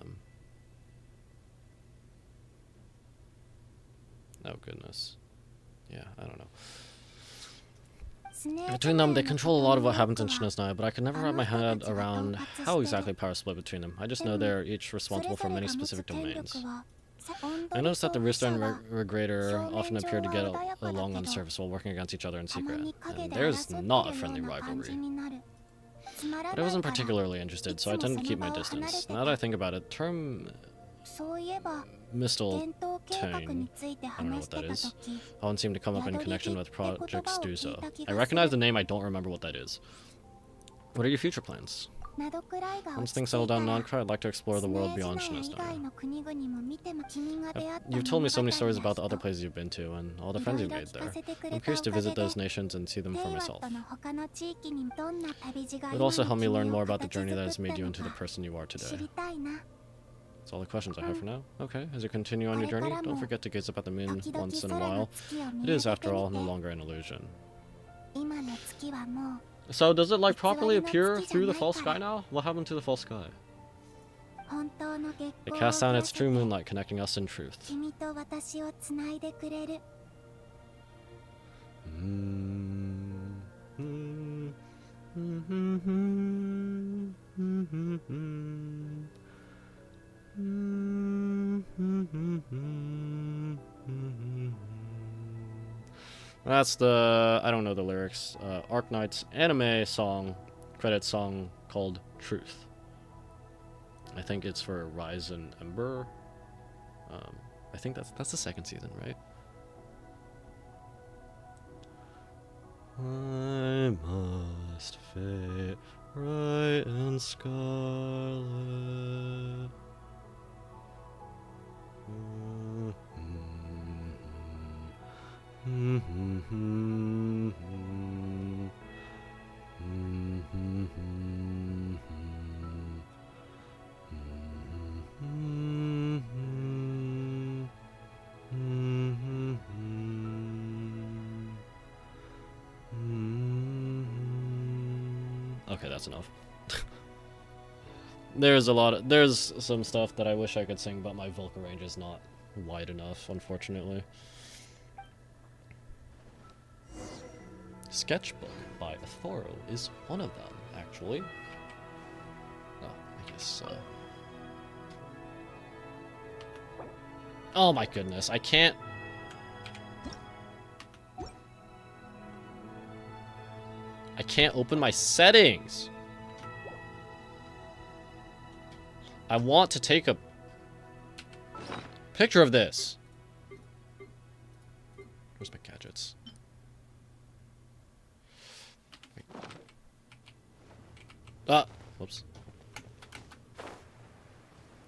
goodness. Yeah, I don't know. Between them, they control a lot of what happens in Snezhnaya, but I could never wrap my head around how exactly power split between them. I just know they're each responsible for many specific domains. I noticed that the Rooster and Regrator often appear to get along on the surface while working against each other in secret, and there's not a friendly rivalry. But I wasn't particularly interested, so I tended to keep my distance. Now that I think about it, the term Mistletoe, I don't know what that is. One seemed to come up in connection with Project Stuzo. I recognize the name, I don't remember what that is. What are your future plans? Once things settle down in Nonkra, I'd like to explore the world beyond Snezhnaya. You've told me so many stories about the other places you've been to, and all the friends you've made there. I'm curious to visit those nations and see them for myself. It would also help me learn more about the journey that has made you into the person you are today. That's all the questions I have for now. Okay, as you continue on your journey, don't forget to gaze up at the moon once in a while. It is, after all, no longer an illusion. So, does it, like, properly appear through the false sky now? What happened to the false sky? It casts down its true moonlight, connecting us in truth. That's the, I don't know the lyrics, Arknight's anime song, credit song called Truth. I think it's for Rise and Ember. I think that's the second season, right? I must fit right in scarlet. Okay, that's enough. There's some stuff that I wish I could sing, but my vocal range is not wide enough, unfortunately. Sketchbook by Athoro is one of them, actually. Oh, I guess oh my goodness, I can't. I can't open my settings. I want to take a picture of this. Where's my gadgets? Whoops.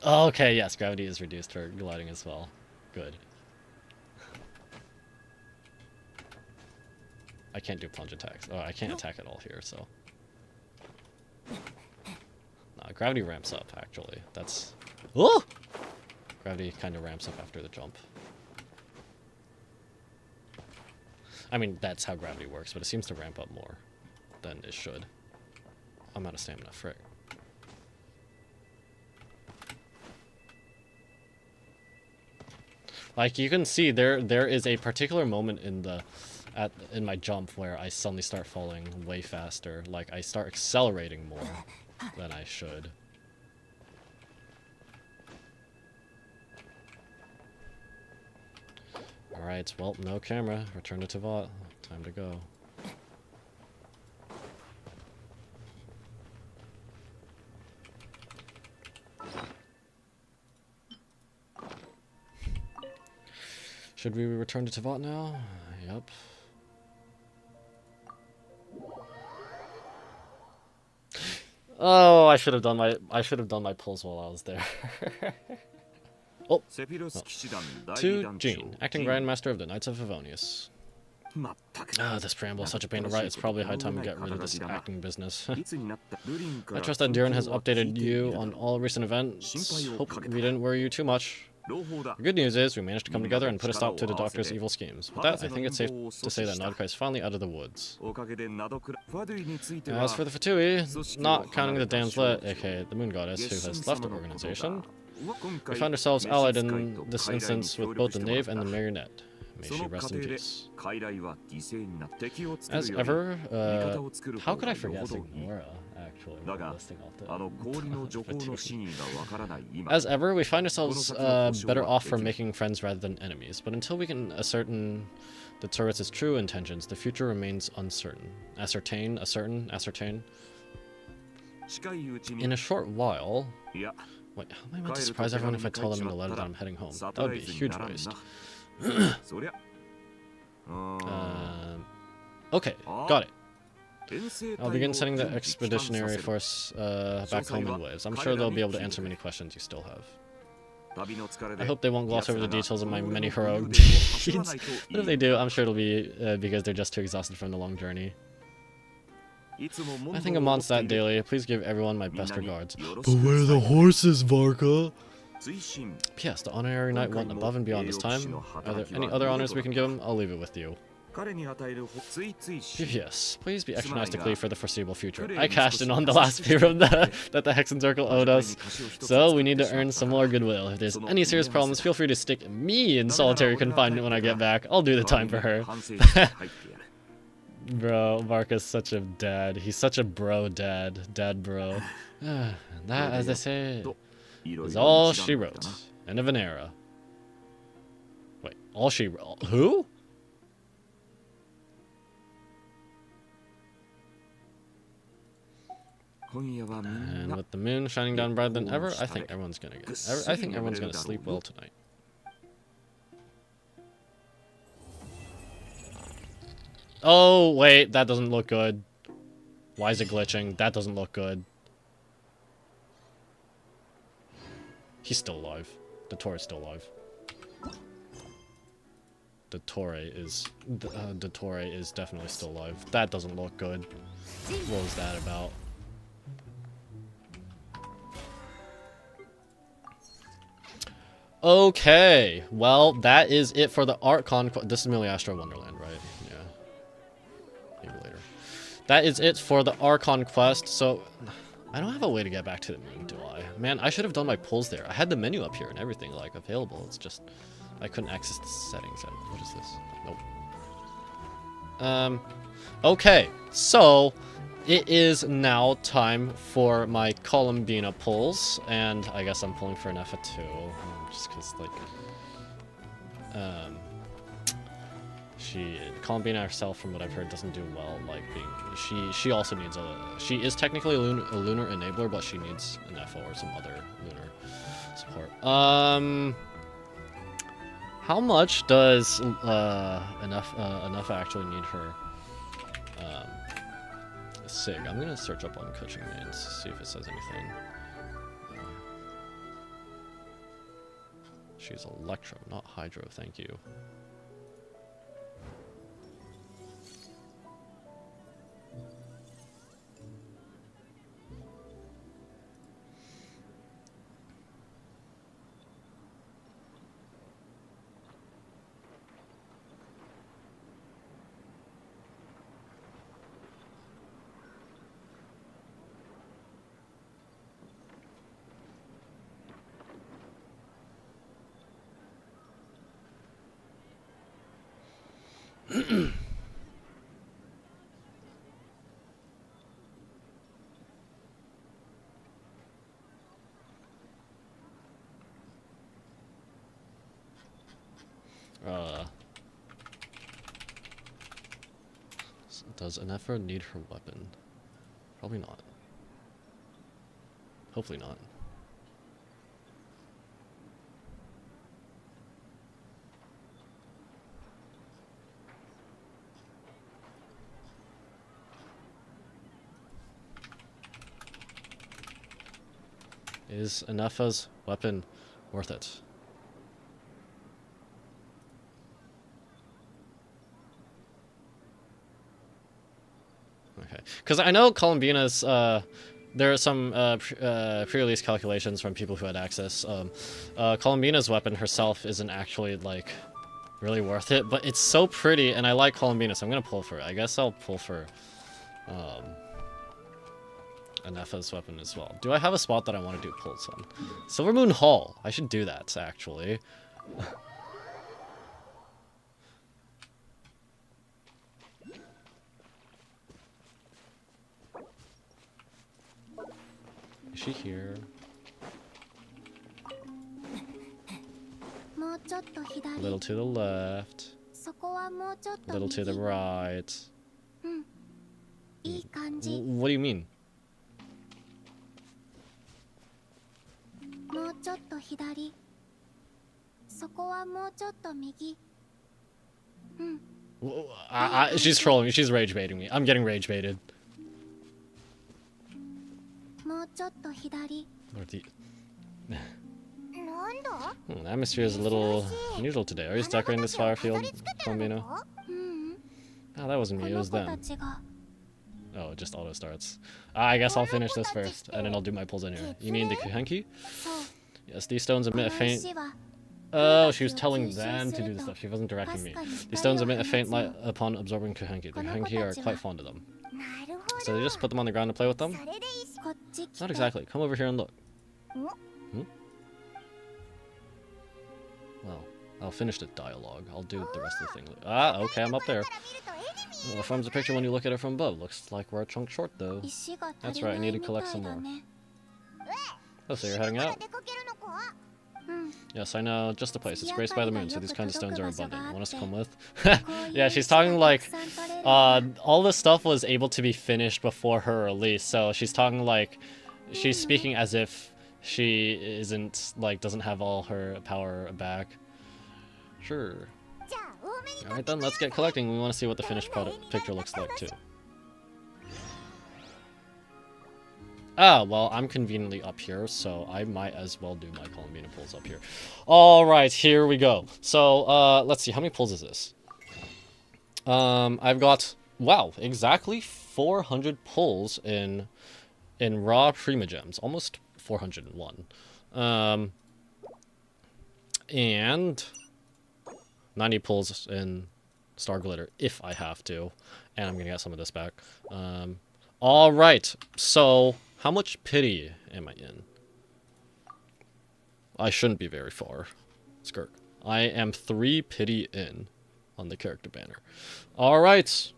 Oh, okay, yes, gravity is reduced for gliding as well. Good. I can't do plunge attacks. Oh, I can't attack at all here, so. Nah, gravity ramps up, actually. That's... Oh! Gravity kind of ramps up after the jump. I mean, that's how gravity works, but it seems to ramp up more than it should. I'm out of stamina, frick. Like, you can see, there is a particular moment in the... in my jump where I suddenly start falling way faster. Like, I start accelerating more than I should. Alright, well, no camera. Return to Tavat. Time to go. Should we return to Tavat now? Yep. Oh, I should have done my pulls while I was there. Oh. To Jean, acting Grandmaster of the Knights of Favonius. This preamble is such a pain to write, it's probably high time we get rid of this acting business. I trust that Durin has updated you on all recent events. Hope we didn't worry you too much. The good news is, we managed to come together and put a stop to the Doctor's evil schemes. With that, I think it's safe to say that Nadokka is finally out of the woods. As for the Fatui, not counting the Damslet, aka the Moon Goddess, who has left the organization, we found ourselves allied in this instance with both the Knave and the Marionette. May she rest in peace. As ever, how could I forget Signora, actually, listing off the As ever, we find ourselves better off for making friends rather than enemies, but until we can ascertain the turret's true intentions, the future remains uncertain. Ascertain. In a short while... Wait, how am I meant to surprise everyone if I tell them in the letter that I'm heading home? That would be a huge waste. Okay, got it. I'll begin sending the expeditionary force back home in waves. I'm sure they'll be able to answer many questions you still have. I hope they won't gloss over the details of my many heroic deeds. But if they do, I'm sure it'll be because they're just too exhausted from the long journey. I think I'm on that daily. Please give everyone my best regards. But where are the horses, Varka? P.S. The honorary knight went above and beyond this time. Are there any other honors we can give him? I'll leave it with you. P.S. Please be extra nice to Cleve for the foreseeable future. I cashed in on the last favor that the Hexen Circle owed us, so we need to earn some more goodwill. If there's any serious problems, feel free to stick me in solitary confinement when I get back. I'll do the time for her. Bro, Varka's such a dad. He's such a bro dad. Dad bro. That, as I say, is all she wrote. End of an era. Wait, all she wrote? Who? And with the moon shining down brighter than ever, I think everyone's gonna sleep well tonight. Oh, wait, that doesn't look good. Why is it glitching? That doesn't look good. He's still alive. The Torei's still alive. The Tourei is definitely still alive. That doesn't look good. What was that about? Okay, well, that is it for the Art Conquest. This is merely Astro Wonderland, right? Yeah. Maybe later. That is it for the Archon quest. So, I don't have a way to get back to the moon, do I? Man, I should have done my pulls there. I had the menu up here and everything, like, available. It's just, I couldn't access the settings. What is this? Nope. Okay, so, it is now time for my Columbina pulls, and I guess I'm pulling for an FA2, just because, like, Columbina herself, from what I've heard, doesn't do well, like, she also needs she is technically a lunar enabler, but she needs an FO or some other lunar support. How much does, enough actually need her, SIG? I'm gonna search up on coaching mains, see if it says anything. She's Electro, not Hydro, thank you. Does Anefa need her weapon? Probably not. Hopefully not. Is Anefa's weapon worth it? Okay, because I know Columbina's, there are some pre-release calculations from people who had access. Columbina's weapon herself isn't actually, like, really worth it, but it's so pretty, and I like Columbina, so I'm gonna pull for it. I guess I'll pull for Anefa's weapon as well. Do I have a spot that I want to do pulls on? Silvermoon Hall. I should do that, actually. Is she here? A little to the left. A little to the right. What do you mean? She's trolling me. She's rage baiting me. I'm getting rage baited. The atmosphere is a little unusual today. Are you decorating this fire field, Columbina? Oh, that wasn't me. It was them. Oh, it just auto starts. I guess I'll finish this first, and then I'll do my pulls in here. You mean the Kuhenki? Yes, these stones emit a faint... Oh, she was telling them to do the stuff. She wasn't directing me. These stones emit a faint light upon absorbing Kuhenki. The Kuhenki are quite fond of them. So they just put them on the ground to play with them? Not exactly. Come over here and look. Hmm? Well, I'll finish the dialogue. I'll do the rest of the thing. Ah, okay, I'm up there. Well, forms a picture when you look at it from above. Looks like we're a chunk short, though. That's right, I need to collect some more. Oh, so you're heading out? Yes, I know. Just the place. It's graced by the moon, so these kinds of stones are abundant. You want us to come with? Yeah, she's talking like... all this stuff was able to be finished before her release, so she's talking like... She's speaking as if she isn't, like, doesn't have all her power back. Sure. Alright then, let's get collecting. We want to see what the finished product picture looks like too. Ah, well, I'm conveniently up here, so I might as well do my Columbina pulls up here. Alright, here we go. So, let's see, how many pulls is this? I've got, wow, exactly 400 pulls in raw Primogems. Almost 401. And 90 pulls in Star Glitter, if I have to. And I'm gonna get some of this back. Alright, so how much pity am I in? I shouldn't be very far. Skirk. I am 3 pity in on the character banner. Alright.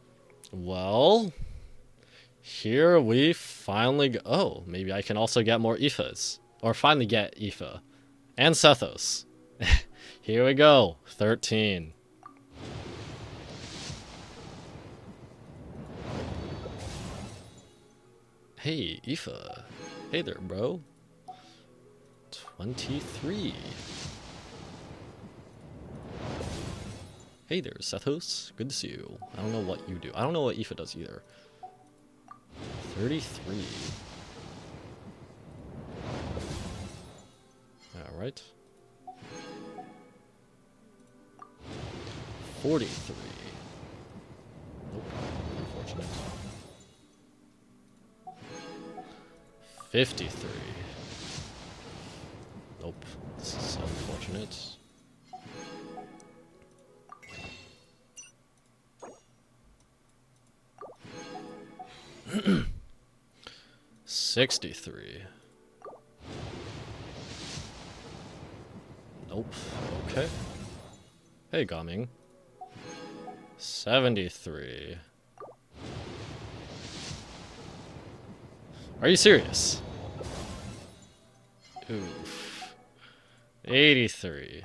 Well, here we finally go. Oh, maybe I can also get more Aoifas. Or finally get Aoife. And Sethos. Here we go. 13. Hey, Aoife. Hey there, bro. 23. Hey there, Sethos. Good to see you. I don't know what you do. I don't know what Aoife does either. 33. Alright. 43. Nope. Unfortunate. 53. Nope. This is unfortunate. 63. Nope. Okay. Hey, Gaming. 73. Are you serious? Oof. 83.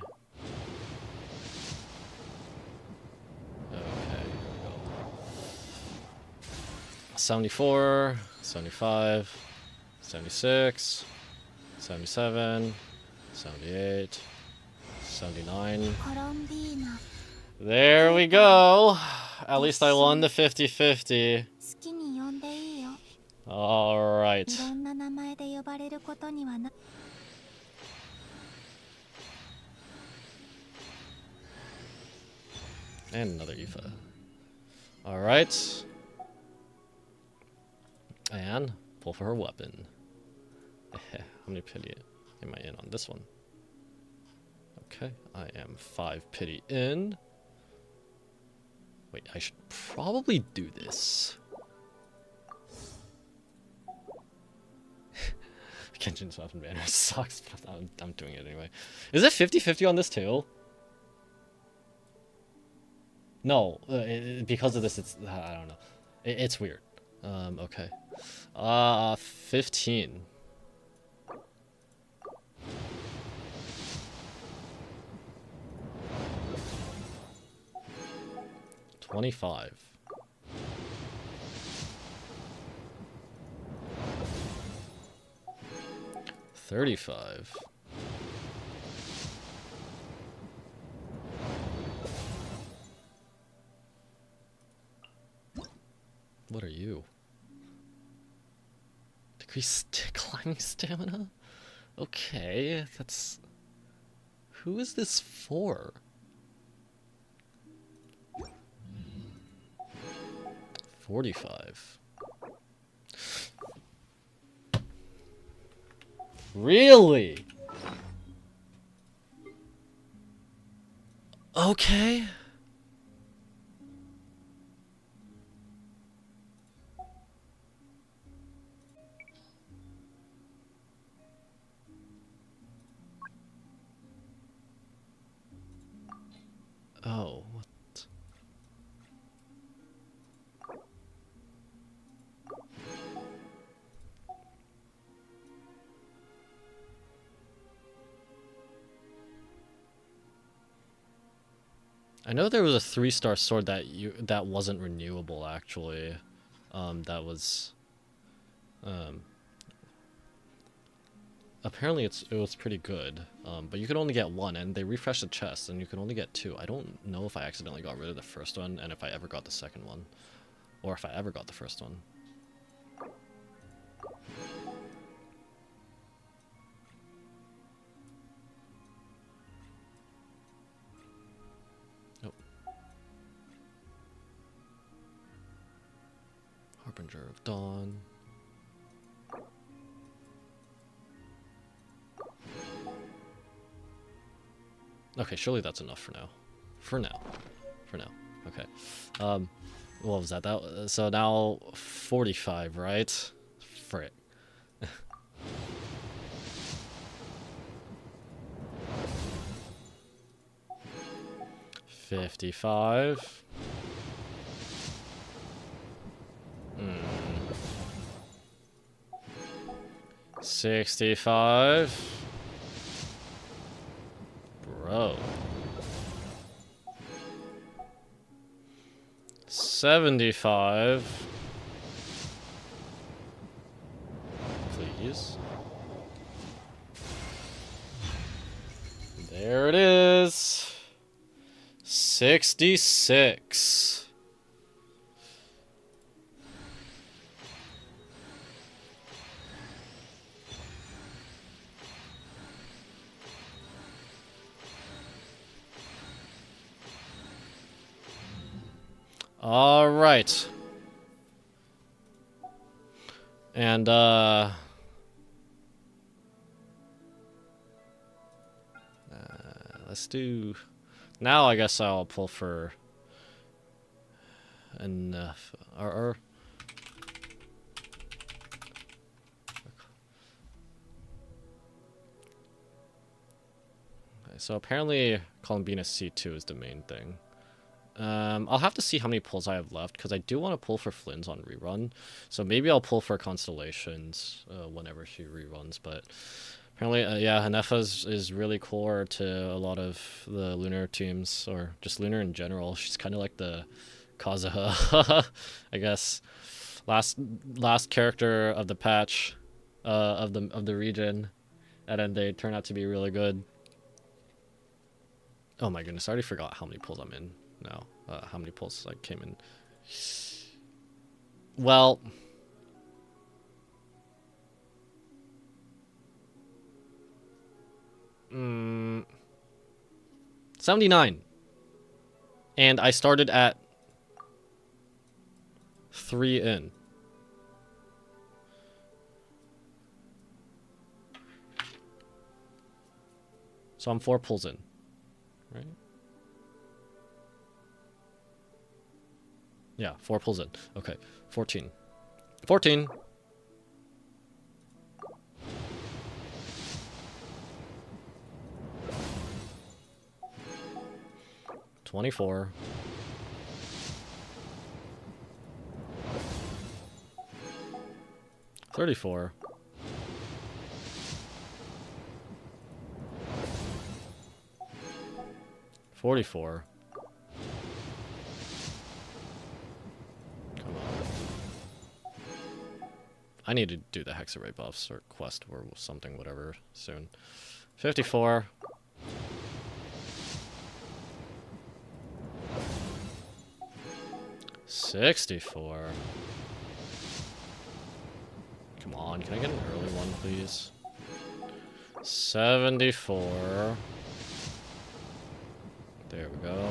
Okay, here we go. 74, 75, 76, 77, 78, 79. There we go. At least I won the 50-50. Alright. And another Aoife. Alright. And pull for her weapon. How many pity am I in on this one? Okay, I am 5 pity in. Wait, I should probably do this. Genshin's weapon banner sucks, but I'm doing it anyway. Is it 50-50 on this too? No, because of this, it's I don't know. It's weird. Okay. 15. 25. 35. 'What are you? Decrease climbing stamina? Okay, that's... Who is this for? 45. Really? Okay. Oh, what? I know there was a 3-star sword that wasn't renewable actually. That was apparently it was pretty good, but you could only get one, and they refreshed the chest, and you could only get two. I don't know if I accidentally got rid of the first one, and if I ever got the second one, or if I ever got the first one. Oh. Harbinger of Dawn. Okay, surely that's enough for now. For now. Okay. What was that? So now 45, right? Frick. 55. 65. Bro. 75. Please. There it is. 66. All right. And let's do now. I guess I'll pull for enough or okay, so apparently Columbina C2 is the main thing. I'll have to see how many pulls I have left, because I do want to pull for Flynn's on rerun. So maybe I'll pull for Constellations whenever she reruns. But apparently, yeah, Hanefa is really core to a lot of the Lunar teams, or just Lunar in general. She's kind of like the Kazuha, I guess. Last character of the patch, of the region, and then they turn out to be really good. Oh my goodness, I already forgot how many pulls I'm in. No, how many pulls I came in. Well, mm, 79, and I started at 3 in. So I'm 4 pulls in, right? Yeah, 4 pulls in. Okay, 14. 14. 24. 34. 44. I need to do the Hexarray buffs or quest or something, whatever, soon. 54. 64. Come on, can I get an early one, please? 74. There we go.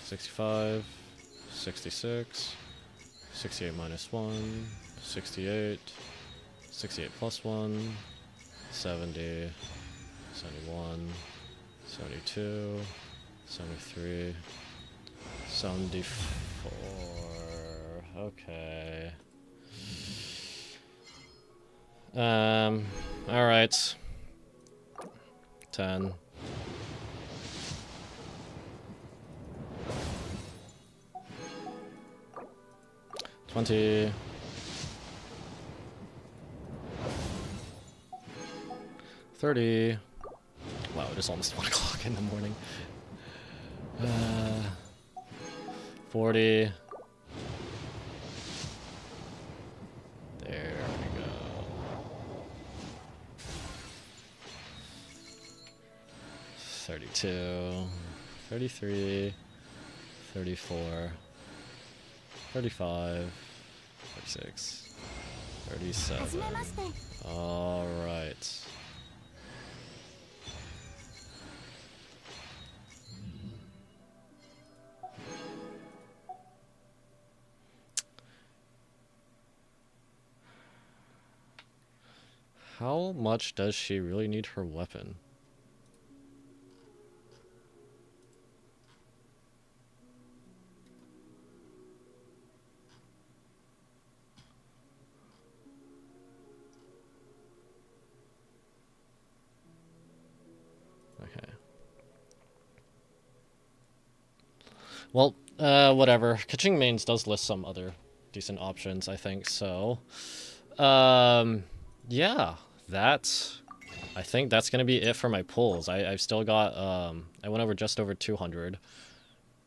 65. 66. 68 minus 1, 68, 68 plus 1, 70, 71, 72, 73, 74, okay. Alright. 10. 20. 30. Wow, it is almost 1 o'clock in the morning. 40. There we go. 32, 33, 34, 35, 36, 37. Alright. How much does she really need her weapon? Okay. Well, whatever. Catching mains does list some other decent options, I think, so. Yeah, I think that's gonna be it for my pulls. I've still got, I went over just over 200.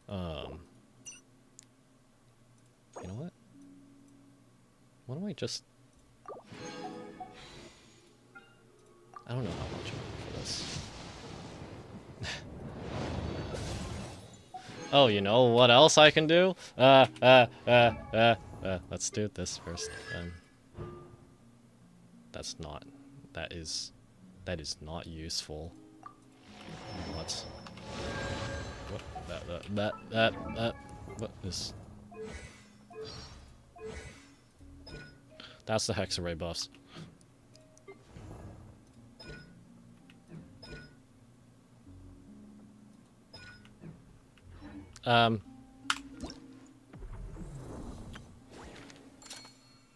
You know what? Why don't I just... I don't know how much I'm for this. Oh, you know what else I can do? Let's do this first. That's not... That is not useful. What? What is... That's the Hexarray buffs.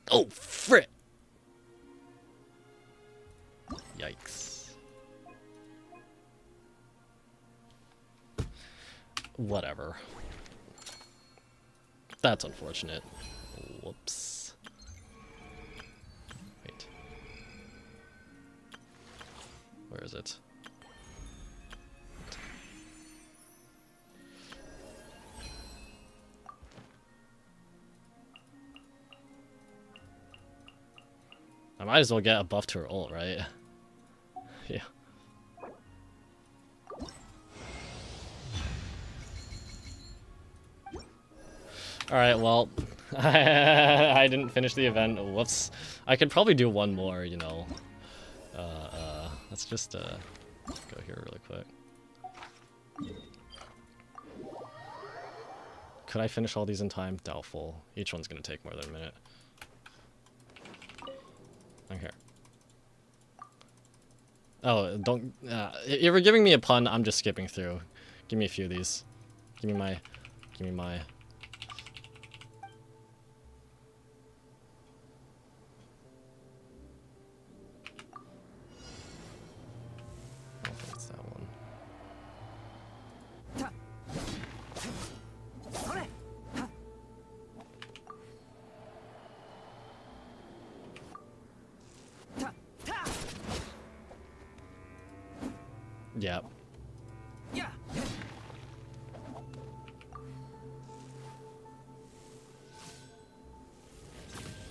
Oh, frick! Yikes. Whatever. That's unfortunate. Whoops. Wait. Where is it? I might as well get a buff to her ult, right? Yeah. Alright, well, I didn't finish the event. Whoops. I could probably do one more, you know. Let's just go here really quick. Could I finish all these in time? Doubtful. Each one's gonna take more than a minute. Okay. Oh, don't... if you're giving me a pun, I'm just skipping through. Give me a few of these. Give me my... I don't think it's that one. Yep.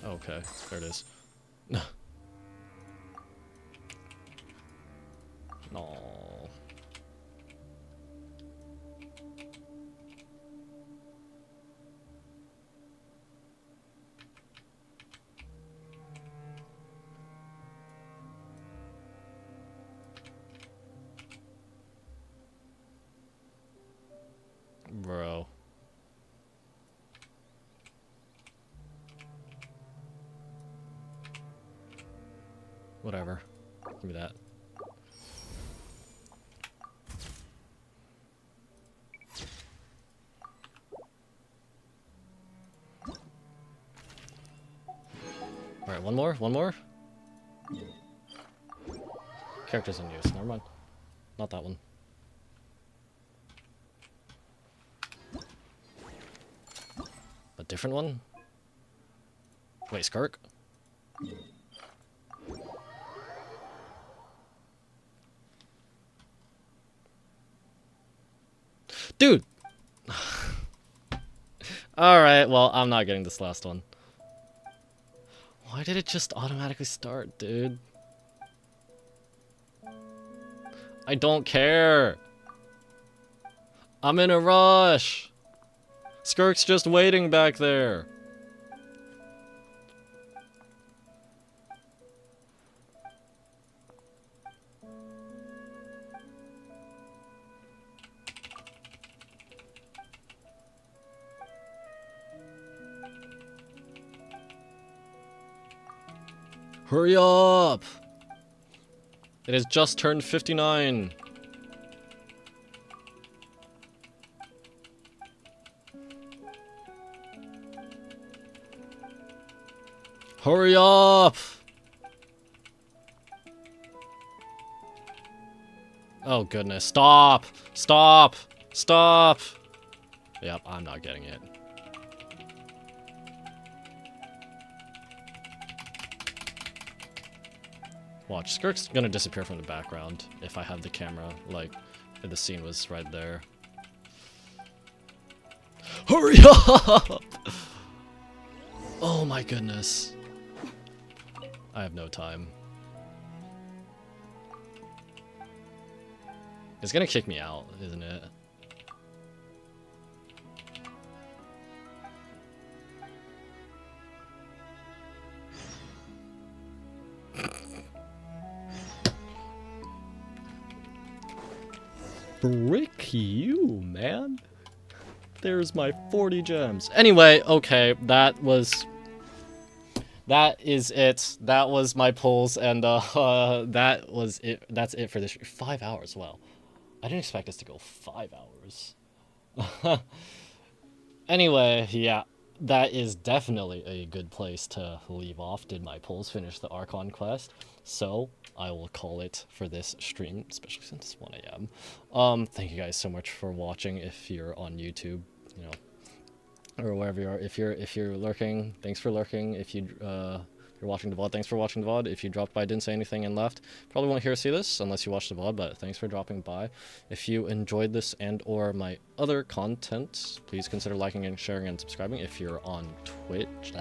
Okay, there it is. No. Bro. Whatever. Give me that. Alright, one more? Characters in use, never mind. Not that one. A different one? Wait, Skirk? Dude! Alright, well, I'm not getting this last one. Why did it just automatically start, dude? I don't care! I'm in a rush! Skirk's just waiting back there. Hurry up! It has just turned 59. Hurry up! Oh goodness, stop! Stop! Stop! Yep, I'm not getting it. Watch, Skirk's gonna disappear from the background if I have the camera, like, if the scene was right there. Hurry up! Oh my goodness. I have no time. It's gonna kick me out, isn't it? Frick you, man. There's my 40 gems. Anyway, okay, that is it. That was my pulls, and that was it. That's it for this 5 hours. Wow, I didn't expect us to go 5 hours. Anyway, yeah, that is definitely a good place to leave off. Did my pulls finish the Archon quest? So I will call it for this stream, especially since it's 1 a.m. Thank you guys so much for watching. If you're on YouTube, you know, or wherever you are, if you're lurking, thanks for lurking. If you're watching the VOD, thanks for watching the VOD. If you dropped by, didn't say anything, and left, probably won't hear or see this unless you watch the VOD, but thanks for dropping by. If you enjoyed this and or my other content, please consider liking and sharing and subscribing. If you're on Twitch,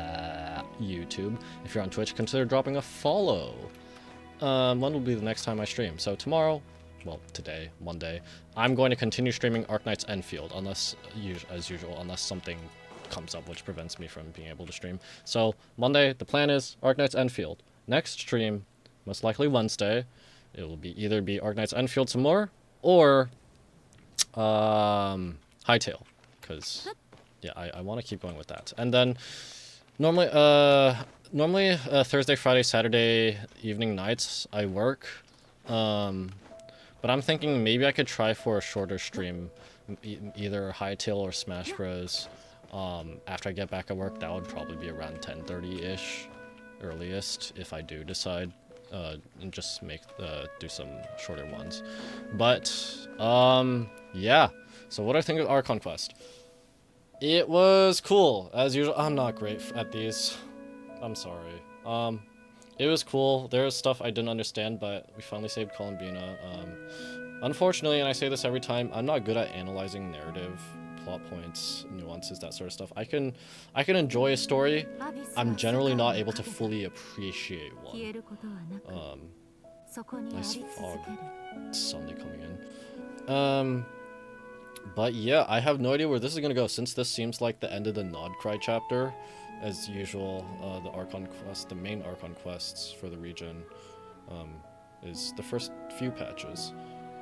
YouTube, if you're on Twitch, consider dropping a follow. When will be the next time I stream? So tomorrow, well, today, Monday, I'm going to continue streaming Arknight's Enfield, unless, as usual, unless something comes up which prevents me from being able to stream. So Monday, the plan is Arknight's Enfield. Next stream, most likely Wednesday, it will be either be Arknight's Enfield some more, or Hightail, because yeah, I want to keep going with that. And then normally Thursday, Friday, Saturday evening nights I work, but I'm thinking maybe I could try for a shorter stream, either Hightail or Smash Bros. After I get back at work. That would probably be around 10:30-ish, earliest, if I do decide, and just do some shorter ones. But yeah. So what do I think of Archon Quest? It was cool, as usual. I'm not great at these. I'm sorry. It was cool. There was stuff I didn't understand, but we finally saved Columbina. Unfortunately, and I say this every time, I'm not good at analyzing narrative, plot points, nuances, that sort of stuff. I can enjoy a story. I'm generally not able to fully appreciate one. Nice fog Sunday coming in. But yeah, I have no idea where this is gonna go, since this seems like the end of the Nodcry chapter. As usual, the Archon quest, the main Archon quests for the region, is the first few patches.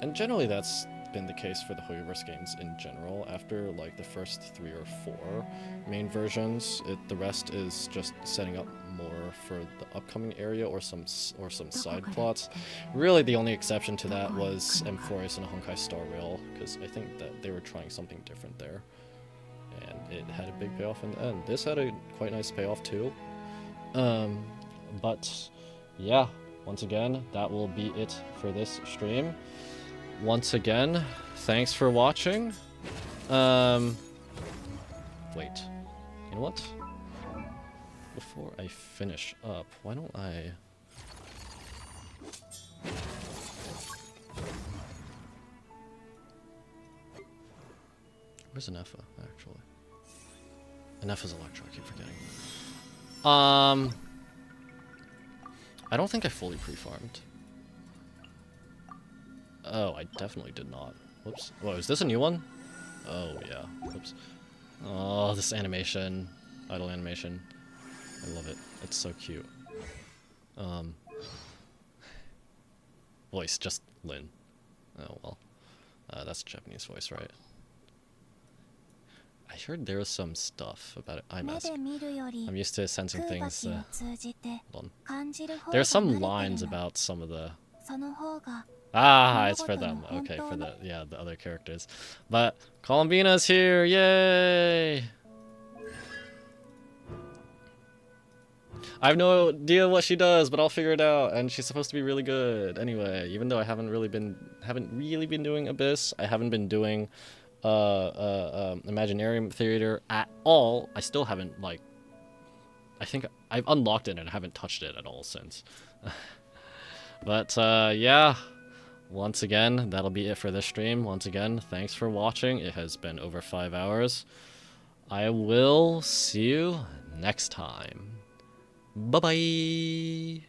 And generally that's been the case for the Hoyoverse games in general. After like the first 3 or 4 main versions, the rest is just setting up more for the upcoming area or some side plots. Really the only exception to that was Emphorius and Honkai Star Rail, because I think that they were trying something different there. And it had a big payoff in the end. This had a quite nice payoff too. But yeah, once again, that will be it for this stream. Once again, thanks for watching. Wait. You know what? Before I finish up, why don't I... Where's Anefa, actually? Anefa's Electro, I keep forgetting. I don't think I fully pre-farmed. Oh, I definitely did not. Whoops. Whoa, is this a new one? Oh, yeah. Oops. Oh, this animation. Idle animation. I love it. It's so cute. Voice, just Lin. Oh, well. That's a Japanese voice, right? I heard there was some stuff about it. I'm used to sensing things. Hold on. There's some lines about some of the... Ah, it's for them. Okay, for the other characters. But Columbina's here, yay! I have no idea what she does, but I'll figure it out. And she's supposed to be really good. Anyway, even though I haven't really been doing Abyss, I haven't been doing Imaginarium Theater at all. I still haven't, like, I think I've unlocked it and I haven't touched it at all since. But yeah, once again, that'll be it for this stream. Once again, thanks for watching. It has been over 5 hours. I will see you next time. Bye-bye!